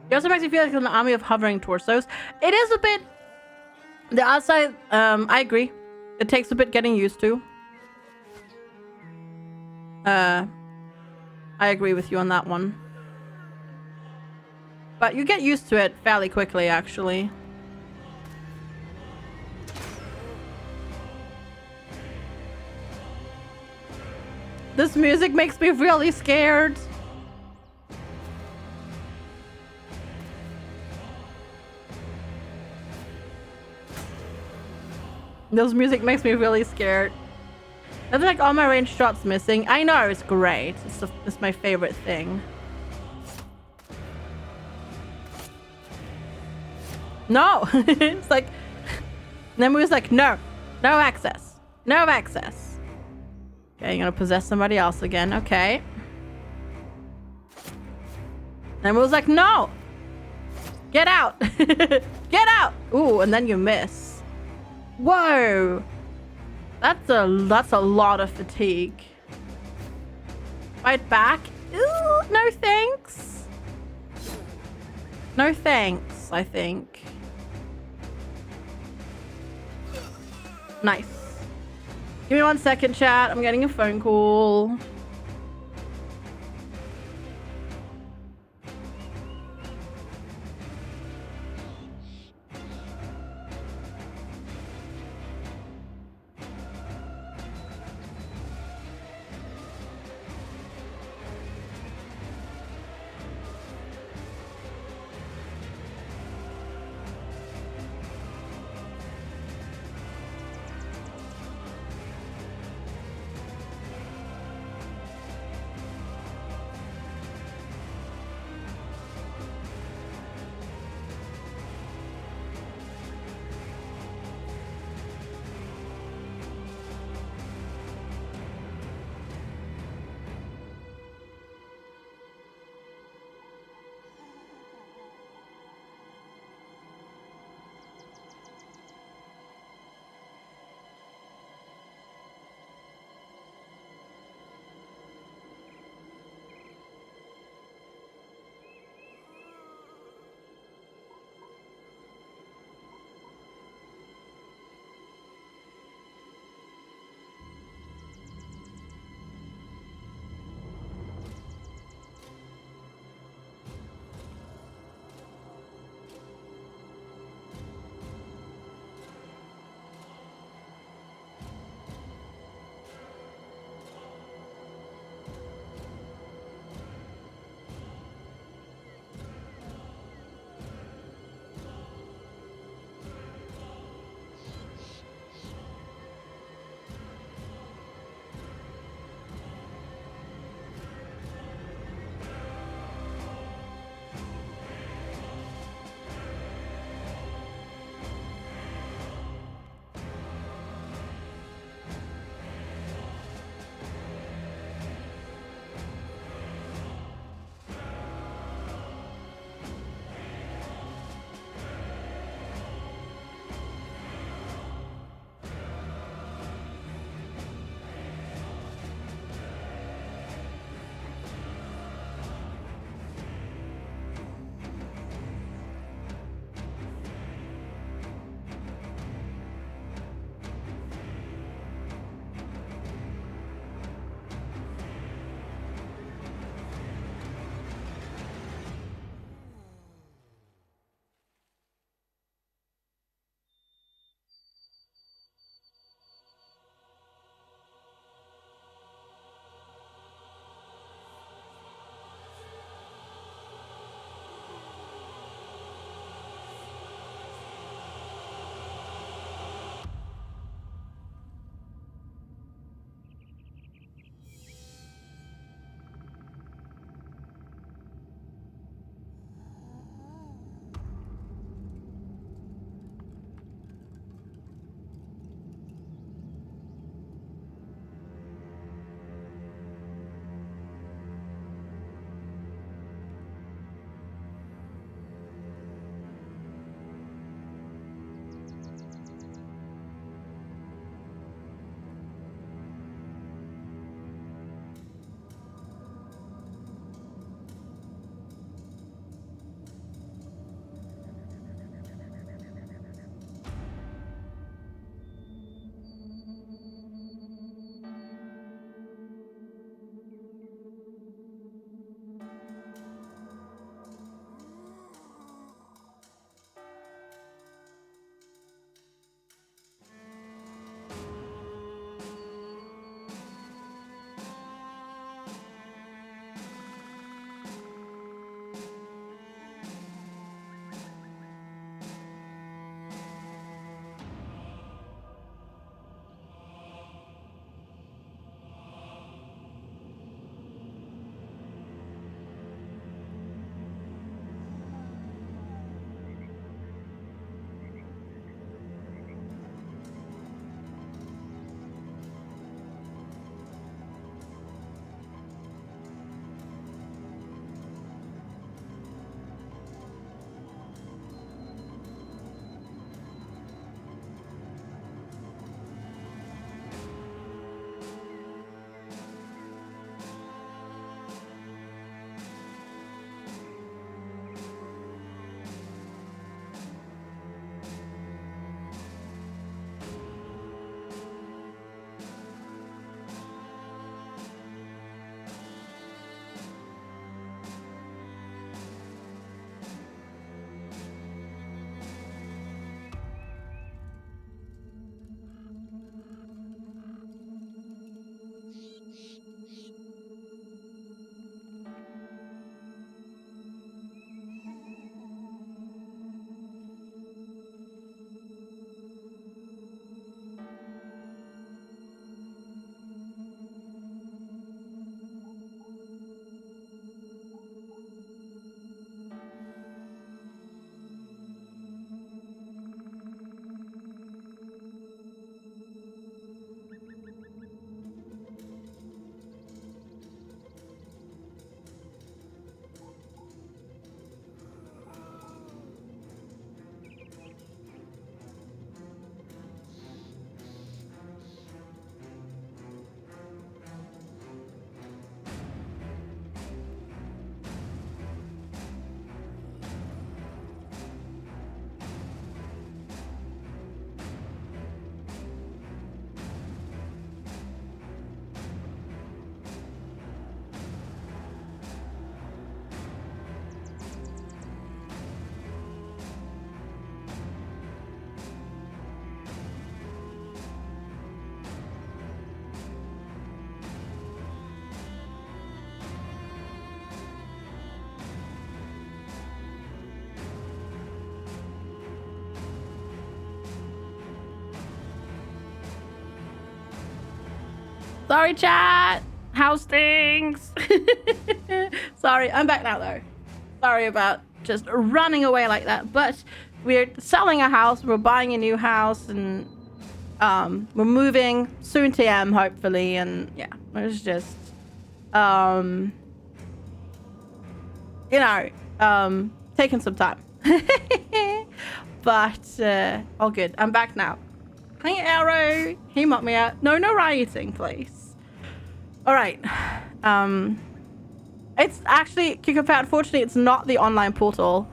It also makes me feel like an army of hovering torsos. It is a bit... The outside, I agree. It takes a bit getting used to. I agree with you on that one. But you get used to it fairly quickly, actually. This music makes me really scared. This music makes me really scared. That's like all my ranged shots missing. I know, it's great. It's my favorite thing. No! It's like... Nemu's like, no. No access. No access. Okay, you're gonna possess somebody else again. Okay. Nemu's like, no! Get out! Get out! Ooh, and then you miss. Whoa! That's a lot of fatigue. Fight back? Ooh, no thanks. No thanks, I think. Nice. Give me 1 second, chat. I'm getting a phone call. Sorry, chat. House stinks. Sorry, I'm back now though. Sorry about just running away like that. But we're selling a house. We're buying a new house, and we're moving soon to M, hopefully. And yeah, it's just you know, taking some time. But all good. I'm back now. Hey, Arrow. He mocked me out. No rioting, please. All right. It's actually, Cucumber, unfortunately, it's not the online portal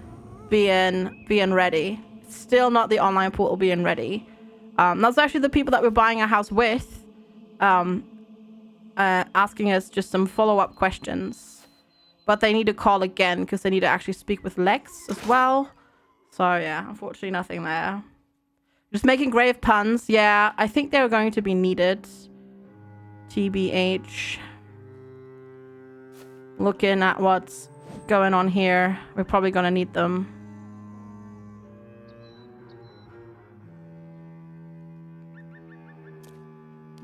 being ready. It's still not the online portal being ready. That's actually the people that we're buying a house with, asking us just some follow-up questions. But they need to call again because they need to actually speak with Lex as well. So yeah, unfortunately nothing there. Just making grave puns. Yeah, I think they're going to be needed. TBH. Looking at what's going on here. We're probably going to need them.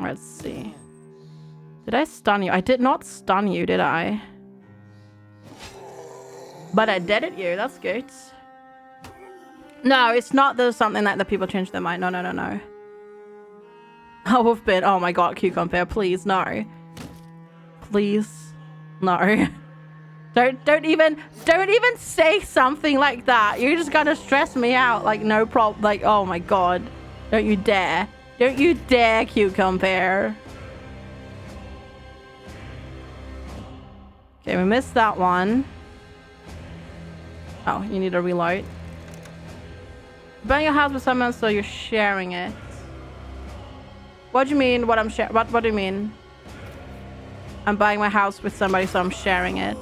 Let's see. Did I stun you? I did not stun you, did I? But I deaded you. That's good. No, it's not there's something that the people change their mind. No. Oh, we've been. Oh my god, Cucumber, please, no. Please, no. Don't even say something like that. You're just gonna stress me out. Like, no problem. Like, oh my god. Don't you dare. Don't you dare, Cucumber. Okay, we missed that one. Oh, you need to reload. Buying a house with someone, so you're sharing it. What do you mean? What I'm sharing? What do you mean? I'm buying my house with somebody, so I'm sharing it.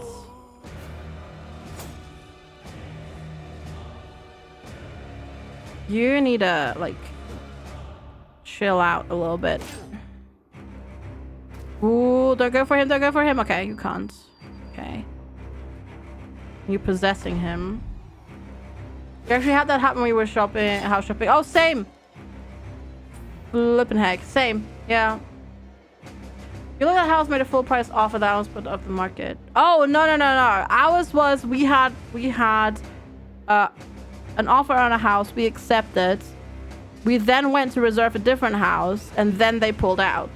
You need to like chill out a little bit. Ooh, don't go for him. Don't go for him. Okay, you can't. Okay. You possessing him. You actually had that happen when we were shopping, house shopping. Oh, same. Flippin' heck. Same. Yeah. You look at house made a full price offer that was put off the market. Oh, no. Ours was, we had an offer on a house. We accepted. We then went to reserve a different house, and then they pulled out.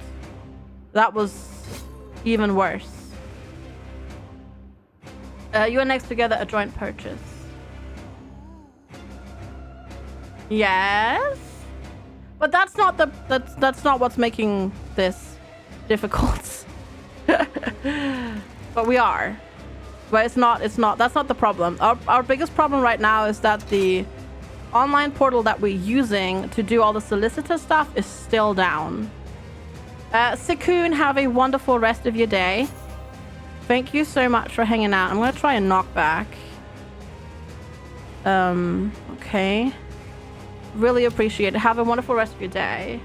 That was even worse. You and Next together, a joint purchase. Yes, but that's not the that's not what's making this difficult. But we are. But it's not that's not the problem. Our biggest problem right now is that the online portal that we're using to do all the solicitor stuff is still down. Sakun, have a wonderful rest of your day. Thank you so much for hanging out. I'm gonna try and knock back. Okay. Really appreciate it. Have a wonderful rest of your day.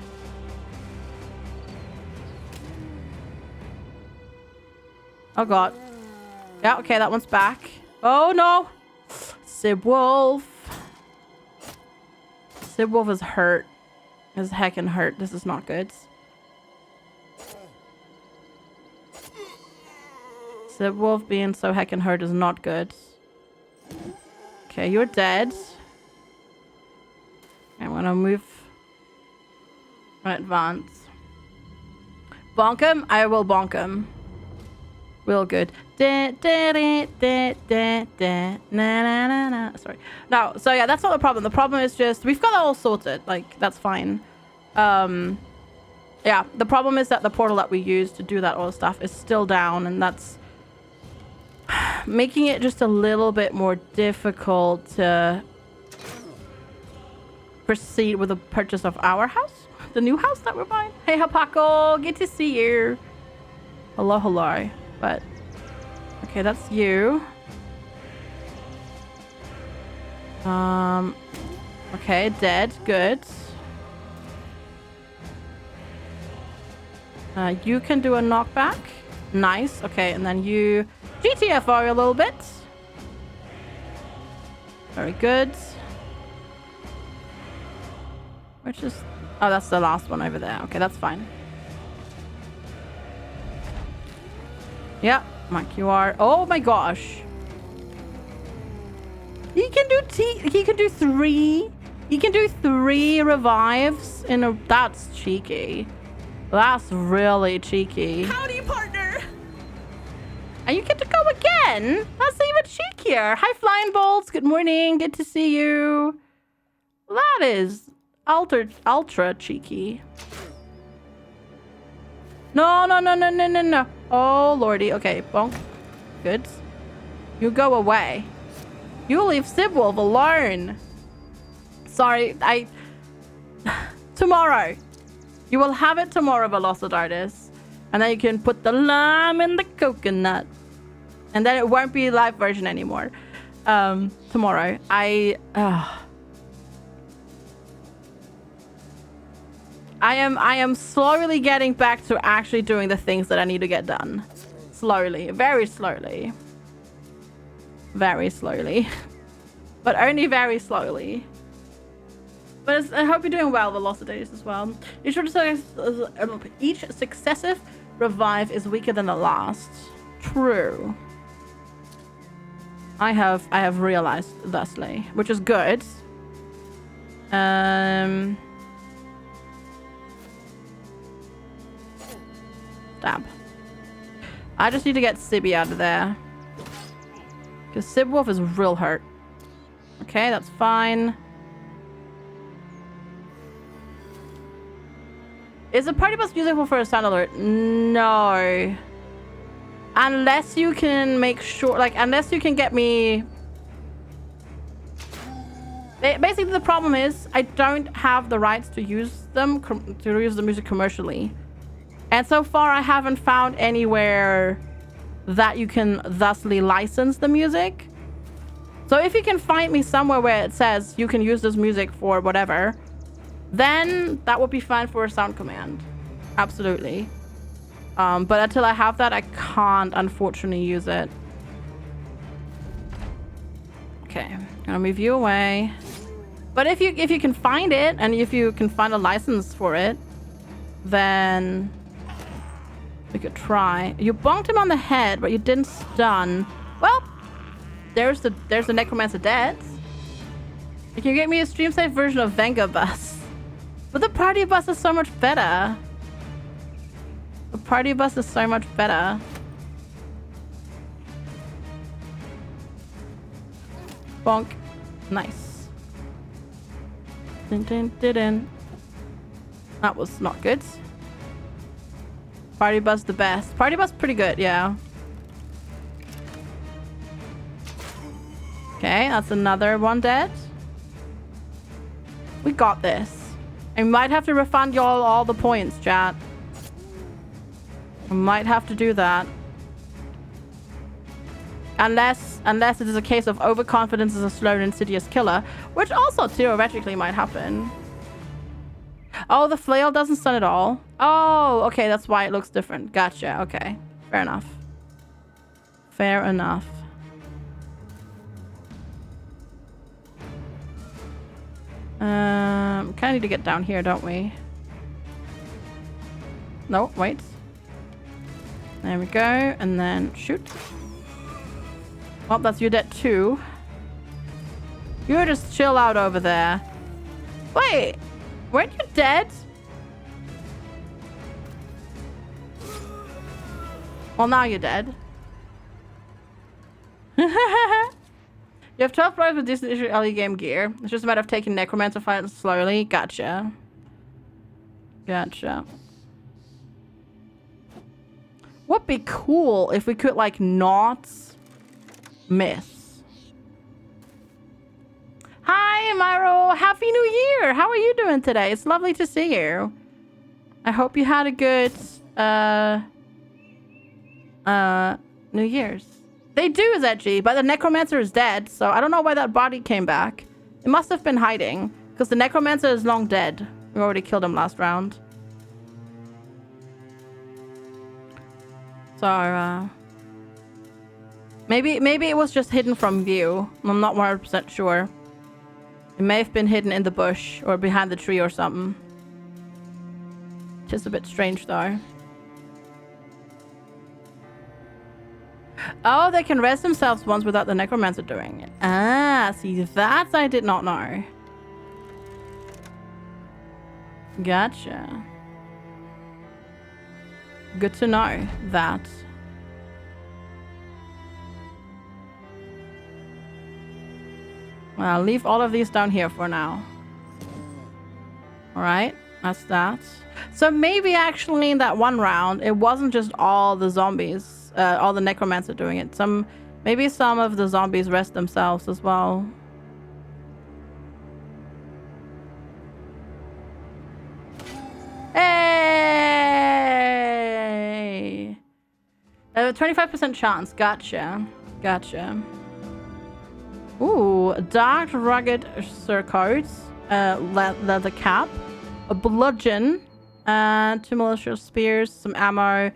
Oh god. Yeah, okay, that one's back. Oh no! Sib Wolf. Sib Wolf is hurt. Is heckin' hurt. This is not good. Sib Wolf being so heckin' hurt is not good. Okay, you're dead. I'm gonna move and advance. Bonk him? I will bonk him. Real good. Sorry. No, so yeah, that's not the problem. The problem is just we've got it all sorted. Like, that's fine. Yeah, the problem is that the portal that we use to do that all stuff is still down, and that's making it just a little bit more difficult to proceed with the purchase of our house, the new house that we're buying. Hey, Hapako, good to see you. Hello. But okay, that's you. Okay, dead. Good. You can do a knockback. Nice. Okay, and then you GTFO a little bit. Very good. Which is... Oh, that's the last one over there. Okay, that's fine. Yeah, my QR. Oh my gosh. He can do he can do 3. He can do 3 revives in a... That's cheeky. That's really cheeky. Howdy, partner. And you get to go again? That's even cheekier. Hi, Flying Bolts. Good morning. Good to see you. That is ultra cheeky. No, no, no, no, no, no, no. Oh, lordy. Okay, bonk. Good. You go away. You leave Sibwolf alone. Sorry, tomorrow. You will have it tomorrow, Velocidartis. And then you can put the lime in the coconut. And then it won't be live version anymore. Tomorrow. I am slowly getting back to actually doing the things that I need to get done. Slowly. Very slowly. Very slowly. But only very slowly. But I hope you're doing well, Velocities, as well. Each successive revive is weaker than the last. True. I have realized thusly, which is good. Stab. I just need to get Sibby out of there. Because Sibwolf is real hurt. Okay, that's fine. Is the party bus usable for a sound alert? No. Unless you can make sure, like, unless you can get me... Basically, the problem is I don't have the rights to use them, to use the music commercially. And so far, I haven't found anywhere that you can thusly license the music. So if you can find me somewhere where it says you can use this music for whatever, then that would be fine for a sound command. Absolutely. But until I have that, I can't, unfortunately, use it. Okay, I'm gonna move you away. But if you can find it, and if you can find a license for it, then we could try. You bonked him on the head, but you didn't stun. Well, there's the Necromancer dead. You can get me a stream safe version of Venga Bus. But the party bus is so much better. The party bus is so much better. Bonk. Nice. Dun, dun, dun, dun. That was not good. Party bus the best. Party bus pretty good, yeah. Okay, that's another one dead. We got this. I might have to refund y'all all the points, chat. I might have to do that. Unless it is a case of overconfidence as a slow and insidious killer, which also theoretically might happen. Oh, the flail doesn't stun at all. Oh, okay, that's why it looks different. Gotcha, okay. Fair enough. Fair enough. Kind of need to get down here, don't we? No, wait. There we go, and then shoot. Well, that's you dead too. You just chill out over there. Wait, weren't you dead? Well, now you're dead. You have 12 players with decent issue early game gear. It's just a matter of taking Necromancer fights slowly. Gotcha. Gotcha. Would be cool if we could, like, not miss. Hi, Myro. Happy New Year. How are you doing today? It's lovely to see you. I hope you had a good, New Year's. They do, Zedgy, but the Necromancer is dead, so I don't know why that body came back. It must have been hiding, because the Necromancer is long dead. We already killed him last round. So, maybe it was just hidden from view. I'm not 100% sure. It may have been hidden in the bush or behind the tree or something. Just a bit strange, though. Oh, they can rest themselves once without the necromancer doing it. Ah, see, that I did not know. Gotcha. Good to know that. Well, I'll leave all of these down here for now. Alright, that's that. So maybe actually in that one round, it wasn't just all the zombies, all the necromancer doing it. Maybe some of the zombies rest themselves as well. Hey! 25% chance. Gotcha. Gotcha. Ooh, dark rugged surcoat, leather cap, a bludgeon, and 2 malicious spears, some ammo,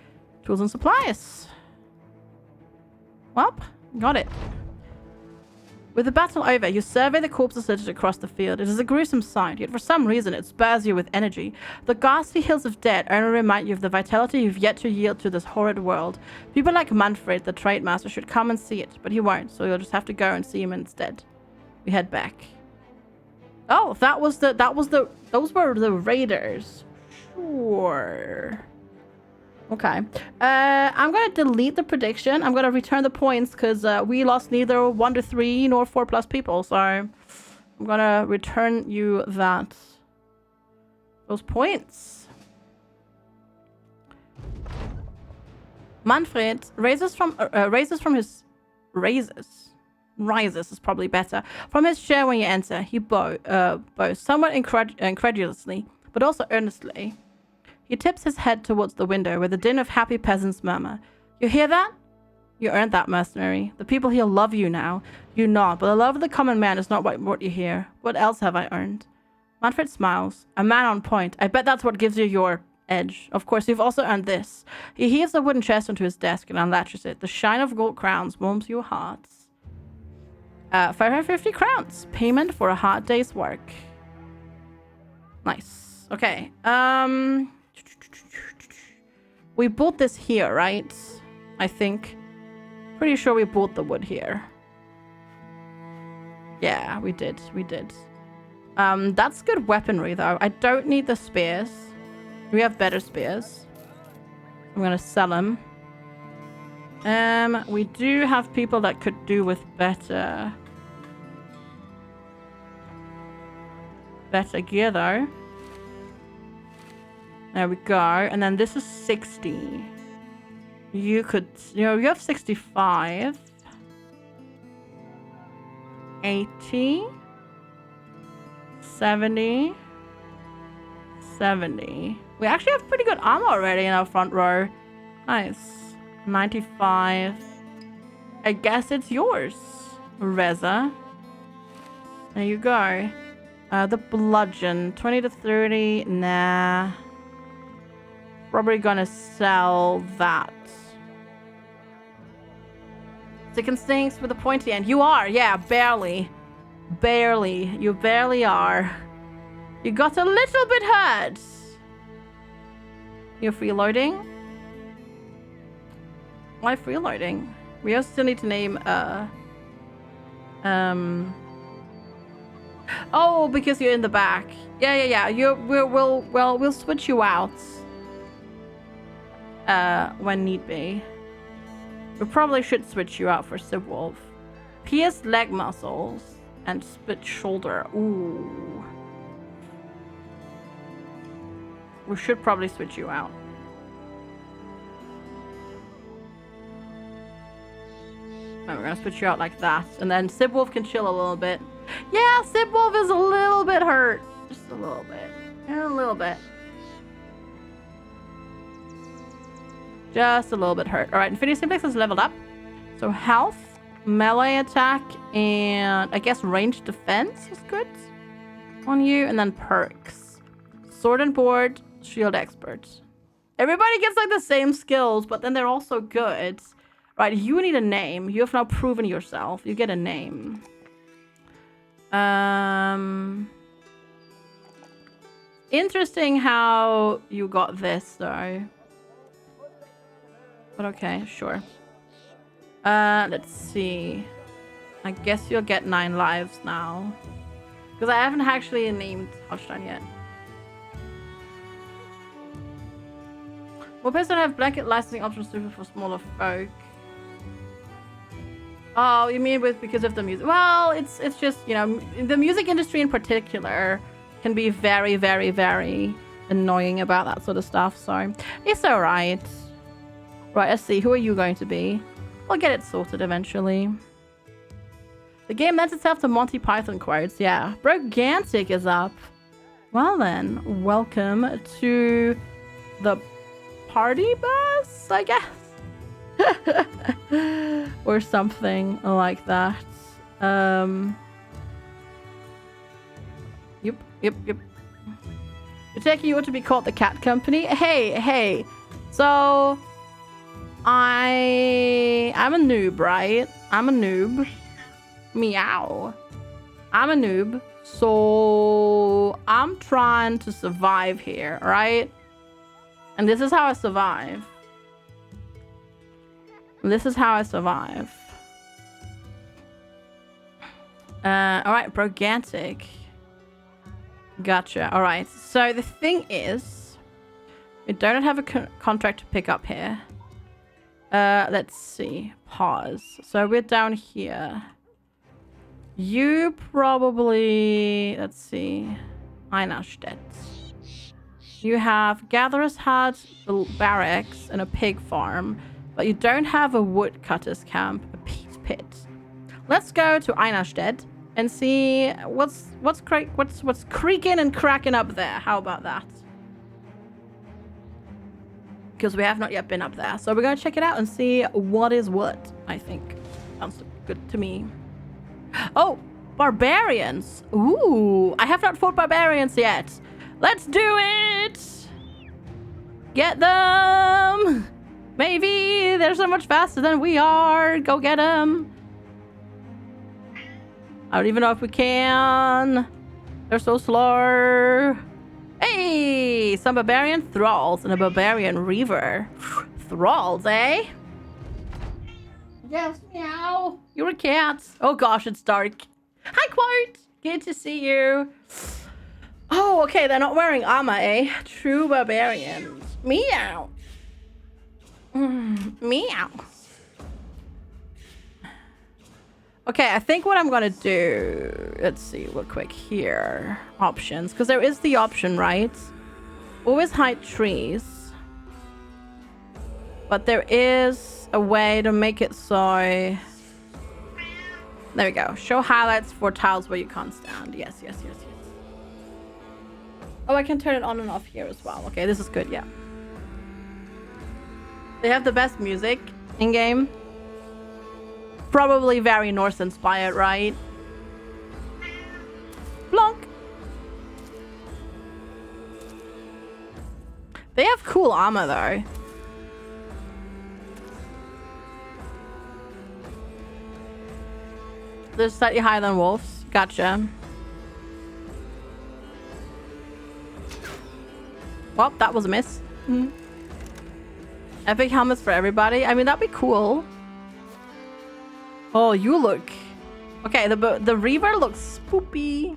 tools and supplies. Well, got it. With the battle over, you survey the corpses littered across the field. It is a gruesome sight, yet for some reason it spurs you with energy. The ghastly hills of dead only remind you of the vitality you've yet to yield to this horrid world. People like Manfred, the trade master, should come and see it, but he won't, so you'll just have to go and see him instead. We head back. Oh, those were the raiders. Sure. Okay. I'm gonna delete the prediction. I'm gonna return the points because we lost neither 1 to 3 nor 4+ people. So I'm gonna return you those points. Manfred rises is probably better. From his chair when you enter, he bows somewhat incredulously, but also earnestly. He tips his head towards the window where the din of happy peasants murmur. You hear that? You earned that, mercenary. The people here love you now. You nod, but the love of the common man is not what you hear. What else have I earned? Manfred smiles. A man on point. I bet that's what gives you your edge. Of course, you've also earned this. He heaves a wooden chest onto his desk and unlatches it. The shine of gold crowns warms your hearts. 550 crowns. Payment for a hard day's work. Nice. Okay. We bought this here, right? I think. Pretty sure we bought the wood here. Yeah, we did. We did. That's good weaponry, though. I don't need the spears. We have better spears. I'm gonna sell them. We do have people that could do with better gear, though. There we go. And then this is 60. You have 65. 80. 70. 70. We actually have pretty good armor already in our front row. Nice. 95. I guess it's yours, Reza. There you go. The bludgeon. 20 to 30. Nah. Probably gonna sell that. Sick and stinks with a pointy end. You are, yeah, barely. Barely. You barely are. You got a little bit hurt. You're freeloading? Why freeloading? We also still need to name oh, because you're in the back. Yeah. We'll switch you out. When need be. We probably should switch you out for Sibwolf. Pierced leg muscles and split shoulder. Ooh. We should probably switch you out. No, we're gonna switch you out like that. And then Sibwolf can chill a little bit. Yeah, Sibwolf is a little bit hurt. Just a little bit. A little bit. Just a little bit hurt. Alright, Infinity Simplex is leveled up. So health, melee attack, and I guess ranged defense is good on you. And then perks. Sword and board, shield expert. Everybody gets like the same skills, but then they're also good. Right, you need a name. You have now proven yourself. You get a name. Interesting how you got this though. But okay, sure. Let's see. I guess you'll get 9 lives now. Because I haven't actually named Touchdown yet. More players don't have blanket licensing options suited for smaller folk. Oh, you mean because of the music? Well, it's just, you know, the music industry in particular can be very, very, very annoying about that sort of stuff. So it's all right. Right, let's see. Who are you going to be? We'll get it sorted eventually. The game lends itself to Monty Python quotes. Yeah. Brogantic is up. Well then, welcome to the party bus, I guess. Or something like that. Yep. You're taking you to be called the cat company? Hey. So I'm a noob, right? I'm a noob. Meow. I'm a noob. So I'm trying to survive here, right? And this is how I survive. This is how I survive. Alright, Brogantic. Gotcha. Alright, so the thing is, we don't have a contract to pick up here. Let's see. Pause. So we're down here. You probably... Let's see. Einarstedt. You have Gatherer's Hut, barracks, and a pig farm. But you don't have a woodcutter's camp, a peat pit. Let's go to Einarstedt and see what's creaking and cracking up there. How about that? Because we have not yet been up there. So we're going to check it out and see what is what, I think. Sounds good to me. Oh, barbarians. Ooh, I have not fought barbarians yet. Let's do it. Get them. Maybe they're so much faster than we are. Go get them. I don't even know if we can. They're so slow. Hey, some barbarian thralls and a barbarian reaver. Thralls, eh? Yes, meow. You're a cat. Oh gosh, it's dark. Hi, Quote. Good to see you. Oh, okay, they're not wearing armor, eh? True barbarians. Meow. Meow. Okay, I think what I'm gonna do... Let's see real quick here. Options. Because there is the option, right? Always hide trees. But there is a way to make it so... There we go. Show highlights for tiles where you can't stand. Yes. Oh, I can turn it on and off here as well. Okay, this is good, yeah. They have the best music in-game. Probably very Norse-inspired, right? Blonk. They have cool armor, though. They're slightly higher than wolves. Gotcha. Well, that was a miss. Epic helmets for everybody. I mean, that'd be cool. Oh, you look... Okay, the Reaver looks spoopy.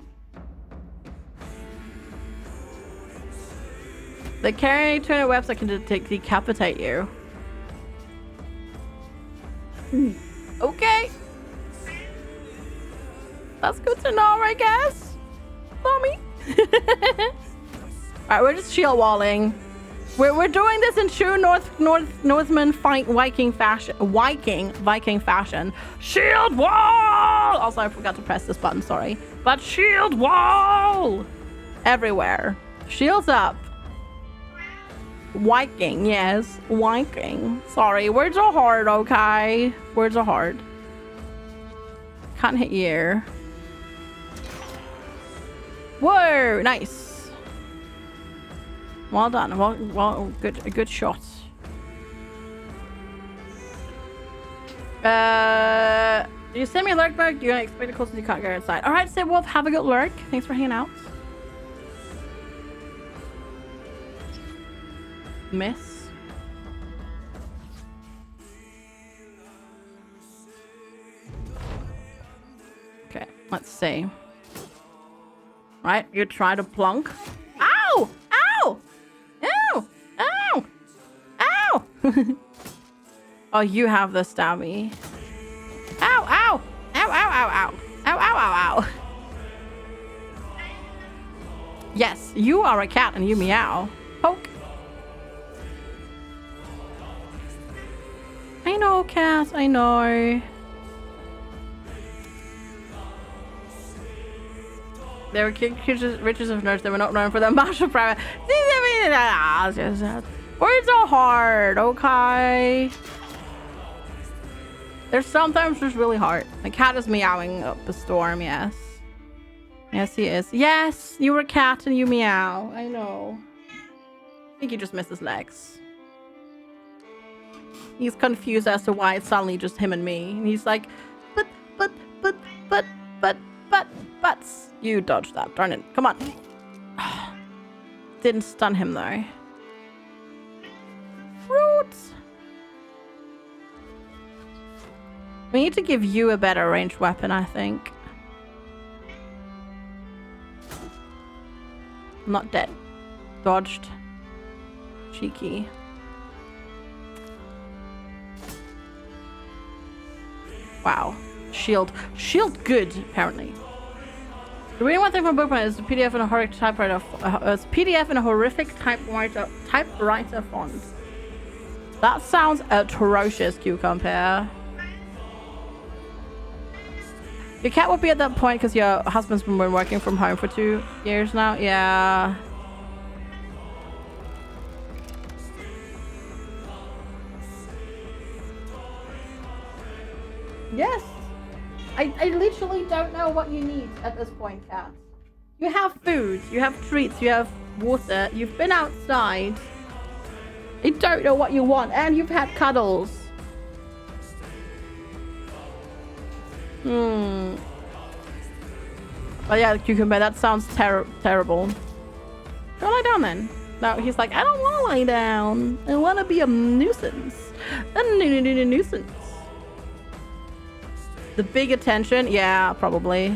They carry 200 webs that can decapitate you. Okay. That's good to know, I guess. Mommy. Alright, we're just shield walling. We're doing this in true Northman Viking fashion. Shield wall! Also, I forgot to press this button, sorry. But shield wall! Everywhere. Shields up. Viking, yes. Viking. Sorry, words are hard, okay? Words are hard. Can't hit you. Whoa, nice. Well done. Well, good shot. You send me a lurk bug, you're gonna expect it closer, you can't go inside. Alright, Sid Wolf, have a good lurk. Thanks for hanging out. Miss. Let's see. Right, you try to plunk. Ow! Ow! Ow! Ow! Ow! Oh, you have the stabby. Ow! Ow! Ow! Ow! Ow! Ow! Ow! Ow! Ow! Ow! Yes, you are a cat and you meow. Poke. I know, cat. I know. They were riches of nerds. They were not known for their martial prowess. Words are hard, okay? They're sometimes just really hard. My cat is meowing up a storm, yes. Yes, he is. Yes, you were a cat and you meow. I know. I think he just missed his legs. He's confused as to why it's suddenly just him and me. And he's like, but. You dodged that, darn it. Come on. Didn't stun him though. Fruits. We need to give you a better ranged weapon, I think. Not dead. Dodged. Cheeky. Wow. Shield. Shield good, apparently. The really one thing from Bookman is the PDF in a horrific typewriter. PDF in a horrific typewriter font. That sounds atrocious, Cucumber. Your cat would be at that point because your husband's been working from home for 2 years now. Yeah. Yes. I literally don't know what you need at this point, cat. You have food, you have treats, you have water, you've been outside. I don't know what you want, and you've had cuddles. Oh yeah, Cucumber, that sounds terrible. Go lie down then. No, he's like, I don't want to lie down. I want to be a nuisance. A nuisance. The big attention? Yeah, probably.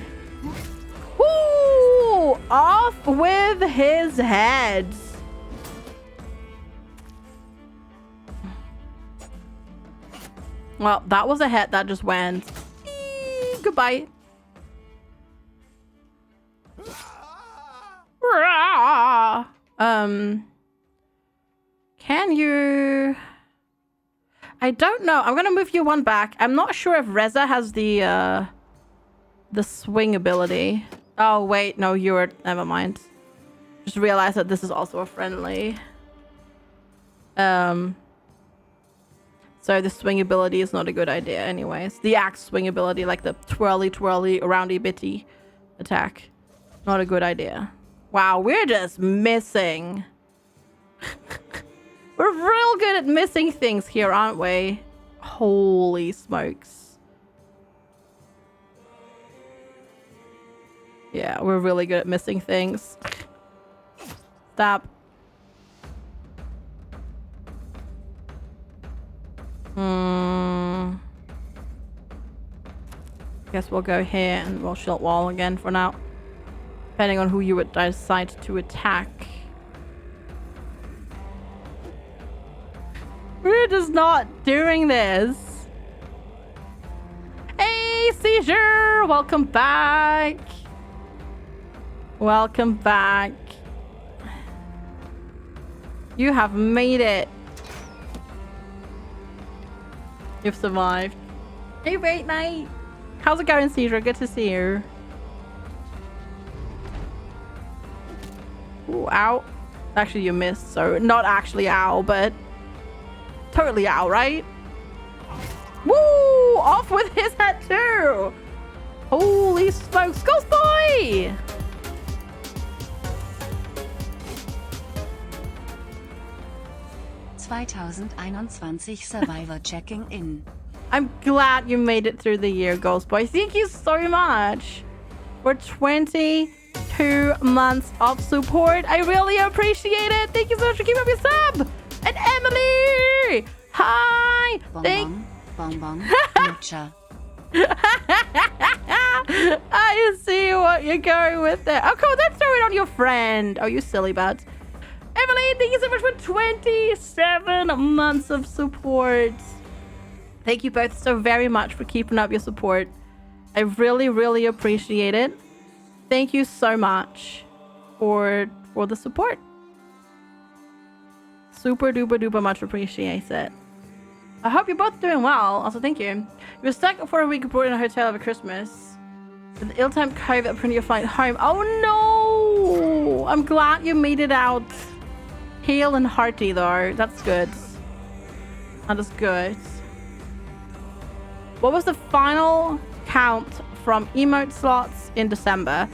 Woo! Off with his head. Well, that was a hit that just went. Goodbye. Can you... I don't know. I'm gonna move you one back. I'm not sure if Reza has the swing ability. Oh wait, no, you're... Never mind. Just realized that this is also a friendly. So the swing ability is not a good idea anyways. The axe swing ability, like the twirly, roundy, bitty attack. Not a good idea. Wow, we're just missing. We're real good at missing things here, aren't we? Holy smokes. Yeah, we're really good at missing things. Stop. Guess we'll go here and we'll shield wall again for now. Depending on who you would decide to attack. We're just not doing this. Hey, Seizure! Welcome back. Welcome back. You have made it. You've survived. Hey, Wait Night. How's it going, Seizure? Good to see you. Ooh, ow. Actually, you missed, so not actually ow, but totally ow, right? Woo! Off with his head too! Holy smokes, Ghost Boy! Survivor checking in. I'm glad you made it through the year, Ghost Boy. Thank you so much for 22 months of support. I really appreciate it. Thank you so much for keeping up your sub. And Emily! Hi! Bonbon, bonbon, lucha. I see what you're going with there. Oh, cool. Don't throw it on your friend. Oh, you silly butt. Emily, thank you so much for 27 months of support. Thank you both so very much for keeping up your support. I really, really appreciate it. Thank you so much for the support. Super duper duper much appreciate it. I hope you're both doing well. Also, thank you. You were stuck for a week aboard in a hotel over Christmas. With the ill-timed COVID that printed your flight home. Oh no! I'm glad you made it out hale and hearty though. That's good. That is good. What was the final count from emote slots in December?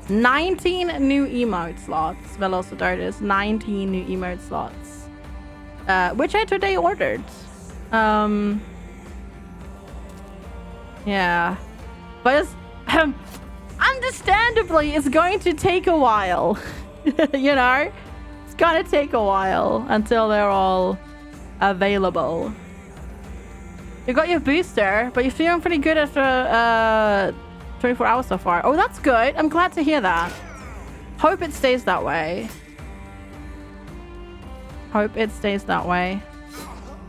19 new emote slots. Velocitartus. 19 new emote slots. Which I today ordered. Yeah. But it's, understandably, it's going to take a while. You know? It's gonna take a while until they're all available. You got your booster, but you're feeling pretty good after 24 hours so far. Oh, that's good. I'm glad to hear that. Hope it stays that way. Hope it stays that way.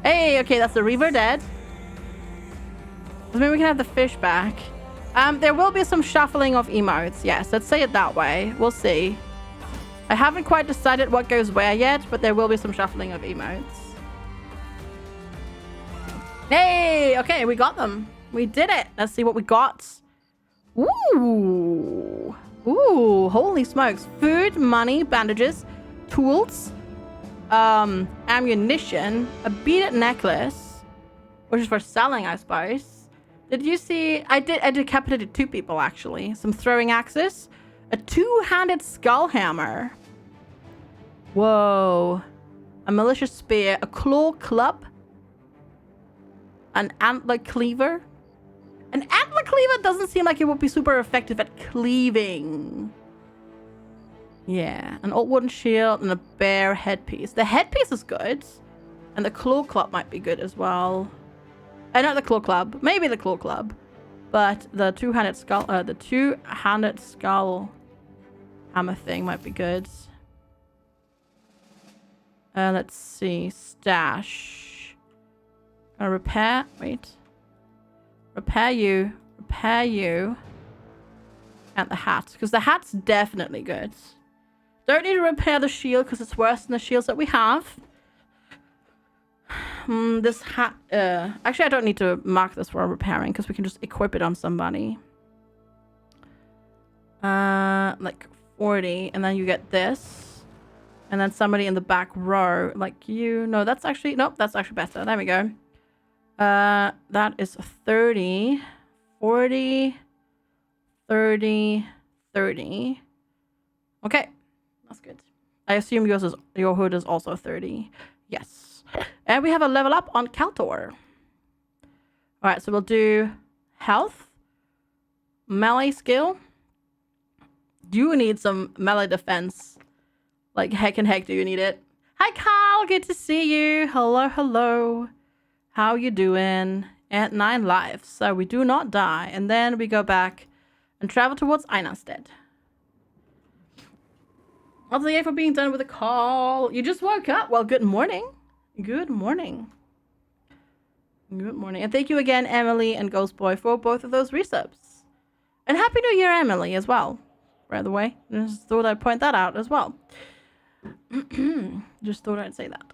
Hey, okay, that's the Reaver dead. Maybe we can have the fish back. There will be some shuffling of emotes. Yes, let's say it that way. We'll see. I haven't quite decided what goes where yet, but there will be some shuffling of emotes. Hey, okay, we got them. We did it. Let's see what we got. Ooh. Ooh, holy smokes. Food, money, bandages, tools, ammunition, a beaded necklace, which is for selling, I suppose. Did you see? I decapitated 2 people, actually. Some throwing axes, a 2-handed skull hammer. Whoa. A malicious spear, a claw club, an antler cleaver. An antler cleaver doesn't seem like it would be super effective at cleaving. Yeah, an old wooden shield and a bear headpiece. The headpiece is good. And the claw club might be good as well. Not the claw club. Maybe the claw club. But the two-handed skull hammer thing might be good. Let's see. Stash. Gonna repair. Wait. Repair you. Repair you. And the hat. Because the hat's definitely good. Don't need to repair the shield because it's worse than the shields that we have. This hat... actually, I don't need to mark this for repairing because we can just equip it on somebody. Like 40. And then you get this. And then somebody in the back row. Like you. No, that's actually... Nope, that's actually better. There we go. That is 30. 40. 30. 30. Okay. That's good. I assume your hood is also 30. Yes. And we have a level up on Kaltor. Alright, so we'll do health. Melee skill. You need some melee defense. Like heck and heck do you need it. Hi Carl, good to see you. Hello, hello. How you doing? At 9 lives. So we do not die. And then we go back and travel towards Einarstead. Also, yeah, for being done with a call. You just woke up. Well, good morning. Good morning. Good morning. And thank you again, Emily and Ghostboy, for both of those resubs. And Happy New Year, Emily, as well. By the way. Just thought I'd point that out as well. Just thought I'd say that.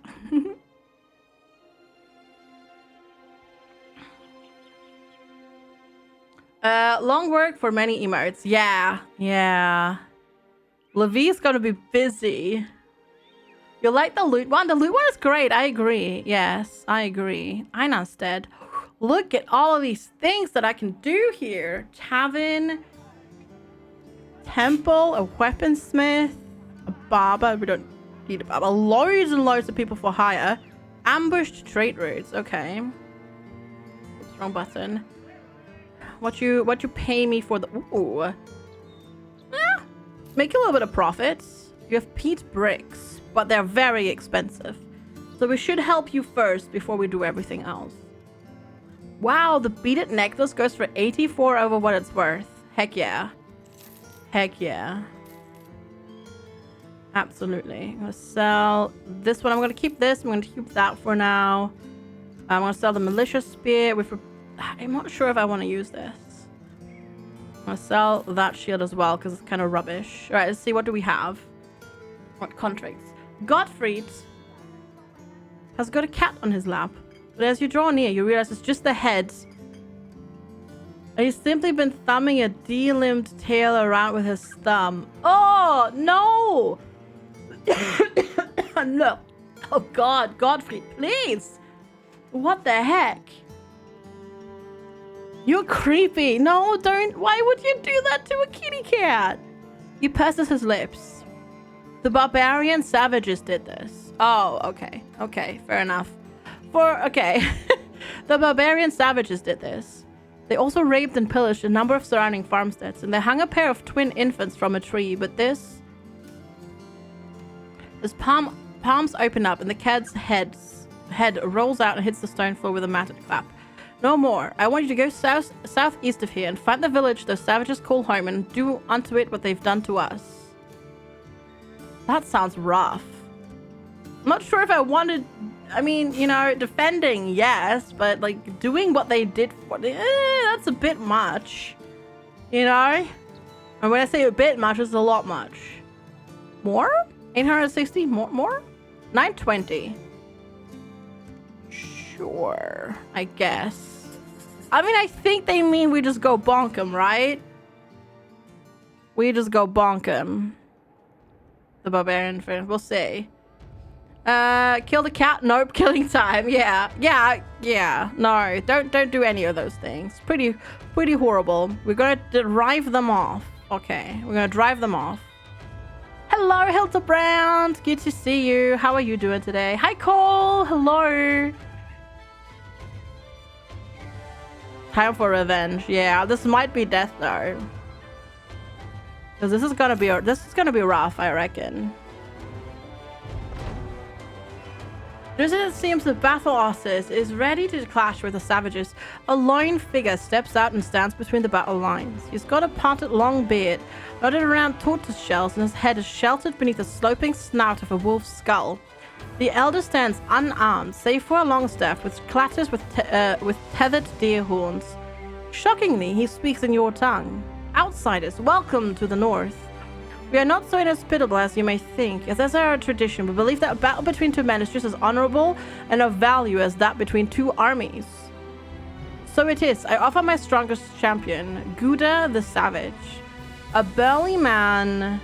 Long work for many emotes. Yeah. Yeah. Levi's gonna be busy. You like the loot one? The loot one is great. I agree. Yes, I agree. Einarstead. Look at all of these things that I can do here. Tavern. Temple. A weaponsmith. A barber. We don't need a barber. Loads and loads of people for hire. Ambushed trade routes. Okay. Oops, wrong button. What you pay me for the... Ooh. Make a little bit of profits. You have peat bricks, but they're very expensive. So we should help you first before we do everything else. Wow, the beaded necklace goes for 84 over what it's worth. Heck yeah. Heck yeah. Absolutely. I'm gonna sell this one. I'm gonna keep this. I'm gonna keep that for now. I'm gonna sell the militia spear. I'm not sure if I want to use this. I'm gonna sell that shield as well because it's kind of rubbish. All right, let's see. What do we have? What contracts? Gottfried has got a cat on his lap, but as you draw near, you realize it's just the head. And he's simply been thumbing a de-limbed tail around with his thumb. Oh no! No! Oh God, Gottfried, please! What the heck? You're creepy. No, don't. Why would you do that to a kitty cat? He purses his lips. The barbarian savages did this. Oh, okay. Okay, fair enough. Okay. The barbarian savages did this. They also raped and pillaged a number of surrounding farmsteads, and they hung a pair of twin infants from a tree, but his palms open up, and the cat's head rolls out and hits the stone floor with a matted clap. No more. I want you to go southeast of here and find the village those savages call home and do unto it what they've done to us. That sounds rough. I'm not sure if I wanted... I mean, you know, defending, yes, but, like, doing what they did for... that's a bit much. You know? And when I say a bit much, it's a lot much. More? 860? More? 920. Sure. I guess. I mean, I think they mean we just go bonk 'em, right? We just go bonk 'em. The barbarian friend. We'll see. Kill the cat? Nope. Killing time. Yeah. No, don't do any of those things. Pretty horrible. We're gonna drive them off. Okay, we're gonna drive them off. Hello, Hildebrand. Good to see you. How are you doing today? Hi, Cole. Hello. Time for revenge. Yeah, this might be death though. Because this is gonna be rough, I reckon. Just as it seems the Battle Otters is ready to clash with the savages, a lone figure steps out and stands between the battle lines. He's got a parted long beard, knotted around tortoise shells, and his head is sheltered beneath the sloping snout of a wolf's skull. The elder stands unarmed, save for a long staff which clatters with tethered deer horns. Shockingly, he speaks in your tongue. Outsiders, welcome to the north. We are not so inhospitable as you may think, as is our tradition. We believe that a battle between two men is just as honorable and of value as that between two armies. So it is. I offer my strongest champion, Gouda the Savage. A burly man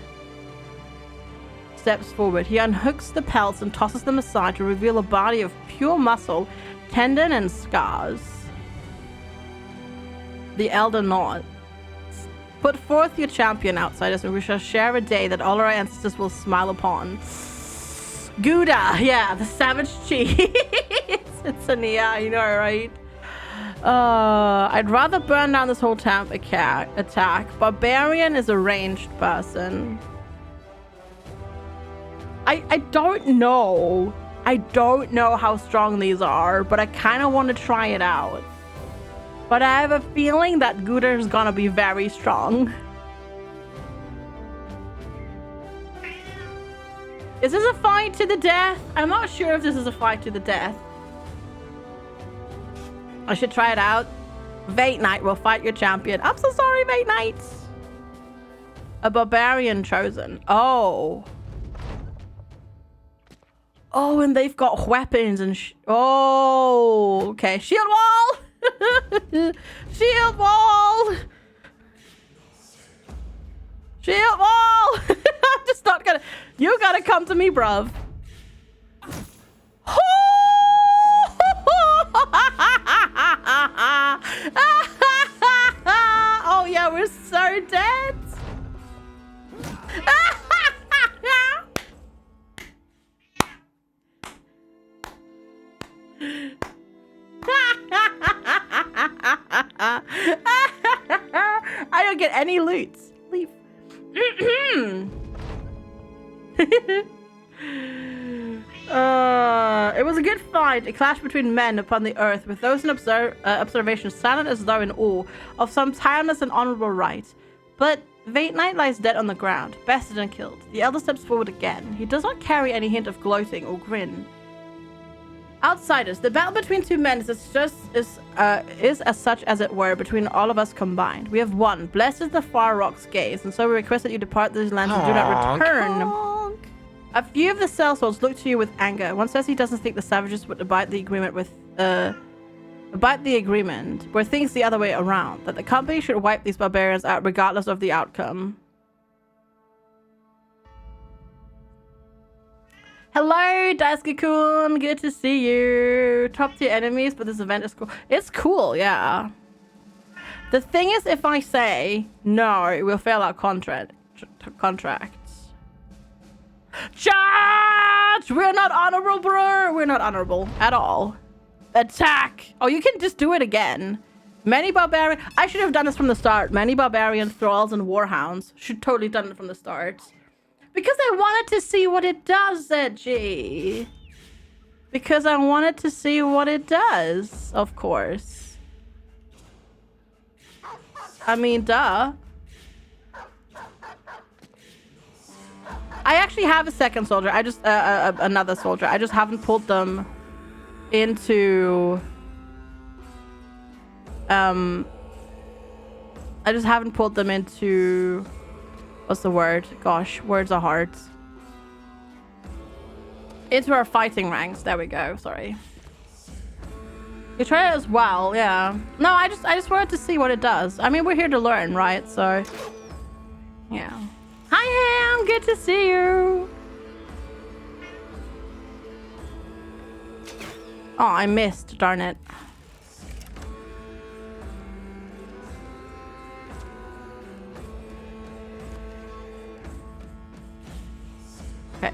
steps forward. He unhooks the pelts and tosses them aside to reveal a body of pure muscle, tendon and scars. The elder nods. Put forth your champion, outsiders, and we shall share a day that all our ancestors will smile upon. Gouda, yeah, the savage chief. It's a yeah, you know, right? I'd rather burn down this whole camp attack. Barbarian is a ranged person. I don't know. I don't know how strong these are, but I kind of want to try it out. But I have a feeling that Gouda is gonna be very strong. Is this a fight to the death? I'm not sure if this is a fight to the death. I should try it out. Vate Knight will fight your champion. I'm so sorry, Vate Knight. A barbarian chosen. Oh. Oh, and they've got weapons and oh, okay. Shield wall! Shield wall! Shield wall! I'm just not gonna... You gotta come to me, bruv. Oh yeah, we're so dead. I don't get any loot. Leave. It was a good fight. Outside, a clash between men upon the earth, with those in observation silent as though in awe of some timeless and honorable right. But Vate Knight lies dead on the ground, bested and killed. The elder steps forward again. He does not carry any hint of gloating or grin. Outsiders, the battle between two men is as such as it were between all of us combined. We have won. Blessed is the far rock's gaze, and so we request that you depart these lands and do not return. Honk. A few of the sellswords look to you with anger. One says he doesn't think the savages would abide the agreement where things the other way around, that the company should wipe these barbarians out regardless of the outcome. Hello, Daisuke-kun. Good to see you. Top tier enemies, but this event is cool. It's cool, yeah. The thing is, if I say no, we'll fail our contracts. Charge! We're not honorable, bro. We're not honorable at all. Attack! Oh, you can just do it again. Many barbarian... I should have done this from the start. Many barbarian thralls and warhounds. Should totally done it from the start. Because I wanted to see what it does, Edgy. Because I wanted to see what it does, of course. I mean, duh. I actually have a second soldier. I just... another soldier. I just haven't pulled them into... I just haven't pulled them into... What's the word? Gosh, words are hard. Into our fighting ranks. There we go. Sorry. You try it as well, yeah. No, I just wanted to see what it does. I mean, we're here to learn, right? So, yeah. Hi, Ham. Good to see you. Oh, I missed. Darn it. Okay.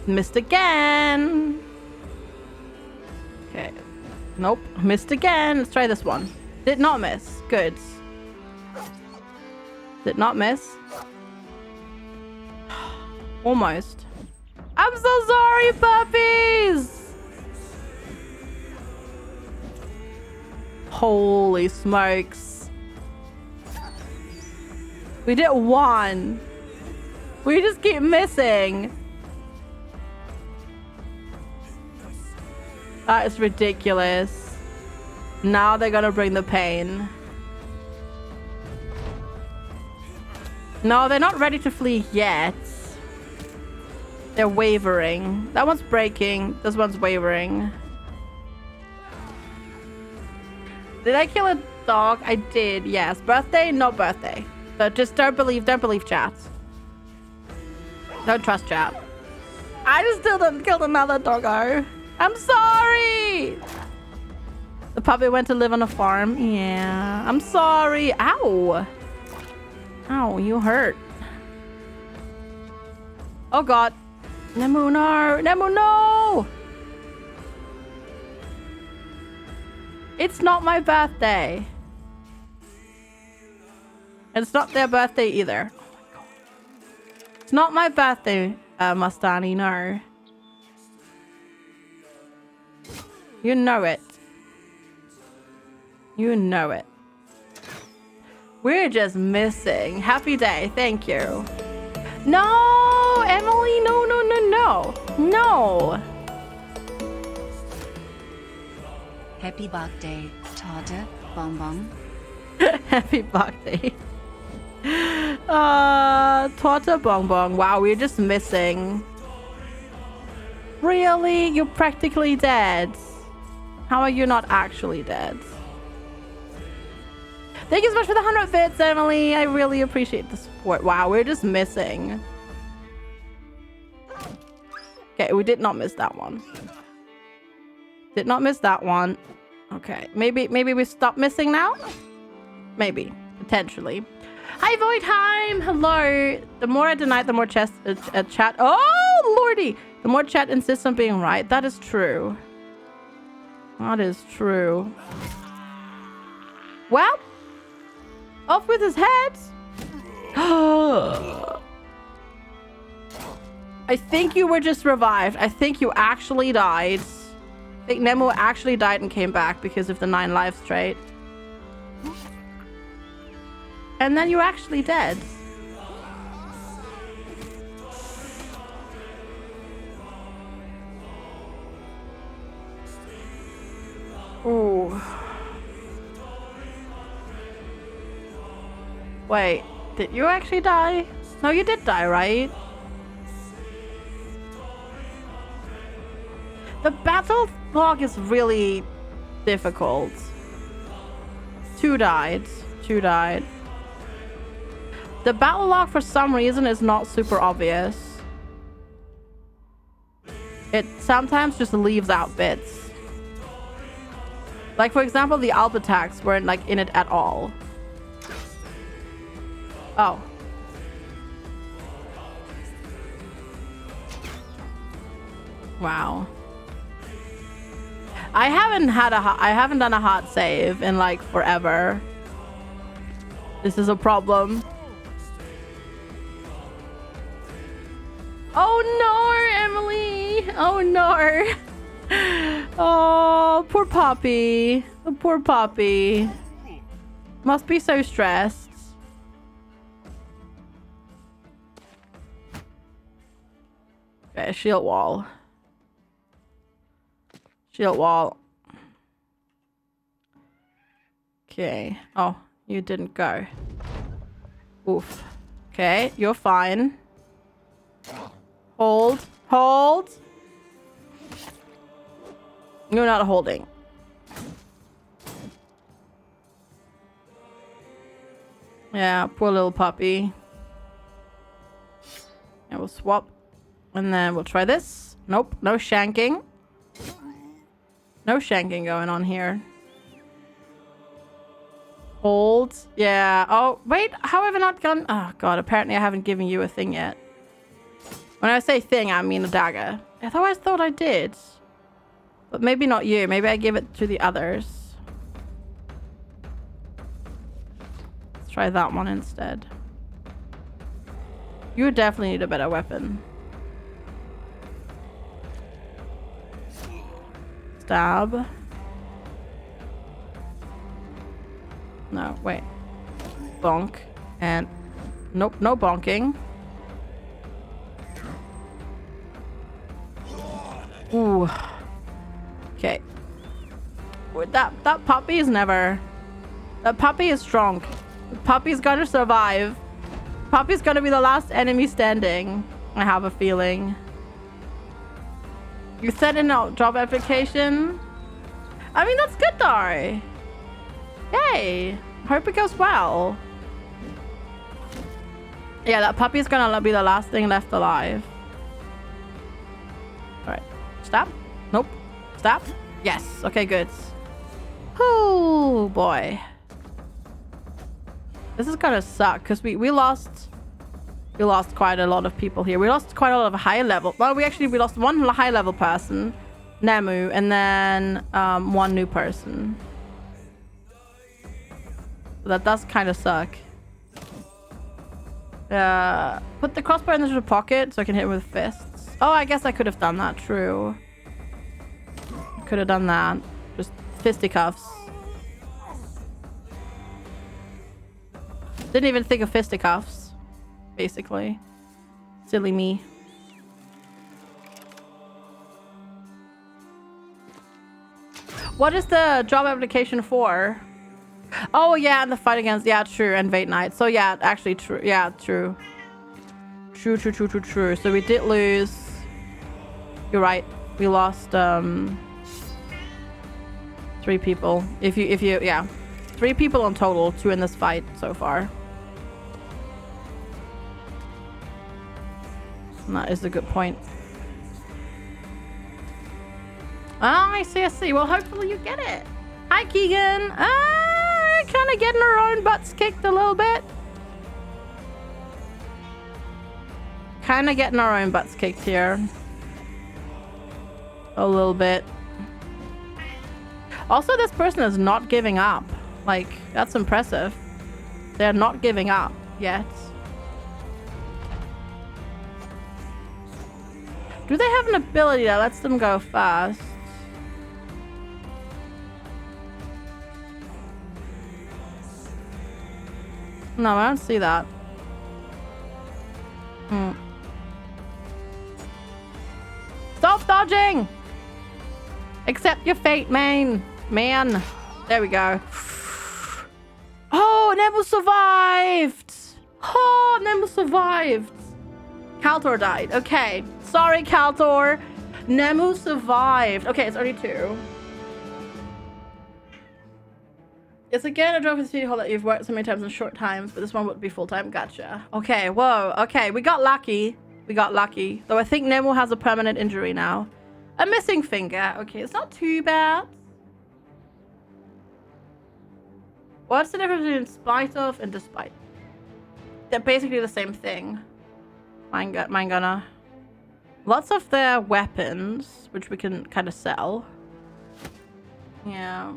Missed again. Okay. Nope. Missed again. Let's try this one. Did not miss. Good. Did not miss. Almost. I'm so sorry, puppies! Holy smokes. We did one. We just keep missing. That is ridiculous. Now they're gonna bring the pain. No, they're not ready to flee yet. They're wavering. That one's breaking. This one's wavering. Did I kill a dog? I did, yes. Birthday? No birthday. So just don't believe chat. Don't trust chat. I just still didn't kill another doggo. I'm sorry. The puppy went to live on a farm. Yeah, I'm sorry. Ow. Ow, you hurt. Oh God. Nemu, no. Nemu, no. It's not my birthday. And it's not their birthday either. Oh my God. It's not my birthday, Mustani, no. You know it. You know it. We're just missing. Happy day. Thank you. No, Emily. No, no, no, no. No. Happy birthday, Torte, Bonbon. Happy birthday. Torta Bonbon. Wow, we're just missing. Really? You're practically dead. How are you not actually dead? Thank you so much for the 100 bits, Emily. I really appreciate the support. Wow, we're just missing. Okay, we did not miss that one. Did not miss that one. Okay, maybe we stop missing now? Maybe. Potentially. Hi, Voidheim! Hello! The more I deny it, the more chat... Oh, lordy! The more chat insists on being right. That is true. That is true. Well... Off with his head! I think you were just revived. I think you actually died. I think Nemo actually died and came back because of the 9 lives trait. And then you're actually dead. Ooh. Wait, did you actually die? No, you did die, right? The battle log is really difficult. 2 died. 2 died. The battle log for some reason is not super obvious. It sometimes just leaves out bits. Like, for example, the Alp attacks weren't like in it at all. Oh. Wow. I haven't done a hard save in like forever. This is a problem. Oh no, Emily. Oh no. Oh, poor Poppy. The poor Poppy. Must be so stressed. Okay, shield wall. Shield wall. Okay. Oh, you didn't go. Oof. Okay, you're fine. Hold. Hold. You're not holding. Yeah, poor little puppy. And we'll swap. And then we'll try this. Nope, no shanking. No shanking going on here. Hold. Yeah. Oh, wait. How have I not gone? Oh, God. Apparently, I haven't given you a thing yet. When I say thing, I mean a dagger. I always thought I did. But maybe not you. Maybe I give it to the others. Let's try that one instead. You definitely need a better weapon. Stab. No, wait. Bonk. And nope, no bonking. Ooh. Okay. That puppy is never... That puppy is strong. The puppy's gonna survive. Puppy's gonna be the last enemy standing. I have a feeling. You sent in a job application? I mean, that's good though. Yay. Hope it goes well. Yeah, that puppy's gonna be the last thing left alive. Alright. Stop. Nope. Stop. Yes. Okay, good. Oh boy. This is gonna suck because we lost quite a lot of people here. We lost quite a lot of high level. Well, we lost one high level person, Nemu, and then one new person. So that does kind of suck. Put the crossbow into the pocket so I can hit him with fists. Oh, I guess I could have done that. True. Could have done that. Just fisticuffs. Didn't even think of fisticuffs. Basically. Silly me. What is the job application for? Oh yeah, and the fight against, yeah, true, and Vate Knight. So yeah, actually true. Yeah, true. True. So we did lose. You're right. We lost 3 people. If you yeah. 3 people in total, 2 in this fight so far. And that is a good point. Ah, I see. Well, hopefully you get it. Hi, Keegan. Kind of getting our own butts kicked a little bit. Kind of getting our own butts kicked here. A little bit. Also, this person is not giving up. Like, that's impressive. They're not giving up yet. Do they have an ability that lets them go fast? No, I don't see that. Stop dodging! Accept your fate, man. There we go. Oh, Nemu survived! Oh, Nemu survived! Kaltor died. Okay. Sorry, Kaltor. Nemu survived. Okay, it's only 2. It's again a drop in speed hole that you've worked so many times in short times, but this one would be full-time. Gotcha. Okay, whoa. Okay, we got lucky. Though I think Nemu has a permanent injury now. A missing finger. Okay, it's not too bad. What's the difference between in spite of and despite? They're basically the same thing. Mine gunner. Lots of their weapons, which we can kind of sell. Yeah.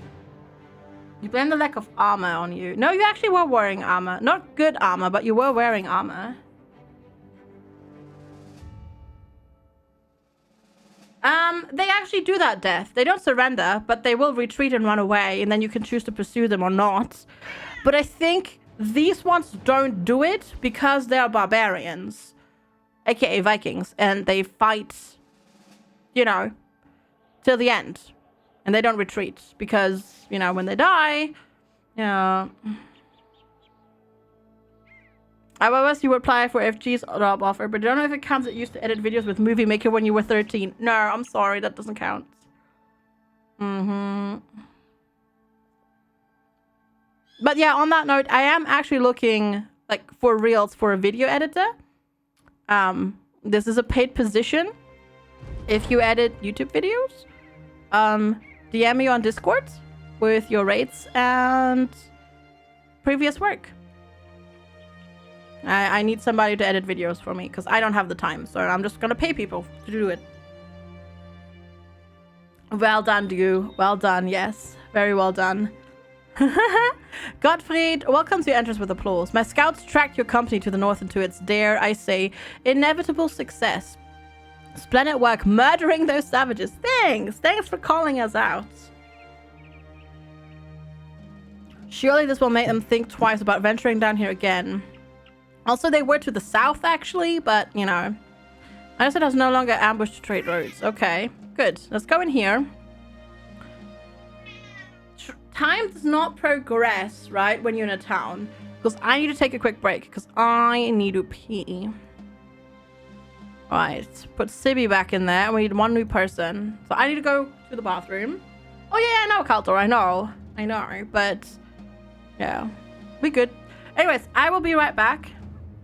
You blame the lack of armor on you. No, you actually were wearing armor. Not good armor, but you were wearing armor. They actually do that, Death. They don't surrender, but they will retreat and run away, and then you can choose to pursue them or not. But I think these ones don't do it because they are barbarians, aka Vikings, and they fight, you know, till the end. And they don't retreat because, you know, when they die, yeah. I was you would apply for FG's job offer, but I don't know if it counts that you used to edit videos with Movie Maker when you were 13. No, I'm sorry, that doesn't count. But yeah, on that note, I am actually looking like for reals for a video editor. This is a paid position. If you edit YouTube videos, DM me on Discord with your rates and previous work. I need somebody to edit videos for me because I don't have the time, so I'm just gonna pay people to do it. Well done, you. Well done, yes. Very well done. Gottfried, welcome to your entrance with applause. My scouts tracked your company to the north and to its, dare I say, inevitable success. Splendid work murdering those savages. Thanks for calling us out. Surely this will make them think twice about venturing down here again. Also, they were to the south, actually, but, you know. I guess it has no longer ambushed trade roads. Okay, good. Let's go in here. Time does not progress, right, when you're in a town. Because I need to take a quick break, because I need to pee. Right, put Sibby back in there, and we need one new person. So I need to go to the bathroom. Oh, yeah, I know, Kaltor, I know, but, yeah, we good. Anyways, I will be right back.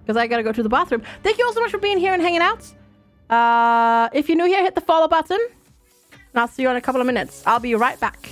Because I gotta go to the bathroom. Thank you all so much for being here and hanging out. If you're new here, hit the follow button. And I'll see you in a couple of minutes. I'll be right back.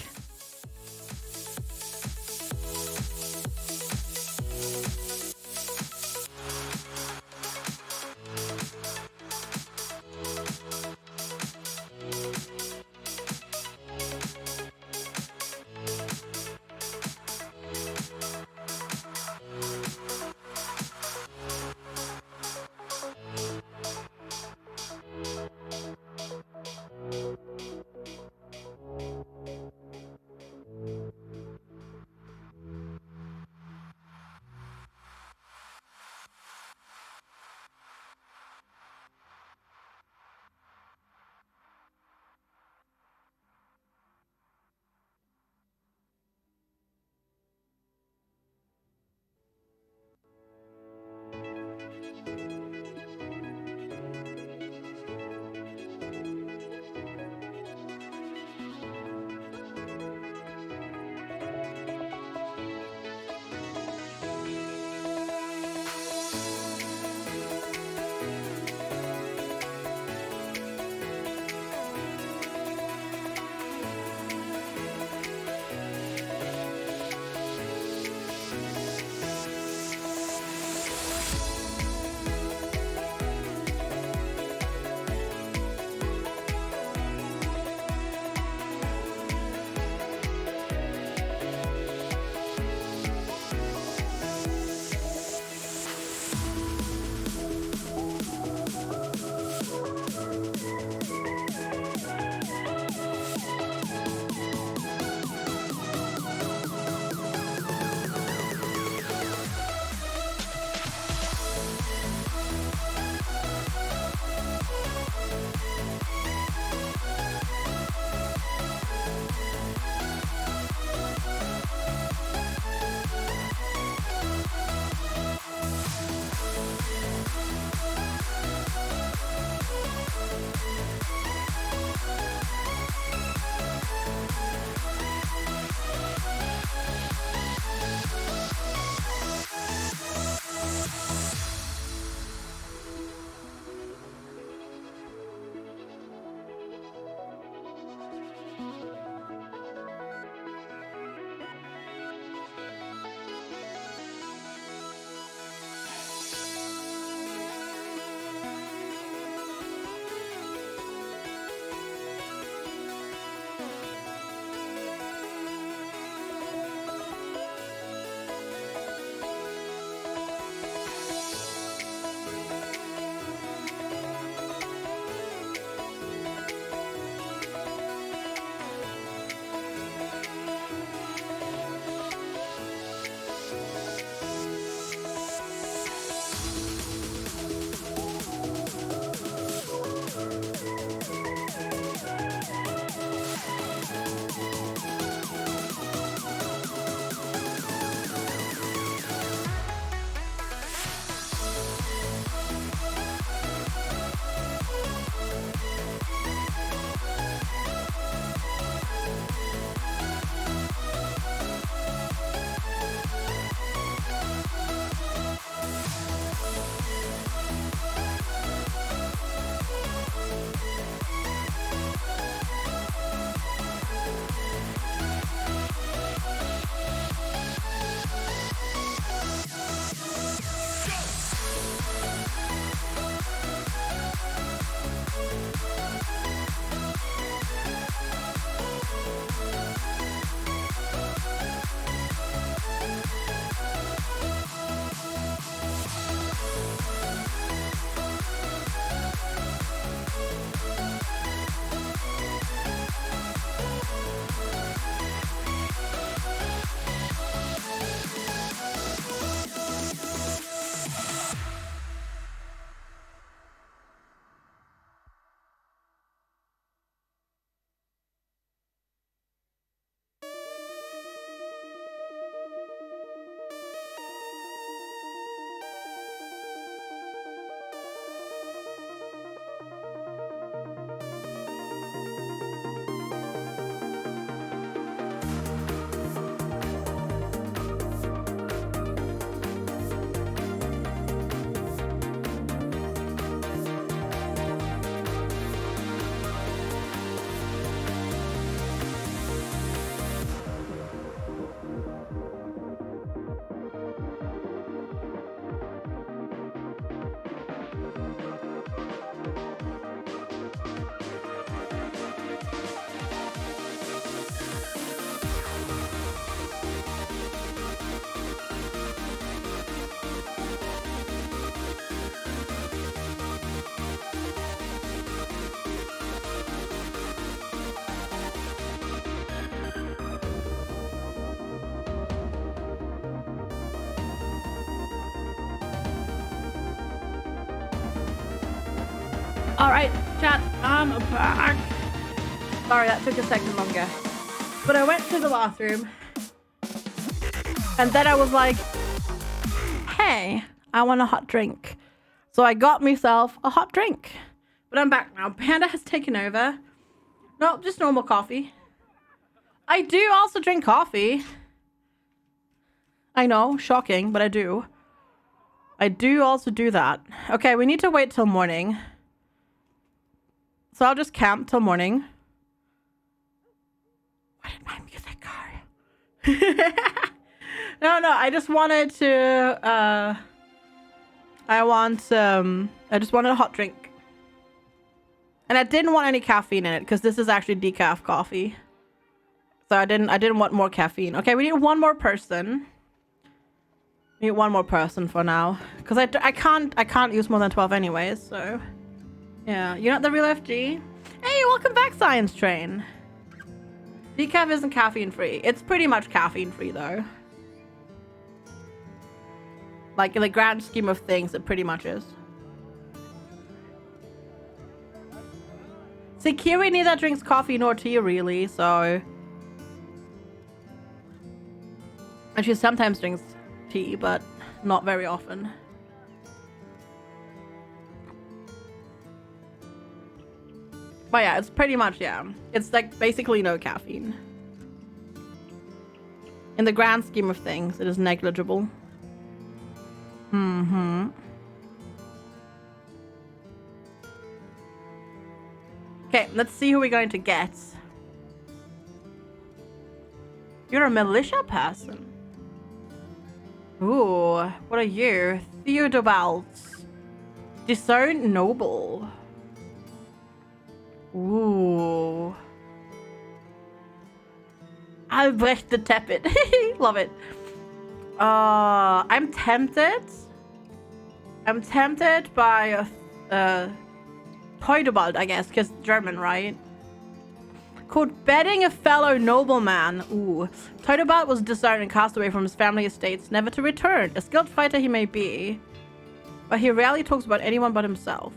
Alright, chat, I'm back. Sorry, that took a second longer. But I went to the bathroom. And then I was like, hey, I want a hot drink. So I got myself a hot drink. But I'm back now. Panda has taken over. No, just normal coffee. I do also drink coffee. I know, shocking, but I do. I do also do that. Okay, we need to wait till morning. So I'll just camp till morning. Where did my music go? No, I just wanted to, I just wanted a hot drink. And I didn't want any caffeine in it because this is actually decaf coffee. So I didn't want more caffeine. Okay, we need one more person. We need one more person for now. Because I can't use more than 12 anyways, so. Yeah, you're not the real FG? Hey, welcome back, Science Train. Decaf isn't caffeine free. It's pretty much caffeine free though. Like in the grand scheme of things, it pretty much is. See, Kiri neither drinks coffee nor tea really, so. And she sometimes drinks tea, but not very often. But yeah, it's pretty much, yeah. It's like basically no caffeine. In the grand scheme of things, it is negligible. Mm-hmm. Okay, let's see who we're going to get. You're a militia person. Ooh, what are you? Theodobald. Discern Noble. Ooh. Albrecht the Tepid. Love it. I'm tempted. I'm tempted by Theodobald, I guess, because German, right? Called betting a fellow nobleman. Ooh. Theodobald was discerned and cast away from his family estates, never to return. A skilled fighter he may be, but he rarely talks about anyone but himself.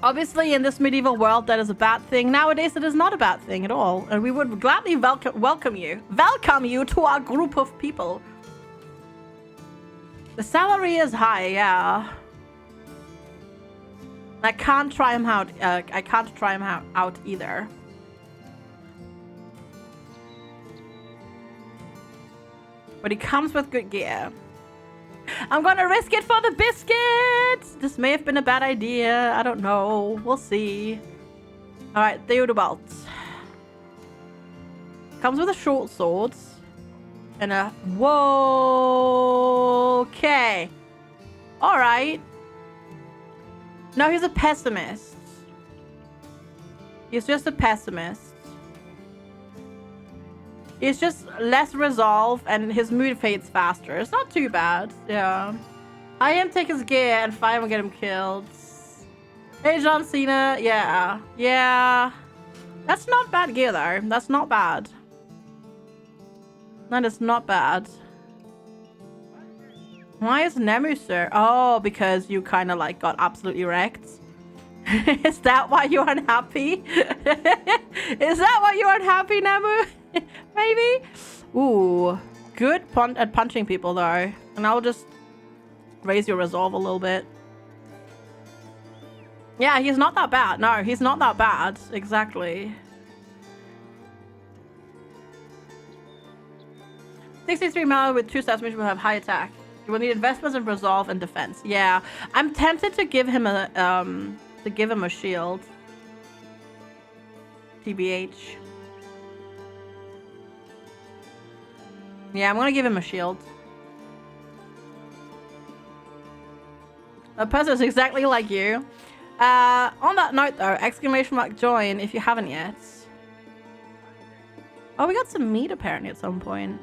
Obviously, in this medieval world, that is a bad thing. Nowadays, it is not a bad thing at all. And we would gladly welcome you to our group of people. The salary is high, yeah. I can't try him out. I can't try him out either. But he comes with good gear. I'm gonna risk it for the biscuits! This may have been a bad idea. I don't know. We'll see. Alright, Theodobald. Comes with a short sword. And a... Whoa! Okay. Alright. No, he's a pessimist. He's just a pessimist. He's just less resolve and his mood fades faster. It's not too bad. Yeah. I am take his gear and fight him and get him killed. Hey, John Cena. Yeah. Yeah. That's not bad gear, though. That's not bad. That is not bad. Why is Nemu, sir? Oh, because you kind of like got absolutely wrecked. Is that why you're unhappy? Is that why you're unhappy, Nemu? Maybe? Ooh. Good at punching people, though. And I'll just raise your resolve a little bit. Yeah, he's not that bad. No, he's not that bad. Exactly. 63 mile with 2 stats, which will have high attack. You will need investments in resolve and defense. Yeah, I'm tempted to give him a shield. TBH. Yeah, I'm gonna give him a shield. A person is exactly like you. On that note, though, exclamation mark join if you haven't yet. Oh, we got some meat apparently at some point.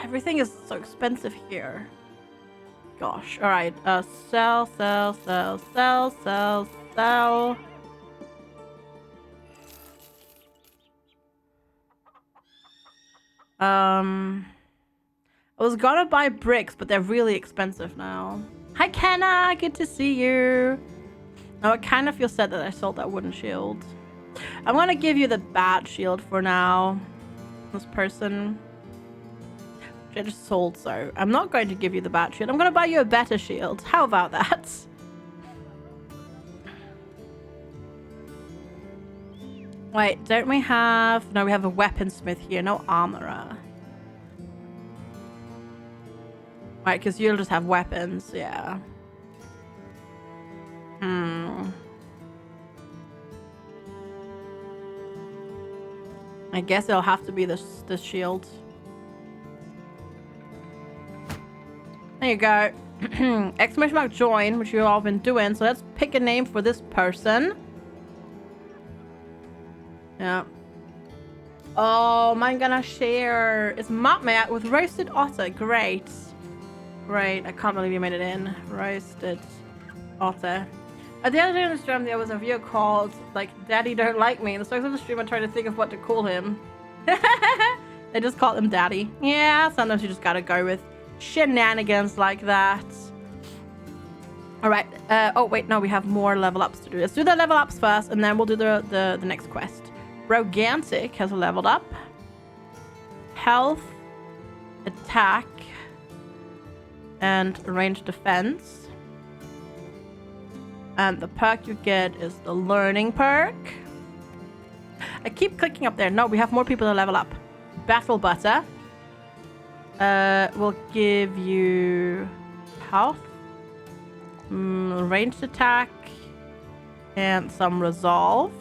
Everything is so expensive here. Gosh. All right. Sell. I was gonna buy bricks, but they're really expensive now. Hi, Kenna. Good to see you. Oh, I kind of feel sad that I sold that wooden shield. I'm going to give you the bat shield for now. This person. Which I just sold, so I'm not going to give you the bat shield. I'm going to buy you a better shield. How about that? Wait, don't we have... No, we have a weaponsmith here. No armorer. Right, because you'll just have weapons. Yeah. I guess it'll have to be this shield. There you go. Exclamation mark join, which you've all been doing. So let's pick a name for this person. Yeah. Oh, I'm gonna share. It's Matmat with roasted otter. Great. Great. I can't believe you made it in. Roasted otter. At the other day on the stream, there was a video called, like, Daddy Don't Like Me. In the start of the stream, I tried to think of what to call him. They just called him Daddy. Yeah, sometimes you just gotta go with shenanigans like that. Alright. Oh, wait, no, we have more level ups to do. Let's do the level ups first, and then we'll do the next quest. Rogantic has leveled up. Health, attack, and range defense. And the perk you get is the learning perk. I keep clicking up there. No, we have more people to level up. Battle Butter. We'll give you health, ranged attack, and some resolve.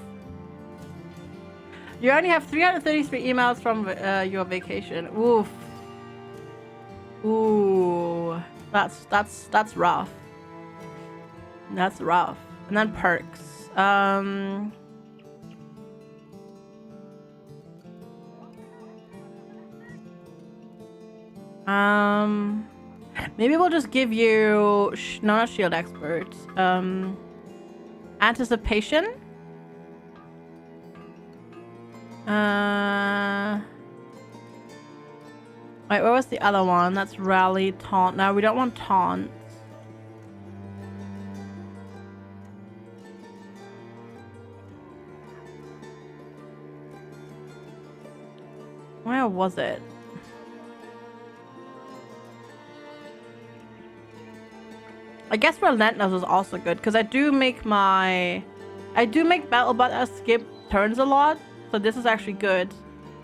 You only have 333 emails from your vacation. Oof. Ooh, that's rough. That's rough. And then perks. Maybe we'll just give you not a shield expert. Anticipation. Wait, where was the other one? That's rally, taunt. No, we don't want taunt. Where was it? I guess Relentless is also good because I do make Battle Butter skip turns a lot, so this is actually good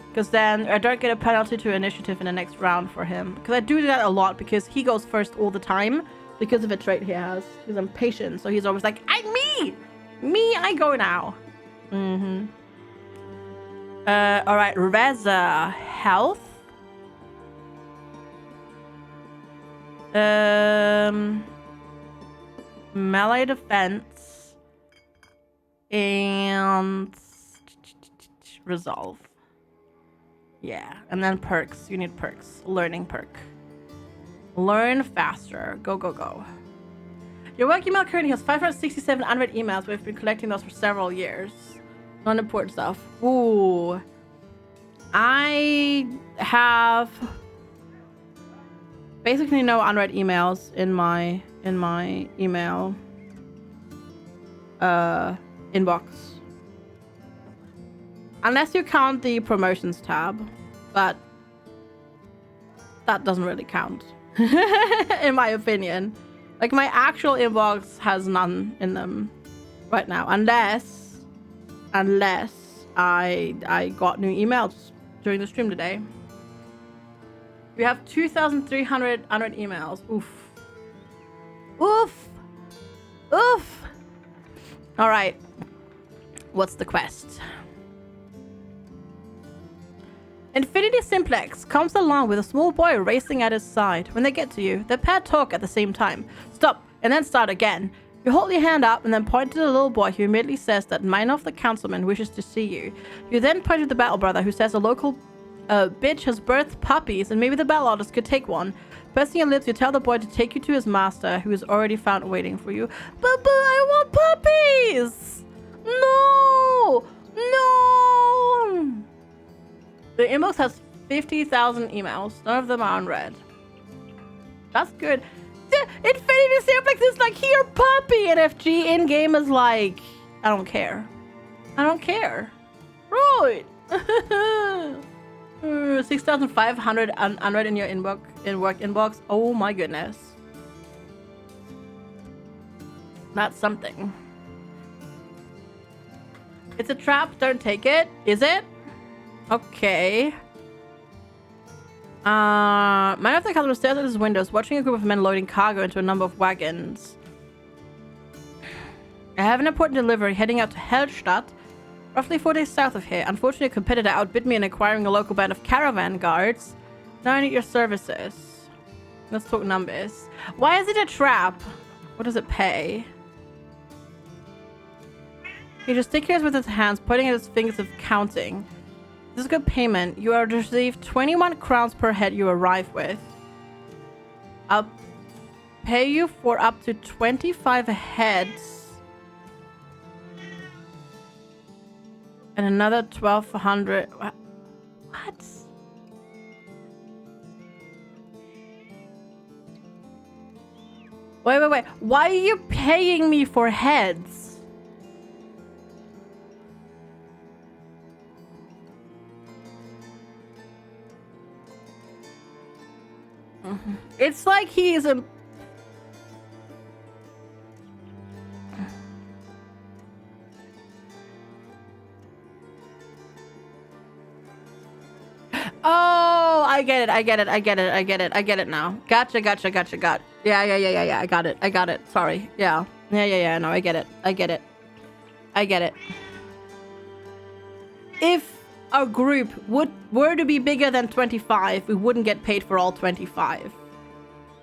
because then I don't get a penalty to initiative in the next round for him, because I do that a lot because he goes first all the time because of a trait he has. He's impatient, so he's always like, I go now. All right, Reza, health. Melee defense and resolve. Yeah, and then perks. You need perks. Learning perk. Learn faster. Go, go, go. Your work email currently has 567 unread emails. We've been collecting those for several years. Non-important stuff. Ooh. I have basically no unread emails in my email inbox. Unless you count the promotions tab, but that doesn't really count. In my opinion. Like, my actual inbox has none in them right now, unless I got new emails during the stream today. We have 2,300 unread emails. Oof. Oof. Oof. All right. What's the quest? Infinity Simplex comes along with a small boy racing at his side. When they get to you, the pair talk at the same time. Stop, and then start again. You hold your hand up and then point to the little boy, who immediately says that Minor of the Councilman wishes to see you. You then point to the Battle Brother, who says a local bitch has birthed puppies and maybe the Battle Otters could take one. Pursing your lips, you tell the boy to take you to his master, who is already found waiting for you. But I want puppies! No! No! The inbox has 50,000 emails. None of them are unread. That's good. Infinity Simplex is like, here, puppy, and FG in-game is like, I don't care. I don't care. Right. 6,500 unread in your work inbox. Oh my goodness. That's something. It's a trap. Don't take it. Is it? Okay. Man of the customer stares at his windows, watching a group of men loading cargo into a number of wagons. I have an important delivery heading out to Hellstadt, roughly 4 days south of here. Unfortunately, a competitor outbid me in acquiring a local band of caravan guards. Now I need your services. Let's talk numbers. Why is it a trap? What does it pay? He gesticulates with his hands, pointing at his fingers of counting. This is good payment. You are to receive 21 crowns per head you arrive with. I'll pay you for up to 25 heads. And another 1,200. What? Wait. Why are you paying me for heads? It's like he's a... Oh, I get it now. Gotcha. Yeah. I got it. Sorry. Yeah. No, I get it. If our group were to be bigger than 25, we wouldn't get paid for all 25.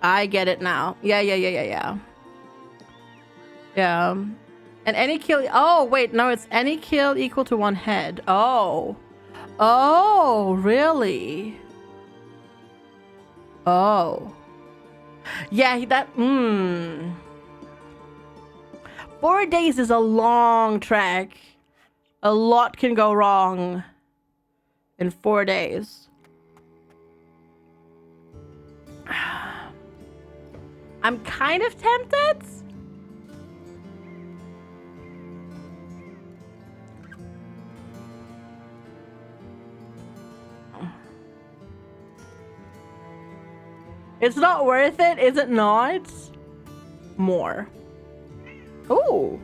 I get it now. Yeah. Yeah. And any kill... Oh, wait. No, it's any kill equal to 1 head. Oh, really? Oh. Yeah, that... 4 days is a long trek. A lot can go wrong in 4 days. I'm kind of tempted. It's not worth it, is it not? More. Ooh.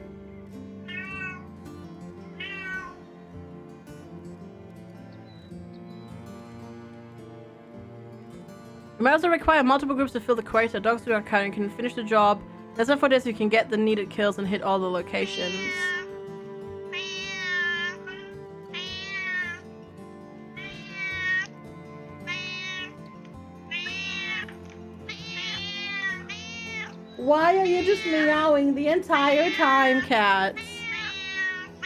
You might also require multiple groups to fill the quota. Dogs do not count. You can finish the job. Less than 4 days, you can get the needed kills and hit all the locations. Why are you just meowing the entire time, cats?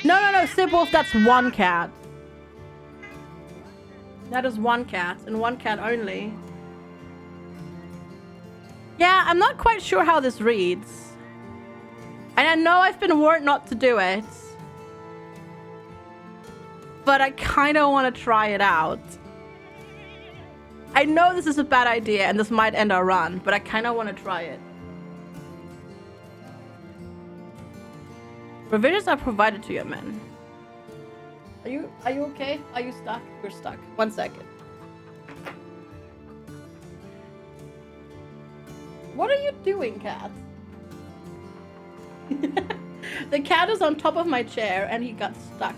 No, Sib Wolf, that's one cat. That is one cat, and one cat only. Yeah, I'm not quite sure how this reads. And I know I've been warned not to do it. But I kind of want to try it out. I know this is a bad idea and this might end our run, but I kind of want to try it. Provisions are provided to your men. Are you okay? Are you stuck? You're stuck. 1 second. What are you doing, cat? The cat is on top of my chair and he got stuck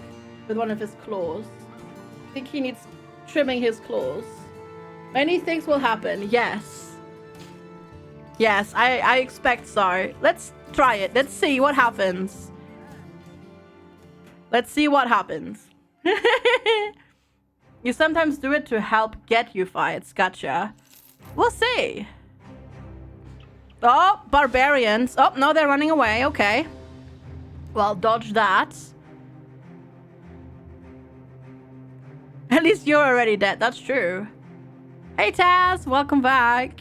with one of his claws. I think he needs trimming his claws. Many things will happen. Yes. Yes, I expect so. Let's try it. Let's see what happens. Let's see what happens. You sometimes do it to help get you fights. Gotcha. We'll see. Oh, barbarians. Oh, no, they're running away. Okay. Well, dodge that. At least you're already dead. That's true. Hey, Taz. Welcome back.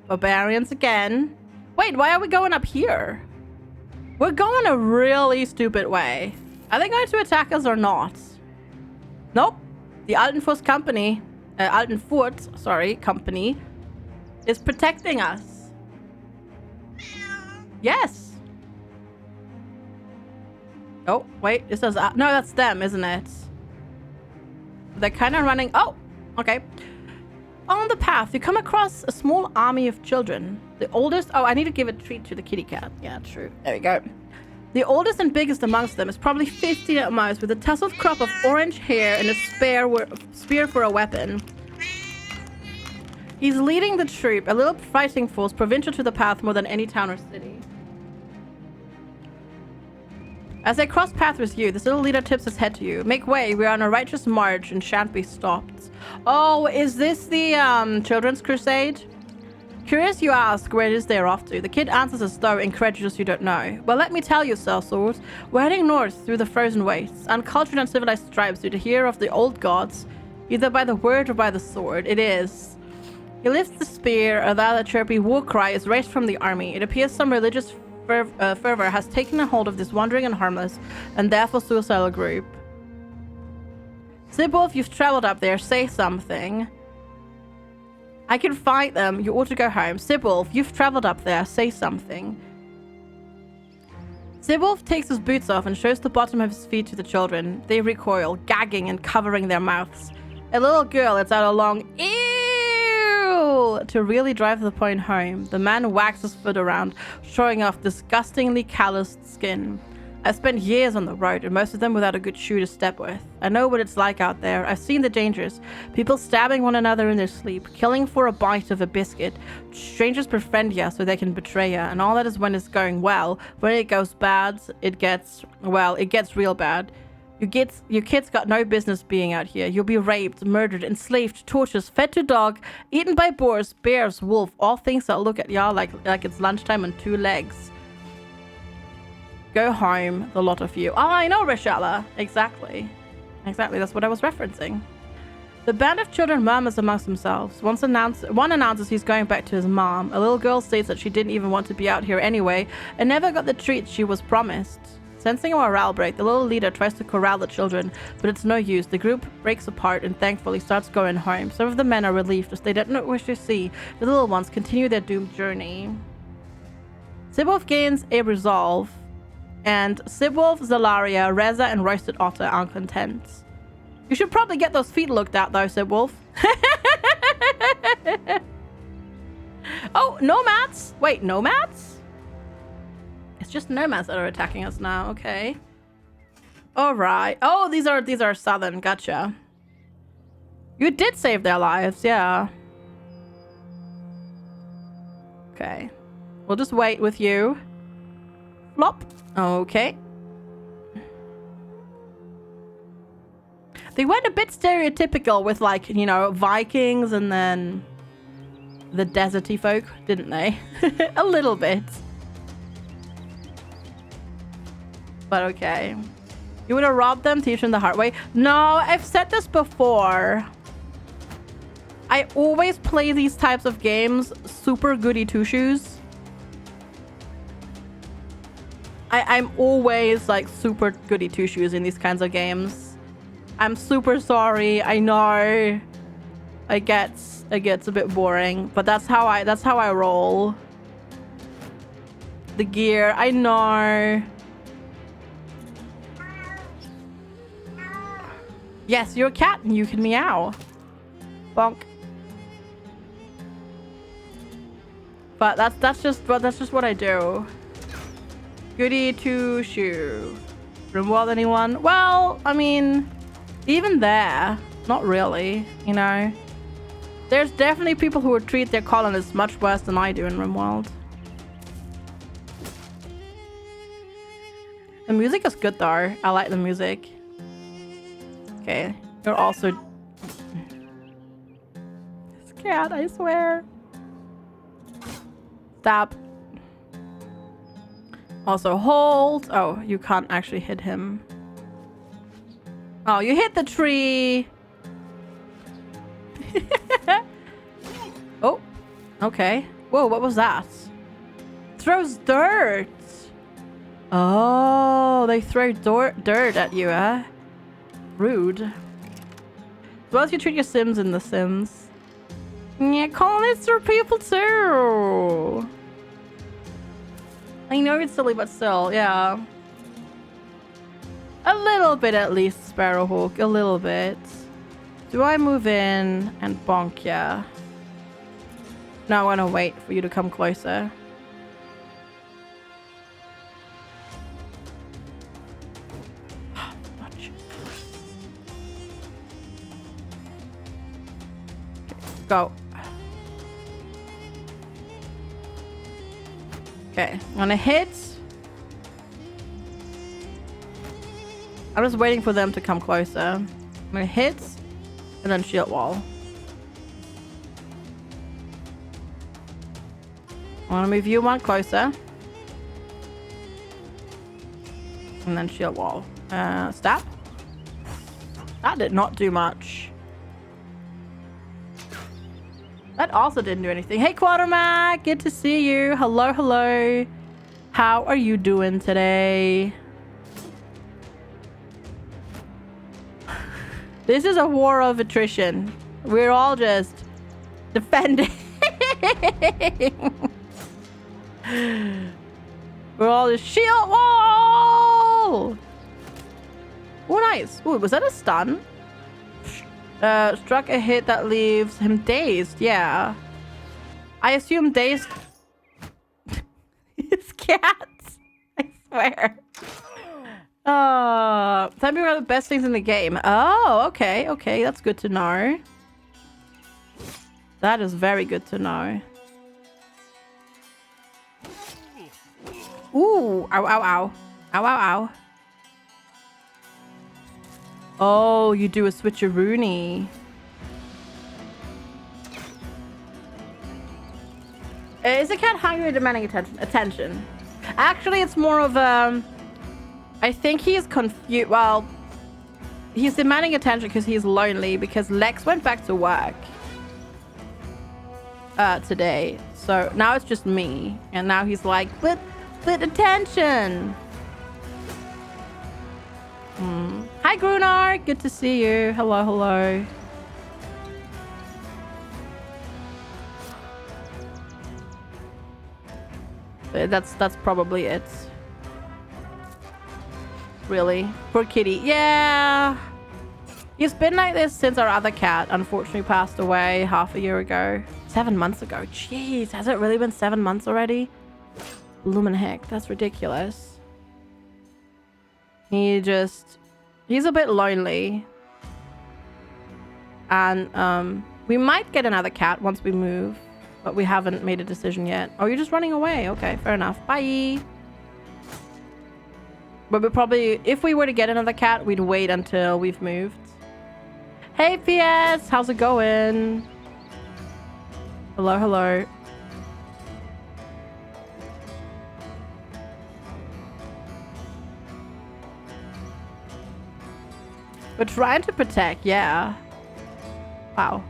Barbarians again. Wait, why are we going up here? We're going a really stupid way. Are they going to attack us or not? Nope. The Altenfuss company Altenfurt, sorry, company, is protecting us. Yes. Oh, wait, it says, no, that's them, isn't it? They're kind of running. Oh, okay. On the path, you come across a small army of children. The oldest... Oh, I need to give a treat to the kitty cat. Yeah, true. There we go. The oldest and biggest amongst them is probably 15 at most, with a tousled crop of orange hair and a spear for a weapon. He's leading the troop, a little fighting force provincial to the path more than any town or city. As they cross path with you, this little leader tips his head to you. Make way, we are on a righteous march and shan't be stopped. Oh, is this the children's crusade? Curious you ask where it is they're off to. The kid answers as though incredulous you don't know. Well, let me tell you, sellsword. We're heading north through the frozen wastes. Uncultured and civilized tribes do to hear of the old gods, either by the word or by the sword. It is. He lifts the spear, a rather chirpy war cry is raised from the army. It appears some religious fervor has taken a hold of this wandering and harmless, and therefore suicidal group. Sybil, if you've traveled up there, say something. I can fight them. You ought to go home. Sybil, if you've traveled up there, say something. Sybil takes his boots off and shows the bottom of his feet to the children. They recoil, gagging and covering their mouths. A little girl lets out a long ew to really drive the point home. The man wags his foot around, showing off disgustingly calloused skin. I've spent years on the road, and most of them without a good shoe to step with. I know what it's like out there. I've seen the dangers. People stabbing one another in their sleep, killing for a bite of a biscuit. Strangers befriend you so they can betray you, and all that is when it's going well. When it goes bad, it gets real bad. Your kids got no business being out here. You'll be raped, murdered, enslaved, tortured, fed to dog, eaten by boars, bears, wolf, all things that look at y'all like it's lunchtime on two legs. Go home, the lot of you. Oh, I know, Rashella. Exactly. That's what I was referencing. The band of children murmurs amongst themselves. One announces he's going back to his mom. A little girl states that she didn't even want to be out here anyway and never got the treat she was promised. Sensing a morale break, the little leader tries to corral the children, but it's no use. The group breaks apart and thankfully starts going home. Some of the men are relieved as they don't wish to see the little ones continue their doomed journey. Sibwolf gains a resolve, and Sibwolf, Zalaria, Reza, and Roasted Otter are content. You should probably get those feet looked at though, Sibwolf. Oh, nomads! Wait, nomads? It's just nomads that are attacking us now. Okay. All right. Oh, these are southern. Gotcha. You did save their lives, yeah. Okay. We'll just wait with you. Flop. Okay. They went a bit stereotypical with, like, you know, Vikings and then the deserty folk, didn't they? A little bit. But okay. You would have robbed them, teach them the hard way? No, I've said this before. I always play these types of games super goody two-shoes. I'm always like super goody two-shoes in these kinds of games. I'm super sorry. I know it gets a bit boring, but that's how I roll. The gear, I know. Yes, you're a cat and you can meow. Bonk. But that's just what I do. Goody two shoe. Rimworld, anyone? Well, I mean, even there, not really, you know. There's definitely people who would treat their colonists much worse than I do in Rimworld. The music is good though. I like the music. Okay, you're also... This cat, I swear. Stop. Also hold. Oh, you can't actually hit him. Oh, you hit the tree. Oh, okay. Whoa, what was that? Throws dirt. Oh, they throw dirt at you, eh? Rude. Suppose you treat your Sims in The Sims. Yeah, colonists are people too. I know it's silly, but still, yeah. A little bit at least, Sparrowhawk. A little bit. Do I move in and bonk ya? No, I want to wait for you to come closer. Go. Okay, I'm gonna hit. I'm just waiting for them to come closer. I'm gonna hit and then shield wall. I want to move you one closer. And then shield wall. Stab. That did not do much. That also didn't do anything. Hey, Quatermac, good to see you. Hello, hello. How are you doing today? This is a war of attrition. We're all just defending. We're all just shield wall. Oh, nice. Ooh, was that a stun? Struck a hit that leaves him dazed. Yeah. I assume dazed. It's cats. I swear. Tell me about the best things in the game. Oh, okay. Okay, that's good to know. That is very good to know. Ooh. Ow, ow, ow. Ow, ow, ow. Oh, you do a switcheroony. Is the cat hungry or demanding attention? Actually, it's more of a... I think he's confused. Well, he's demanding attention because he's lonely because Lex went back to work today. So now it's just me. And now he's like, but attention. Hi, Grunar. Good to see you. Hello, hello. That's probably it. Really? Poor kitty. Yeah. He's been like this since our other cat unfortunately passed away half a year ago. 7 months ago. Jeez, has it really been 7 months already? Lumen heck, that's ridiculous. He's a bit lonely. And we might get another cat once we move, but we haven't made a decision yet. Oh, you're just running away. Okay, fair enough. Bye. But we probably, if we were to get another cat, we'd wait until we've moved. Hey, PS, how's it going? Hello, hello. We're trying to protect, yeah. Wow.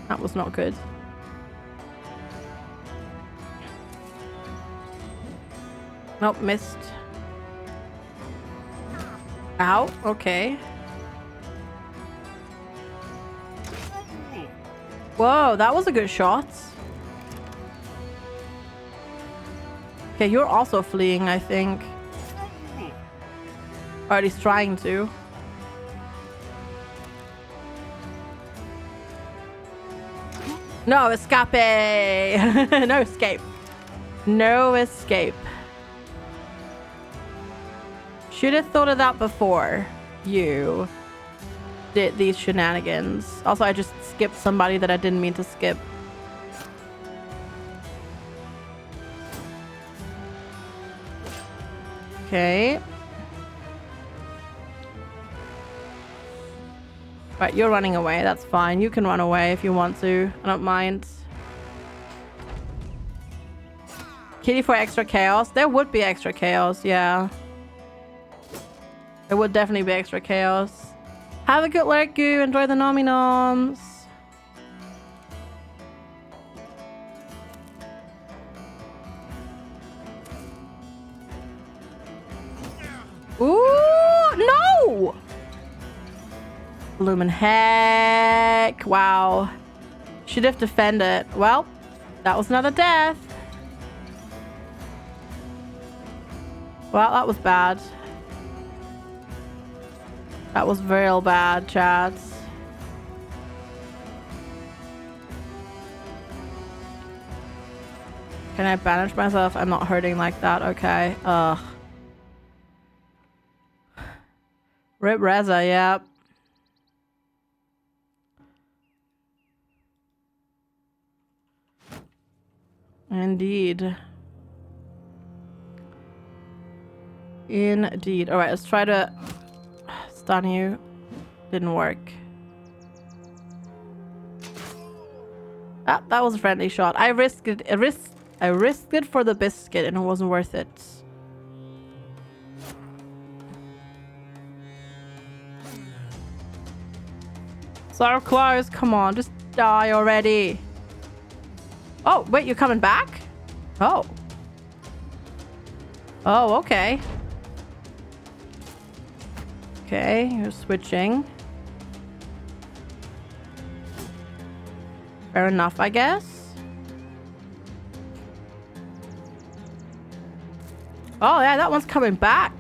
That was not good. Nope, missed. Ow, okay. Whoa, that was a good shot. Okay, you're also fleeing, I think. Or at least trying to. No escape! No escape. No escape. Should have thought of that before you did these shenanigans. Also, I just skipped somebody that I didn't mean to skip. Okay. Right, you're running away. That's fine. You can run away if you want to. I don't mind. Kitty for extra chaos? There would be extra chaos, yeah. There would definitely be extra chaos. Have a good lurk, Goo. Enjoy the Nomi Noms. Ooh, no! Bloomin' heck. Wow. Should have defended. Well, that was another death. Well, that was bad. That was real bad, chads. Can I banish myself? I'm not hurting like that. Okay. Ugh. Rip Reza, yep. Indeed. Indeed. Alright, let's try to stun you. Didn't work. Ah, that was a friendly shot. I risked it. I risked it for the biscuit and it wasn't worth it. So close. Come on, just die already. Oh, wait, you're coming back? Oh. Oh, okay. Okay, you're switching. Fair enough, I guess. Oh, yeah, that one's coming back.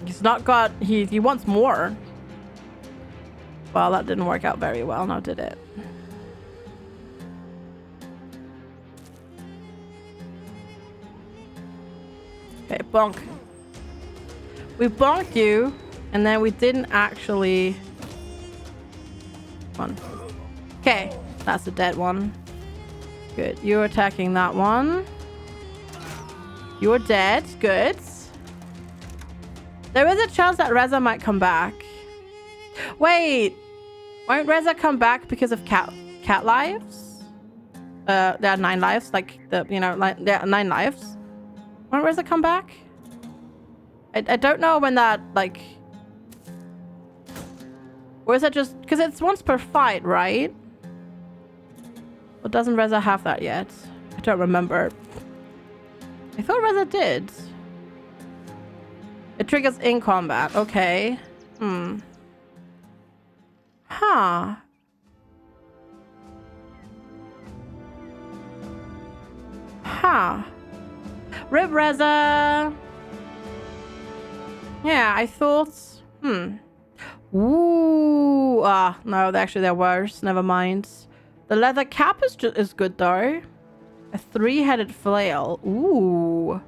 He's not got... He wants more. Well, that didn't work out very well, now did it? Okay, bonk. We bonked you, and then we didn't actually... One. Okay, that's a dead one. Good. You're attacking that one. You're dead. Good. There is a chance that Reza might come back. Wait. Won't Reza come back because of cat lives? There are 9 lives. Like, like, there are 9 lives. Won't Reza come back? I don't know when that, like... Or is that just... Because it's once per fight, right? Or doesn't Reza have that yet? I don't remember. I thought Reza did. It triggers in combat. Okay. Hmm. Huh. Huh. Rip Reza. Yeah, I thought... Ooh. Ah, no, actually they're worse. Never mind. The leather cap is good though. A 3-headed flail. Ooh.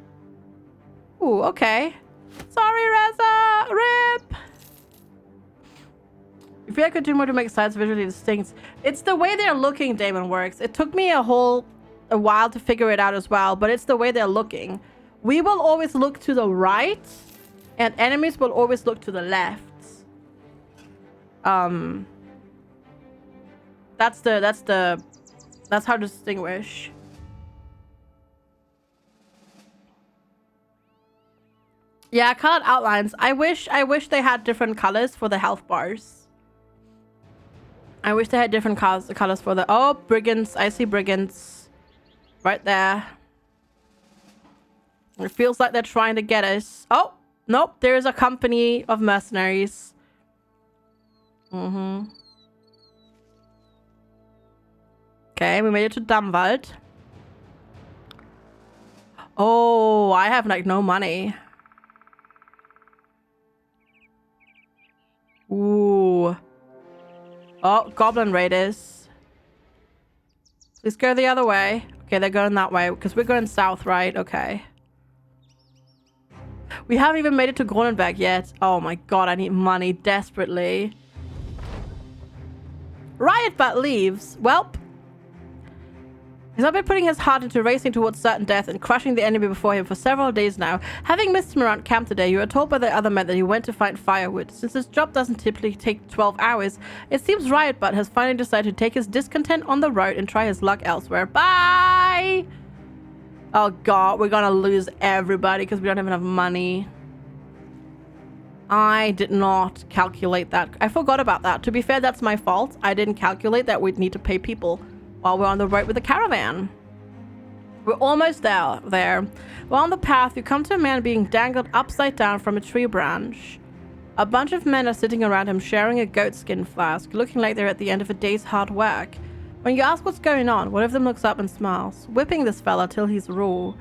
Ooh, okay. Sorry, Reza. Rip. If I could do more to make sides visually distinct. It's the way they're looking, Damon Works. It took me a while to figure it out as well, but it's the way they're looking. We will always look to the right, and enemies will always look to the left. That's how to distinguish. Yeah, colored outlines. I wish they had different colors for the health bars. I wish they had different colors for the... Oh, brigands. I see brigands. Right there. It feels like they're trying to get us. Oh, nope. There is a company of mercenaries. Okay, we made it to Damwald. Oh, I have like no money. Ooh. Oh, goblin raiders. Please go the other way. Okay, they're going that way because we're going south, right? Okay. We haven't even made it to Grunenberg yet. Oh my god, I need money desperately. Riot Butt leaves. Welp. He's not been putting his heart into racing towards certain death and crushing the enemy before him for several days now. Having missed him around camp today, you are told by the other men that he went to find firewood. Since his job doesn't typically take 12 hours, it seems Riot Butt has finally decided to take his discontent on the road and try his luck elsewhere. Bye! Oh god, we're gonna lose everybody because we don't have enough money. I did not calculate that. I forgot about that. To be fair, that's my fault. I didn't calculate that we'd need to pay people while we're on the road with the caravan. We're almost there. While on the path, you come to a man being dangled upside down from a tree branch. A bunch of men are sitting around him sharing a goatskin flask, looking like they're at the end of a day's hard work. When you ask what's going on, one of them looks up and smiles, whipping this fella till he's raw.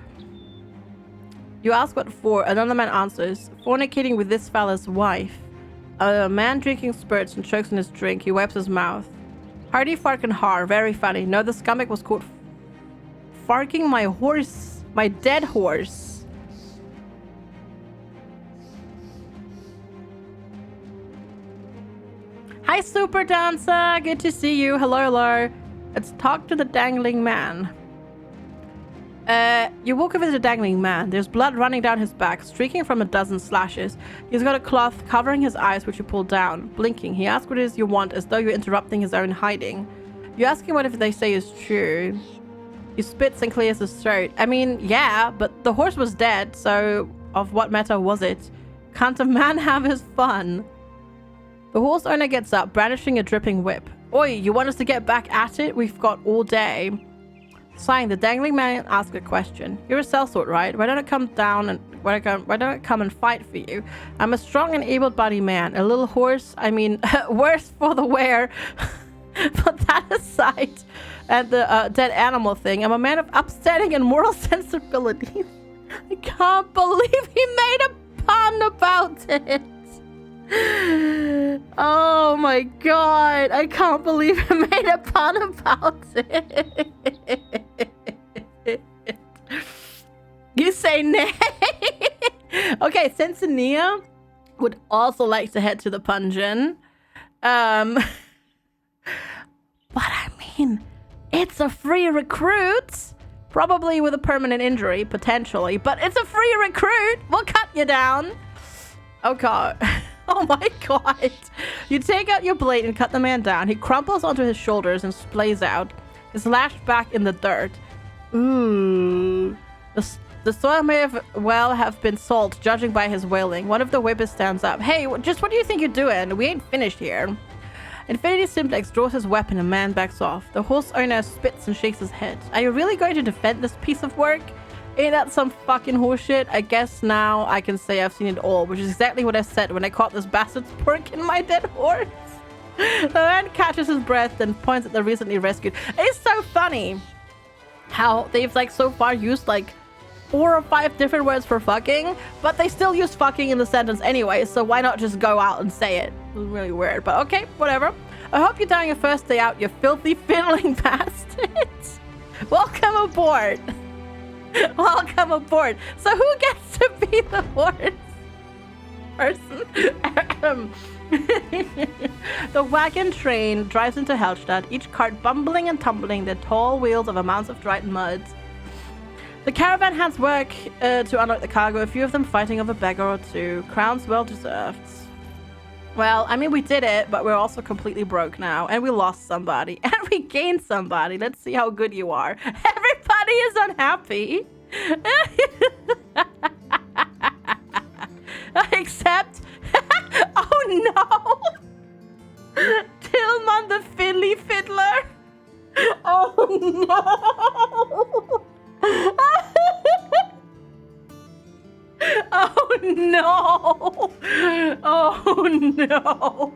You ask what for, another man answers, fornicating with this fella's wife. A man drinking spirits and chokes on his drink. He wipes his mouth. Hardy farkin' har, very funny. No, the stomach was called farking my horse, my dead horse. Hi, Super Dancer. Good to see you. Hello, hello. Let's talk to the dangling man. You walk over to the dangling man. There's blood running down his back, streaking from a dozen slashes. He's got a cloth covering his eyes, which you pull down. Blinking, he asks what it is you want, as though you're interrupting his own hiding. You ask him what if they say is true. He spits and clears his throat. I mean, yeah, but the horse was dead, so of what matter was it? Can't a man have his fun? The horse owner gets up, brandishing a dripping whip. Oi, you want us to get back at it? We've got all day. Sighing, the dangling man asks a question. You're a sellsword, right? Why don't I come down and why don't I come and fight for you? I'm a strong and able-bodied man. A little horse, I mean, worse for the wear. But that aside, and the dead animal thing, I'm a man of upstanding and moral sensibilities. I can't believe he made a pun about it. Oh my god, I can't believe he made a pun about it. You say nay? Okay, Sensania would also like to head to the pungeon. But I mean, it's a free recruit. Probably with a permanent injury, potentially. But it's a free recruit. We'll cut you down. Oh god. Oh my god. You take out your blade and cut the man down. He crumples onto his shoulders and splays out. His lashed back in the dirt. Ooh. The soil may have been salt, judging by his wailing. One of the whippers stands up. Hey, just what do you think you're doing? We ain't finished here. Infinity Simplex draws his weapon and man backs off. The horse owner spits and shakes his head. Are you really going to defend this piece of work? Ain't that some fucking horseshit? I guess now I can say I've seen it all, which is exactly what I said when I caught this bastard's pork in my dead horse. The man catches his breath and points at the recently rescued. It's so funny how they've like so far used like 4 or 5 different words for fucking, but they still use fucking in the sentence anyway, so why not just go out and say it? It was really weird, but okay, whatever. I hope you're dying your first day out, you filthy fiddling bastards. Welcome aboard. Welcome aboard. So who gets to be the horse person? The wagon train drives into Hellstadt, each cart bumbling and tumbling the tall wheels of a mounds of dried mud. The caravan hands work to unload the cargo, a few of them fighting over a beggar or two. Crowns well deserved. Well, I mean, we did it, but we're also completely broke now. And we lost somebody. And we gained somebody. Let's see how good you are. Everybody is unhappy. Except... oh no! Tillman the fiddly fiddler! Oh no! Oh no! Oh no!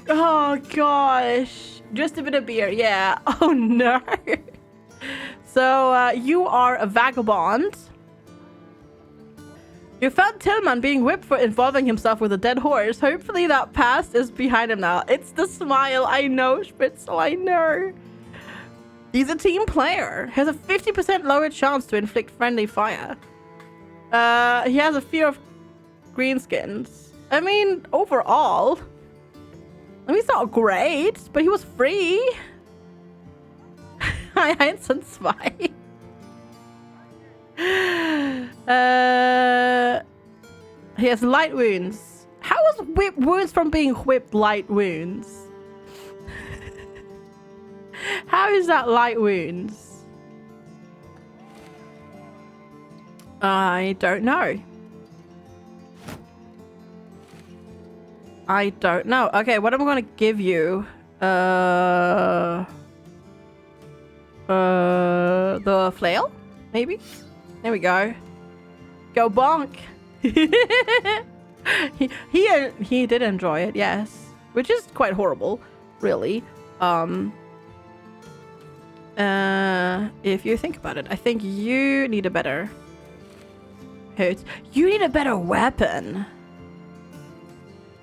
Oh gosh! Just a bit of beer, yeah. Oh no! So you are a vagabond. You found Tillman being whipped for involving himself with a dead horse. Hopefully that past is behind him now. It's the smile, I know, Spitzel, I know. He's a team player. Has a 50% lower chance to inflict friendly fire. He has a fear of greenskins. I mean, overall, I mean, he's not great, but he was free. Hi, Heinz and Zwei. He has light wounds. How is whip wounds from being whipped light wounds? How is that light wounds? I don't know. I don't know. Okay, what am I going to give you? The flail? Maybe? There we go. Go bonk. he did enjoy it, yes, which is quite horrible, really. If you think about it, I think you need a better hurt. You need a better weapon.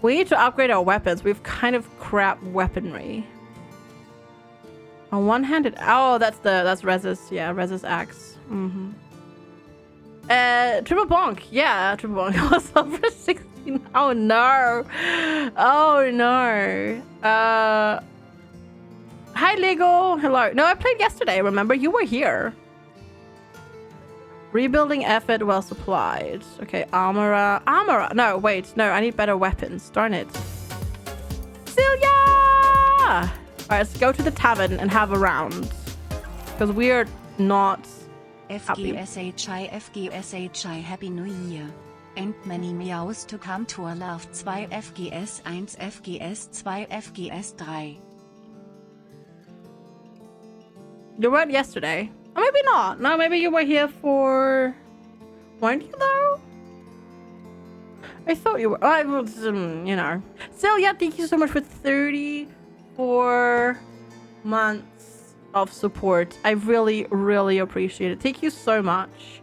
We need to upgrade our weapons. We've kind of crap weaponry. A one-handed. Oh, that's Rez's. Yeah, Rez's axe. Triple bonk. Yeah, triple bonk. Was over 16. Oh no. Oh no. Hi, Lego. Hello. No, I played yesterday. Remember, you were here. Rebuilding effort well supplied. Okay, armorer. Armorer. No, wait. No, I need better weapons. Darn it. Celia! Alright, let's go to the tavern and have a round. Because we are not happy. FGSHI Happy New Year. And many meows to come to our love 2 FGS 1 FGS 2 FGS 3. You weren't yesterday. Or maybe not. No, maybe you were here for... Weren't you though? I thought you were. I was, you know. Celia, thank you so much for 34 months of support. I really, really appreciate it. Thank you so much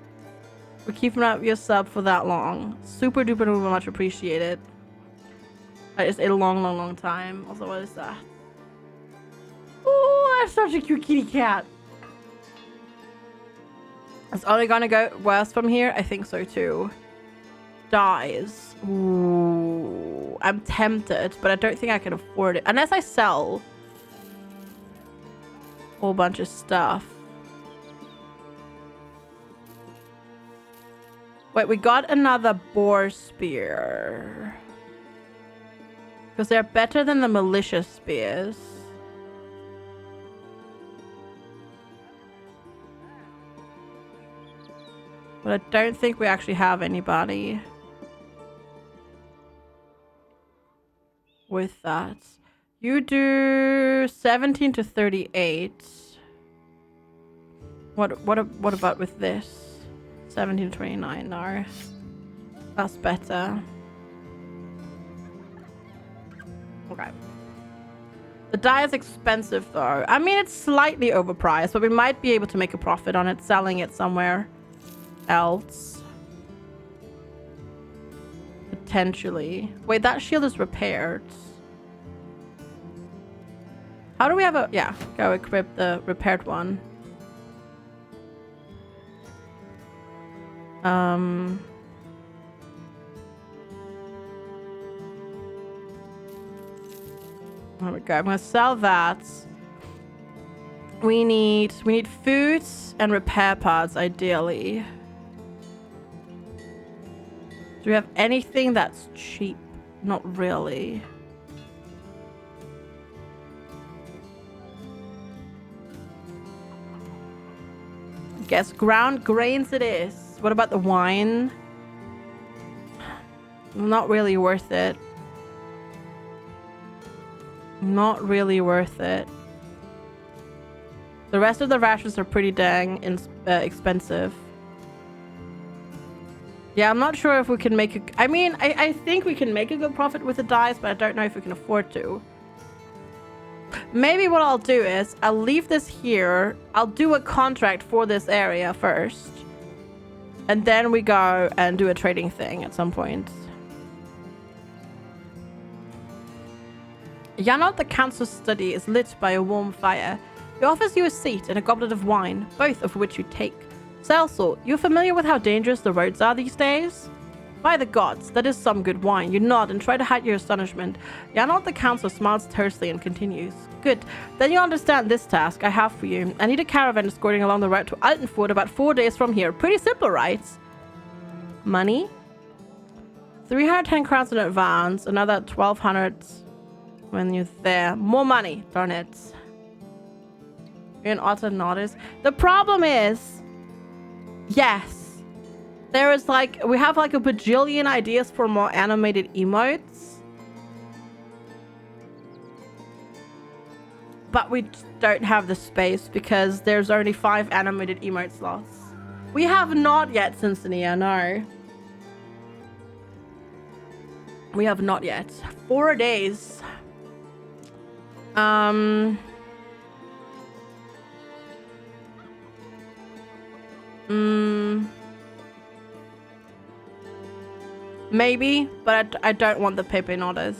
for keeping up your sub for that long. Super duper duper much appreciated. It's a long, long, long time. Also, what is that? Oh, that's such a cute kitty cat. It's only gonna go worse from here. I think so too. Dies. Ooh, I'm tempted, but I don't think I can afford it unless I sell a whole bunch of stuff. Wait, we got another boar spear because they're better than the malicious spears. But I don't think we actually have anybody with that. You do 17 to 38. What about with this? 17 to 29. No. That's better. Okay. The dye is expensive though. I mean, it's slightly overpriced, but we might be able to make a profit on it, selling it somewhere else. Potentially. Wait, that shield is repaired. How do we have a... Yeah, go equip the repaired one. There we go. I'm gonna sell that. We need food and repair parts, ideally. Do we have anything that's cheap? Not really. Guess ground grains it is. What about the wine? Not really worth it. Not really worth it. The rest of the rations are pretty dang expensive. Yeah, I'm not sure if we can make a... I mean, I think we can make a good profit with the dyes, but I don't know if we can afford to. Maybe what I'll do is I'll leave this here. I'll do a contract for this area first. And then we go and do a trading thing at some point. Yanot, the council's study, is lit by a warm fire. He offers you a seat and a goblet of wine, both of which you take. Celsor, you're familiar with how dangerous the roads are these days? By the gods, that is some good wine. You nod and try to hide your astonishment. Yanot, the council, smiles tersely and continues. Good. Then you'll understand this task I have for you. I need a caravan escorting along the route to Altenford about 4 days from here. Pretty simple, right? Money? 310 crowns in advance. Another 1,200 when you're there. More money. Darn it. You're an otter notice. The problem is... Yes. There is like... We have like a bajillion ideas for more animated emotes. But we don't have the space because there's only 5 animated emote slots. We have not yet, Cincinnati, no. We have not yet. 4 days. Maybe, but I don't want the Pepe Otters.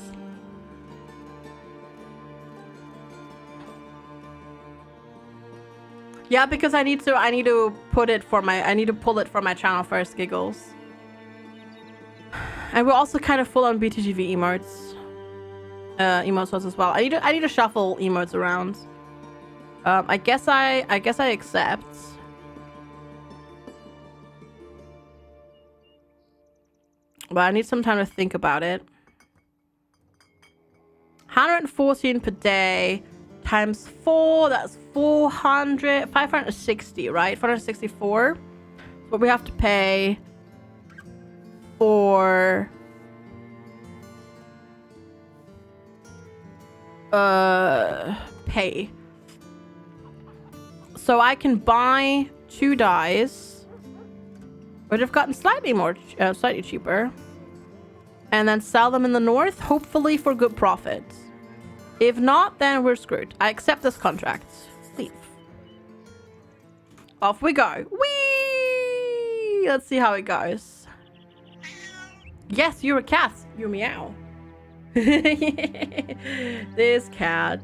Yeah, because I need to pull it for my channel first, giggles. And we're also kind of full on BTGV emotes. Emotes as well. I need to shuffle emotes around. I guess I accept. But I need some time to think about it. 114 per day times 4, that's 560, right? 464. But we have to pay for pay. So I can buy 2 dies, which have gotten slightly cheaper, and then sell them in the north, hopefully for good profit. If not, then we're screwed. I accept this contract. Leave. Off we go. Whee! Let's see how it goes. Yes, you're a cat. You meow. This cat.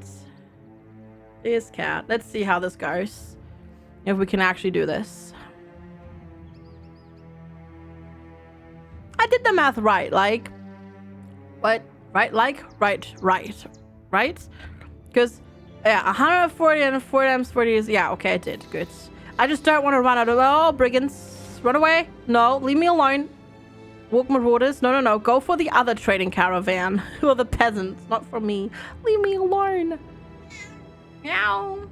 Let's see how this goes. If we can actually do this. I did the math right. Like, what? Right? Like, right? Because, yeah, 140 and 4 times 40 is... Yeah, okay, I did. Good. I just don't want to run out of... Oh, brigands. Run away. No, leave me alone. Walk marauders. No. Go for the other trading caravan. Who are the peasants. Not for me. Leave me alone. Meow.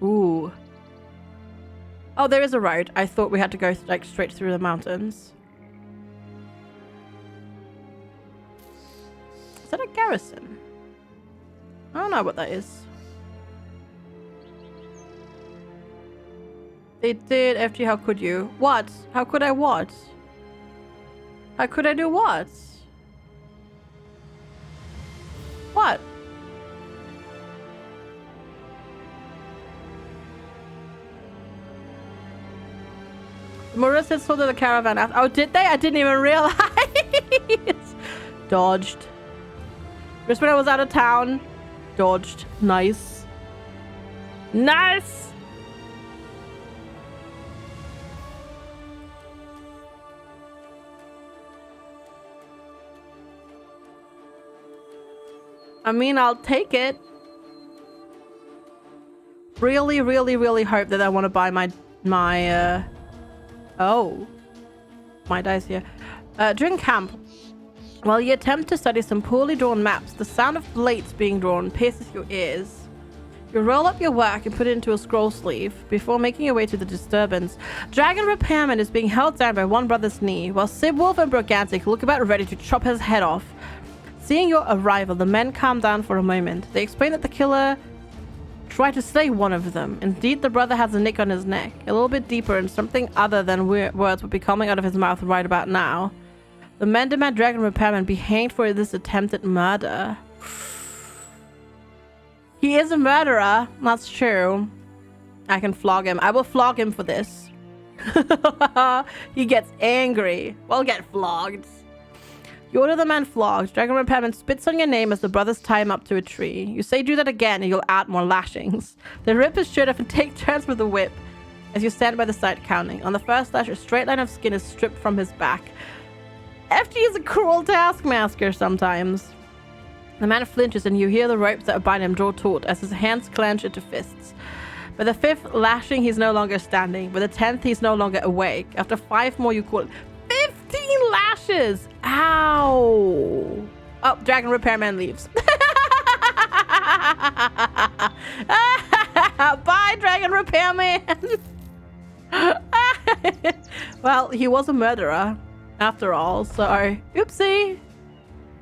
Ooh. Oh, there is a road. I thought we had to go like straight through the mountains. Is that a garrison? I don't know what that is. They did FG, how could you? What? How could I what? How could I do what? What? Marissa sold the caravan after. Oh, did they? I didn't even realize. Dodged. Just when I was out of town. Dodged. Nice. Nice! I mean, I'll take it. Really, really, really hope that I want to buy my oh. My dice here. During camp, while you attempt to study some poorly drawn maps, the sound of blades being drawn pierces your ears. You roll up your work and put it into a scroll sleeve before making your way to the disturbance. Dragon Repairman is being held down by one brother's knee, while Sibwolf and Brogantic look about ready to chop his head off. Seeing your arrival, the men calm down for a moment. They explain that the killer tried to slay one of them. Indeed, the brother has a nick on his neck. A little bit deeper, and something other than words would be coming out of his mouth right about now. The men demand Dragon Repairman be hanged for this attempted murder. He is a murderer. That's true. I can flog him. I will flog him for this. He gets angry. Well, get flogged. You order the man flogged. Dragon Repairman spits on your name as the brothers tie him up to a tree. You say do that again and you'll add more lashings. They rip his shirt off and take turns with the whip as you stand by the side counting. On the first lash, a straight line of skin is stripped from his back. FG is a cruel taskmaster sometimes. The man flinches and you hear the ropes that bind him draw taut as his hands clench into fists. By the 5th lashing, he's no longer standing. By the 10th, he's no longer awake. After 5 more, you call it 15 lashes! Ow! Oh, Dragon Repairman leaves. Bye, Dragon Repairman! Well, he was a murderer, after all, so oopsie.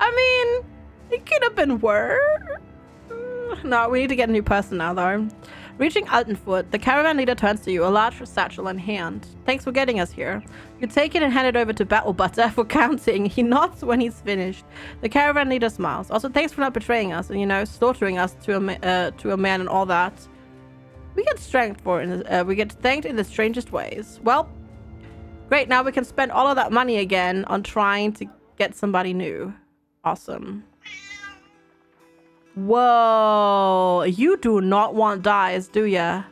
I mean, it could have been worse. No, we need to get a new person now, though. Reaching Altenfurt, the caravan leader turns to you, a large satchel in hand. Thanks for getting us here. You take it and hand it over to Battle Butter for counting. He nods when he's finished. The caravan leader smiles. Also, thanks for not betraying us and, you know, slaughtering us to a man and all that. We get strength for it. We get thanked in the strangest ways. Well, great. Now we can spend all of that money again on trying to get somebody new. Awesome. Whoa, you do not want dyes, do ya?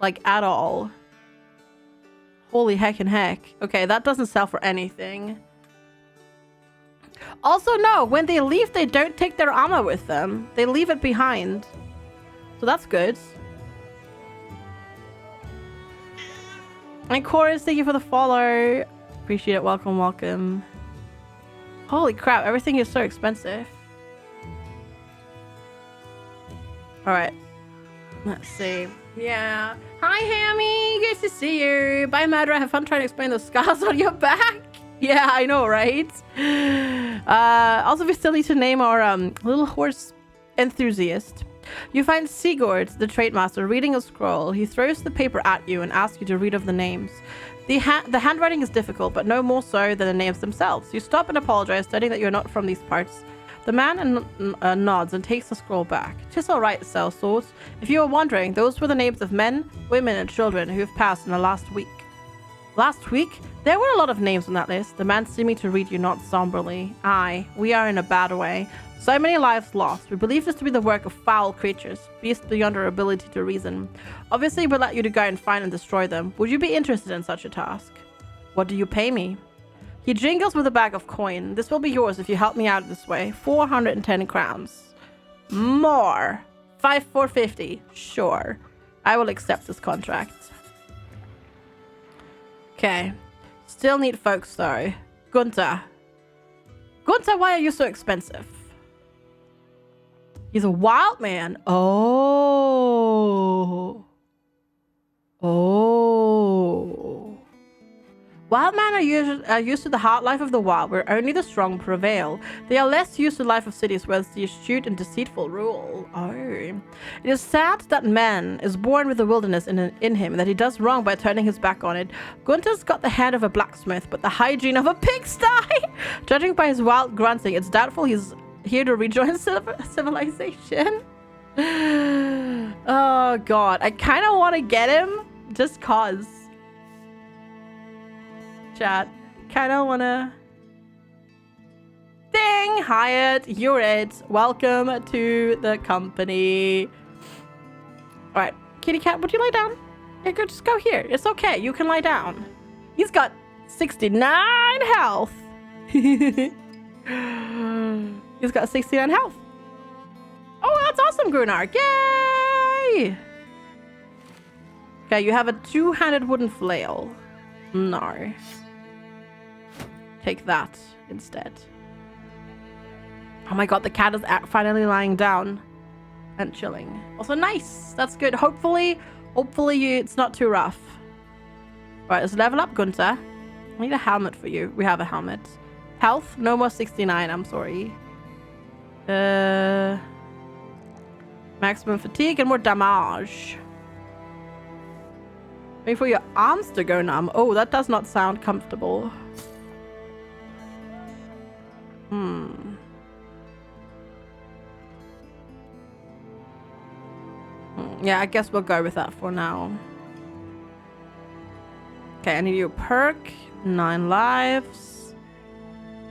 Like, at all. Holy heck and heck. Okay, that doesn't sell for anything. Also, no, when they leave, they don't take their armor with them. They leave it behind. So that's good. And Chorus, thank you for the follow. Appreciate it. Welcome, welcome. Holy crap, everything is so expensive. Alright. Let's see. Yeah. Hi, Hammy. Good to see you. Bye, Madra. Have fun trying to explain those scars on your back. Yeah, I know, right? Also, we still need to name our little horse enthusiast. You find Sigurd, the trade master, reading a scroll. He throws the paper at you and asks you to read of the names. The handwriting is difficult, but no more so than the names themselves. You stop and apologize, stating that you're not from these parts. The man nods and takes the scroll back. "'Tis all right, sellsword. If you were wondering, those were the names of men, women, and children who have passed in the last week." Last week? There were a lot of names on that list. The man seeming to read you not somberly. Aye, we are in a bad way. So many lives lost. We believe this to be the work of foul creatures, beasts beyond our ability to reason. Obviously, we'll let you to go and find and destroy them. Would you be interested in such a task? What do you pay me? He jingles with a bag of coin. This will be yours if you help me out this way. 410 crowns. More. 450. Sure. I will accept this contract. Okay. Still need folks though. Gunther. Gunther, why are you so expensive? He's a wild man. Oh. Oh. Wild men are used to the hard life of the wild, where only the strong prevail. They are less used to the life of cities, where it's the astute and deceitful rule. Oh. It is sad that man is born with the wilderness in him, and that he does wrong by turning his back on it. Gunther's got the head of a blacksmith, but the hygiene of a pigsty. Judging by his wild grunting, it's doubtful he's here to rejoin civilization. Oh, God. I kind of want to get him, just cause. Chat. Kind of wanna. Ding! Hyatt, you're it. Welcome to the company. Alright, kitty cat, would you lie down? Yeah, go, just go here. It's okay. You can lie down. He's got 69 health. He's got 69 health. Oh, that's awesome, Grunar. Yay! Okay, you have a two-handed wooden flail. No. Take that instead. Oh my god, the cat is finally lying down and chilling. Also nice. That's good. Hopefully it's not too rough. Right, let's level up Gunther. I need a helmet for you. We have a helmet. Health, no more 69. I'm sorry. Maximum fatigue and more damage. Wait for your arms to go numb. Oh, that does not sound comfortable. Yeah, I guess we'll go with that for now. Okay, I need you a perk. 9 lives.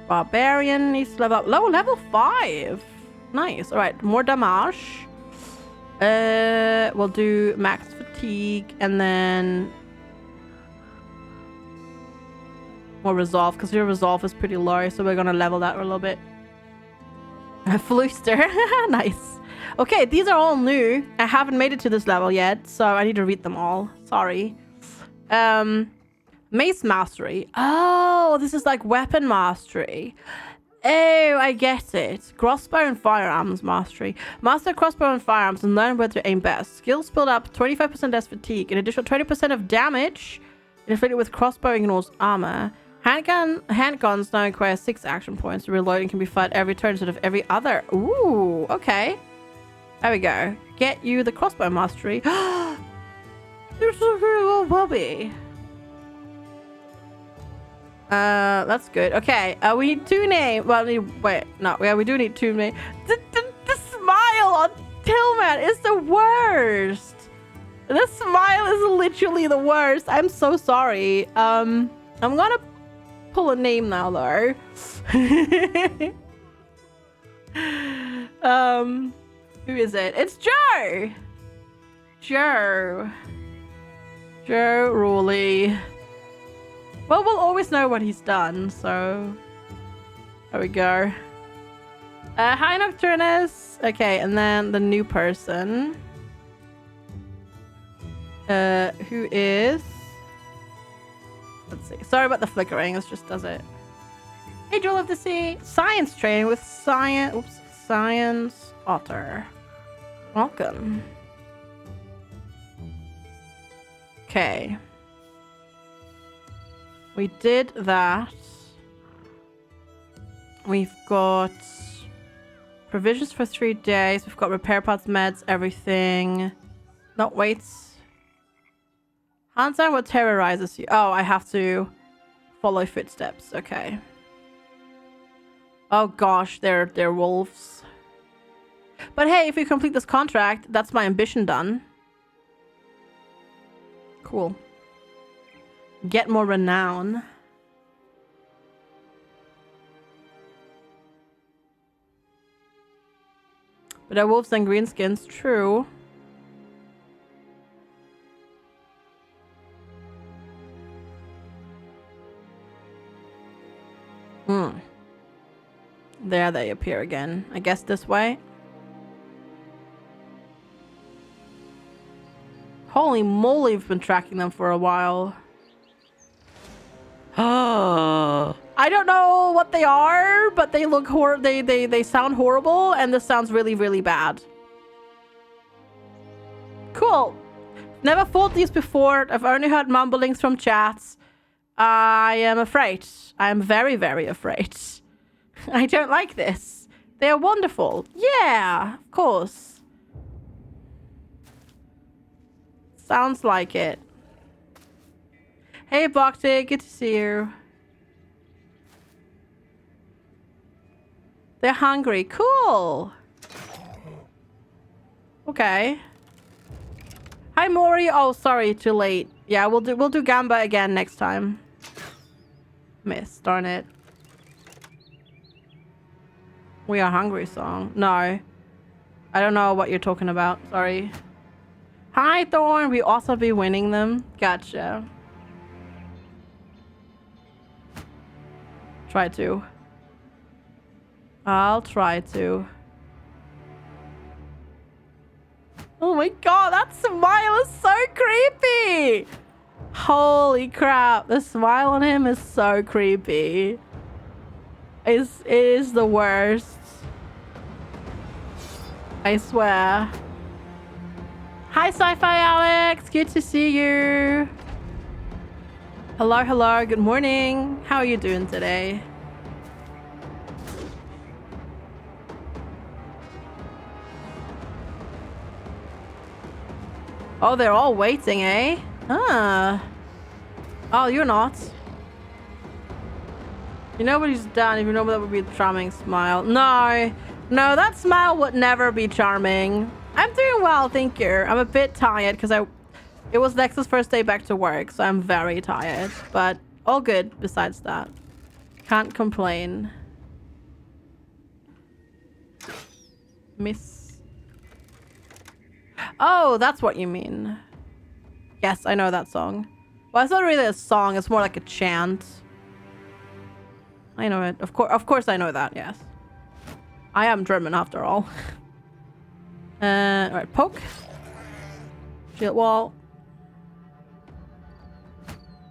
Barbarian needs to level up. Level 5. Nice. Alright, more damage. We'll do max fatigue and then more resolve, because your resolve is pretty low, so we're gonna level that a little bit. Flooster. Nice. Okay, these are all new. I haven't made it to this level yet, so I need to read them all. Sorry. Mace mastery. Oh, this is like weapon mastery. Oh, I get it. Crossbow and firearms mastery. Master crossbow and firearms and learn where to aim best. Skills build up 25% less fatigue. An additional 20% of damage inflicted with crossbow ignores armor. Handguns now require 6 action points. Reloading can be fired every turn instead of every other. Ooh, okay. There we go. Get you the crossbow mastery. You're such a little puppy. That's good. Okay, we need two names. Well, wait, no, yeah, we do need two names. The smile on Tillman is the worst. The smile is literally the worst. I'm so sorry. I'm gonna pull a name now, though. Who is it? It's Joe. Joe Rowley. Well, we'll always know what he's done, so there we go. Hi, Nocturnus. Okay, and then the new person. Who is... Let's see. Sorry about the flickering. This just does it. Hey, Jewel of the Sea. Science training with Science Otter. Welcome. Okay. We did that. We've got provisions for 3 days. We've got repair parts, meds, everything. Not weights. Hands on what terrorizes you. Oh, I have to follow footsteps. Okay. Oh gosh, they're wolves. But hey, if we complete this contract, that's my ambition done. Cool. Get more renown. But they're wolves and greenskins, true. There they appear again. I guess this way. Holy moly, we've been tracking them for a while. I don't know what they are, but they look they sound horrible, and this sounds really, really bad. Cool. Never fought these before. I've only heard mumblings from chats. I am afraid. I am very, very afraid. I don't like this. They are wonderful. Yeah, of course. Sounds like it. Hey, Bhakti, good to see you. They're hungry. Cool. Okay. Hi, Mori. Oh, sorry, too late. Yeah, we'll do Gamba again next time. Miss, darn it. We are hungry song. No. I don't know what you're talking about. Sorry. Hi, Thorn. We also be winning them. Gotcha. Try to. I'll try to. Oh my god, that smile is so creepy! Holy crap, the smile on him is so creepy. It is the worst. I swear. Hi, Sci-Fi Alex. Good to see you. Hello, hello. Good morning. How are you doing today? Oh, they're all waiting, eh? Ah. Oh, you're not. You know what he's done. If you know that would be a charming smile. No. No, that smile would never be charming. I'm doing well, thank you. I'm a bit tired because it was Lex's first day back to work, so I'm very tired. But all good besides that. Can't complain. Miss. Oh, that's what you mean. Yes, I know that song. Well, it's not really a song. It's more like a chant. I know it. Of course I know that, yes. I am German after all. Alright, poke. Shield wall.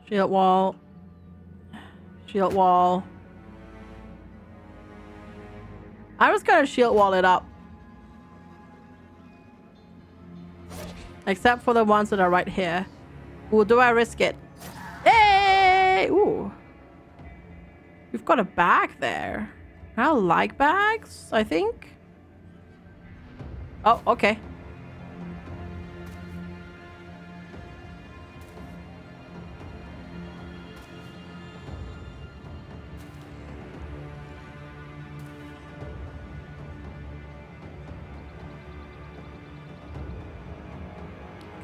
Shield wall. Shield wall. I was gonna shield wall it up. Except for the ones that are right here. Ooh, do I risk it? Hey! Ooh. We've got a bag there. I like bags, I think. Oh, okay.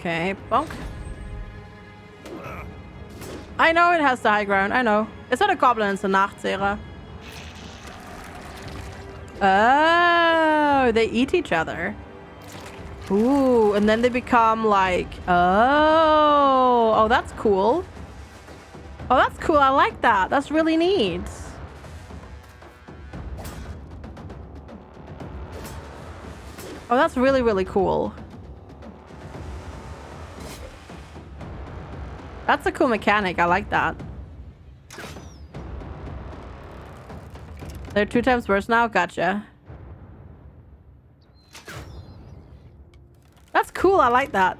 Okay, bonk. I know it has the high ground. I know. It's not a goblin, it's a Nachtzehrer. Oh, they eat each other. Ooh, and then they become like... Oh. Oh, that's cool. Oh, that's cool. I like that. That's really neat. Oh, that's really, really cool. That's a cool mechanic. I like that. They're 2 times worse now? Gotcha. That's cool. I like that.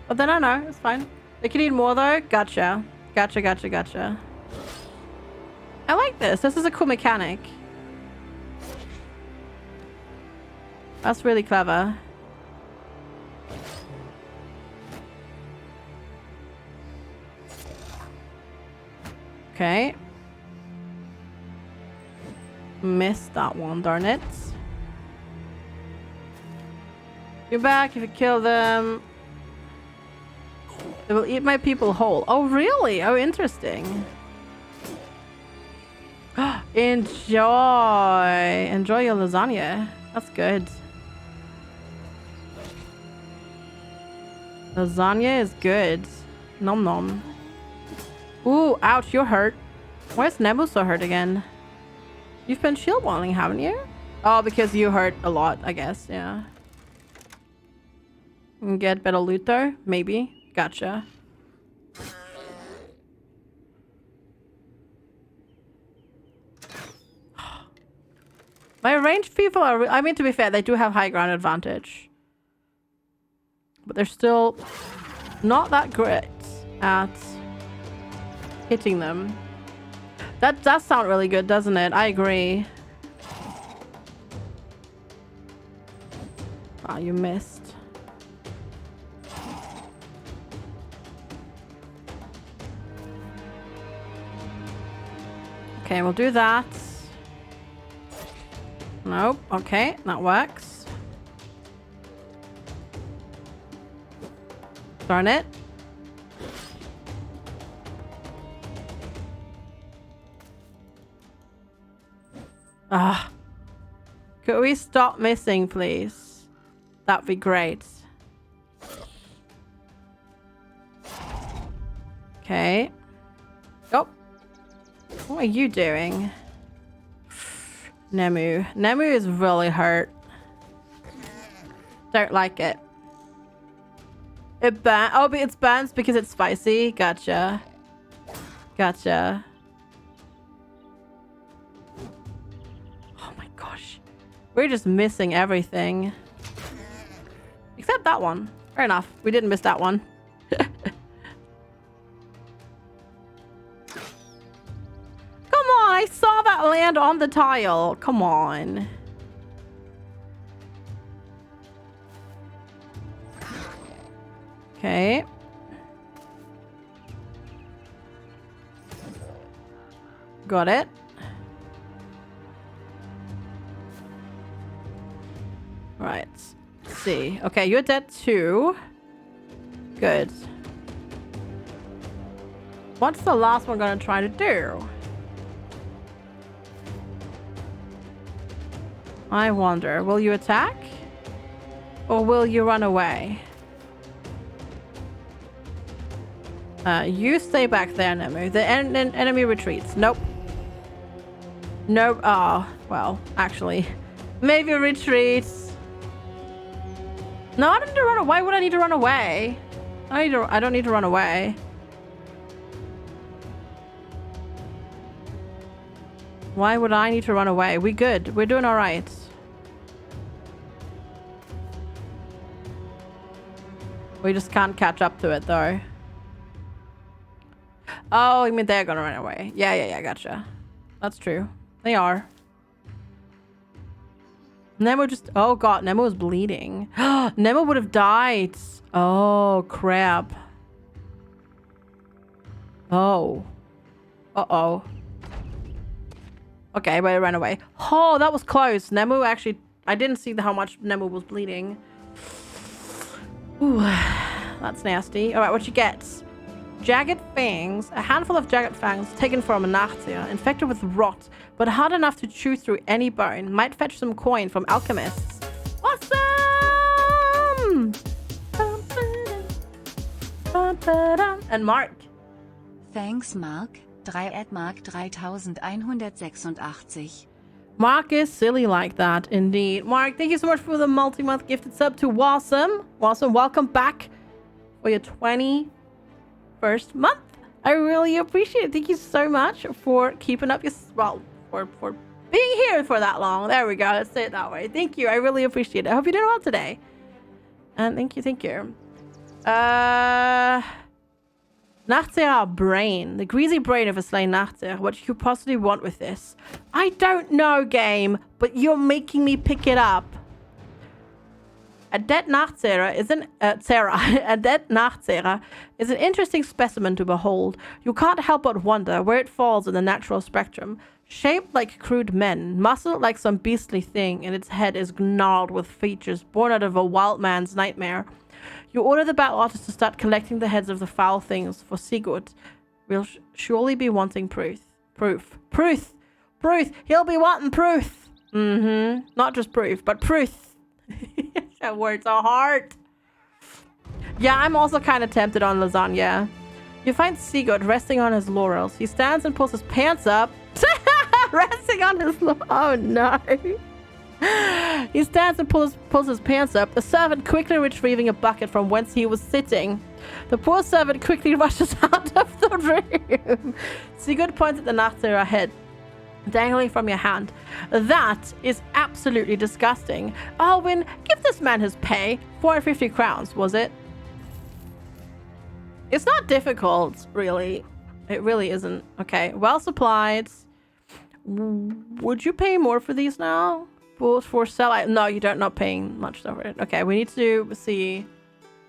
But then I know. It's fine. They can eat more though? Gotcha. Gotcha, gotcha, gotcha. I like this. This is a cool mechanic. That's really clever. Okay. Missed that one, darn it. You're back if you kill them. They will eat my people whole. Oh, really? Oh, interesting. Enjoy. Enjoy your lasagna. That's good. Lasagna is good. Nom nom. Ooh, ouch, you're hurt. Why is Nemu so hurt again? You've been shield walling, haven't you? Oh, because you hurt a lot, I guess. Yeah. And get better loot though? Maybe. Gotcha. My ranged people are... I mean, to be fair, they do have high ground advantage. But they're still not that great at hitting them. That does sound really good, doesn't it? I agree. Ah, you missed. Okay, we'll do that. Nope. Okay, that works. Darn it. Ah. Could we stop missing, please? That'd be great. Okay. Oh. What are you doing? Nemu. Nemu is really hurt. Don't like it. It burns. Oh, but it's burns because it's spicy. Gotcha. Gotcha. Oh my gosh. We're just missing everything. Except that one. Fair enough. We didn't miss that one. I saw that land on the tile. Come on. Okay. Got it. Right. Let's see. Okay, you're dead too. Good. What's the last one gonna try to do? I wonder, will you attack? Or will you run away? You stay back there, Nemu. The enemy retreats. Nope. Nope. Oh, well, actually. Maybe retreats. No, I don't need to run away. Why would I need to run away? I don't need to run away. Why would I need to run away? We good. We're doing all right. We just can't catch up to it, though. Oh, I mean, they're gonna run away. Yeah, gotcha. That's true. They are. Nemo just... Oh, God. Nemo was bleeding. Nemo would have died. Oh, crap. Oh. Uh-oh. Okay, but it ran away. Oh, that was close. Nemu actually... I didn't see how much Nemu was bleeding. Ooh, that's nasty. Alright, what you get? Jagged fangs. A handful of jagged fangs taken from a Nachtzehrer, infected with rot, but hard enough to chew through any bone. Might fetch some coin from alchemists. Awesome! And Mark. Thanks, Mark. 3 3186. Mark is silly like that, indeed. Mark, thank you so much for the multi-month gifted sub to Wasm. Wasm, welcome back for your 21st month. I really appreciate it. Thank you so much for keeping up your... Well, for being here for that long. There we go. Let's say it that way. Thank you. I really appreciate it. I hope you did well today. And thank you. Nachtzehrer brain. The greasy brain of a slain Nachtzehrer. What you could possibly want with this? I don't know, game, but you're making me pick it up. A dead Nachtzehrer is an interesting specimen to behold. You can't help but wonder where it falls in the natural spectrum. Shaped like crude men, muscled like some beastly thing, and its head is gnarled with features born out of a wild man's nightmare. You order the Battle Otters to start collecting the heads of the foul things, for Sigurd will surely be wanting proof. He'll be wanting proof. Not just proof, but proof. That word's so hard. Yeah, I'm also kind of tempted on lasagna. You find Sigurd resting on his laurels. He stands and pulls his pants up. Resting on his oh no. He stands and pulls his pants up, the servant quickly retrieving a bucket from whence he was sitting. The poor servant quickly rushes out of the room. Sigurd points at the Nachtzehrer head, dangling from your hand. That is absolutely disgusting. Alwyn, give this man his pay. 450 crowns, was it? It's not difficult, really. It really isn't. Okay, well supplied. Would you pay more for these now? For sell? No, you don't. Not paying much for it. Okay, we need to see.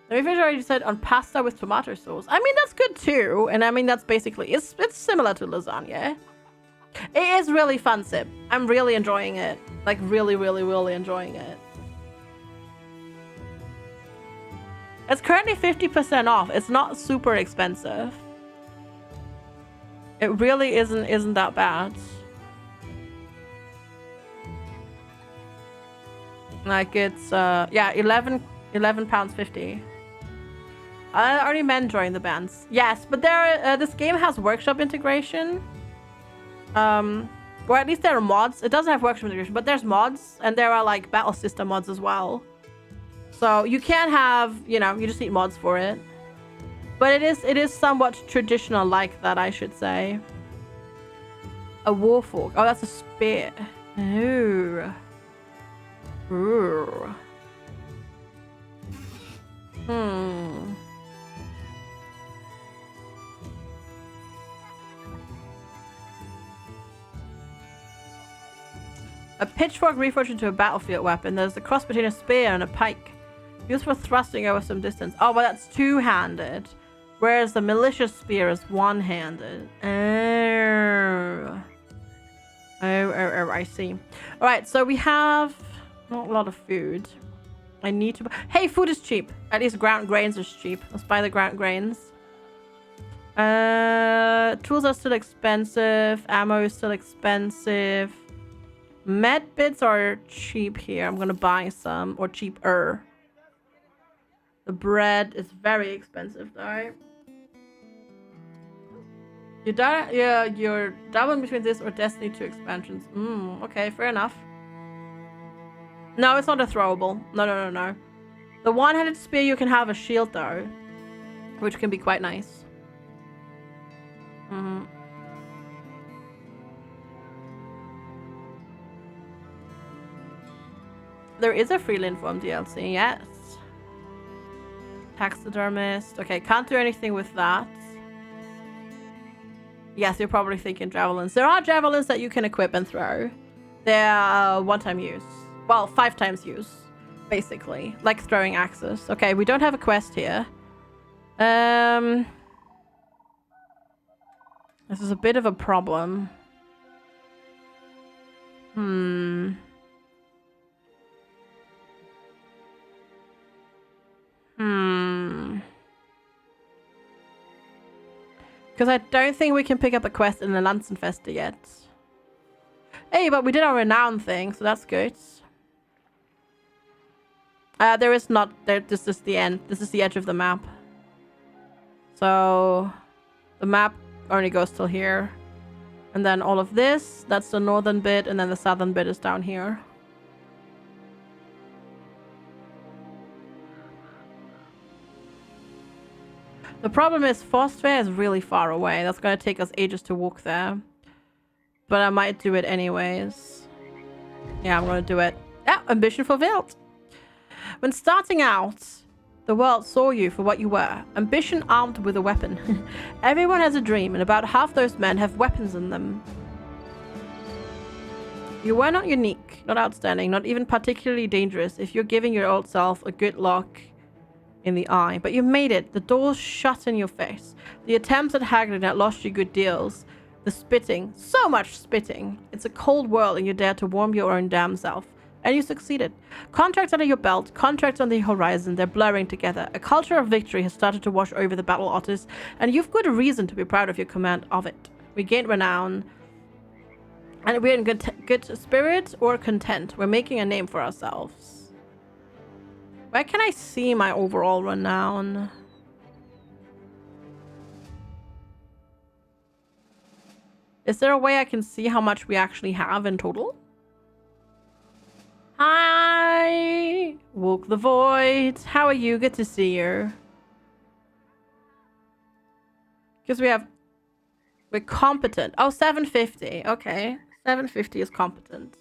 The refrigerator said on pasta with tomato sauce. I mean, that's good too. And I mean, that's basically it's similar to lasagna. It is really fun, Sip. I'm really enjoying it. Like really enjoying it. It's currently 50% off. It's not super expensive. It really isn't that bad. Like it's yeah, 11 pounds 50. Only men join the bands. Yes, but there this game has workshop integration. Or at least there are mods. It doesn't have workshop integration, but there's mods, and there are like battle system mods as well. So you can have, you know, you just need mods for it. But it is somewhat traditional like that, I should say. A warfork. Oh, that's a spear. Ooh. Ooh. A pitchfork reforged into a battlefield weapon. There's a cross between a spear and a pike. Used for thrusting over some distance. Oh, well, that's two-handed. Whereas the malicious spear is one-handed. Oh, I see. Alright, so we have not a lot of food. I need to... Hey, food is cheap. At least ground grains is cheap. Let's buy the ground grains. Tools are still expensive. Ammo is still expensive. Med bits are cheap here. I'm gonna buy some. Or cheaper. The bread is very expensive though. You're doubling between this or Destiny 2 expansions. Okay, fair enough. No, it's not a throwable. No. The one-handed spear, you can have a shield though, which can be quite nice. There is a free Linform DLC, yes. Taxidermist. Okay, can't do anything with that. Yes, you're probably thinking javelins. There are javelins that you can equip and throw. They're one-time use. Well, 5 times use, basically. Like throwing axes. Okay, we don't have a quest here. This is a bit of a problem. Because I don't think we can pick up a quest in the Lanzenfeste yet. Hey, but we did our renown thing, so that's good. There is not... This is the end. This is the edge of the map. So... The map only goes till here. And then all of this, that's the northern bit, and then the southern bit is down here. The problem is Forstfair is really far away. That's going to take us ages to walk there. But I might do it anyways. Yeah, I'm going to do it. Yeah, ambition fulfilled. When starting out, the world saw you for what you were. Ambition armed with a weapon. Everyone has a dream, and about half those men have weapons in them. You were not unique, not outstanding, not even particularly dangerous if you're giving your old self a good look in the eye. But you made it. The doors shut in your face. The attempts at haggling had lost you good deals. The spitting. So much spitting. It's a cold world and you dare to warm your own damn self. And you succeeded. Contracts under your belt. Contracts on the horizon. They're blurring together. A culture of victory has started to wash over the Battle Otters. And you've good reason to be proud of your command of it. We gained renown. And we're in good spirit or content. We're making a name for ourselves. Where can I see my overall renown? Is there a way I can see how much we actually have in total? Hi! Walk the Void. How are you? Good to see you. Because we're competent. Oh, 750. Okay. 750 is competent.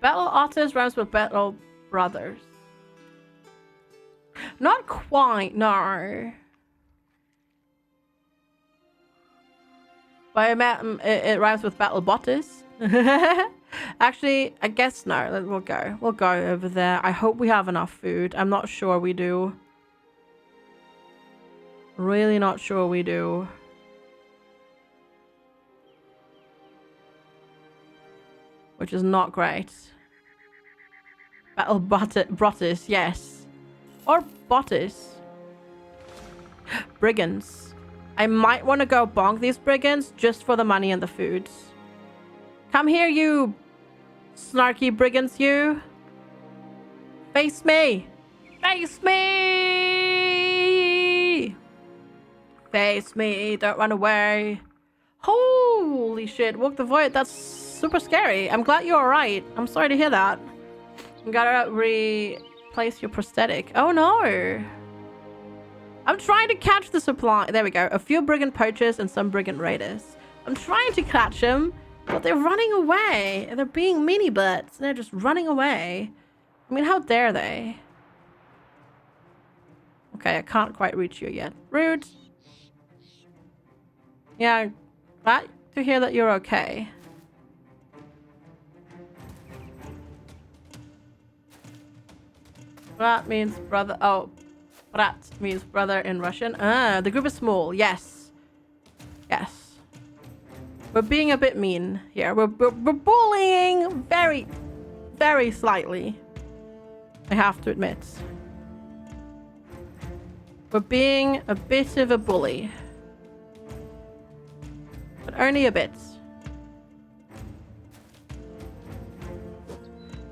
Battle Otters rhymes with Battle Brothers. Not quite, no. But it rhymes with Battle Bottas. Actually, I guess no. We'll go. We'll go over there. I hope we have enough food. I'm not sure we do. Really not sure we do. Which is not great. Battle Bottas, yes. Or Bottas. Brigands. I might want to go bonk these brigands just for the money and the food. Come here, you snarky brigands, you. Face me. Face me. Face me. Don't run away. Holy shit. Walk the Void. That's super scary. I'm glad you're alright. I'm sorry to hear that. You gotta replace your prosthetic. Oh no. I'm trying to catch the supply. There we go. A few brigand poachers and some brigand raiders. I'm trying to catch them, but they're running away. And they're being mini butts. They're just running away. I mean, how dare they? Okay, I can't quite reach you yet. Rude. Yeah, glad to hear that you're okay. Brat means brother. Oh, brat means brother in Russian. Ah, the group is small. Yes. Yes. We're being a bit mean here. We're bullying very, very slightly. I have to admit. We're being a bit of a bully. But only a bit.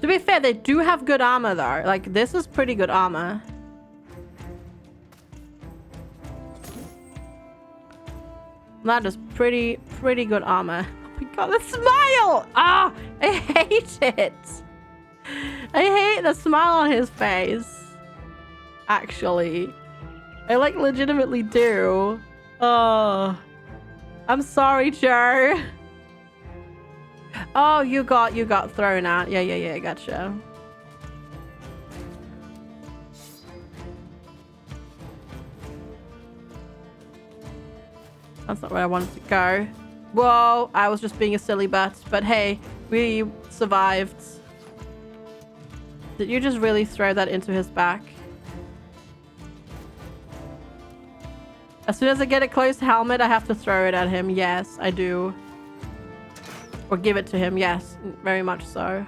To be fair, they do have good armor though. Like, this is pretty good armor. That is pretty good armor. Oh my god, the smile! Ah, I hate it. I hate the smile on his face. Actually. I like legitimately do. Oh. I'm sorry, Joe. Oh, you got thrown out. Yeah, gotcha. That's not where I wanted to go. Whoa, I was just being a silly butt. But hey, we survived. Did you just really throw that into his back? As soon as I get a closed helmet, I have to throw it at him. Yes, I do. Or give it to him. Yes, very much so.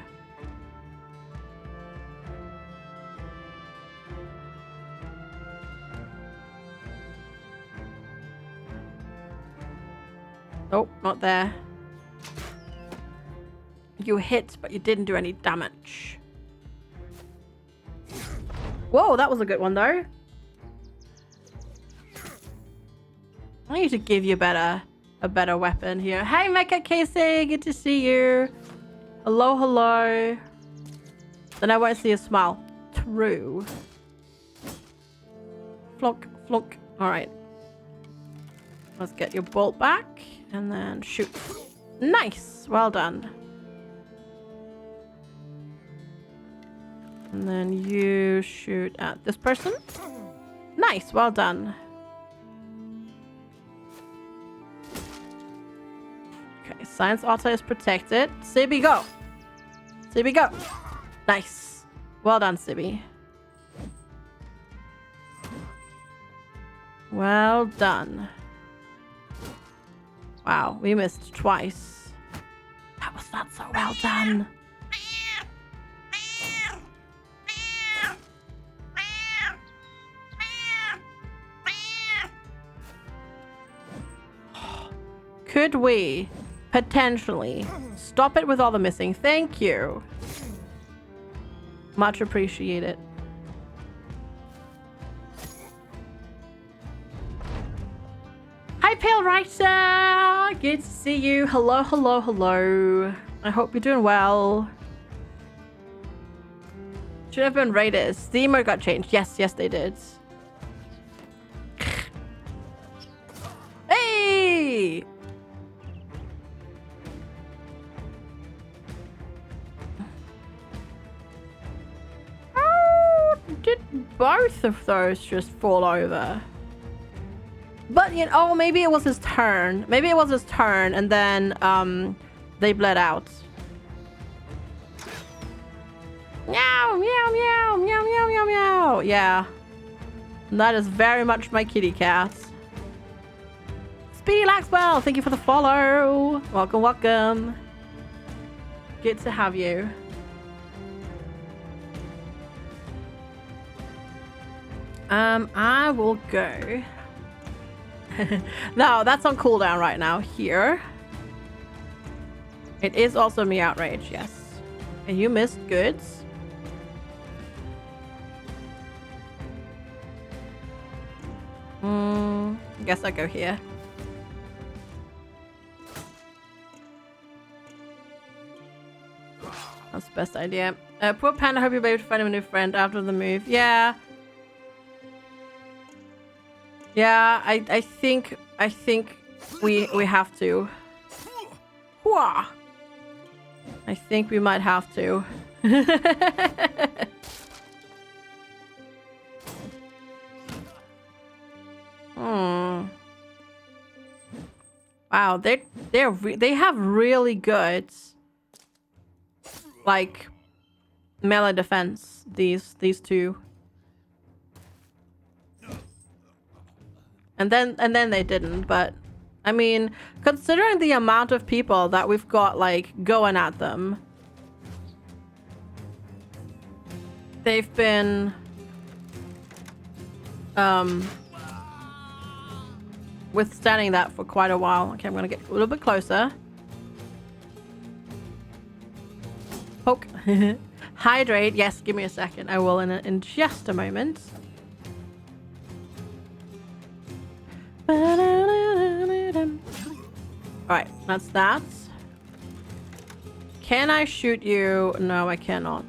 Oh, not there. You hit, but you didn't do any damage. Whoa, that was a good one, though. I need to give you a better weapon here. Hey, Mecha Casey, good to see you. Hello, hello. Then I won't see a smile. True. Flunk, flunk. All right. Let's get your bolt back and then shoot. Nice. Well done. And then you shoot at this person. Nice. Well done. Okay. Science Otter is protected. Sibby, go. Sibby, go. Nice. Well done, Sibby. Well done. Wow, we missed twice. That was not so well done. Could we potentially stop it with all the missing? Thank you. Much appreciated. Hi, Pale Writer! Good to see you. Hello, hello, hello. I hope you're doing well. Should have been Raiders. The emote got changed. Yes, yes, they did. Hey! Oh, did both of those just fall over? But, you know, oh, maybe it was his turn. Maybe it was his turn, and then, they bled out. Meow, meow, meow, meow, meow, meow, meow. Yeah. That is very much my kitty cat. Speedy Laxwell, thank you for the follow. Welcome, welcome. Good to have you. I will go. No, that's on cooldown right now. Here. It is also me outrage, yes. And you missed goods. I guess I go here. That's the best idea. Poor Panda, hope you'll be able to find him a new friend after the move. Yeah. Yeah, I think we have to. Whoa. I think we might have to. Wow, they have really good like melee defense. These two. And then they didn't, but I mean, considering the amount of people that we've got like going at them, they've been withstanding that for quite a while. Okay, I'm gonna get a little bit closer. Poke. Hydrate. Yes, give me a second. I will in just a moment. Alright, that's that. Can I shoot you? No, I cannot.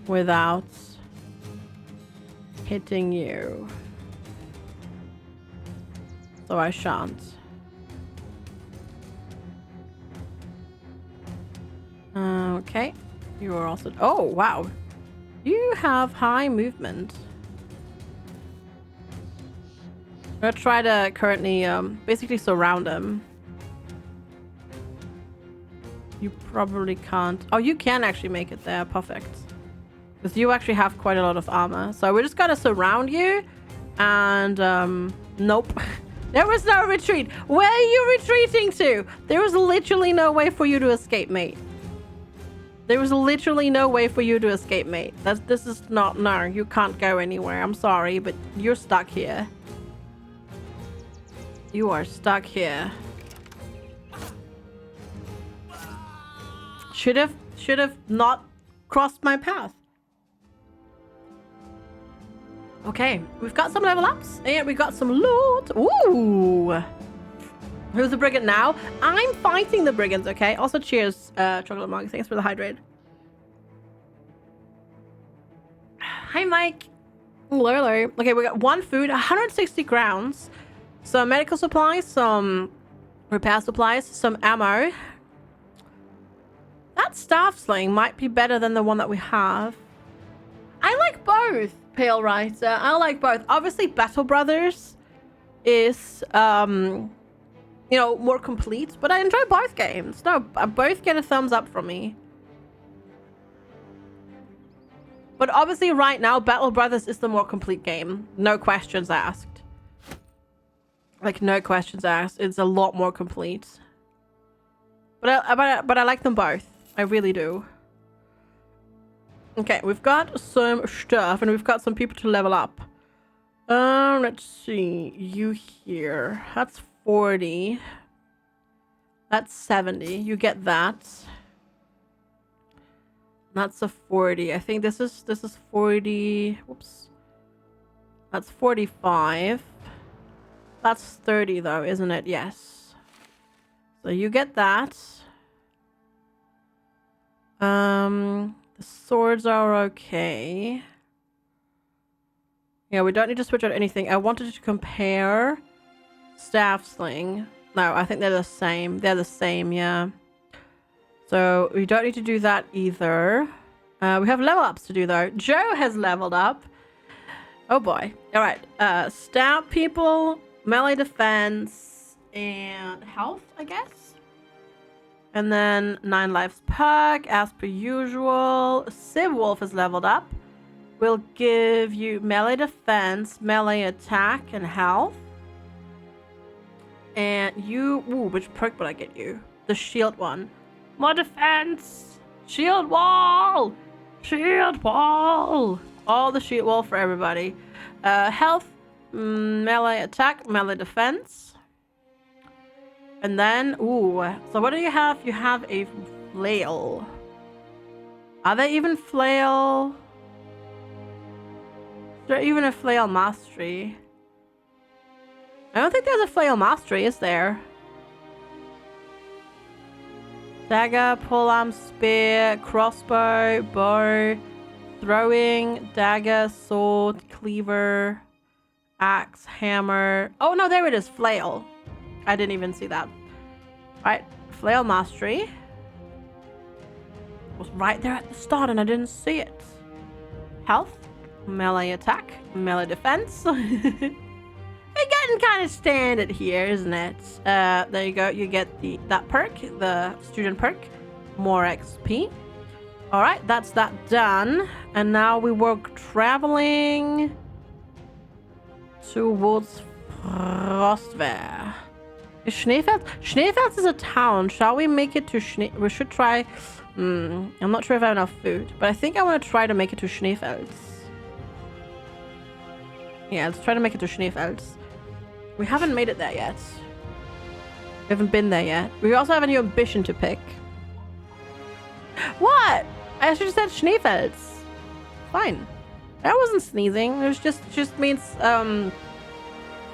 Without hitting you. So I shan't. Okay. You are also... Oh, wow. You have high movement. I'm gonna try to currently basically surround him. You probably can't. Oh, you can actually make it there. Perfect. Because you actually have quite a lot of armor. So we're just gonna surround you And, nope. There was no retreat. Where are you retreating to? There was literally no way for you to escape, mate. There was literally no way for you to escape, mate. This is not... No, you can't go anywhere. I'm sorry, but you're stuck here. You are stuck here. Should have not crossed my path. Okay, we've got some level ups and we got some loot. Ooh. Who's the brigand now? I'm fighting the brigands, okay? Also, cheers, Chocolate Mug. Thanks for the hydrate. Hi, Mike. Hello. Okay, we got one food, 160 crowns, some medical supplies, some repair supplies, some ammo. That staff sling might be better than the one that we have. I like both, Pale Writer. I like both. Obviously, Battle Brothers is, you know, more complete, but I enjoy both games. No, both get a thumbs up from me. But obviously, right now, Battle Brothers is the more complete game. No questions asked. Like, no questions asked. It's a lot more complete. But I like them both. I really do. Okay, we've got some stuff and we've got some people to level up. Let's see. You here. That's 40. That's 70. You get that. That's a 40. I think this is 40. Whoops. That's 45. That's 30 though, isn't it? Yes. So you get that. The swords are okay. Yeah, we don't need to switch out anything. I wanted to compare staff sling. No, I think they're the same. They're the same, yeah. So we don't need to do that either. We have level ups to do though. Joe has leveled up. Oh boy. All right. Stout people, melee defense, and health, I guess. And then 9 lives perk, as per usual. Civ Wolf is leveled up. We'll give you melee defense, melee attack, and health. And you... Ooh, which perk would I get you? The shield one. More defense! Shield wall! Shield wall! All the shield wall for everybody. Health, melee attack, melee defense. And then, ooh, so what do you have? You have a flail. Are there even flail? Is there even a flail mastery? I don't think there's a flail mastery, is there? Dagger, polearm, spear, crossbow, bow, throwing, dagger, sword, cleaver, axe, hammer. Oh no, there it is, flail. I didn't even see that. Right, flail mastery. It was right there at the start and I didn't see it. Health, melee attack, melee defense. We're getting kind of standard here, isn't it? There you go. You get that perk, the student perk, more XP. All right, that's that done. And now we work traveling towards Frostwehr. Is Schneefeld? Schneefeld is a town. Shall we make it to We should try... I'm not sure if I have enough food, but I think I want to try to make it to Schneefeld. Yeah, let's try to make it to Schneefeld. We haven't made it there yet. We haven't been there yet. We also have a new ambition to pick. What? I should have said Schneefeld. Fine. That wasn't sneezing. It was just means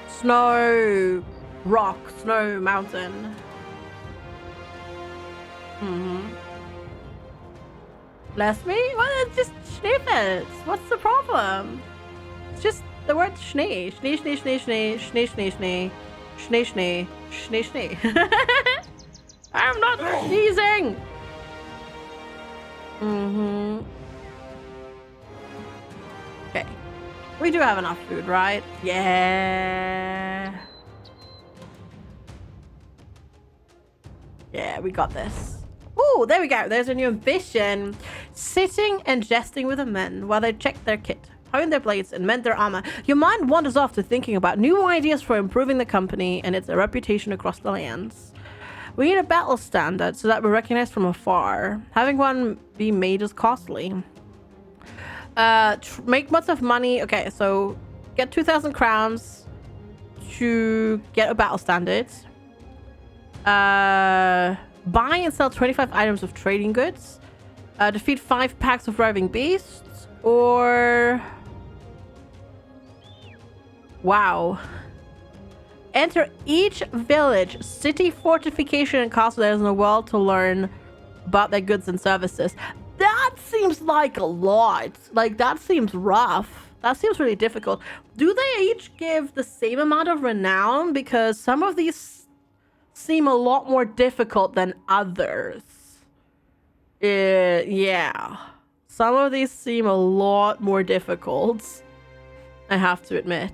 snow... rock, snow, mountain. Bless me? Well, it's just Schneefeld. What's the problem? It's just the word Schnee. Schnee, Schnee, Schnee, Schnee, Schnee, Schnee, Schnee, Schnee, Schnee, Schnee, Schnee. I'm not sneezing! Okay. We do have enough food, right? Yeah. Yeah, we got this. Ooh, there we go. There's a new ambition. Sitting and jesting with the men while they check their kit. honed their blades, and mend their armor, your mind wanders off to thinking about new ideas for improving the company and its reputation across the lands. We need a battle standard so that we're recognized from afar. Having one be made is costly. Make lots of money. Okay, so get 2,000 crowns to get a battle standard. Buy and sell 25 items of trading goods. Defeat 5 packs of roving beasts. Or... wow. Enter each village, city, fortification, and castle there is in the world to learn about their goods and services. That seems like a lot. Like, that seems rough. That seems really difficult. Do they each give the same amount of renown? Because some of these seem a lot more difficult than others. Yeah. Some of these seem a lot more difficult, I have to admit.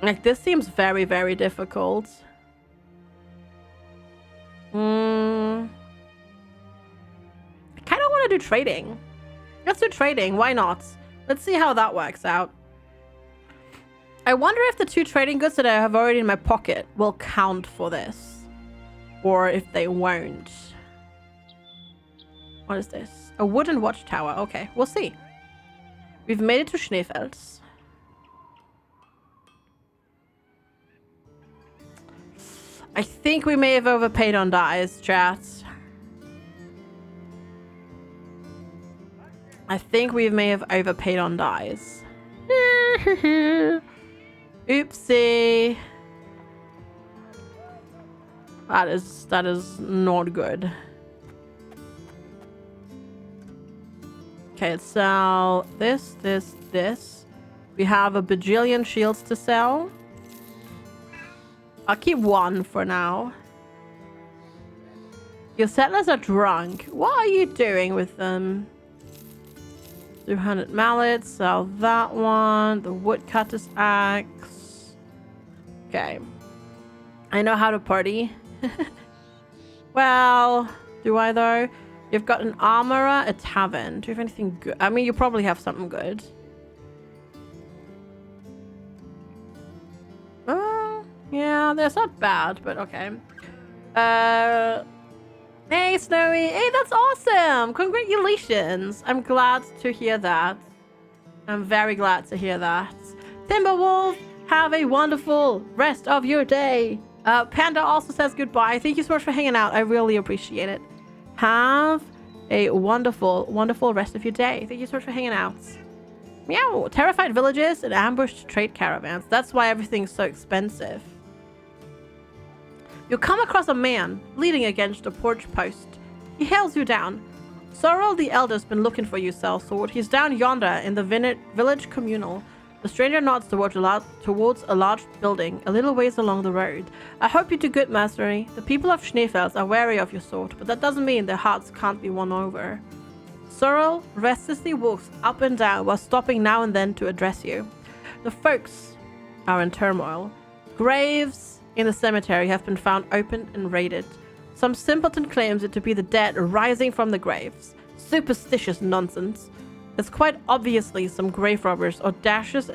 Like, this seems very, very difficult. I kind of want to do trading. Let's do trading. Why not? Let's see how that works out. I wonder if the 2 trading goods that I have already in my pocket will count for this. Or if they won't. What is this? A wooden watchtower. Okay, we'll see. We've made it to Schneefels. I think we may have overpaid on dyes, chat. I think we may have overpaid on dyes. Oopsie. That is not good. Okay, let's sell this. We have a bajillion shields to sell. I'll keep 1 for now. Your settlers are drunk. What are you doing with them? 200 mallets. Sell that one. The woodcutter's axe. Okay. I know how to party. Well, do I though? You've got an armorer, a tavern. Do you have anything good? I mean, you probably have something good. Yeah, that's not bad, but okay. Hey, Snowy. Hey, that's awesome. Congratulations. I'm glad to hear that. I'm very glad to hear that. Timberwolf, have a wonderful rest of your day. Panda also says goodbye. Thank you so much for hanging out. I really appreciate it. Have a wonderful, wonderful rest of your day. Thank you so much for hanging out. Meow. Terrified villages and ambushed trade caravans. That's why everything's so expensive. You come across a man leaning against a porch post. He hails you down. Sorrel the Elder's been looking for you, sellsword. He's down yonder in the village communal. The stranger nods towards a large building a little ways along the road. I hope you do good, mercenary. The people of Schneefels are wary of your sword, but that doesn't mean their hearts can't be won over. Sorrel restlessly walks up and down while stopping now and then to address you. The folks are in turmoil. Graves in the cemetery have been found open and raided. Some simpleton claims it to be the dead rising from the graves. Superstitious nonsense. There's quite obviously some grave robbers audacious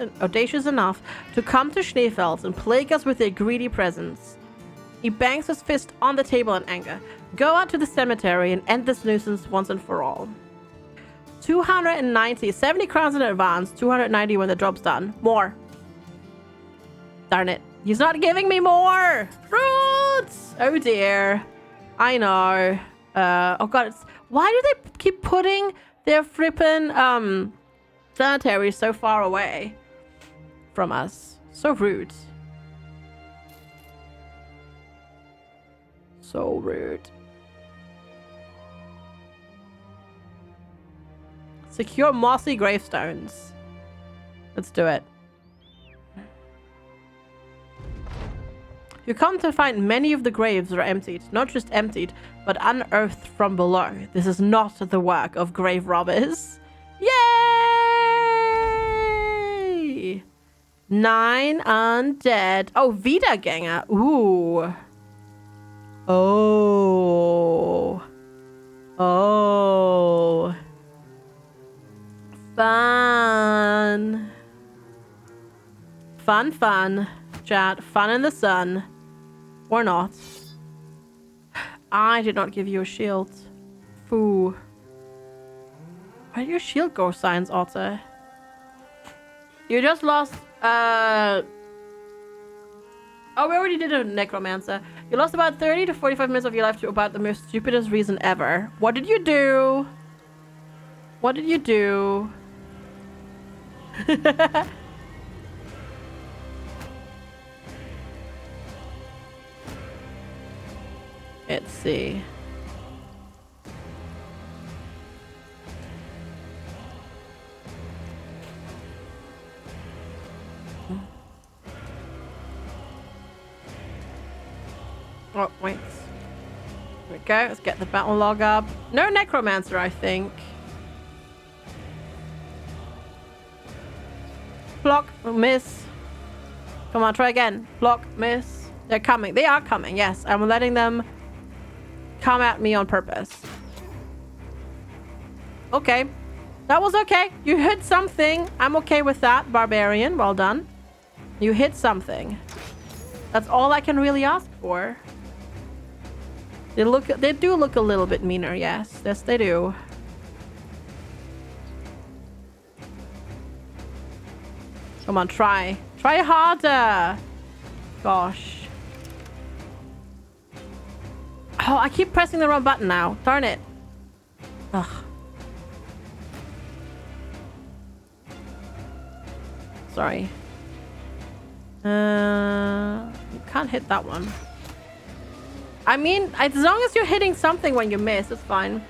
enough to come to Schneefels and plague us with their greedy presence. He bangs his fist on the table in anger. Go out to the cemetery and end this nuisance once and for all. 290, 70 crowns in advance, 290 when the job's done. More. Darn it. He's not giving me more! Fruits! Oh dear. I know. Oh god, why do they keep putting their flippin' cemeteries so far away from us? So rude. So rude. Secure mossy gravestones. Let's do it. You come to find many of the graves are emptied. Not just emptied, but unearthed from below. This is not the work of grave robbers. Yay! 9 undead. Oh, Wiedergänger. Ooh. Oh. Oh. Fun. Fun, fun. Chat. Fun in the sun. Or not. I did not give you a shield. Foo. Where did your shield go, Science Otter? You just lost, Oh, we already did a necromancer. You lost about 30 to 45 minutes of your life to about the most stupidest reason ever. What did you do? What did you do? Let's see. Oh, wait. Here we go. Let's get the battle log up. No necromancer, I think. Block, miss. Come on, try again. Block, miss. They're coming. They are coming, yes. I'm letting them come at me on purpose. Okay. That was okay. You hit something. I'm okay with that, barbarian. Well done. You hit something. That's all I can really ask for. They do look a little bit meaner, yes. Yes, they do. Come on, try. Try harder. Gosh. Oh, I keep pressing the wrong button now. Darn it. Ugh. Sorry. You can't hit that one. I mean, as long as you're hitting something when you miss, it's fine.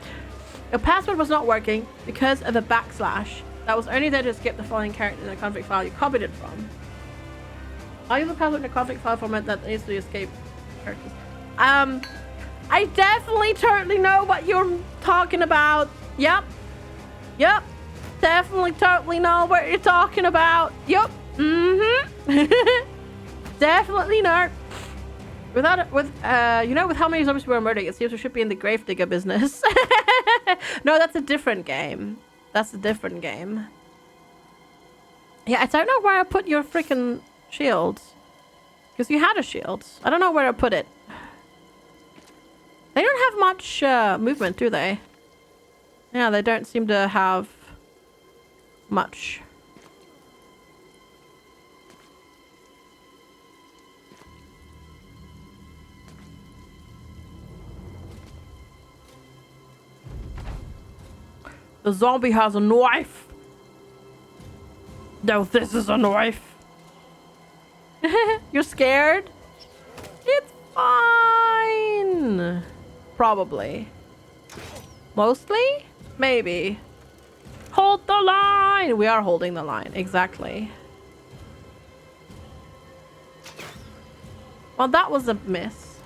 Your password was not working because of the backslash. That was only there to skip the following character in the config file you copied it from. I'll use the password in the config file format that needs to escape characters. I definitely totally know what you're talking about. Yep. Yep. Definitely totally know what you're talking about. Yep. Mm-hmm. Definitely know. With how many zombies we were murdering, it seems we should be in the gravedigger business. No, that's a different game. That's a different game. Yeah, I don't know where I put your freaking shield. Because you had a shield. I don't know where I put it. They don't have much movement, do they? Yeah, they don't seem to have much. The zombie has a knife. No, this is a knife. You're scared? It's fine. Probably. Mostly? Maybe. Hold the line. We are holding the line. Exactly. Well, that was a miss.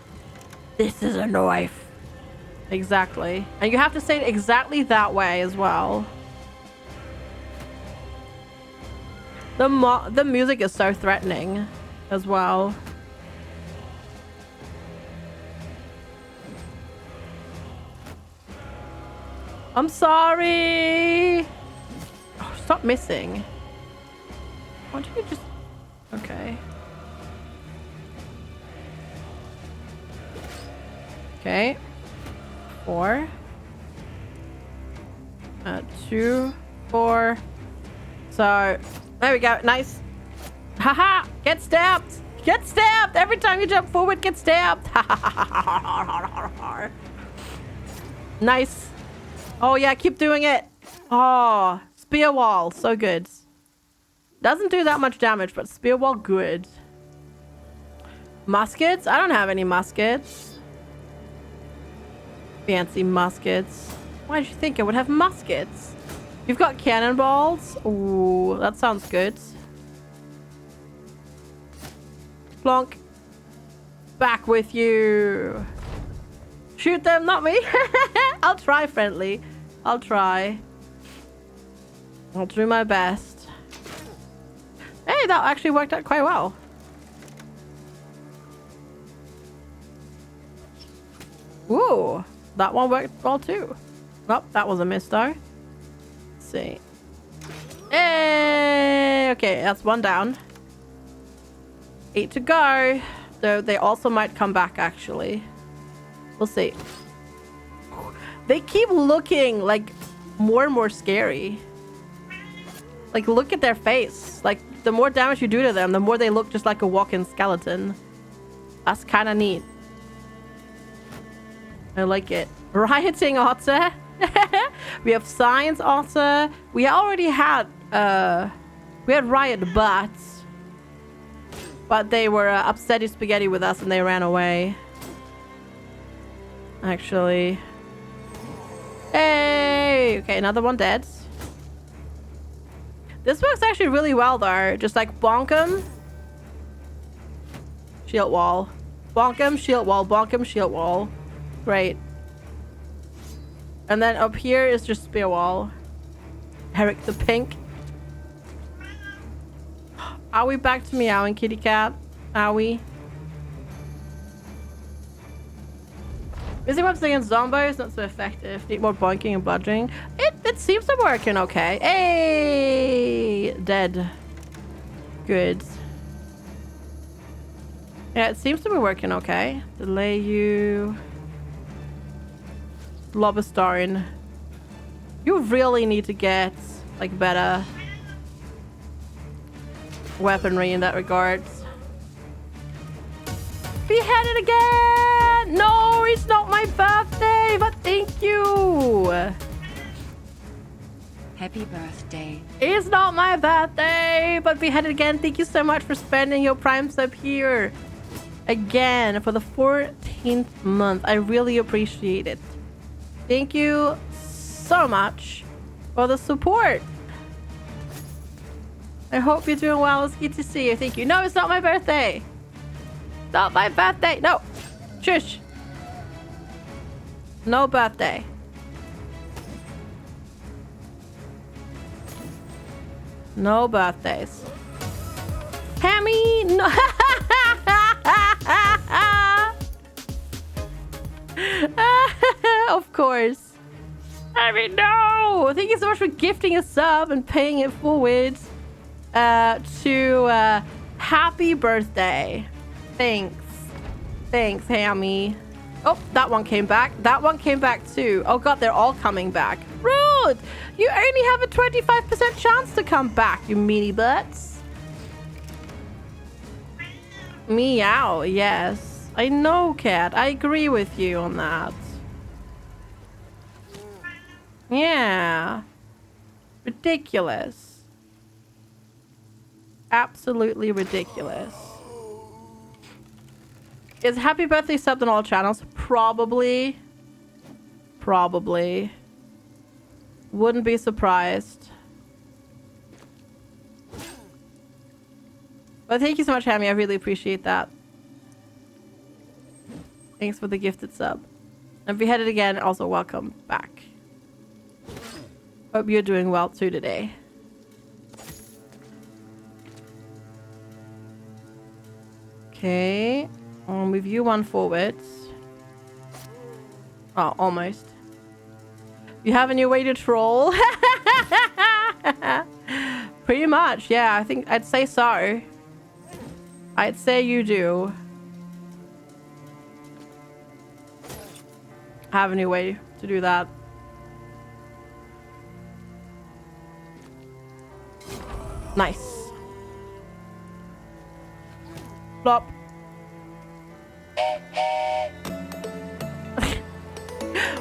This is a knife. Exactly. And you have to say it exactly that way as well. The music is so threatening as well. I'm sorry. Oh, stop missing. Why don't you just... Okay. Okay. 4. 2, 4. So, there we go. Nice. Haha! Get stabbed! Get stabbed! Every time you jump forward, get stabbed! Nice. Oh, yeah, keep doing it. Oh, spear wall. So good. Doesn't do that much damage, but spear wall, good. Muskets? I don't have any muskets. Fancy muskets. Why did you think I would have muskets? You've got cannonballs? Ooh, that sounds good. Plonk. Back with you. Shoot them, not me. I'll try, friendly. I'll try. I'll do my best. Hey, that actually worked out quite well. Ooh. That one worked well too. Oh, that was a miss though. Let's see. Hey! Okay, that's one down. 8 to go. So they also might come back, actually. We'll see. They keep looking, like, more and more scary. Like, look at their face. Like, the more damage you do to them, the more they look just like a walk-in skeleton. That's kind of neat. I like it. Rioting otter. We have science otter. We already had riot butts, but they were upsetty spaghetti with us and they ran away. Actually. Hey! Okay, another one dead. This works actually really well though. Just like bonk him. Shield wall. Bonk him, shield wall. Bonk him, shield wall. Great. And then up here is just spear wall. Eric the pink. Are we back to meowing, kitty cat? Are we? Busy weapons against zombies, not so effective. Need more boinking and bludgeoning. It seems to be working okay. Hey! Dead. Good. Yeah, it seems to be working okay. Delay you. Lobesterin. You really need to get like better weaponry in that regard. Beheaded again! No, it's not my birthday, but thank you. Happy birthday. It's not my birthday, but beheaded again. Thank you so much for spending your prime sub here again for the 14th month. I really appreciate it. Thank you so much for the support. I hope you're doing well. It's good to see you. Thank you. No, it's not my birthday. Not my birthday. No. Shush. No birthday. No birthdays. Hammy! No. Of course. I mean, no! Thank you so much for gifting a sub and paying it forward to happy birthday. Thanks. Thanks, Hammy. Oh, that one came back. That one came back too. Oh god, they're all coming back. Rude! You only have a 25% chance to come back, you meanie butts. Meow, yes. I know, cat. I agree with you on that. Yeah. Ridiculous. Absolutely ridiculous. Is happy birthday subbed on all channels? Probably. Probably. Wouldn't be surprised. But thank you so much, Hammy. I really appreciate that. Thanks for the gifted sub. And beheaded again, also welcome back. Hope you're doing well too today. Okay. Move you one forwards. Oh, almost. You have a new way to troll? Pretty much, yeah. I think I'd say so. I'd say you do. Have a new way to do that. Nice. Flop.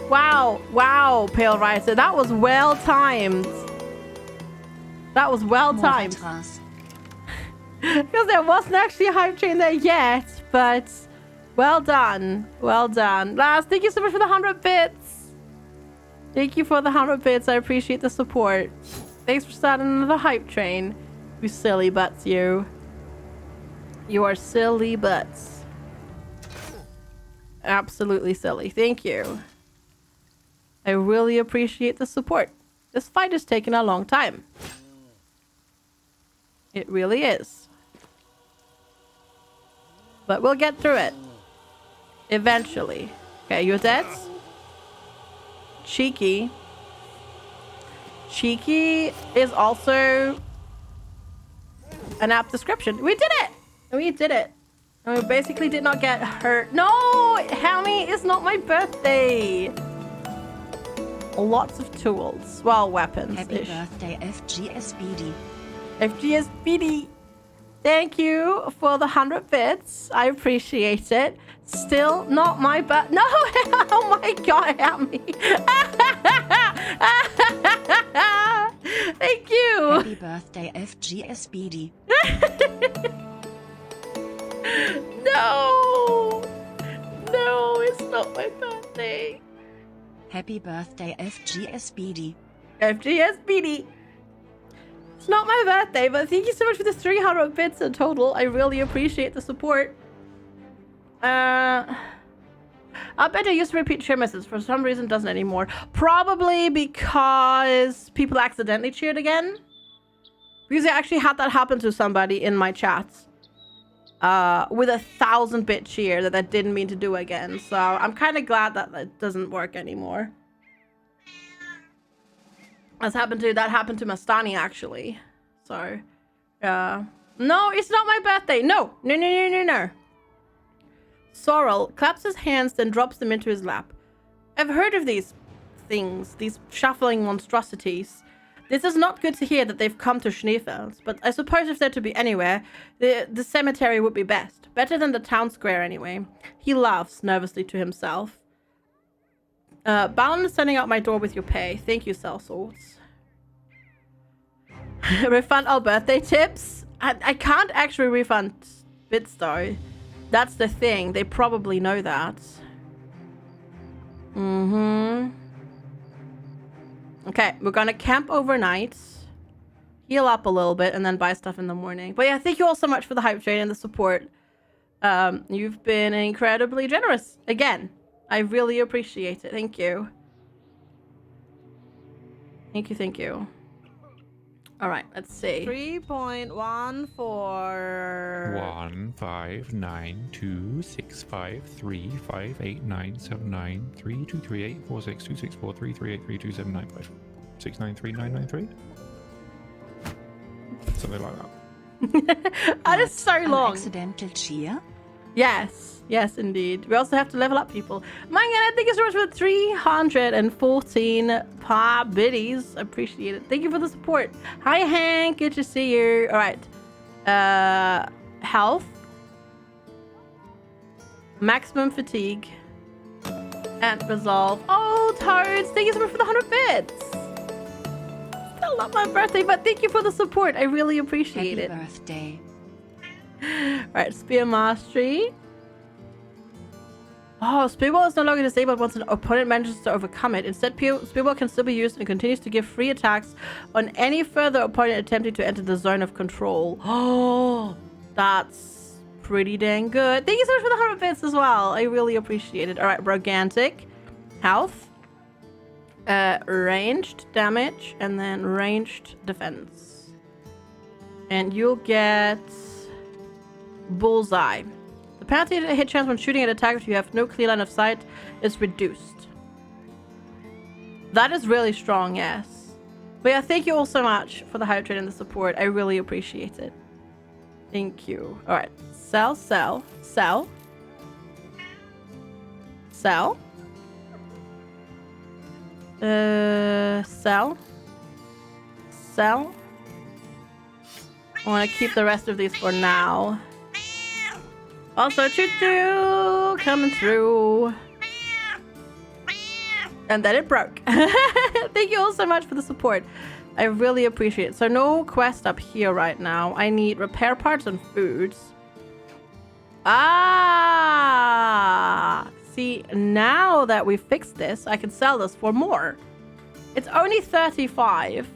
Wow, wow, Pale Riser. That was well timed. That was well timed. Because there wasn't actually a hype train there yet, but well done. Well done. Last, thank you so much for the 100 bits. Thank you for the 100 bits. I appreciate the support. Thanks for starting another hype train. You silly butts, you. You are silly butts. Absolutely silly. Thank you. I really appreciate the support. This fight has taken a long time. It really is. But we'll get through it. Eventually. Okay, you're dead? Cheeky. cheeky is also an apt description. We did it! We did it. And we basically did not get hurt. No! Hammy, it's not my birthday! Lots of tools. Well, weapons. Happy birthday, FGSBD. FGSBD. Thank you for the 100 bits. I appreciate it. Still not my No! Oh my god, Hammy! Thank you! Happy birthday, FGSBD. No! No, it's not my birthday. Happy birthday, FGSBD. FGSBD. It's not my birthday, but thank you so much for the 300 bits in total. I really appreciate the support. I bet I used to repeat cheer messages. For some reason, doesn't anymore. Probably because people accidentally cheered again. Because I actually had that happen to somebody in my chats. With a 1000-bit cheer that I didn't mean to do again. So I'm kind of glad that it doesn't work anymore. That happened to Mastani actually. So, no, it's not my birthday. No. Sorrel claps his hands, then drops them into his lap. I've heard of these things, these shuffling monstrosities. This is not good to hear that they've come to Schneefeld, but I suppose if they're to be anywhere, the cemetery would be best. Better than the town square anyway. He laughs nervously to himself. Balin is sending out my door with your pay. Thank you, sellswords. Refund all birthday tips? I can't actually refund bits though. That's the thing. They probably know that. Okay, we're gonna camp overnight. Heal up a little bit and then buy stuff in the morning. But yeah, thank you all so much for the hype train and the support. You've been incredibly generous. Again, I really appreciate it. Thank you. Thank you. All right, let's see. 3.14. 1559265358979323846264338327955693993. Something like that. That is so long. Accidental cheer? Yes, indeed. We also have to level up people. Manga, thank you so much for the 314 biddies. Appreciate it. Thank you for the support. Hi, Hank. Good to see you. All right. Health. Maximum fatigue. And resolve. Oh, Toads. Thank you so much for the 100 bits. Still not my birthday, but thank you for the support. I really appreciate it. Happy birthday. Alright, Spear Mastery. Oh, Spearball is no longer disabled once an opponent manages to overcome it. Instead, Spearball can still be used and continues to give free attacks on any further opponent attempting to enter the zone of control. Oh, that's pretty dang good. Thank you so much for the 100 bits as well. I really appreciate it. Alright, Brogantic. Health. Ranged damage. And then ranged defense. And you'll get... Bullseye. The penalty to hit chance when shooting at attack if you have no clear line of sight is reduced. That is really strong, yes. But yeah, thank you all so much for the hype train and the support. I really appreciate it. Thank you. Alright. Sell. Sell. I want to keep the rest of these for now. Also, choo-choo coming through. And then it broke. Thank you all so much for the support. I really appreciate it. So no quest up here right now. I need repair parts and foods. Ah! See, now that we fixed this, I can sell this for more. It's only 35.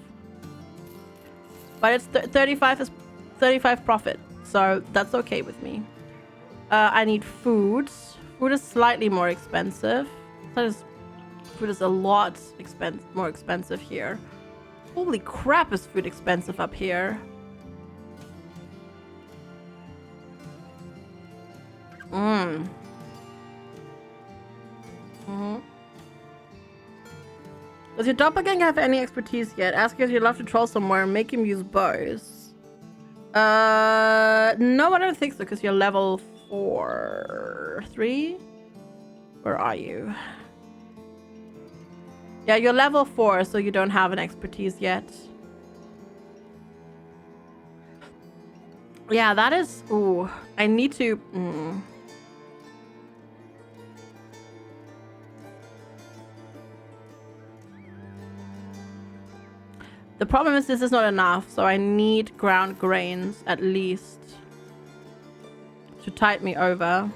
But it's 35 is 35 profit. So that's okay with me. I need foods. Food is slightly more expensive. Food is a lot more expensive here. Holy crap, is food expensive up here. Does your doppelganger have any expertise yet? Ask if you'd love to troll somewhere and make him use bows. No, I don't think so, because you're level 4... 3? Where are you? Yeah, you're level 4, so you don't have an expertise yet. Yeah, that is... Ooh, I need to... The problem is this is not enough, so I need ground grains at least to tide me over.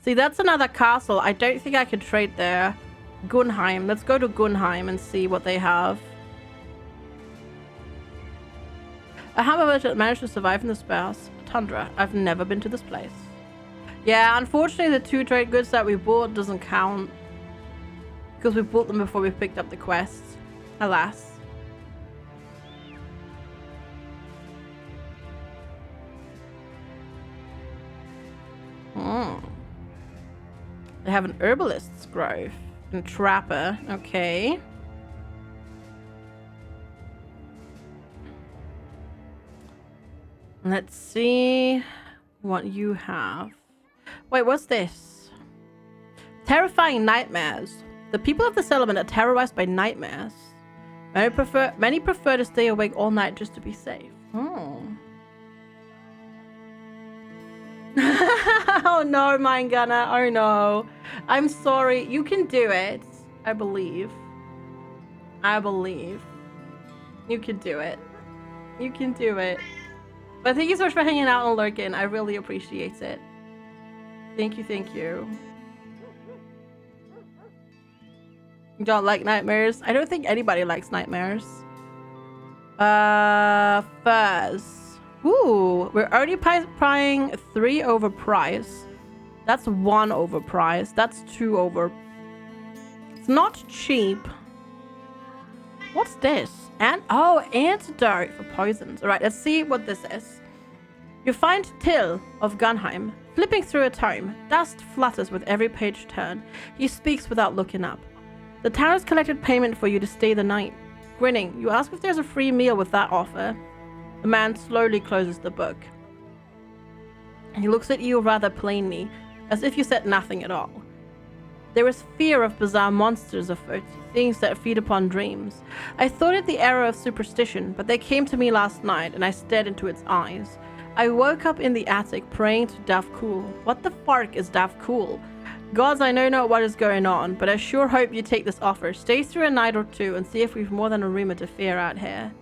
See, that's another castle. I don't think I can trade there. Gunheim. Let's go to Gunheim and see what they have. A hammer village that managed to survive in the sparse tundra. I've never been to this place. Yeah, unfortunately, the 2 trade goods that we bought doesn't count. Because we bought them before we picked up the quests. Alas. They have an herbalist's grove. And trapper. Okay. Let's see what you have. Wait, what's this? Terrifying nightmares. The people of the settlement are terrorized by nightmares. Many prefer to stay awake all night just to be safe. Oh. Oh no, Mine Gunner. Oh no. I'm sorry. You can do it. I believe. I believe. You can do it. You can do it. But thank you so much for hanging out and lurking. I really appreciate it. Thank you, thank you. You don't like nightmares? I don't think anybody likes nightmares. Furs. Ooh, we're already buying 3 over price. That's 1 over price. That's 2 over. It's not cheap. What's this? Oh, antidote for poisons. All right, let's see what this is. You find Till of Gunheim. Flipping through a tome, dust flutters with every page turn. He speaks without looking up. The town has collected payment for you to stay the night. Grinning, you ask if there's a free meal with that offer. The man slowly closes the book. He looks at you rather plainly, as if you said nothing at all. There is fear of bizarre monsters afoot, things that feed upon dreams. I thought it the error of superstition, but they came to me last night, and I stared into its eyes. I woke up in the attic, praying to Davkul. What the fark is Davkul? Gods, I know not what is going on, but I sure hope you take this offer. Stay through a night or 2 and see if we've more than a rumor to fear out here.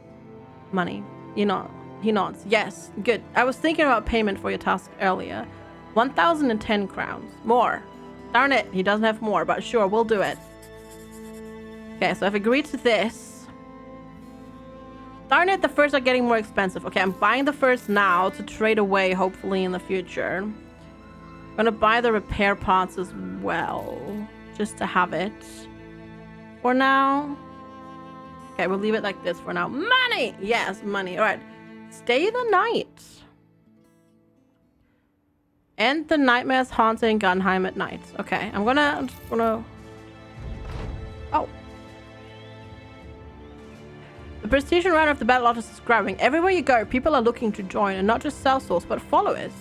Money. He nods. Yes, good. I was thinking about payment for your task earlier. 1,010 crowns. More. Darn it, he doesn't have more, but sure, we'll do it. Okay, so I've agreed to this. Darn it, the furs are getting more expensive. Okay, I'm buying the furs now to trade away, hopefully, in the future. I'm gonna buy the repair parts as well, just to have it. For now. Okay, we'll leave it like this for now. Money! Yes, money. All right. Stay the night. End the nightmares haunting Gunheim at night. Okay, I'm just gonna... Oh. The prestige and run of the Battle Otters is growing. Everywhere you go, people are looking to join, and not just sellswords, but followers.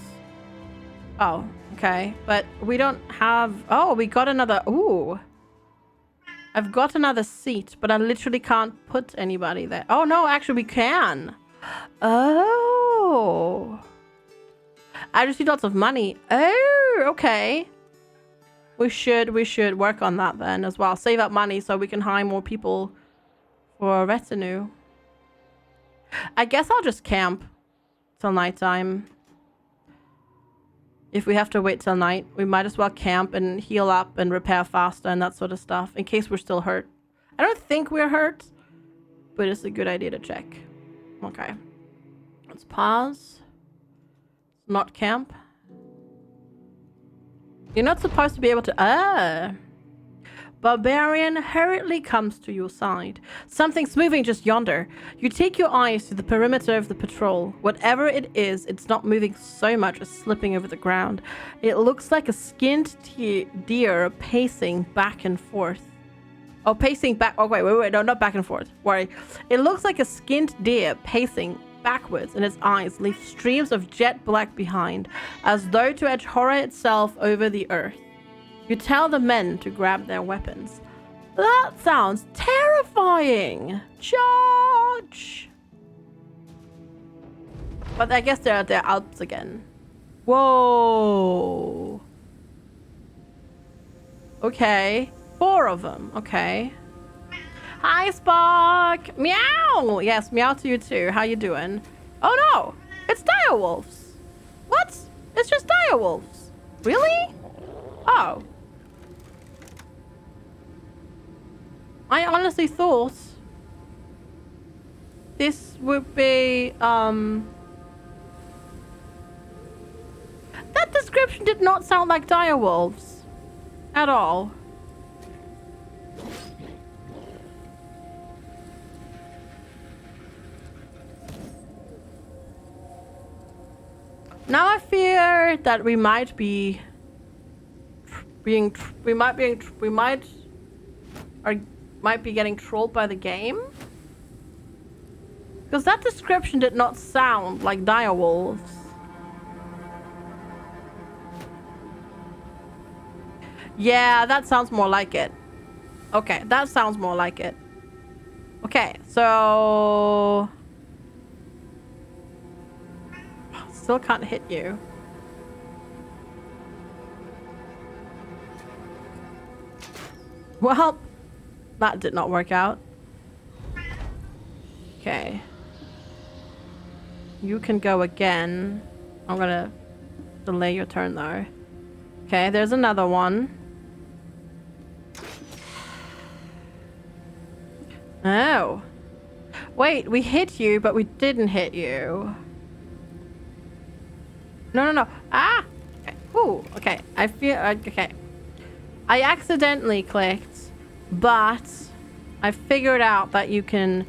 Oh, okay. But we don't have... Oh, we got another... Ooh. I've got another seat, but I literally can't put anybody there. Oh, no, actually, we can. Oh. I just need lots of money. Oh, okay. We should work on that then as well. Save up money so we can hire more people for a retinue. I guess I'll just camp till nighttime. If we have to wait till night, we might as well camp and heal up and repair faster and that sort of stuff in case we're still hurt. I don't think we're hurt, but it's a good idea to check. Okay. Let's pause. Not camp. You're not supposed to be able to... Barbarian hurriedly comes to your side. Something's moving just yonder. You take your eyes to the perimeter of the patrol. Whatever it is, it's not moving so much as slipping over the ground. It looks like a skinned deer pacing back and forth. Oh, pacing back. Oh, wait. No, not back and forth. Worry. It looks like a skinned deer pacing backwards, and its eyes leave streams of jet black behind, as though to edge horror itself over the earth. You tell the men to grab their weapons. That sounds terrifying. Charge! But I guess they're out again. Whoa. Okay. 4 of them. Okay. Hi, Spark. Meow. Yes, meow to you too. How you doing? Oh no, it's direwolves. What? It's just direwolves. Really? Oh. I honestly thought this would be, that description did not sound like direwolves at all. Now I fear that we might be getting trolled by the game. Because that description did not sound like direwolves. Yeah, that sounds more like it. Okay, that sounds more like it. Okay, so... Still can't hit you. Well, that did not work out. Okay. You can go again. I'm gonna delay your turn though. Okay, there's another one. Oh. Wait, we hit you, but we didn't hit you. No. Ah! Okay. Ooh, okay. I feel... okay. I accidentally clicked, but I figured out that you can...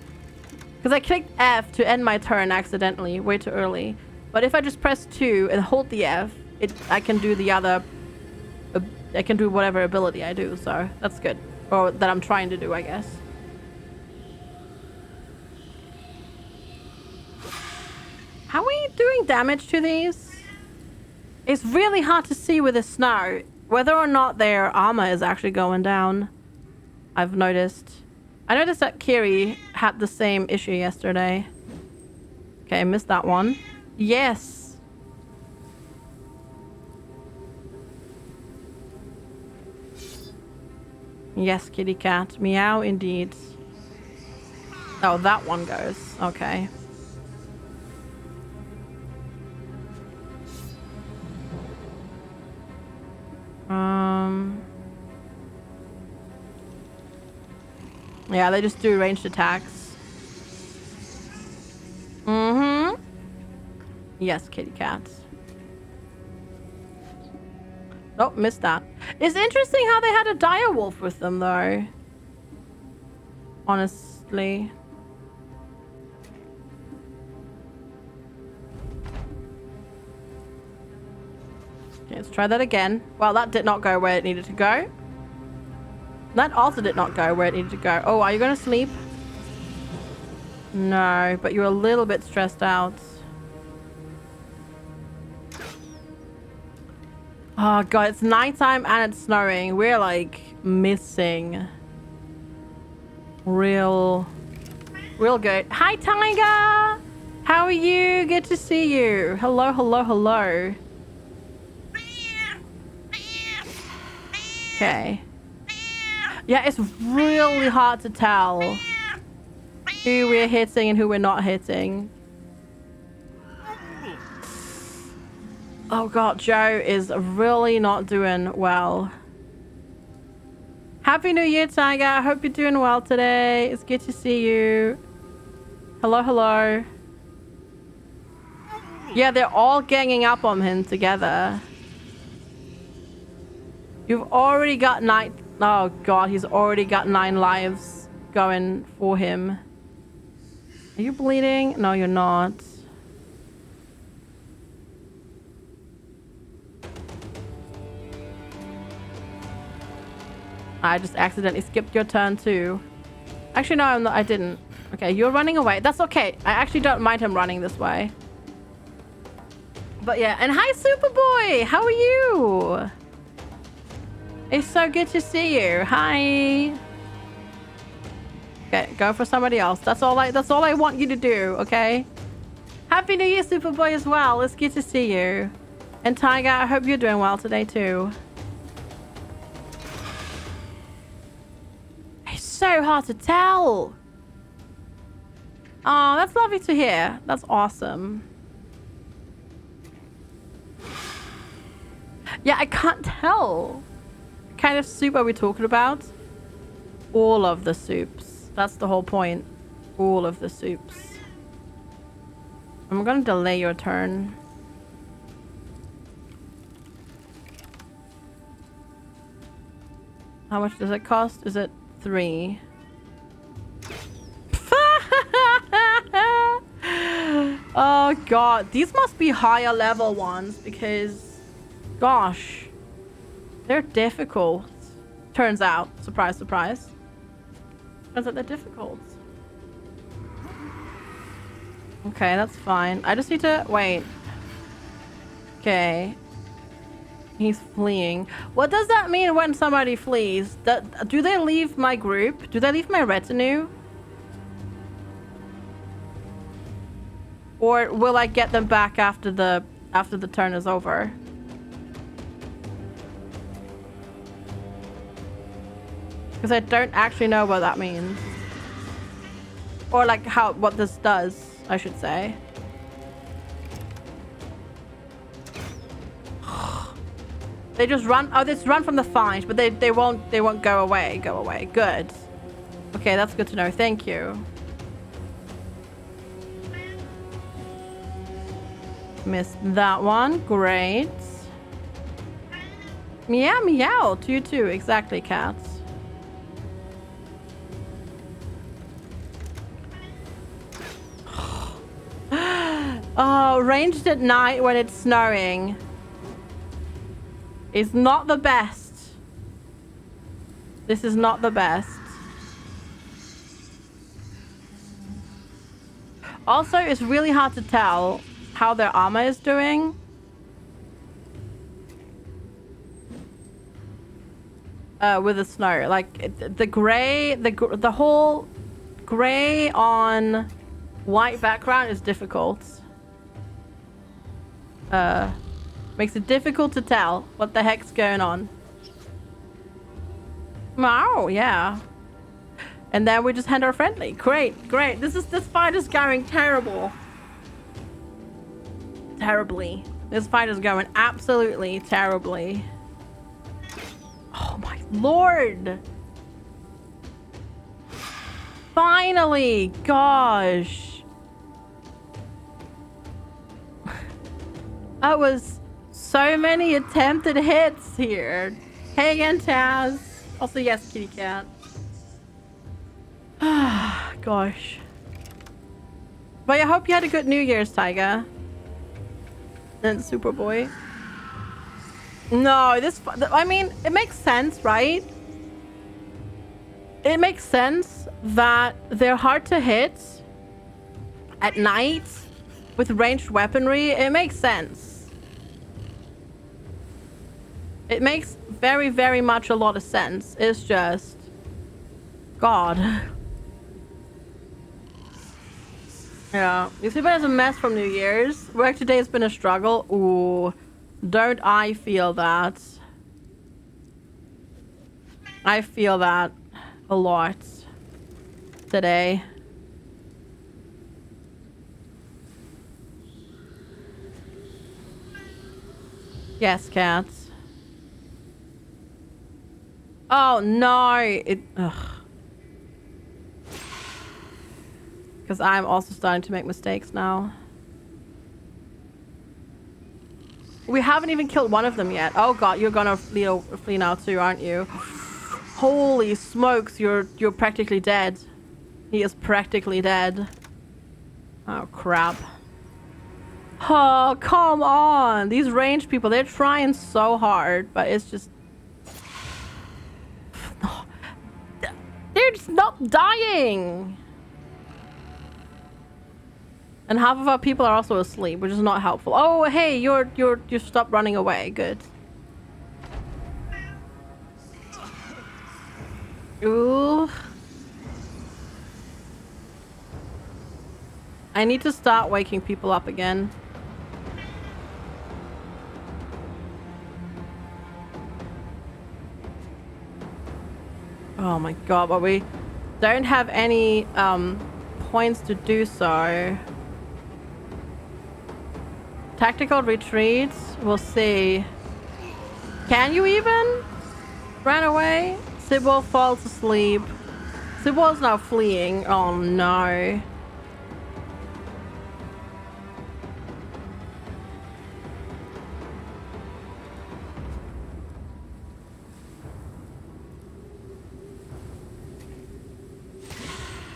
Because I clicked F to end my turn accidentally, way too early. But if I just press 2 and hold the F, I can do the other... I can do whatever ability I do, so that's good. Or that I'm trying to do, I guess. How are we doing damage to these? It's really hard to see with the snow whether or not their armor is actually going down. I've noticed. I noticed that Kiri had the same issue yesterday. Okay, I missed that one. Yes. Yes, kitty cat. Meow indeed. Oh, that one goes. Okay. Yeah, they just do ranged attacks. Mm-hmm. Yes, kitty cats. Oh, missed that. It's interesting how they had a direwolf with them, though. Honestly. Okay, let's try that again. Well, that did not go where it needed to go. That also did not go where it needed to go. Oh, are you going to sleep? No, but you're a little bit stressed out. Oh, God, it's nighttime and it's snowing. We're, like, missing. Real good. Hi, Tiger! How are you? Good to see you. Hello, hello, hello. Okay. Yeah, it's really hard to tell who we're hitting and who we're not hitting. Oh God, Joe is really not doing well. Happy New Year, Tiger. I hope you're doing well today. It's good to see you. Hello, hello. Yeah, they're all ganging up on him together. You've already got Oh god, he's already got 9 lives going for him. Are you bleeding? No, you're not. I just accidentally skipped your turn too. Actually, no, I didn't. Okay, you're running away. That's okay. I actually don't mind him running this way. But yeah, and hi Superboy! How are you? It's so good to see you. Hi. Okay, go for somebody else. That's all I want you to do, okay? Happy New Year, Superboy, as well. It's good to see you. And Tiger, I hope you're doing well today too. It's so hard to tell. Oh, that's lovely to hear. That's awesome. Yeah, I can't tell. What kind of soup are we talking about? All of the soups. That's the whole point. All of the soups. I'm gonna delay your turn. How much does it cost? Is it 3? Oh god, these must be higher level ones because, gosh, they're difficult. Turns out, surprise, surprise. Turns out they're difficult. Okay, that's fine. I just need to wait. Okay. He's fleeing. What does that mean when somebody flees? Do they leave my group? Do they leave my retinue? Or will I get them back after the turn is over? Because I don't actually know what that means. Or like what this does, I should say. They just run. Oh, they just run from the fight, but they won't go away. Go away. Good. Okay, that's good to know. Thank you. Missed that one. Great. Meow meow. You too. Exactly, cats. Oh, ranged at night when it's snowing is not the best. This is not the best. Also, it's really hard to tell how their armor is doing. With the snow. Like, the gray, the whole gray on white background is difficult. Makes it difficult to tell what the heck's going on. Oh, yeah. And then we just hand our friendly. Great, great. This fight is going terrible. Terribly. This fight is going absolutely terribly. Oh my lord. Finally, gosh. That was so many attempted hits here. Hey again, Taz. Also, yes, kitty cat. Gosh. But I hope you had a good New Year's, Tiger. And Superboy. No, I mean, it makes sense, right? It makes sense that they're hard to hit at night with ranged weaponry. It makes sense. It makes very, very much a lot of sense. It's just... God. Yeah. You see, but it's a mess from New Year's. Work today has been a struggle. Ooh. Don't I feel that. I feel that a lot today. Yes, cats. Oh no! Because I'm also starting to make mistakes now. We haven't even killed one of them yet. Oh god, you're gonna flee now too, aren't you? Holy smokes, you're practically dead. He is practically dead. Oh, crap. Oh, come on. These range people, they're trying so hard, but it's just... They're just not dying. And half of our people are also asleep, which is not helpful. Oh, hey, you stopped running away. Good. Ooh. I need to start waking people up again. Oh my god, but we don't have any points to do so. Tactical retreats, we'll see. Can you even run away? Sybil falls asleep. Sybil's now fleeing. Oh no.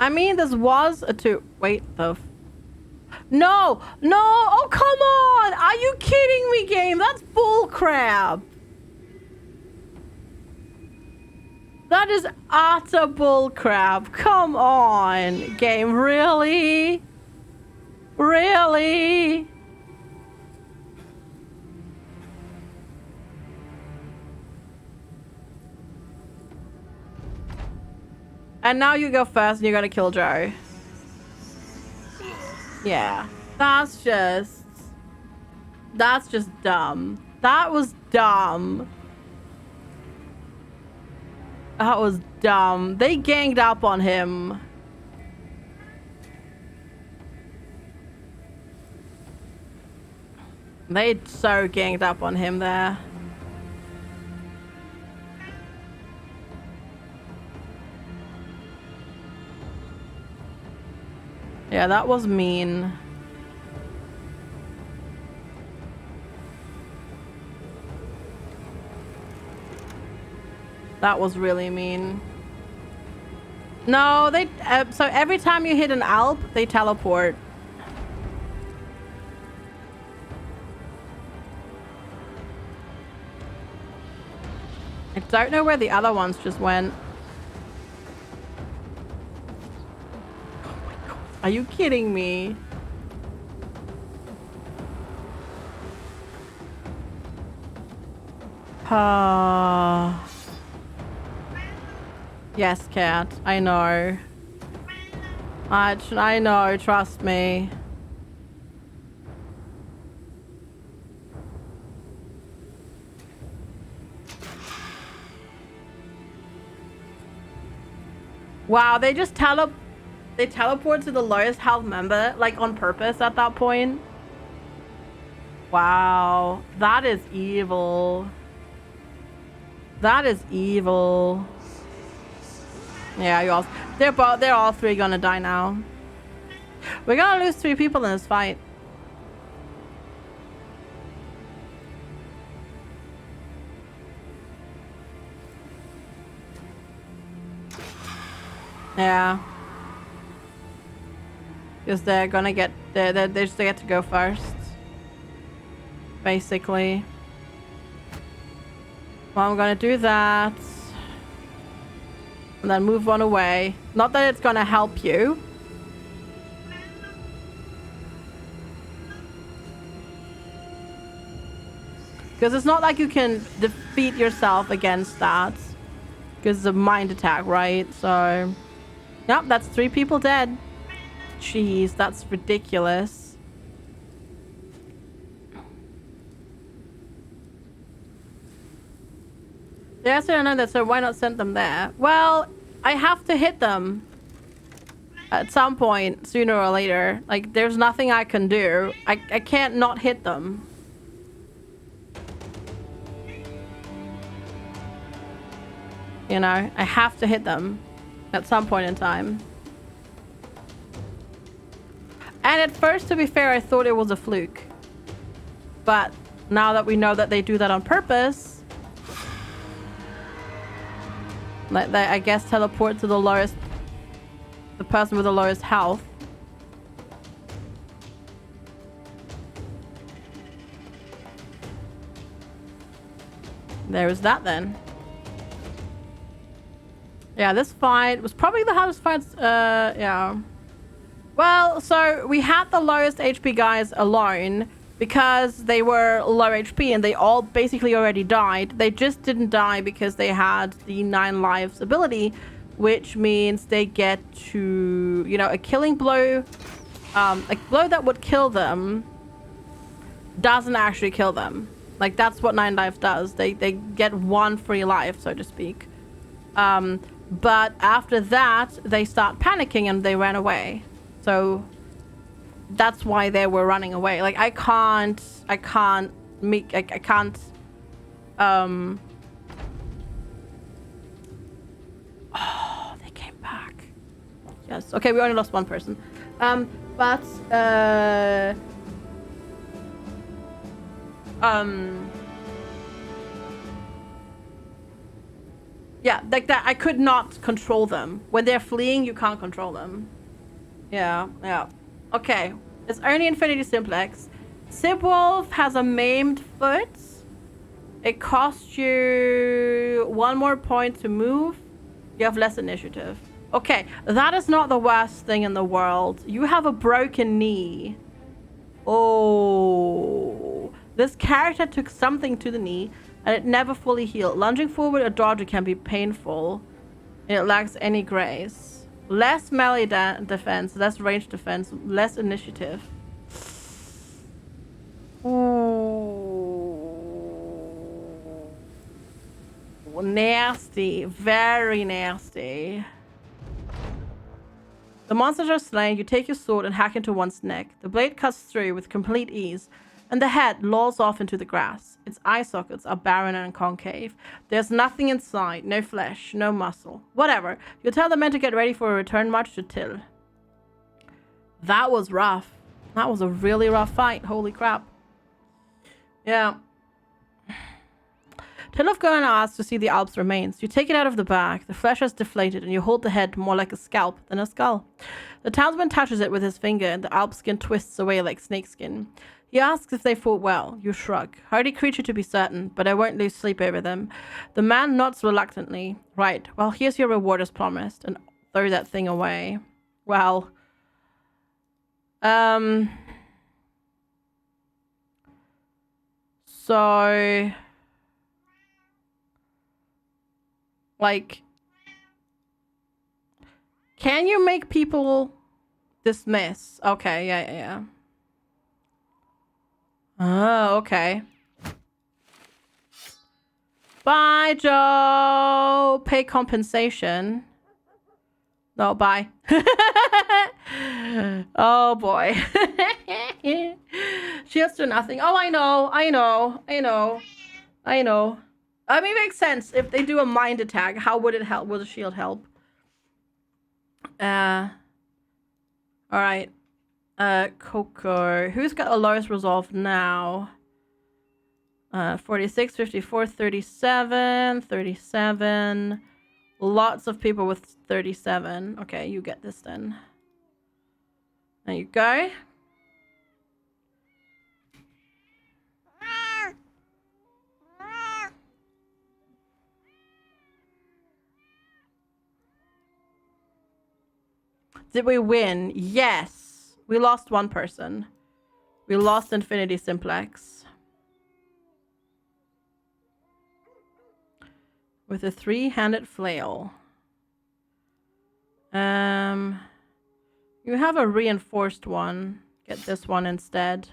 I mean, this was a two. Wait, no, no! Oh, come on! Are you kidding me, game? That's bull crap. That is utter bull crap. Come on, game. Really? Really? And now you go first and you're gonna kill Joe. Yeah. That's just dumb. That was dumb. That was dumb. They ganged up on him. They so ganged up on him there. Yeah, that was mean. That was really mean. No, they... so every time you hit an Alp, they teleport. I don't know where the other ones just went. Are you kidding me? Yes, cat. I know. I know. Trust me. Wow, they just they teleport to the lowest health member, like on purpose at that point. Wow, that is evil. That is evil. Yeah, you all. They're all three gonna die now. We're gonna lose 3 people in this fight. Yeah. Because they're gonna get... They just get to go first. Basically. Well, I'm gonna do that. And then move one away. Not that it's gonna help you. Because it's not like you can defeat yourself against that. Because it's a mind attack, right? So... Yep, that's 3 people dead. Jeez, that's ridiculous. Yes, I don't know that, so why not send them there? Well, I have to hit them. At some point, sooner or later. Like, there's nothing I can do. I can't not hit them. You know, I have to hit them. At some point in time. And at first, to be fair, I thought it was a fluke. But now that we know that they do that on purpose... Like they, I guess, teleport to the lowest, the person with the lowest health. There is that then. Yeah, this fight was probably the hardest fight. Yeah. Well, so we had the lowest HP guys alone because they were low HP and they all basically already died. They just didn't die because they had the 9 lives ability, which means they get to, you know, a killing blow. A blow that would kill them doesn't actually kill them. Like, that's what 9 lives does. They get 1 free life, so to speak. But after that, they start panicking and they ran away. So that's why they were running away. Like, I can't oh, they came back. Yes. Okay, we only lost 1 person. Yeah, like that. I could not control them. When they're fleeing, you can't control them. Yeah, yeah. Okay, it's only Infinity Simplex. Sibwolf has a maimed foot. It costs you 1 more point to move. You have less initiative. Okay, that is not the worst thing in the world. You have a broken knee. Oh. This character took something to the knee and it never fully healed. Lunging forward or dodging can be painful. And it lacks any grace. Less melee defense, less range defense, less initiative. Ooh. Nasty. Very nasty. The monsters are slain. You take your sword and hack into one's neck. The blade cuts through with complete ease, and the head lolls off into the grass. Its eye sockets are barren and concave. There's nothing inside. No flesh, no muscle. Whatever. You tell the men to get ready for a return march to Till. That was rough. That was a really rough fight. Holy crap. Yeah. Tilofgurn asks to see the Alp's remains. You take it out of the bag. The flesh has deflated, and you hold the head more like a scalp than a skull. The townsman touches it with his finger, and the Alp skin twists away like snakeskin. He asks if they fought well. You shrug. Hardy creature to be certain, but I won't lose sleep over them. The man nods reluctantly. Right. Well, here's your reward as promised, and throw that thing away. Well. So, like, can you make people dismiss? Okay, yeah. Oh, okay. Bye, Joe. Pay compensation. No, bye. Oh, boy. Shields do nothing. Oh, I know. I mean, it makes sense. If they do a mind attack, how would it help? Would a shield help? All right. Coco. Who's got the lowest resolve now? 46, 54, 37, 37. Lots of people with 37. Okay, you get this then. There you go. Did we win? Yes. We lost 1 person. We lost Infinity Simplex. With a 3-handed flail. You have a reinforced one. Get this one instead.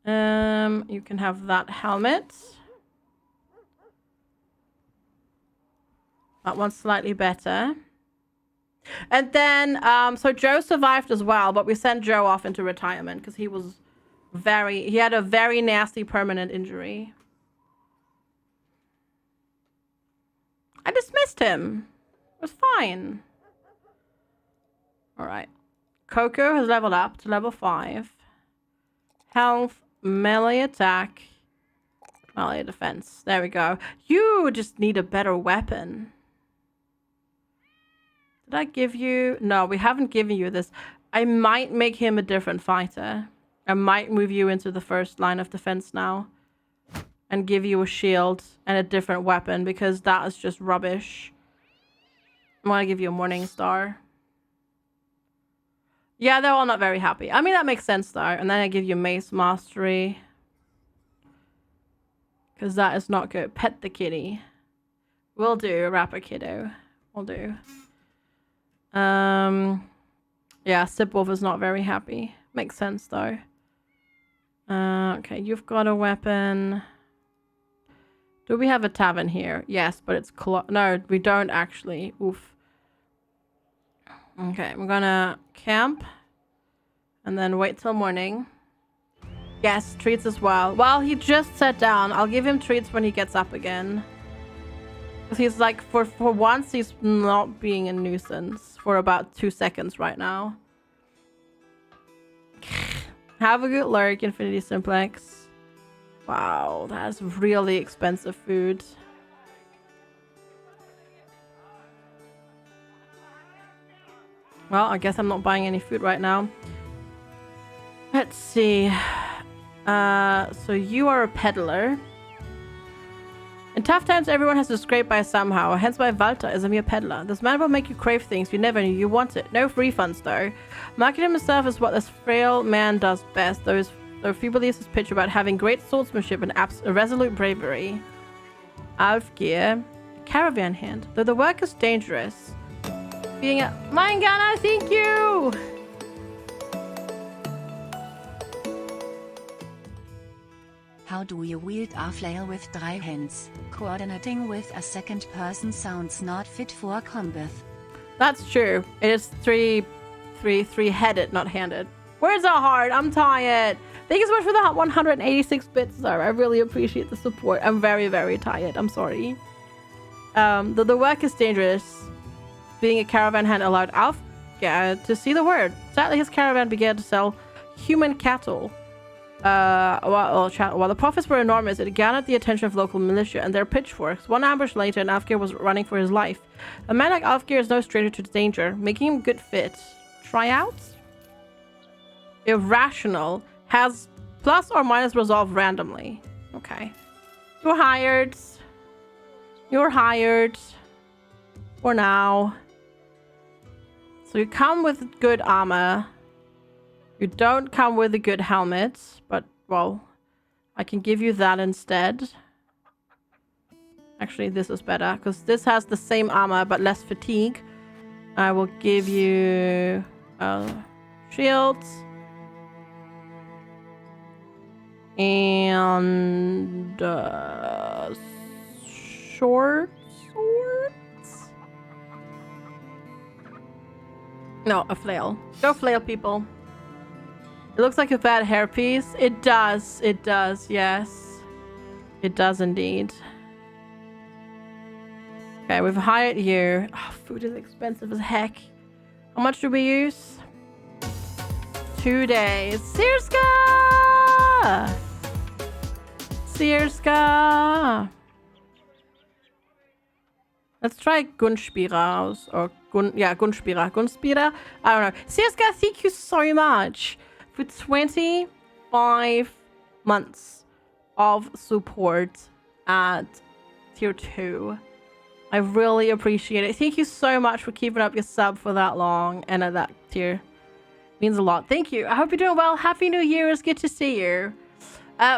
You can have that helmet. That one's slightly better. And then, so Joe survived as well, but we sent Joe off into retirement because he had a very nasty permanent injury. I dismissed him. It was fine. All right. Coco has leveled up to level 5. Health, melee attack, melee defense. There we go. You just need a better weapon. Did I give you? No, we haven't given you this. I might make him a different fighter. I might move you into the first line of defense now. And give you a shield and a different weapon because that is just rubbish. I'm gonna give you a Morning Star. Yeah, they're all not very happy. I mean, that makes sense though. And then I give you Mace Mastery. Because that is not good. Pet the kitty. Will do, Rapper Kiddo. Will do. Yeah, Sip Wolf is not very happy. Makes sense though. Okay, you've got a weapon. Do we have a tavern here? Yes, but it's no, we don't actually. Oof. Okay, we're gonna camp and then wait till morning. Yes, treats as well. Well, he just sat down. I'll give him treats when he gets up again. Because he's like, for once, he's not being a nuisance for about 2 seconds right now. Have a good lurk, Infinity Simplex. Wow, that's really expensive food. Well, I guess I'm not buying any food right now. Let's see. So you are a peddler. In tough times, everyone has to scrape by somehow. Hence why Walter is a mere peddler. This man will make you crave things you never knew you wanted. No refunds, though. Marketing himself is what this frail man does best, though he believes his pitch about having great swordsmanship and resolute bravery. Alfgeir, caravan hand. Though the work is dangerous. Being a... Mangana, thank you! How do you wield a flail with 3 hands? Coordinating with a second person sounds not fit for combat. That's true. It is three-headed, not handed. Words are hard. I'm tired. Thank you so much for the 186 bits, sir. I really appreciate the support. I'm very, very tired. I'm sorry. Though the work is dangerous, being a caravan hand allowed Alfgeir to see the word. Sadly, his caravan began to sell human cattle. While the profits were enormous, it garnered the attention of local militia and their pitchforks. One ambush later, and Alfgeir was running for his life. A man like Alfgeir is no stranger to danger, making him good fit. Tryouts? Irrational. Has plus or minus resolve randomly. Okay. You're hired. You're hired. For now. So you come with good armor. You don't come with a good helmet, but, well, I can give you that instead. Actually, this is better, because this has the same armor, but less fatigue. I will give you shields. And short swords? No, a flail. Go flail, people. It looks like a bad hairpiece. It does. It does, yes. It does indeed. Okay, we've hired you. Oh, food is expensive as heck. How much do we use? 2 days. Sirska! Sirska! Let's try Gunspira aus. Or Gunspira. Gunspira? I don't know. Sirska, thank you so much for 25 months of support at tier 2. I really appreciate it. Thank you so much for keeping up your sub for that long and at that tier. Means a lot. Thank you. I hope you're doing well. Happy New Year. It's good to see you.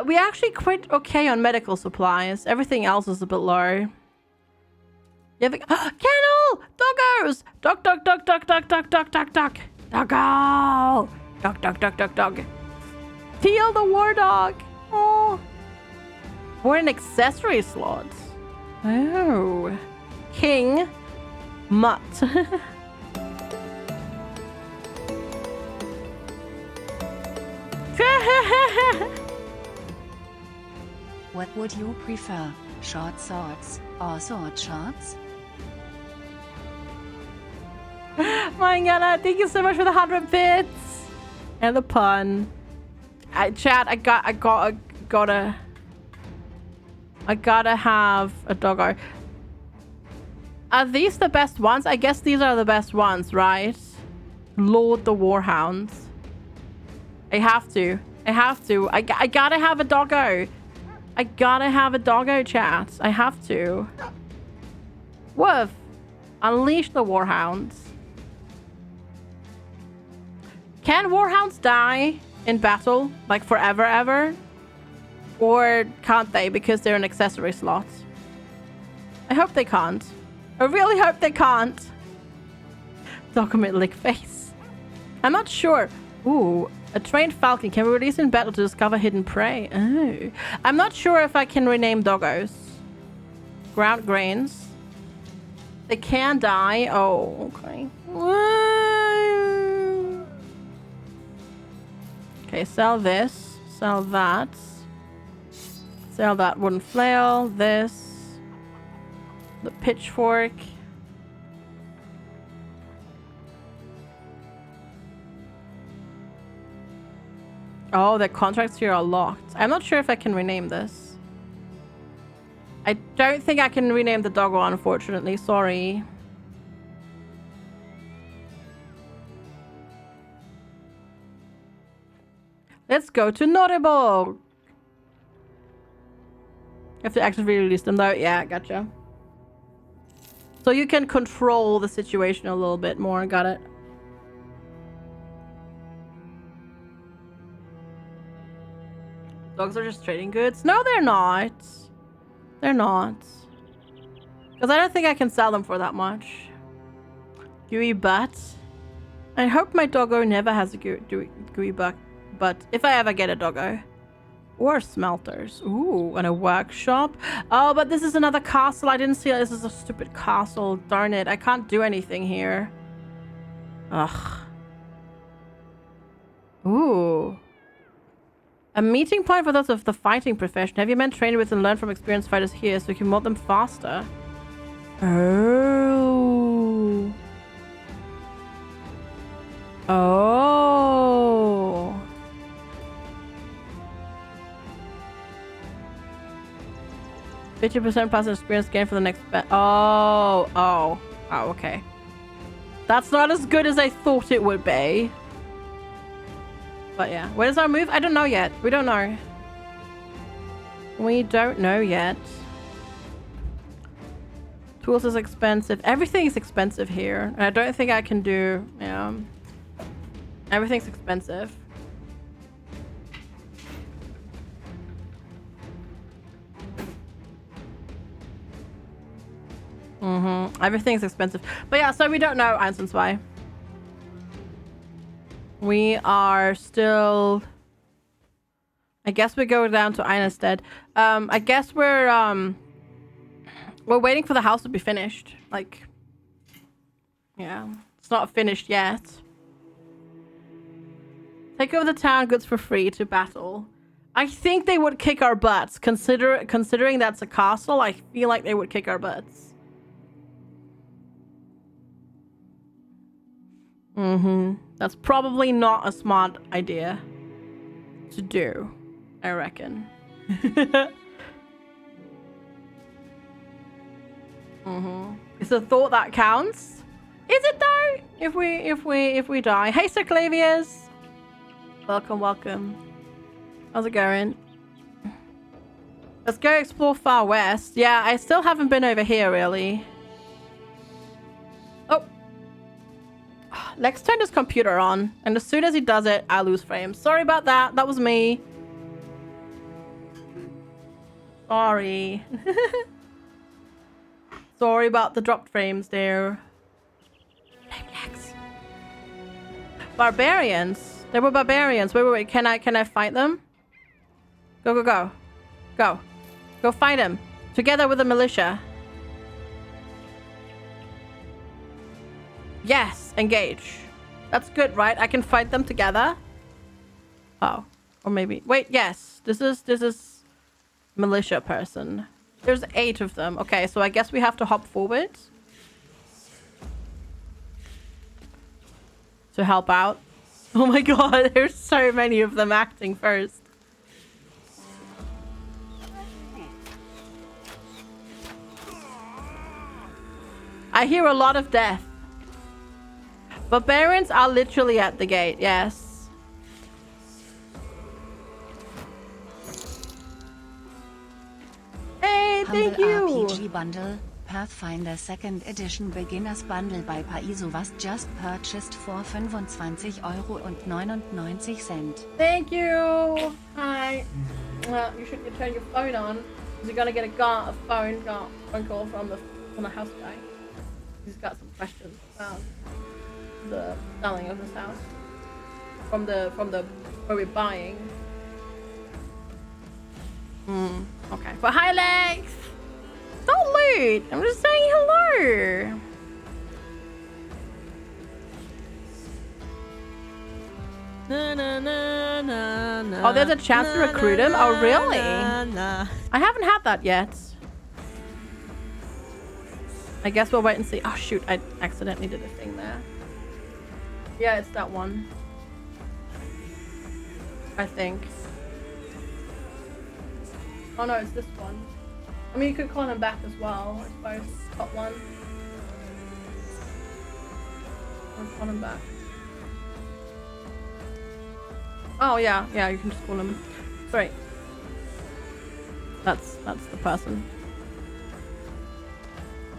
We actually quite okay on medical supplies. Everything else is a bit low. You have a kennel! Doggos! Dog. Doggo! Dog. Teal the war dog. Oh. Or an accessory slot. Oh. King Mutt. What would you prefer? Short swords or sword shots? My God, thank you so much for the 100 bits. And the pun. Chat, I gotta have a doggo. Are these the best ones? I guess these are the best ones, right? Lord the Warhounds. I have to. I gotta have a doggo. I gotta have a doggo, chat. I have to. Woof. Unleash the Warhounds. Can Warhounds die in battle? Like forever, ever? Or can't they because they're an accessory slot? I hope they can't. I really hope they can't. Document lick face. I'm not sure. Ooh, a trained falcon can be released in battle to discover hidden prey. Oh. I'm not sure if I can rename doggos. Ground grains. They can die. Oh, okay. Okay, sell this. Sell that. Sell that wooden flail. This. The pitchfork. Oh, the contracts here are locked. I'm not sure if I can rename this. I don't think I can rename the doggo, unfortunately. Sorry. Let's go to Notable. You have to actively release them though. Yeah, gotcha. So you can control the situation a little bit more. Got it. Dogs are just trading goods. No, they're not. They're not. Because I don't think I can sell them for that much. Gooey butt. I hope my doggo never has a gooey butt. But if I ever get a doggo. Or smelters. Ooh, and a workshop. Oh, but this is another castle. I didn't see it. This is a stupid castle. Darn it. I can't do anything here. Ugh. Ooh. A meeting point for those of the fighting profession. Have you men trained with and learned from experienced fighters here so you can mold them faster? Oh. Oh. %+ plus experience gain for the next Oh, okay. That's not as good as I thought it would be. But yeah, where does our move? I don't know yet. We don't know. We don't know yet. Tools is expensive. Everything is expensive here. And I don't think I can do... Yeah. Everything's expensive. Everything's expensive. But yeah, so we don't know Anson's why. We are still... I guess we go down to Einstead. I guess we're waiting for the house to be finished. Like, yeah, it's not finished yet. Take over the town, goods for free to battle. I think they would kick our butts. Considering that's a castle, I feel like they would kick our butts. That's probably not a smart idea to do, I reckon. It's a thought that counts. Is it though? If we die. Hey, Sir Clavius. Welcome. How's it going? Let's go explore Far West. Yeah, I still haven't been over here really. Oh. Lex turned his computer on, and as soon as he does it, I lose frames. Sorry about that. That was me. Sorry. Sorry about the dropped frames there. Lex. Barbarians. They were barbarians. Wait. Can I fight them? Go. Go fight him. Together with the militia. Yes, engage. That's good, right? I can fight them together. Oh, or maybe wait. Yes, this is militia person. There's 8 of them. Okay, so I guess we have to hop forward to help out. Oh my god, there's so many of them acting first. I hear a lot of death. Barbarians are literally at the gate, yes. Hey, thank Humble you. RPG Bundle, Pathfinder 2nd Edition Beginners Bundle by Paizo was just purchased for 25,99 €. Thank you. Hi. Well, you should turn your phone on because you're gonna get a phone call from the house guy. He's got some questions about the selling of this house from the where we're buying. Okay. But hi, Lex. Don't loot. I'm just saying hello. Na, na, na, na, na, Oh, there's a chance to recruit him? Oh, really? na. I haven't had that yet. I guess we'll wait and see. Oh, shoot. I accidentally did a thing there. Yeah, it's that one. I think. Oh, no, it's this one. I mean, you could call him back as well, I suppose. Top one. I'll call him back. Oh, yeah. Yeah, you can just call him. Sorry. That's the person.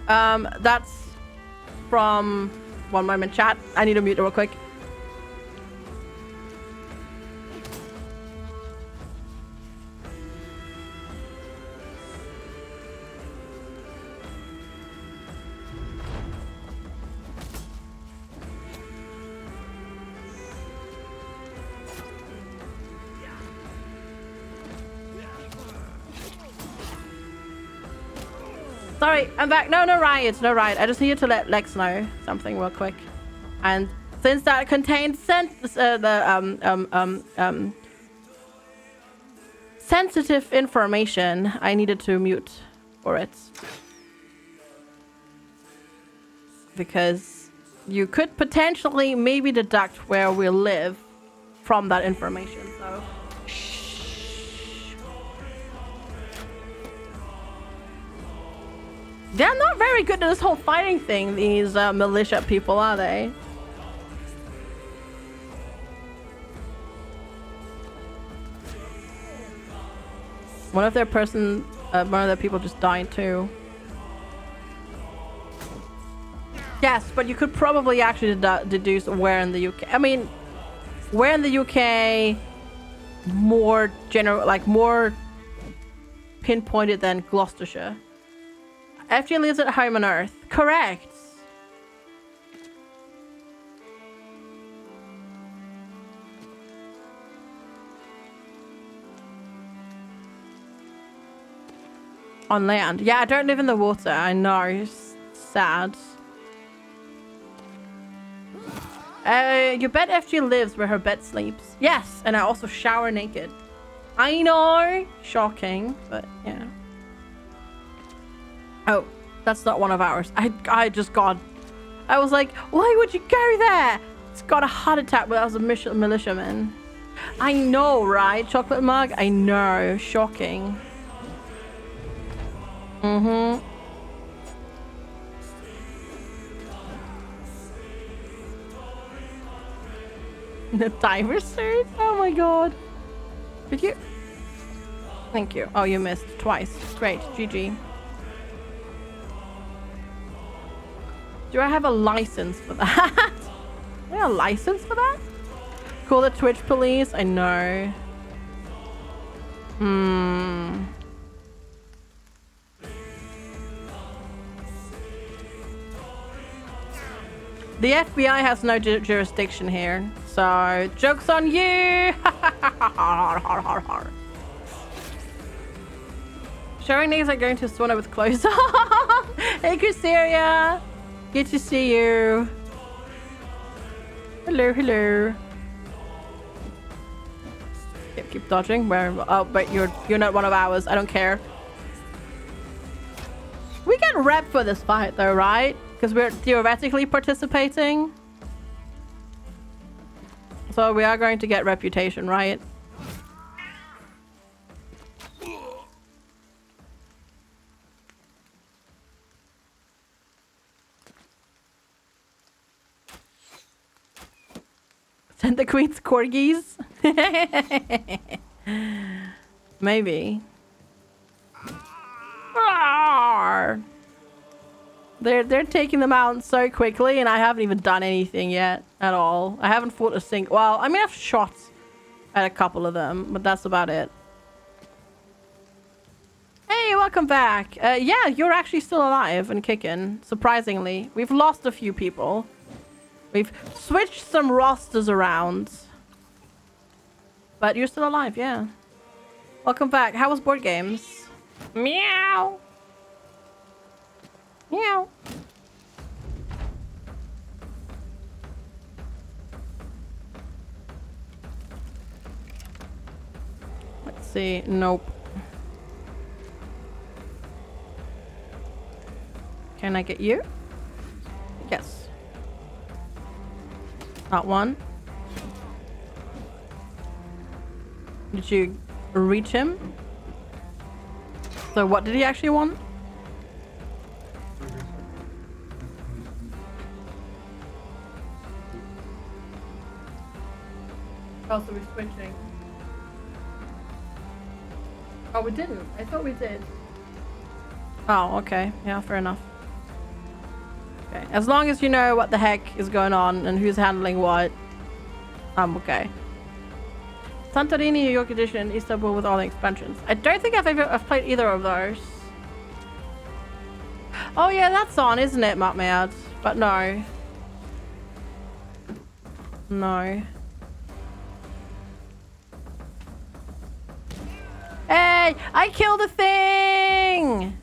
That's from... One moment, chat. I need to mute it real quick. Sorry, I'm back. No riot. No riot. I just needed to let Lex know something real quick. And since that contained sensitive information, I needed to mute for it. Because you could potentially maybe deduct where we live from that information, so... They're not very good at this whole fighting thing, these militia people, are they? One of their people just died too. Yes, but you could probably actually deduce where in the UK. I mean, where in the UK more general, like more pinpointed than Gloucestershire. FG lives at home on Earth. Correct. On land. Yeah, I don't live in the water. I know. It's sad. You bet FG lives where her bed sleeps. Yes, and I also shower naked. I know. Shocking, but yeah. Oh, that's not one of ours. I just got... I was like, why would you go there? It's got a heart attack, but that was a militiaman. I know, right? Chocolate mug? I know. Shocking. Mm-hmm. The diver suit? Oh my god. Did you? Thank you. Oh, you missed twice. Great. GG. Do I have a license for that? Do I have a license for that? Call the Twitch police? I know. The FBI has no jurisdiction here, so joke's on you. Showing these are going to sauna with clothes. Hey, Chrysaria. Good to see you. Hello, hello. Yep, keep dodging. Where? Oh, but you're not one of ours. I don't care. We get rep for this fight, though, right? Because we're theoretically participating. So we are going to get reputation, right? Send the queen's corgis? Maybe. Roar! They're taking them out so quickly, and I haven't even done anything yet at all. I haven't fought a single... Well, I mean, I've shot at a couple of them, but that's about it. Hey, welcome back. Yeah, you're actually still alive and kicking, surprisingly. We've lost a few people. We've switched some rosters around. But you're still alive, yeah. Welcome back. How was board games? Meow. Meow. Let's see. Nope. Can I get you? Yes. Not one. Did you reach him? So what did he actually want? Oh, so we're switching. Oh, we didn't. I thought we did. Oh, okay. Yeah, fair enough. Okay. As long as you know what the heck is going on and who's handling what, I'm okay. Santorini, New York Edition, Istanbul with all the expansions. I don't think I've played either of those. Oh yeah, that's on, isn't it, Mad? But no. No. Hey! I killed a thing!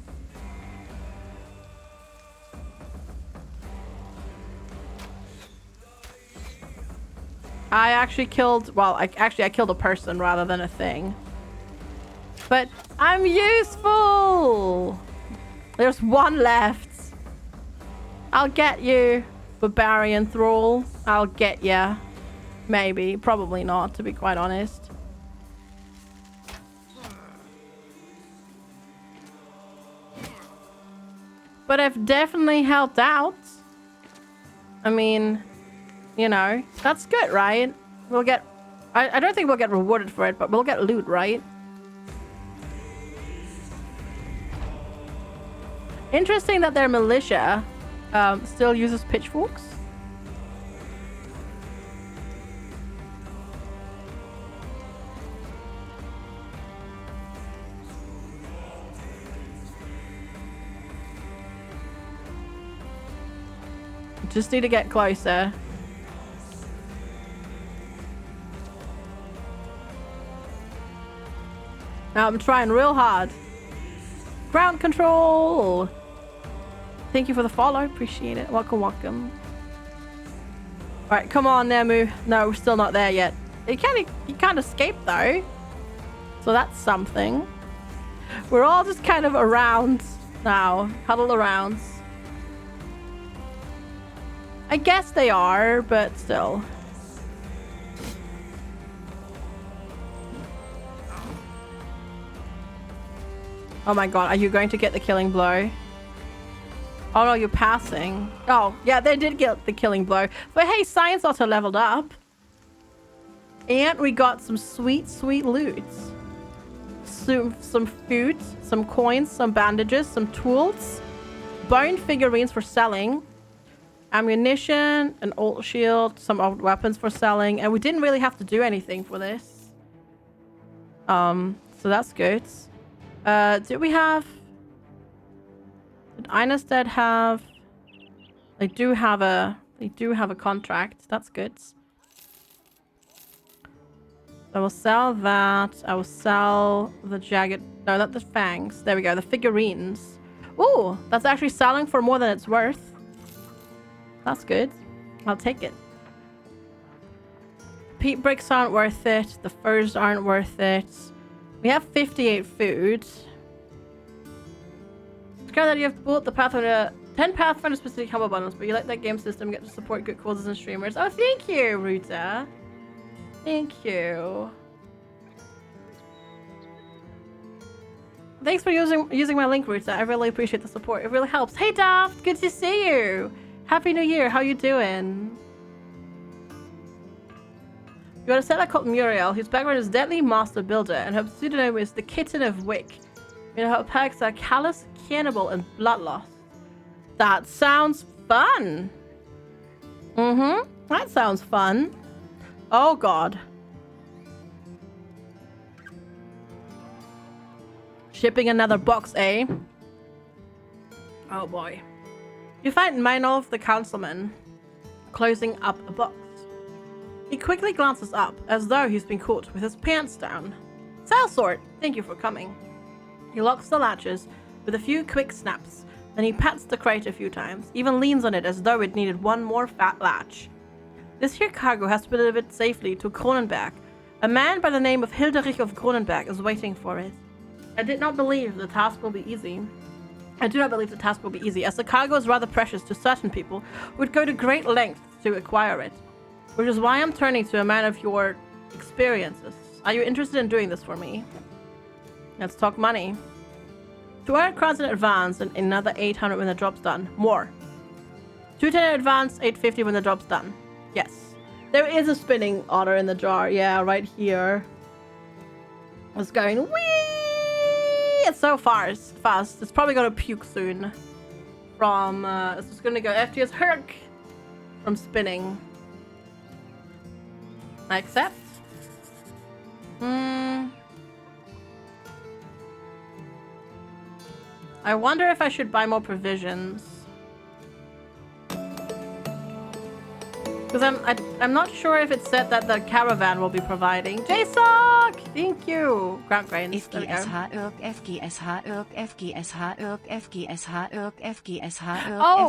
I actually killed... Well, I killed a person rather than a thing. But I'm useful! There's one left. I'll get you, Barbarian Thrall. I'll get ya. Maybe. Probably not, to be quite honest. But I've definitely helped out. I mean, you know, that's good, right? We'll get... I don't think we'll get rewarded for it, but we'll get loot, right? Interesting that their militia still uses pitchforks. Just need to get closer. Now I'm trying real hard. Ground control! Thank you for the follow. Appreciate it. Welcome, welcome. Alright, come on, Nemu. No, we're still not there yet. He can't escape, though. So that's something. We're all just kind of around now. Huddled around. I guess they are, but still. Oh my god, are you going to get the killing blow? Oh no, you're passing. Oh, yeah, they did get the killing blow. But hey, Science also leveled up. And we got some sweet, sweet loot. Some food, some coins, some bandages, some tools. Bone figurines for selling. Ammunition, an old shield, some old weapons for selling, and we didn't really have to do anything for this. So that's good. Did we have... Did Einstead have... They do have a contract. That's good. I will sell that. I will sell the jagged... No, not the fangs. There we go. The figurines. Ooh, that's actually selling for more than it's worth. That's good. I'll take it. Peat bricks aren't worth it. The furs aren't worth it. We have 58 food. It's kind of that you have bought the Pathfinder 10 Pathfinder specific humble bundles, but you like that game system, get to support good causes and streamers. Oh, thank you, Ruta. Thank you. Thanks for using my link, Ruta. I really appreciate the support. It really helps. Hey, Daft. Good to see you. Happy New Year. How you doing? You got a settler called Muriel, whose background is deadly master builder, and her pseudonym is the Kitten of Wick. You know, her perks are callous, cannibal, and bloodlust. That sounds fun. That sounds fun. Oh god. Shipping another box, eh? Oh boy. You find Meinolf the councilman closing up a box. He quickly glances up, as though he's been caught with his pants down. Salsort, thank you for coming. He locks the latches with a few quick snaps. Then he pats the crate a few times, even leans on it as though it needed one more fat latch. This here cargo has to be delivered safely to Kronenberg. A man by the name of Hilderich of Kronenberg is waiting for it. I do not believe the task will be easy, as the cargo is rather precious to certain people who would go to great lengths to acquire it. Which is why I'm turning to a man of your experiences. Are you interested in doing this for me? Let's talk money. 200 crowns in advance and another 800 when the job's done. More. 210 in advance, 850 when the job's done. Yes. There is a spinning otter in the jar. Yeah, right here. It's going wee. It's so fast. It's probably gonna puke soon. From it's just gonna go FGS Herc from spinning. I accept. I wonder if I should buy more provisions. Because I'm not sure if it said that the caravan will be providing. JSOC! Thank you! Ground grains. Oh,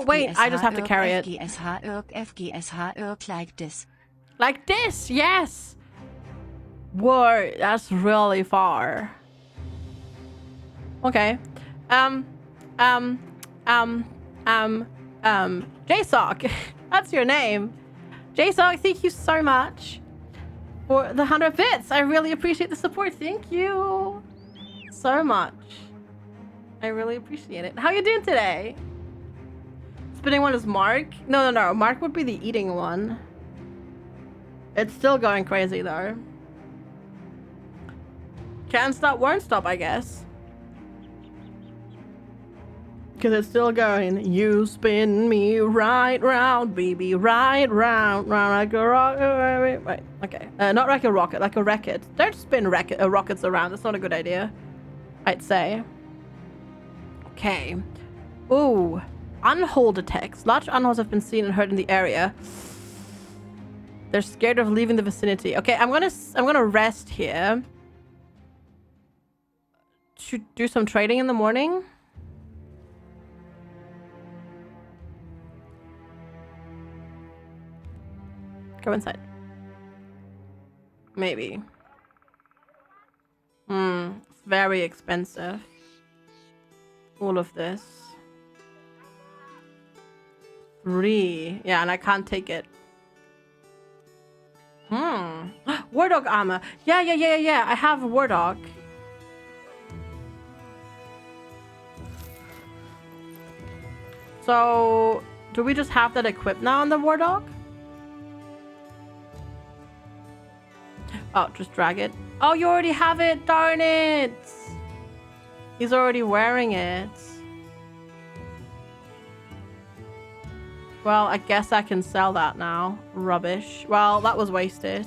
wait, I just have to carry it. Like this. Like this, yes! Whoa, that's really far. Okay. JSOC. That's your name. JSOC, thank you so much for the 100 bits. I really appreciate the support. Thank you so much. I really appreciate it. How you doing today? Spinning one is Mark? No. Mark would be the eating one. It's still going crazy though. Can't stop, won't stop, I guess. Because it's still going. You spin me right round, baby, right round, round like a rocket. Right, okay. Not like a rocket, like a racket. Don't spin rockets around. That's not a good idea, I'd say. Okay. Ooh. Unhaul detects. Large unhauls have been seen and heard in the area. They're scared of leaving the vicinity. Okay, I'm gonna rest here. Should do some trading in the morning. Go inside. Maybe. It's very expensive. All of this. 3. Yeah, and I can't take it. War dog armor. Yeah. I have a war dog. So, do we just have that equipped now on the war dog? Oh, just drag it. Oh, you already have it. Darn it. He's already wearing it. Well, I guess I can sell that now. Rubbish. Well, that was wasted.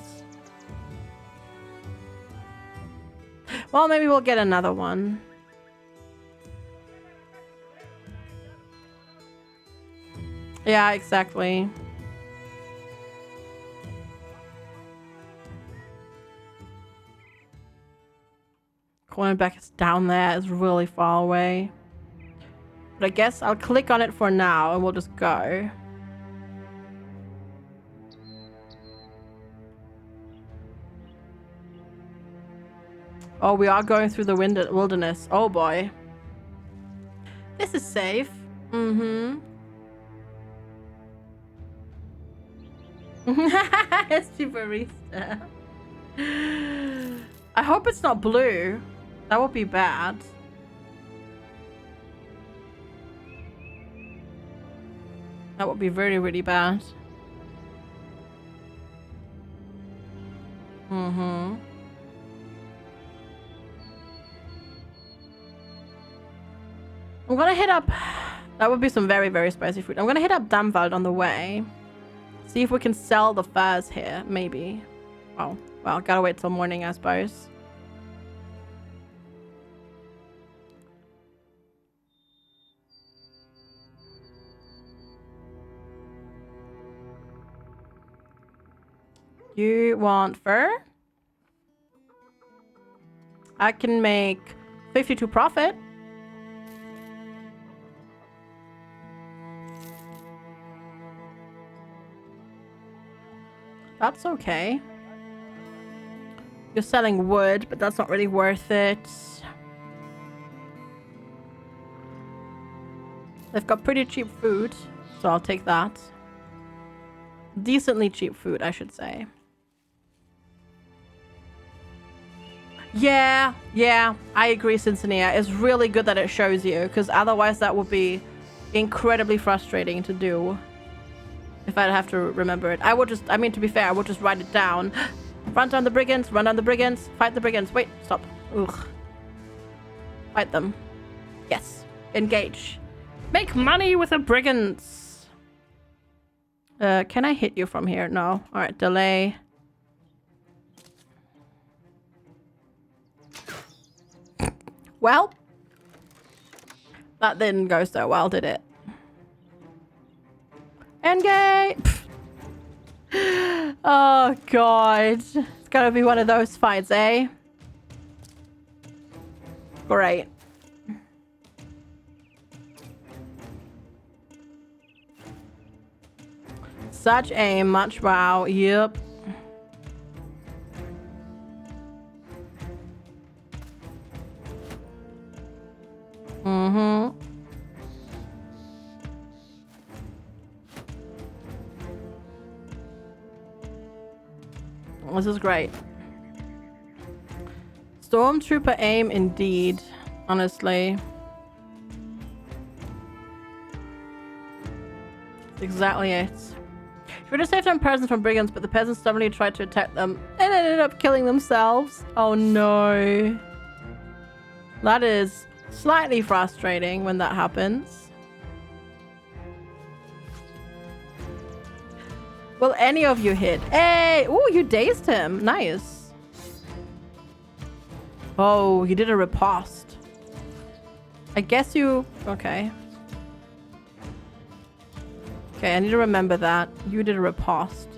Well, maybe we'll get another one. Yeah, exactly. Cornerback is down there. It's really far away. But I guess I'll click on it for now and we'll just go. Oh, we are going through the wilderness. Oh boy. This is safe. It's barista. I hope it's not blue. That would be bad. That would be very, really bad. Mm-hmm. I'm gonna hit up... That would be some very, very spicy food. I'm gonna hit up Damwald on the way. See if we can sell the furs here, maybe. Oh, well, gotta wait till morning, I suppose. You want fur? I can make 52 profit. That's okay. You're selling wood, but that's not really worth it. They've got pretty cheap food, so I'll take that. Decently cheap food, I should say. Yeah, I agree, Cincinnati. It's really good that it shows you, because otherwise that would be incredibly frustrating to do. If I'd have to remember it. I would just, I mean, to be fair, I would just write it down. Run down the brigands, run down the brigands, fight the brigands. Wait, stop. Ugh. Fight them. Yes. Engage. Make money with the brigands. Can I hit you from here? No. Alright, delay. Well, that didn't go so well, did it? Engage! Oh, God. It's gotta be one of those fights, eh? Great. Such aim, much wow. Yep. Mm-hmm. This is great. Stormtrooper aim indeed, honestly. That's exactly it. She would have saved some peasants from brigands, but the peasants stubbornly tried to attack them and ended up killing themselves. Oh no. That is slightly frustrating when that happens. Will any of you hit? Hey! Ooh, you dazed him. Nice. Oh, you did a riposte. I guess you... Okay. Okay, I need to remember that. You did a riposte.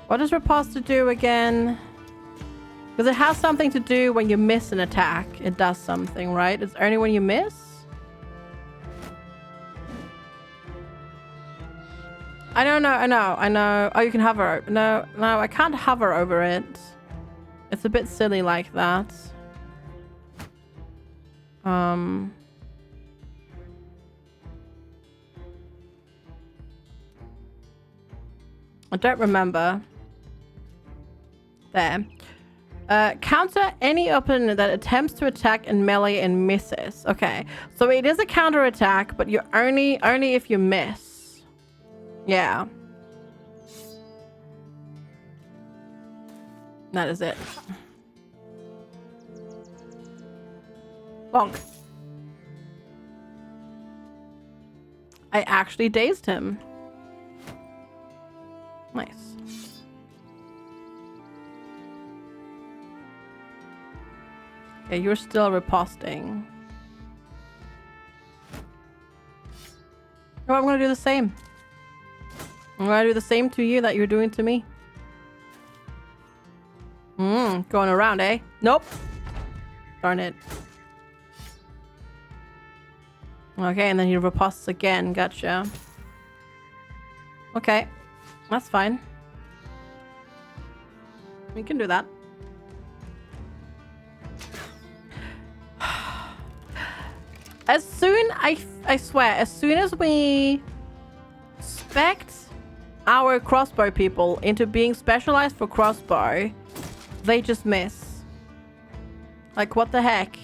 What does riposte do again? Because it has something to do when you miss an attack. It does something, right? It's only when you miss? I don't know, I know. Oh, you can hover. No, I can't hover over it. It's a bit silly like that. I don't remember. There. Counter any opponent that attempts to attack in melee and misses. Okay, so it is a counter attack, but you're only if you miss. Yeah. That is it. Bonk. I actually dazed him. Nice. Okay, you're still riposting. Oh, I'm gonna do the same. I'm gonna do the same to you that you're doing to me. Going around, eh? Nope. Darn it. Okay, and then he riposts again. Gotcha. Okay. That's fine. We can do that. As soon, I swear, as soon as we spect our crossbow people into being specialized for crossbow, they just miss. Like, what the heck?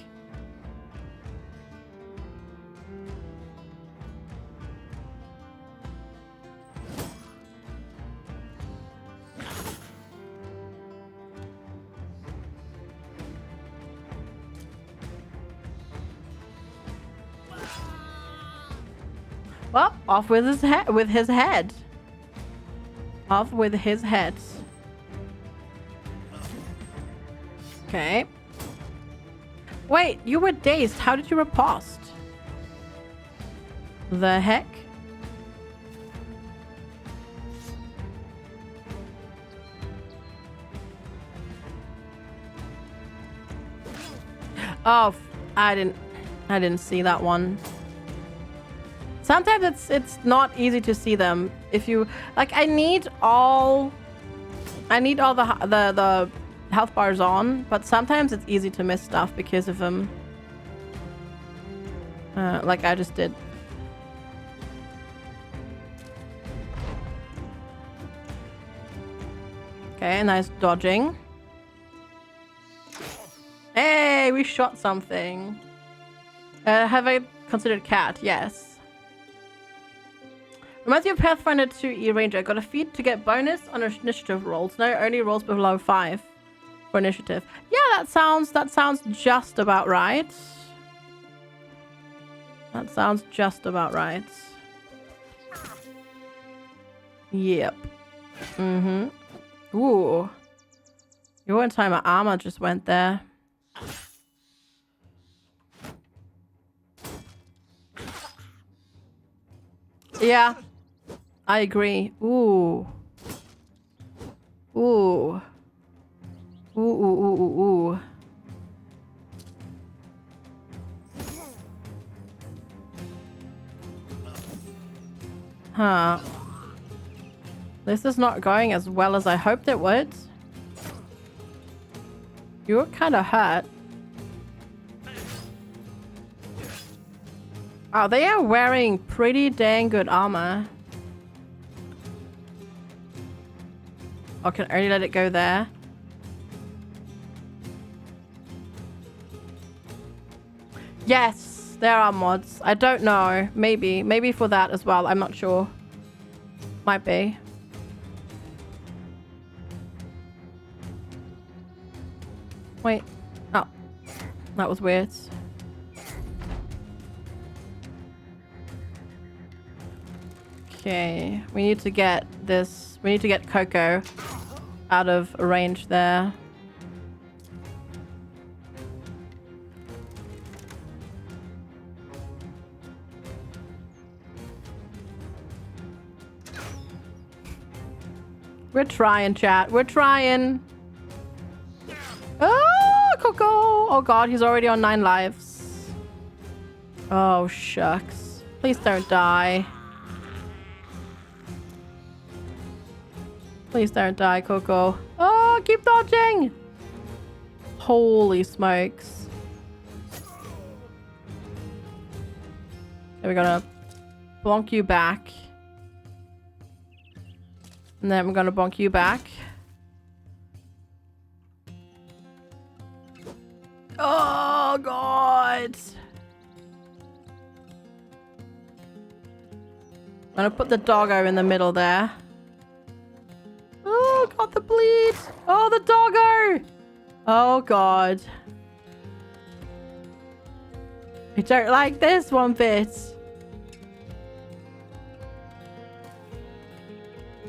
Well, off with his head. Off with his head. Okay. Wait, you were dazed. How did you riposte? The heck? Oh, I didn't see that one. Sometimes it's not easy to see them if you like. I need all the health bars on, but sometimes it's easy to miss stuff because of them. Like I just did. Okay, nice dodging. Hey, we shot something. Have I considered cat? Yes. Reminds me of Pathfinder 2E Ranger. Got a feat to get bonus on initiative rolls. No, only rolls below 5 for initiative. Yeah, that sounds just about right. That sounds just about right. Yep. Mm-hmm. Ooh. Your entire armor just went there. Yeah. I agree. Ooh. Ooh. Ooh, ooh, ooh, ooh, ooh. Huh. This is not going as well as I hoped it would. You were kind of hurt. Oh, they are wearing pretty dang good armor. I can only let it go there. Yes, there are mods. I don't know. Maybe for that as well. I'm not sure. Might be. Wait. Oh. That was weird. Okay. We need to get this. We need to get Coco out of range there. We're trying, chat. We're trying. Oh, Coco. Oh, God. He's already on 9 lives. Oh, shucks. Please don't die. Please don't die, Coco. Oh, keep dodging. Holy smokes. Okay, we're gonna bonk you back. And then we're gonna bonk you back. Oh, God. I'm gonna put the doggo in the middle there. Oh, got the bleed. Oh, the doggo. Oh, God. I don't like this one bit.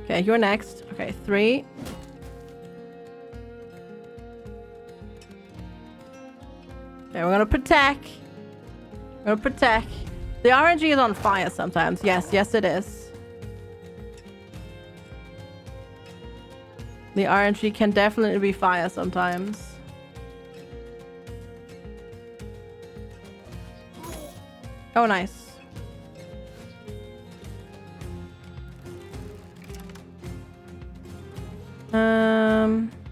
Okay, you're next. Okay, 3. Okay, we're gonna protect. We're gonna protect. The RNG is on fire sometimes. Yes, it is. The RNG can definitely be fire sometimes. Oh, nice.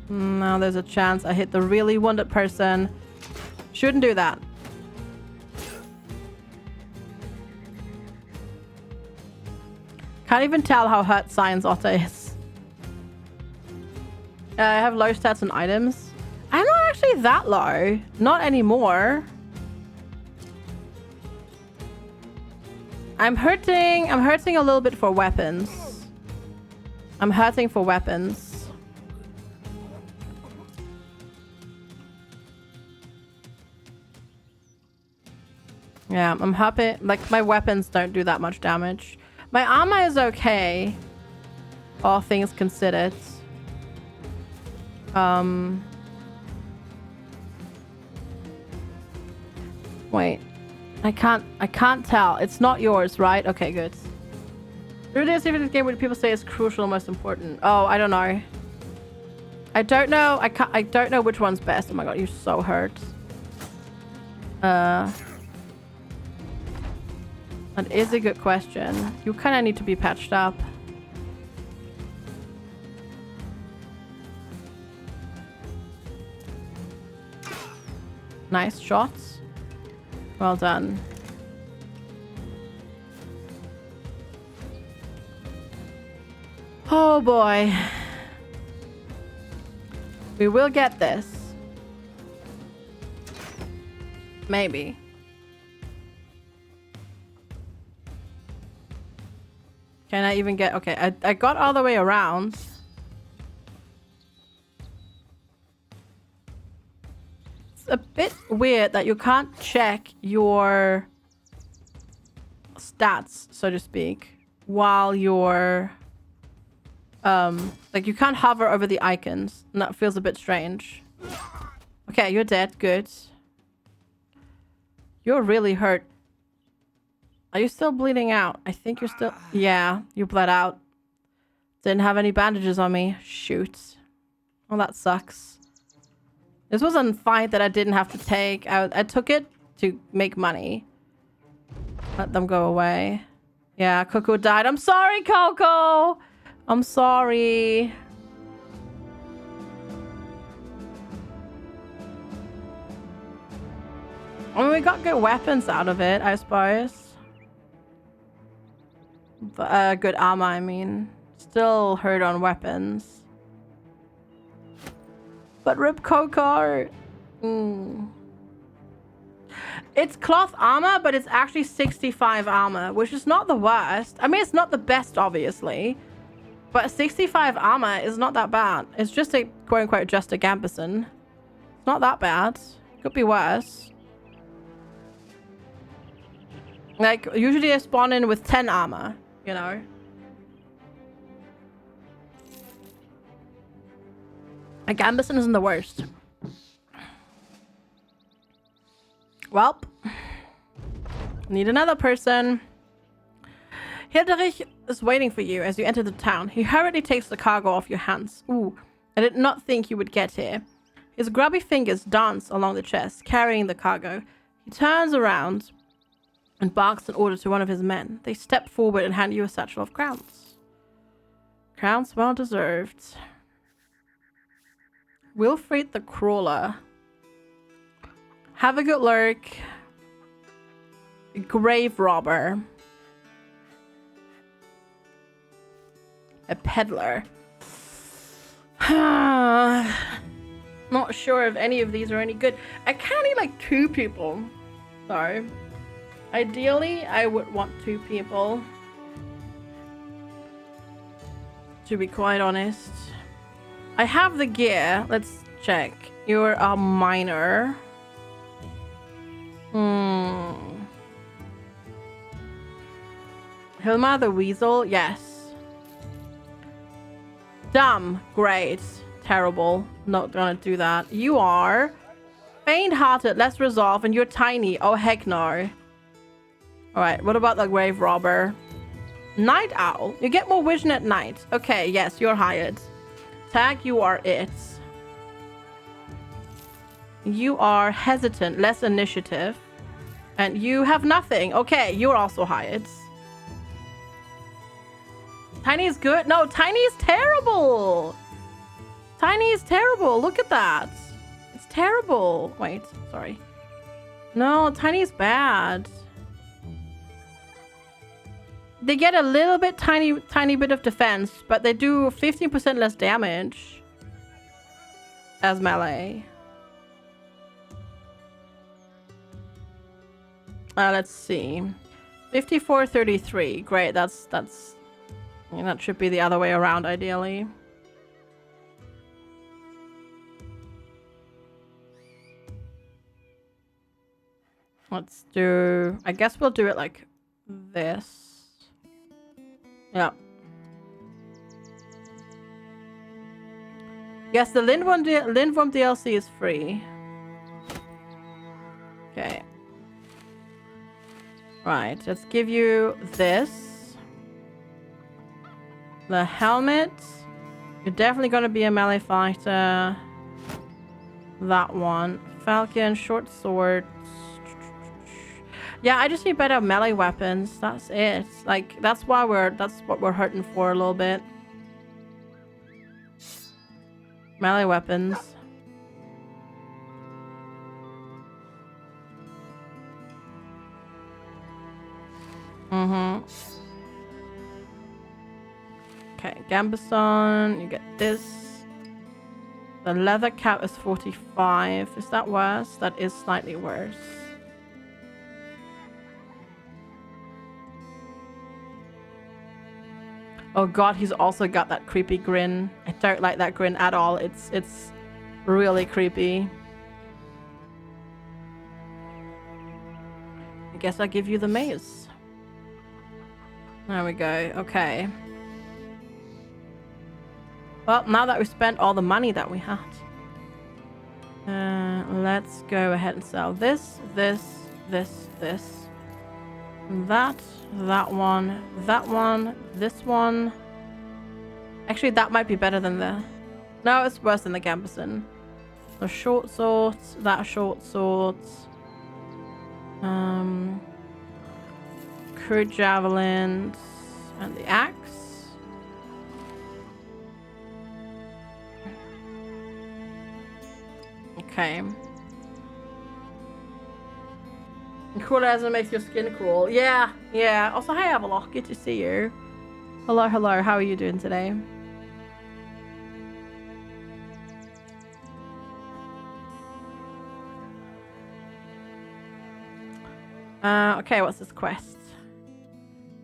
Now there's a chance I hit the really wounded person. Shouldn't do that. Can't even tell how hurt Science Otter is. I have low stats on items. I'm not actually that low. Not anymore. I'm hurting a little bit for weapons. I'm hurting for weapons. Yeah, I'm happy. Like, my weapons don't do that much damage. My armor is okay, all things considered. Wait. I can't tell. It's not yours, right? Okay, good. Through this, even this game, what people say is crucial and most important. Oh, I don't know. I don't know. I don't know which one's best. Oh my god, you're so hurt. That is a good question. You kind of need to be patched up. Nice shots. Well done. Oh boy. We will get this. Maybe. Can I even get... Okay, I got all the way around. It's a bit weird that you can't check your stats, so to speak, while you're... like you can't hover over the icons, and that feels a bit strange. Okay, you're dead. Good. You're really hurt. Are you still bleeding out? I think you're still... Yeah, you bled out. Didn't have any bandages on me. Shoot. Well, that sucks. This was a fight that I didn't have to take. I took it to make money. Let them go away. Yeah, Coco died. I'm sorry, Coco! I'm sorry. I mean, we got good weapons out of it, I suppose. Good armor, I mean. Still hurt on weapons. But rip Coco. It's cloth armor, but it's actually 65 armor, which is not the worst. I mean, it's not the best, obviously. But 65 armor is not that bad. It's just a quote-unquote just a Gambison. It's not that bad. Could be worse. Like, usually I spawn in with 10 armor, you know? A Gambison isn't the worst. Welp. Need another person. Hilderich is waiting for you as you enter the town. He hurriedly takes the cargo off your hands. Ooh, I did not think you would get here. His grubby fingers dance along the chest, carrying the cargo. He turns around and barks an order to one of his men. They step forward and hand you a satchel of crowns. Crowns well deserved. Wilfried the Crawler. Have a good lurk. Grave Robber. A peddler. Not sure if any of these are any good. I kind of need like 2 people. So, ideally, I would want 2 people. To be quite honest. I have the gear. Let's check. You're a miner. Hilma the Weasel? Yes. Dumb. Great. Terrible. Not gonna do that. You are faint-hearted, less resolve, and you're tiny. Oh, heck no. Alright, what about the Grave Robber? Night Owl. You get more vision at night. Okay, yes, you're hired. Tag, you are it. You are hesitant, less initiative. And you have nothing. Okay, you're also hired. Tiny is good? No, Tiny is terrible. Tiny is terrible. Look at that. It's terrible. Wait, sorry. No, Tiny is bad. They get a little bit tiny bit of defense, but they do 15% less damage as melee. Let's see. 54-33. Great. That's I mean, that should be the other way around, ideally. Let's do... I guess we'll do it like this. Yeah. Yes, the Lindworm DLC is free. Okay. Right, let's give you this. The helmet. You're definitely going to be a melee fighter. That one. Falcon, short sword. Yeah, I just need better melee weapons. That's it. Like, that's what we're hurting for a little bit. Melee weapons. Okay, Gambison, you get this. The leather cap is 45. Is that worse? That is slightly worse. Oh god, he's also got that creepy grin. I don't like that grin at all. It's really creepy. I guess I'll give you the maze. There we go. Okay. Well, now that we've spent all the money that we had, let's go ahead and sell this, this, that one, this one. Actually, that might be better than the... No, it's worse than the Gambison. The short swords, that short swords. Crude javelins, and the axe. Okay. Cool as it makes your skin crawl. Yeah, yeah. Also, hi Avalok, good to see you. Hello, hello. How are you doing today? Okay, what's this quest?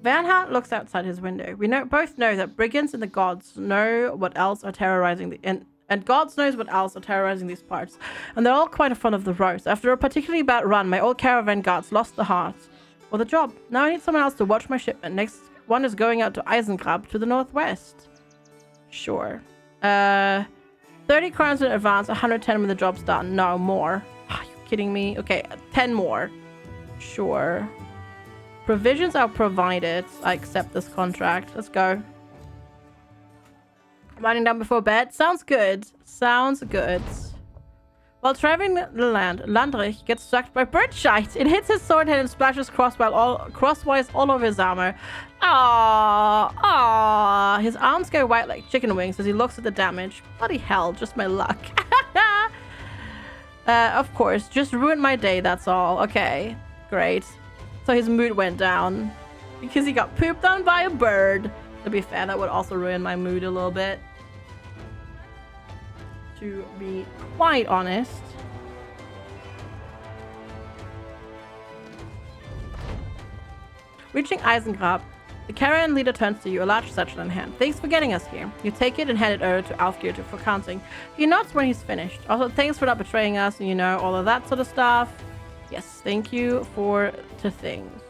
Vanhart looks outside his window. We both know that brigands and the gods know what else are terrorizing the... And gods knows what else are terrorizing these parts. And they're all quite fond of the roads. After a particularly bad run, my old caravan guards lost the heart for the job. Now I need someone else to watch my shipment. Next one is going out to Eisengrab to the northwest. Sure. 30 crowns in advance, 110 when the job's done. No, more. Are you kidding me? Okay, 10 more. Sure. Provisions are provided. I accept this contract. Let's go. Writing down before bed. Sounds good. Sounds good. While traveling the land, Landrich gets struck by birdshite. It hits his sword head and splashes crosswise all over his armor. Ah, his arms go white like chicken wings as he looks at the damage. Bloody hell, just my luck. Of course, just ruined my day, that's all. Okay, great. So his mood went down because he got pooped on by a bird. To be fair, that would also ruin my mood a little bit. To be quite honest. Reaching Eisengrab, the caravan leader turns to you, a large satchel in hand. Thanks for getting us here. You take it and hand it over to Alfgeir for counting. He nods when he's finished. Also, thanks for not betraying us and, you know, all of that sort of stuff. Yes, thank you for the things.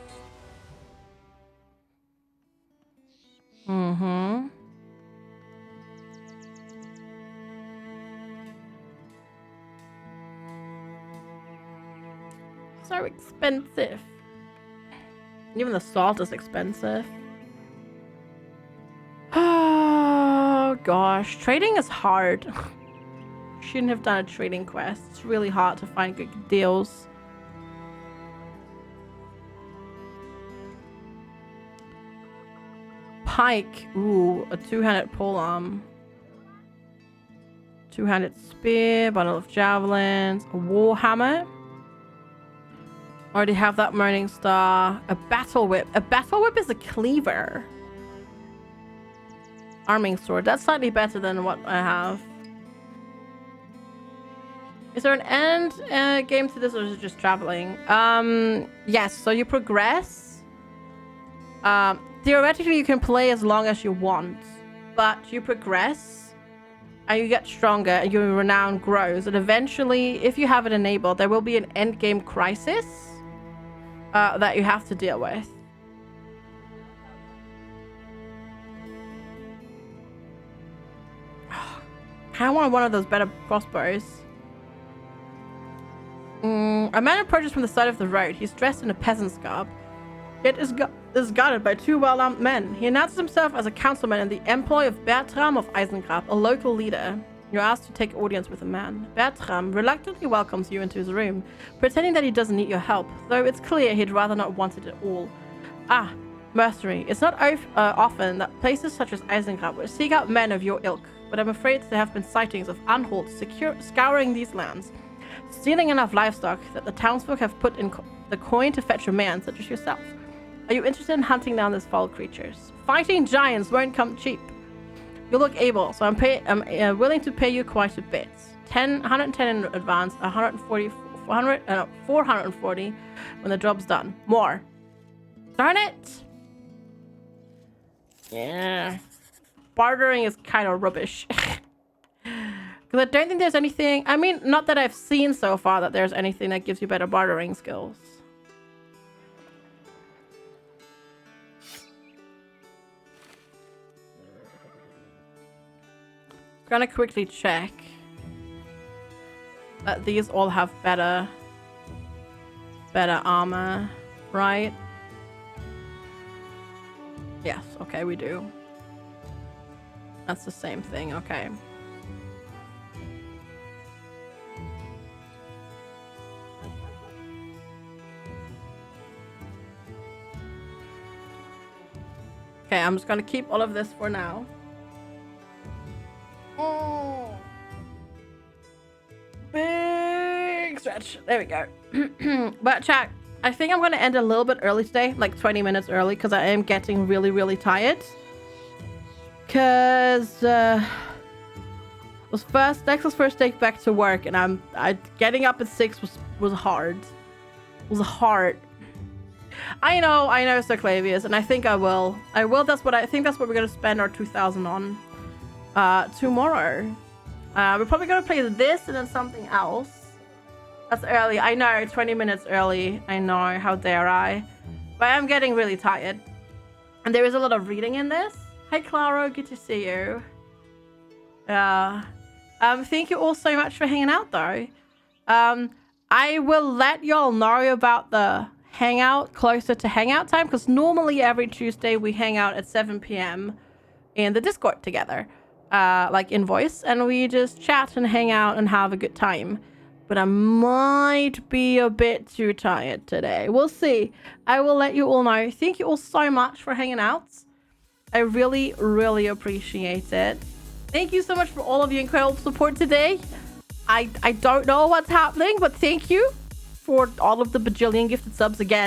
Mm-hmm. So expensive. Even the salt is expensive. Oh gosh, trading is hard. Shouldn't have done a trading quest. It's really hard to find good deals. Pike. Ooh, a two-handed polearm. Two-handed spear, bundle of javelins, a warhammer. Already have that Morning Star. A battle whip. A battle whip is a cleaver. Arming sword. That's slightly better than what I have. Is there an end game to this, or is it just traveling? Yes, so you progress. Theoretically, you can play as long as you want, but you progress and you get stronger and your renown grows. And eventually, if you have it enabled, there will be an end game crisis that you have to deal with. I want one of those better crossbows. A man approaches from the side of the road. He's dressed in a peasant's garb, yet is guarded by two well-armed men. He announces himself as a councilman in the employ of Bertram of Eisengrab, a local leader. You're asked to take audience with the man. Bertram reluctantly welcomes you into his room, pretending that he doesn't need your help, though it's clear he'd rather not want it at all. Ah, mercenary. It's not often that places such as Eisengrab would seek out men of your ilk, but I'm afraid there have been sightings of Anholts scouring these lands, stealing enough livestock that the townsfolk have put in the coin to fetch a man such as yourself. Are you interested in hunting down these foul creatures? Fighting giants won't come cheap. You look able, so I'm willing to pay you quite a bit. 110 in advance, 440 when the job's done. More. Darn it! Yeah. Bartering is kind of rubbish. Because I don't think there's anything... I mean, not that I've seen so far that there's anything that gives you better bartering skills. Gonna quickly check that these all have better armor, right? Yes, okay, we do. That's the same thing, okay. Okay, I'm just gonna keep all of this for now. Oh, big stretch. There we go. But chat, I think I'm gonna end a little bit early today, like 20 minutes early, because I am getting really, really tired. Because Dex's first day back to work, and getting up at 6 was hard. It was hard. I know, Sir Clavius, and I think I will. That's what we're gonna spend our 2,000 on. Tomorrow. We're probably gonna play this and then something else. That's early. I know, 20 minutes early. I know, how dare I. But I'm getting really tired. And there is a lot of reading in this. Hi, Claro. Good to see you. Thank you all so much for hanging out, though. I will let y'all know about the hangout closer to hangout time, because normally every Tuesday we hang out at 7 p.m. in the Discord together. Like in voice, and we just chat and hang out and have a good time. But I might be a bit too tired today. We'll see. I will let you all know. Thank you all so much for hanging out. I really, really appreciate it. Thank you so much for all of your incredible support today. I don't know what's happening, but thank you for all of the bajillion gifted subs again.